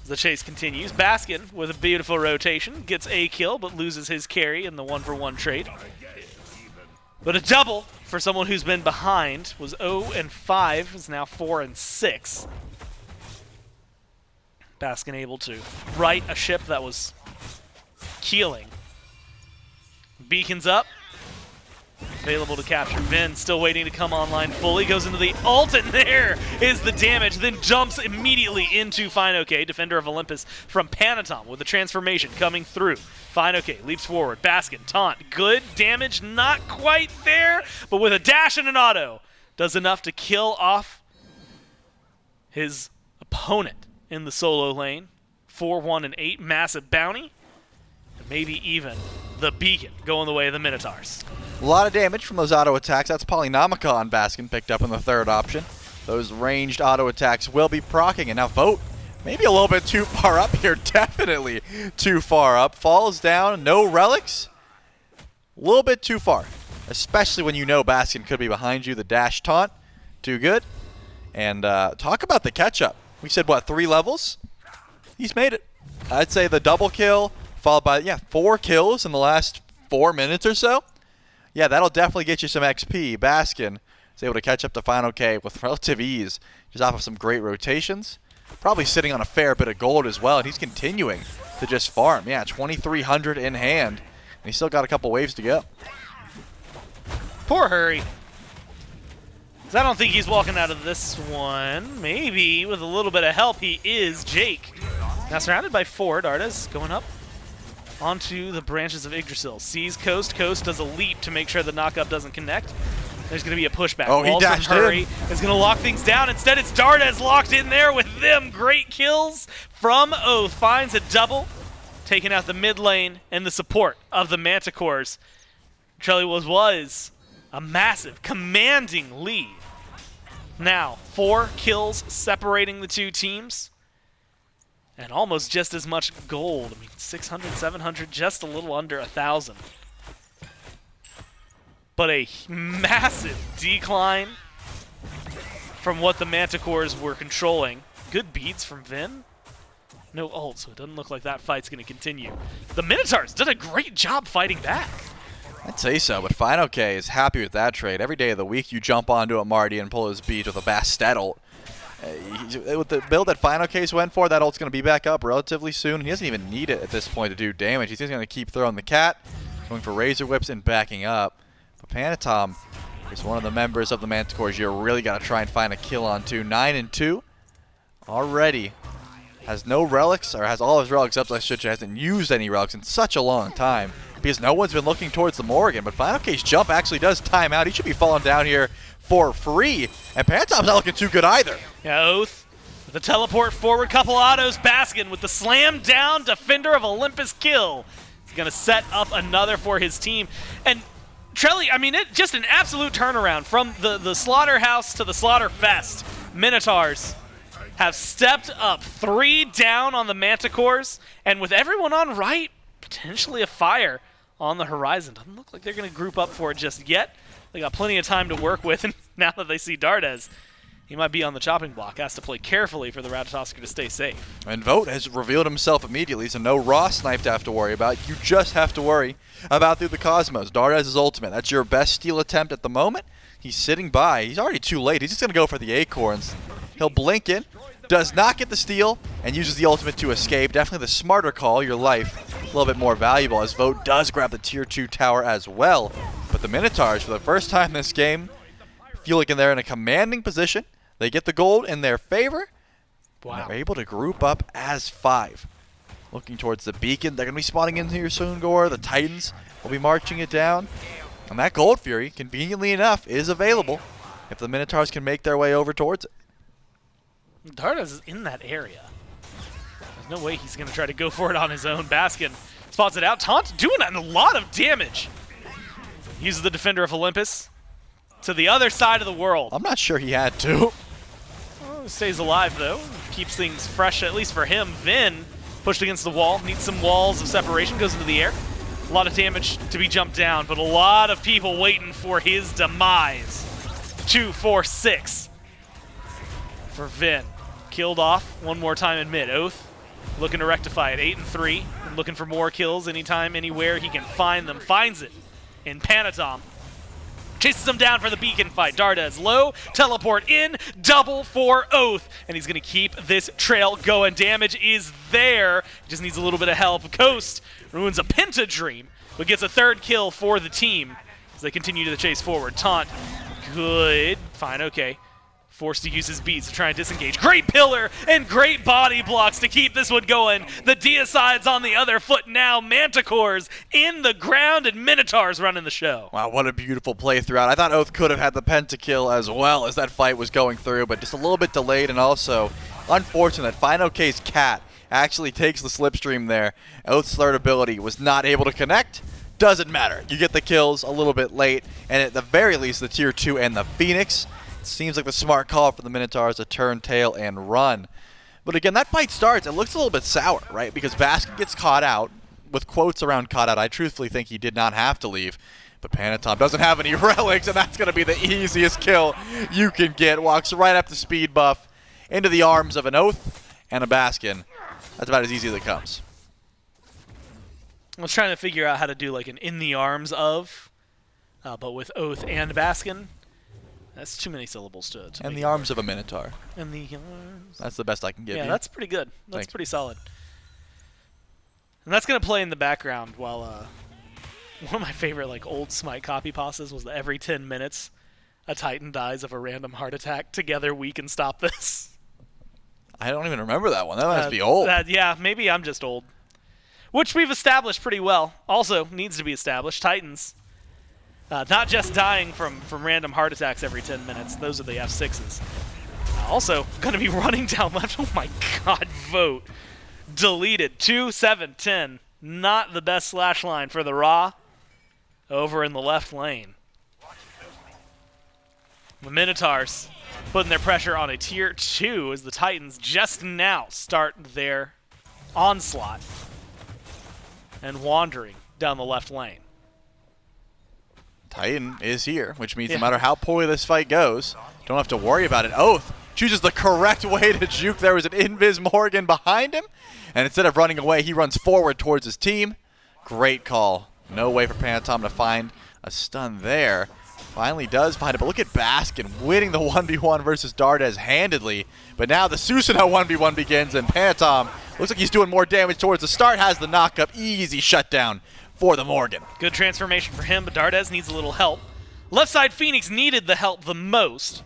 The chase continues. Baskin with a beautiful rotation gets a kill, but loses his carry in the 1-for-1 trade. But a double for someone who's been behind. Was 0-5, is now 4-6. Baskin able to right a ship that was keeling. Beacons up. Available to capture. Vin still waiting to come online fully. Goes into the ult, and there is the damage. Then jumps immediately into FineOK, Defender of Olympus from Panatom with the transformation coming through. FineOK leaps forward. Baskin, taunt. Good damage, not quite there, but with a dash and an auto, does enough to kill off his opponent in the solo lane. 4-1-8, massive bounty. And maybe even the beacon going the way of the Minotaurs. A lot of damage from those auto attacks. That's Polynomica on Baskin picked up in the third option. Those ranged auto attacks will be proccing, and now Vote maybe a little bit too far up here. Definitely too far up. Falls down, no relics. A little bit too far, especially when you know Baskin could be behind you. The dash taunt, too good. And talk about the catch-up. We said, what, 3 levels? He's made it. I'd say the double kill, followed by, 4 kills in the last 4 minutes or so. Yeah, that'll definitely get you some XP. Baskin is able to catch up to FineOK with relative ease, just off of some great rotations. Probably sitting on a fair bit of gold as well, and he's continuing to just farm. Yeah, 2,300 in hand, and he's still got a couple waves to go. Poor Hurry. 'Cause I don't think he's walking out of this one. Maybe with a little bit of help, he is Jake. Now surrounded by 4, Dardes going up onto the branches of Yggdrasil. Sees Coast. Coast does a leap to make sure the knockup doesn't connect. There's going to be a pushback. Oh, he Walls from dashed Hurry in. is going to lock things down. Instead, it's Dardes locked in there with them. Great kills from Oath. Finds a double, taking out the mid lane and the support of the Manticores. Trelly was a massive, commanding lead. Now, 4 kills separating the two teams. And almost just as much gold. I mean, 600, 700, just a little under 1,000. But a massive decline from what the Manticores were controlling. Good beats from Vin. No ult, so it doesn't look like that fight's going to continue. The Minotaurs did a great job fighting back. I'd say so, but FineOK is happy with that trade. Every day of the week, you jump onto a Marty and pull his beat with a Bastet ult. With the build that FineOK's went for, that ult's going to be back up relatively soon. He doesn't even need it at this point to do damage. He's just going to keep throwing the cat, going for Razor Whips and backing up. But Panatom is one of the members of the Manticores you really got to try and find a kill on too. 9-2 already has no relics, or has all his relics up, so I should say hasn't used any relics in such a long time because no one's been looking towards the Morgan. But Final K's jump actually does time out. He should be falling down here for free, and Pantom's not looking too good either. Yeah, Oath with the teleport forward, couple autos. Baskin with the slam down, Defender of Olympus kill. He's going to set up another for his team. And Trelly, I mean, just an absolute turnaround from the Slaughterhouse to the Slaughterfest. Minotaurs have stepped up 3 down on the Manticores, and with everyone on right, potentially a fire on the horizon. Doesn't look like they're going to group up for it just yet. They got plenty of time to work with, and now that they see Dardes, he might be on the chopping block. Has to play carefully for the Ratatosker to stay safe. And Vote has revealed himself immediately, so no raw snipe to have to worry about. You just have to worry about Through the Cosmos. Dardes' ultimate. That's your best steal attempt at the moment. He's sitting by. He's already too late. He's just going to go for the acorns. He'll blink in, does not get the steal, and uses the ultimate to escape. Definitely the smarter call. Your life a little bit more valuable as Vote does grab the tier 2 tower as well. But the Minotaurs, for the first time this game, feel like they're in a commanding position. They get the gold in their favor. Wow. And they're able to group up as 5. Looking towards the beacon. They're going to be spawning in here soon, Gore. The Titans will be marching it down. And that Gold Fury, conveniently enough, is available if the Minotaurs can make their way over towards it. Dardes is in that area. There's no way he's going to try to go for it on his own. Baskin spots it out. Taunt doing a lot of damage. Uses the Defender of Olympus to the other side of the world. I'm not sure he had to. Well, stays alive, though. Keeps things fresh, at least for him. Vin pushed against the wall. Needs some walls of separation. Goes into the air. A lot of damage to be jumped down, but a lot of people waiting for his demise. 2, 4, 6 for Vin. Killed off one more time in mid. Oath looking to rectify it. 8 and 3. And looking for more kills anytime, anywhere he can find them. Finds it in Panatom. Chases him down for the beacon fight. Dardes low, teleport in, double for Oath. And he's going to keep this trail going. Damage is there. He just needs a little bit of help. Coast ruins a Pentadream, but gets a 3rd kill for the team as they continue to the chase forward. Taunt, good. Fine, okay. Forced to use his beats to try and disengage. Great pillar and great body blocks to keep this one going. The Deicide's on the other foot now. Manticores in the ground and Minotaurs running the show. Wow, what a beautiful play throughout. I thought Oath could have had the pentakill as well as that fight was going through, but just a little bit delayed, and also unfortunate that Final K's Cat actually takes the slipstream there. Oath's 3rd ability was not able to connect. Doesn't matter. You get the kills a little bit late, and at the very least, the tier 2 and the Phoenix. Seems like the smart call for the Minotaurs to turn tail and run. But again, that fight starts. It looks a little bit sour, right? Because Baskin gets caught out. With quotes around caught out, I truthfully think he did not have to leave. But Panatom doesn't have any relics, and that's going to be the easiest kill you can get. Walks right up the speed buff into the arms of an Oath and a Baskin. That's about as easy as it comes. I was trying to figure out how to do like an in the arms of, but with Oath and Baskin. That's too many syllables to And the arms of a Minotaur. And the arms. That's the best I can give you. Yeah, that's pretty good. That's Thanks. pretty solid. And that's going to play in the background while one of my favorite like old SMITE copy pastas was that every 10 minutes a Titan dies of a random heart attack. Together we can stop this. I don't even remember that one. That must be old. Yeah, maybe I'm just old. Which we've established pretty well. Also needs to be established. Titans. Not just dying from random heart attacks every 10 minutes. Those are the F6s. Also, going to be running down left. Oh my god, Vote. Deleted. 2, 7, 10. Not the best slash line for the Raw. Over in the left lane. The Minotaurs putting their pressure on a tier 2 as the Titans just now start their onslaught and wandering down the left lane. Titan is here, which means no matter how poorly this fight goes, don't have to worry about it. Oath chooses the correct way to juke. There was an Invis Morgan behind him, and instead of running away, he runs forward towards his team. Great call. No way for Panatom to find a stun there. Finally does find it, but look at Baskin winning the 1v1 versus Dardes handedly. But now the Susanoo 1v1 begins, and Panatom looks like he's doing more damage towards the start, has the knock-up, easy shutdown for the Morgan. Good transformation for him, but Dardes needs a little help. Left side Phoenix needed the help the most.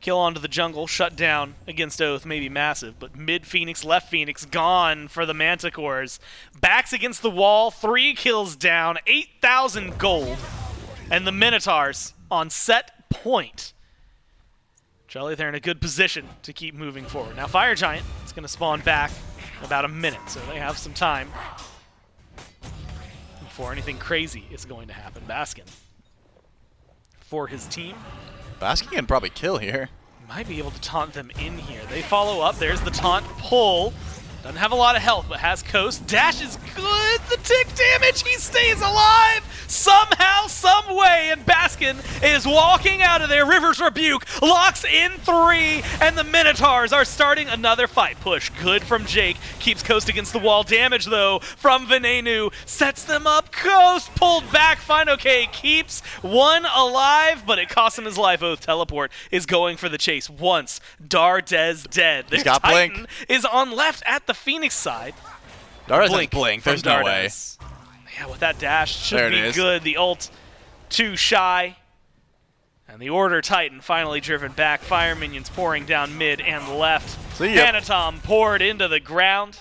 Kill onto the jungle, shut down against Oath, maybe massive, but mid Phoenix, left Phoenix, gone for the Manticores. Backs against the wall, 3 kills down, 8,000 gold, and the Minotaurs on set point. Charlie, they're in a good position to keep moving forward. Now Fire Giant is going to spawn back in about a minute, so they have some time before anything crazy is going to happen. Baskin for his team. Baskin can probably kill here. Might be able to taunt them in here. They follow up. There's the taunt pull. Doesn't have a lot of health, but has Coast. Dash is good. The tick damage. He stays alive somehow, some way. And Baskin is walking out of there. River's Rebuke locks in 3. And the Minotaurs are starting another fight. Push good from Jake. Keeps Coast against the wall. Damage, though, from Venenu. Sets them up. Coast pulled back. Fine, okay. Keeps one alive, but it costs him his life. Oath Teleport is going for the chase once. Dardez dead. Their He's got Titan Blink. is on left at the Phoenix side. Dardez has Blink. from There's no way. Dardez. Yeah, with that dash, should There it be is. good. The ult too shy. And the Order Titan finally driven back. Fire minions pouring down mid and left. See ya. Phantom poured into the ground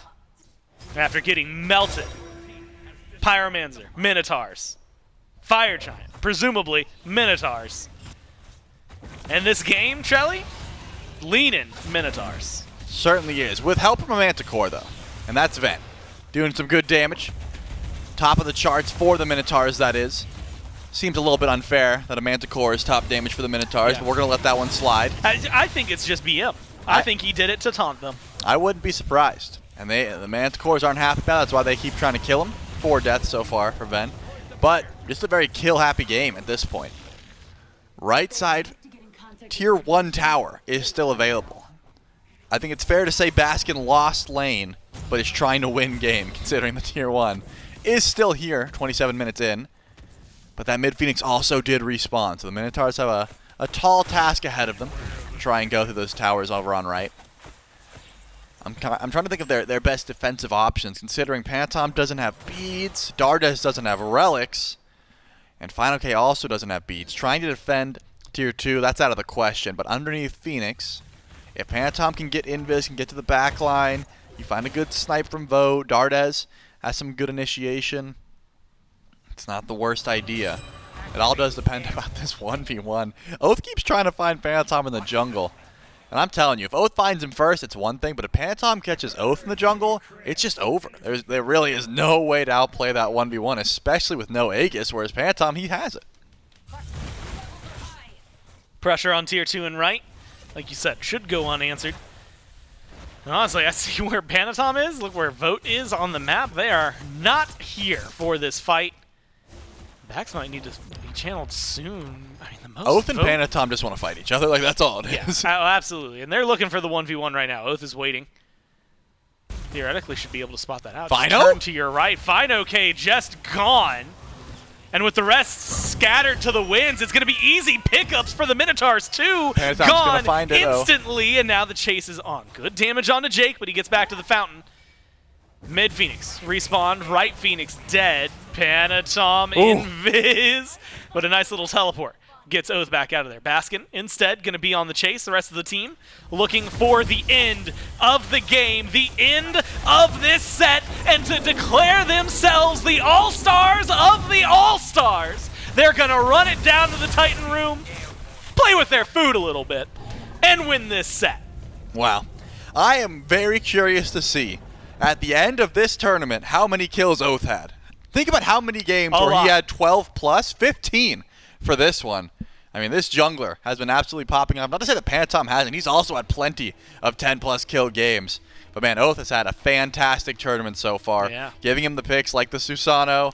after getting melted. Pyromancer, Minotaurs, Fire Giant, presumably Minotaurs. And this game, Trelly, leaning Minotaurs. Certainly is. With help from a Manticore, though. And that's Ven. Doing some good damage. Top of the charts for the Minotaurs, that is. Seems a little bit unfair that a Manticore is top damage for the Minotaurs, Yeah. but we're going to let that one slide. I think it's just BM. I think he did it to taunt them. I wouldn't be surprised. And the Manticores aren't happy about it. That's why they keep trying to kill him. 4 deaths so far for Ven. But just a very kill-happy game at this point. Right side, Tier 1 tower is still available. I think it's fair to say Baskin lost lane, but is trying to win game, considering the Tier 1 is still here, 27 minutes in. But that mid Phoenix also did respawn, so the Minotaurs have a tall task ahead of them to try and go through those towers over on right. I'm trying to think of their best defensive options, considering Phantom doesn't have beads, Dardez doesn't have relics, and Final K also doesn't have beads. Trying to defend Tier 2, that's out of the question, but underneath Phoenix, if Phantom can get invis, can get to the back line, you find a good snipe from Vo, Dardez has some good initiation. It's not the worst idea. It all does depend about this 1v1. Oath keeps trying to find Phantom in the jungle. And I'm telling you, if Oath finds him first, it's one thing, but if Phantom catches Oath in the jungle, it's just over. There really is no way to outplay that 1v1, especially with no Aegis, whereas Phantom, he has it. Pressure on Tier 2 and right, like you said, should go unanswered. And honestly, I see where Panatom is. Look where Vote is on the map. They are not here for this fight. Backs might need to be channeled soon. I mean, the most Oath and Vote- Panatom just want to fight each other. Like, that's all it is. Yeah, absolutely. And they're looking for the 1v1 right now. Oath is waiting. Theoretically should be able to spot that out. Just Fino? turn to your right. Fino K just gone. And with the rest scattered to the winds, it's going to be easy pickups for the Minotaurs too. Panatom's gonna Gone find it, though. instantly, and now the chase is on. Good damage onto Jake, but he gets back to the fountain. Mid Phoenix respawn, right Phoenix dead. Panatom invis, but a nice little teleport gets Oath back out of there. Baskin instead going to be on the chase. The rest of the team looking for the end of the game, the end of this set, and to declare themselves the All-Stars of the All-Stars. They're going to run it down to the Titan room, play with their food a little bit, and win this set. Wow. I am very curious to see, at the end of this tournament, how many kills Oath had. Think about how many games A where lot. he had 12 plus, 15 for this one. I mean, this jungler has been absolutely popping up. Not to say that Panatom hasn't. He's also had plenty of 10-plus kill games. But, man, Oath has had a fantastic tournament so far. Yeah. Giving him the picks like the Susano,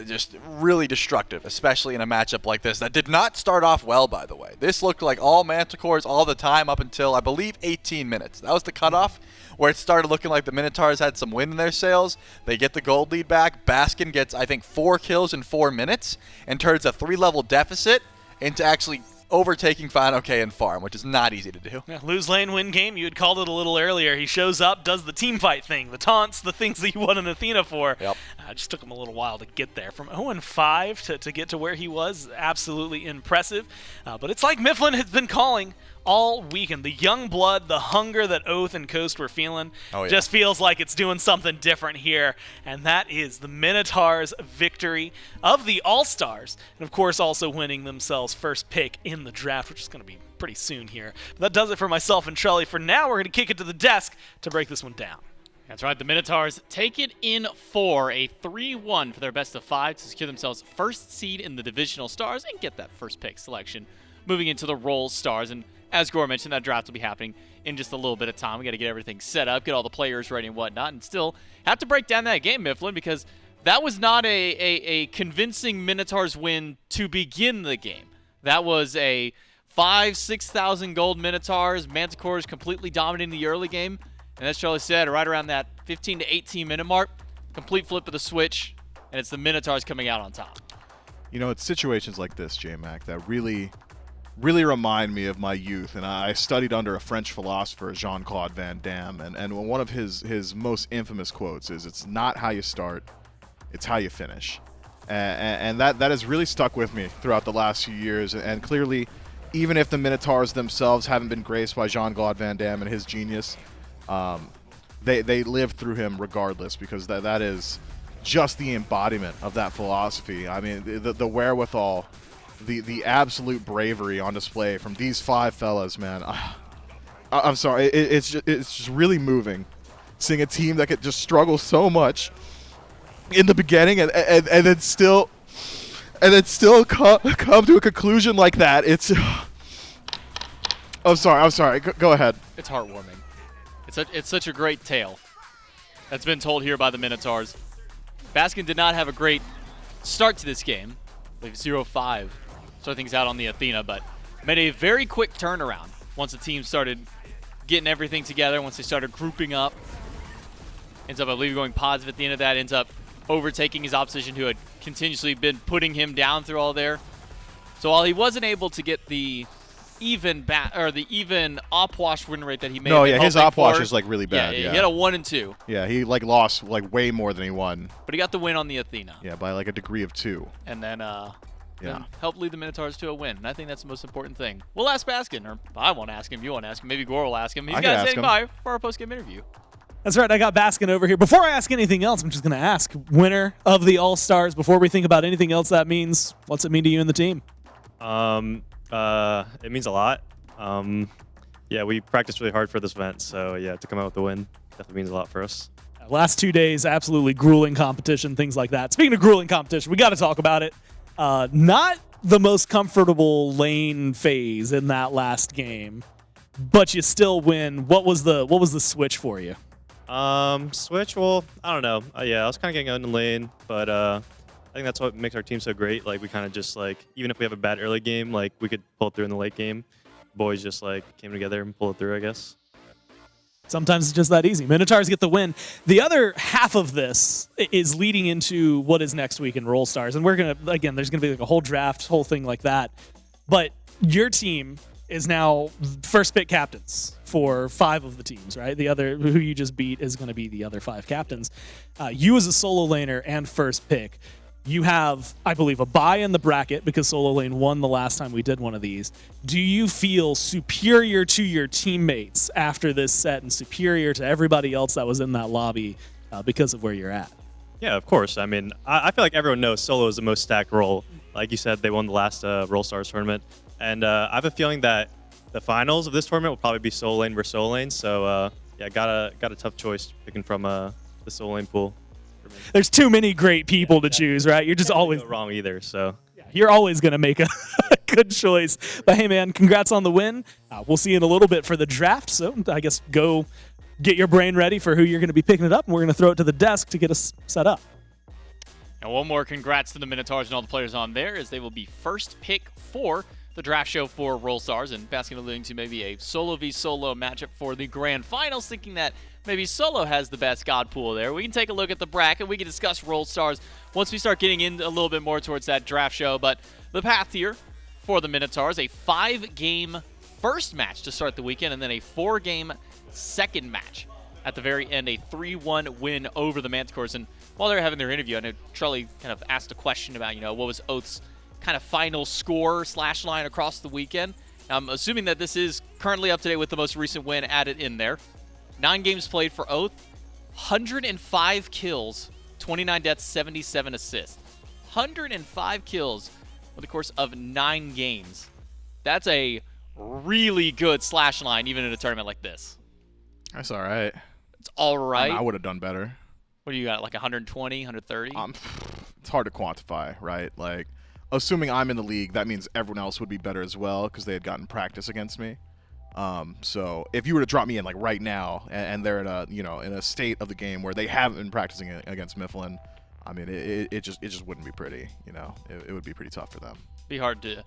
just really destructive, especially in a matchup like this. That did not start off well, by the way. This looked like all Manticores all the time up until, I believe, 18 minutes. That was the cutoff where it started looking like the Minotaurs had some wind in their sails. They get the gold lead back. Baskin gets, I think, 4 kills in 4 minutes and turns a 3-level deficit into actually overtaking Fine OK and Farm, which is not easy to do. Yeah, lose lane, win game. You had called it a little earlier. He shows up, does the team fight thing, the taunts, the things that you want an Athena for. Yep. It just took him a little while to get there. From 0-5 to get to where he was, absolutely impressive. But it's like Mifflin has been calling all weekend. The young blood, the hunger that Oath and Coast were feeling just feels like it's doing something different here. And that is the Minotaurs' victory of the All-Stars. And of course also winning themselves first pick in the draft, which is going to be pretty soon here. But that does it for myself and Trelly. For now, we're going to kick it to the desk to break this one down. That's right, the Minotaurs take it in 4, a 3-1 for their best of 5 to secure themselves first seed in the Divisional Stars and get that first pick selection moving into the Roll Stars. And as Gore mentioned, that draft will be happening in just a little bit of time. We got to get everything set up, get all the players ready and whatnot, and still have to break down that game, Mifflin, because that was not a convincing Minotaurs win to begin the game. That was a 5,000-6,000 gold Minotaurs, Manticores completely dominating the early game. And as Charlie said, right around that 15 to 18 minute mark, complete flip of the switch, and it's the Minotaurs coming out on top. You know, it's situations like this, J-Mac, that really remind me of my youth. And I studied under a French philosopher, Jean-Claude Van Damme, and one of his most infamous quotes is, "It's not how you start, it's how you finish." And that has really stuck with me throughout the last few years. And clearly, even if the Minotaurs themselves haven't been graced by Jean-Claude Van Damme and his genius, they live through him regardless, because that is just the embodiment of that philosophy. I mean, the wherewithal, the absolute bravery on display from these 5 fellas, man. I'm sorry, it's just really moving seeing a team that could just struggle so much in the beginning and then still come to a conclusion like that. It's I'm sorry. Go ahead. It's heartwarming. It's such a great tale that's been told here by the Minotaurs. Baskin did not have a great start to this game. I believe 0-5 start things out on the Athena, but made a very quick turnaround once the team started getting everything together, once they started grouping up. Ends up, I believe, going positive at the end of that, ends up overtaking his opposition who had continuously been putting him down through all there. So while he wasn't able to get the even op-wash win rate that he made. No, yeah, his op-wash is like really bad. Yeah, he had a 1 and 2. Yeah, he like lost like way more than he won. But he got the win on the Athena. Yeah, by like a degree of 2. And then helped lead the Minotaurs to a win. And I think that's the most important thing. We'll ask Baskin, or I won't ask him. You won't ask him. Maybe Gore will ask him. He's got standing by for our post-game interview. That's right. I got Baskin over here. Before I ask anything else, I'm just going to ask, winner of the All-Stars, before we think about anything else that means, what's it mean to you and the team? It means a lot. Yeah, we practiced really hard for this event, so yeah, to come out with the win definitely means a lot for us. Last 2 days, absolutely grueling competition, things like that. Speaking of grueling competition, we got to talk about it. Not the most comfortable lane phase in that last game, but you still win. What was the switch for you? Switch, well, I don't know. Yeah, I was kind of getting out in the lane, but I think that's what makes our team so great. Like, we kind of just, like, even if we have a bad early game, like, we could pull it through in the late game. Boys just, like, came together and pulled it through, I guess. Sometimes it's just that easy. Minotaurs get the win. The other half of this is leading into what is next week in Roll Stars. And we're going to, again, there's going to be like a whole draft, whole thing like that. But your team is now first pick captains for 5 of the teams, right? The other, who you just beat, is going to be the other 5 captains. You as a solo laner and first pick, you have, I believe, a bye in the bracket because solo lane won the last time we did one of these. Do you feel superior to your teammates after this set and superior to everybody else that was in that lobby because of where you're at? Yeah, of course. I mean, I feel like everyone knows solo is the most stacked role. Like you said, they won the last Roll Stars tournament. And I have a feeling that the finals of this tournament will probably be solo lane versus solo lane. So, yeah, got a tough choice picking from the solo lane pool. There's too many great people to choose, right? You're just always go wrong either. So you're always going to make a good choice. But hey, man, congrats on the win. We'll see you in a little bit for the draft. So I guess go get your brain ready for who you're going to be picking it up, and we're going to throw it to the desk to get us set up. And one more congrats to the Minotaurs and all the players on there, as they will be first pick for the draft show for Roll Stars, and Baskin alluding to maybe a solo v solo matchup for the grand finals, thinking that maybe solo has the best god pool there. We can take a look at the bracket. We can discuss Roll Stars once we start getting in a little bit more towards that draft show. But the path here for the Minotaurs. A 5-game first match to start the weekend, and then a 4-game second match at the very end, a 3-1 win over the Manticores. And while they were having their interview, I know Charlie kind of asked a question about, what was Oath's kind of final score / line across the weekend. I'm assuming that this is currently up to date with the most recent win added in there. 9 games played for Oath, 105 kills, 29 deaths, 77 assists. 105 kills over the course of 9 games. That's a really good / line, even in a tournament like this. That's all right. It's all right. I would have done better. What do you got, like 120, 130? It's hard to quantify, right? Like, assuming I'm in the league, that means everyone else would be better as well because they had gotten practice against me. So if you were to drop me in like right now, and they're in a in a state of the game where they haven't been practicing against Mifflin, I mean it just wouldn't be pretty. It would be pretty tough for them. Be hard to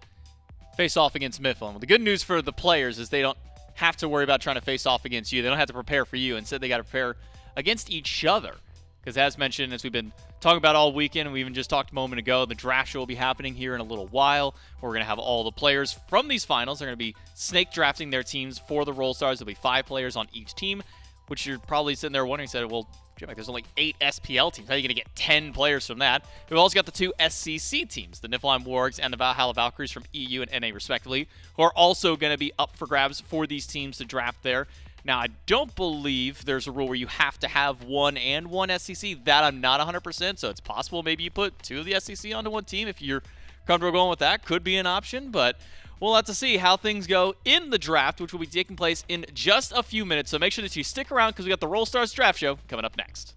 face off against Mifflin. Well, the good news for the players is they don't have to worry about trying to face off against you. They don't have to prepare for you. Instead, they got to prepare against each other. Because as mentioned, as we've been talking about all weekend, and we even just talked a moment ago, the draft show will be happening here in a little while. We're going to have all the players from these finals. They're going to be snake drafting their teams for the Roll Stars. There'll be 5 players on each team, which you're probably sitting there wondering, well, Jim, there's only 8 SPL teams. How are you going to get 10 players from that? We've also got the 2 SCC teams, the Niflheim Wargs and the Valhalla Valkyries from EU and NA respectively, who are also going to be up for grabs for these teams to draft there. Now, I don't believe there's a rule where you have to have 1 and 1 SCC. That I'm not 100%, so it's possible maybe you put 2 of the SCC onto one team if you're comfortable going with that. Could be an option, but we'll have to see how things go in the draft, which will be taking place in just a few minutes. So make sure that you stick around because we got the Roll Stars draft show coming up next.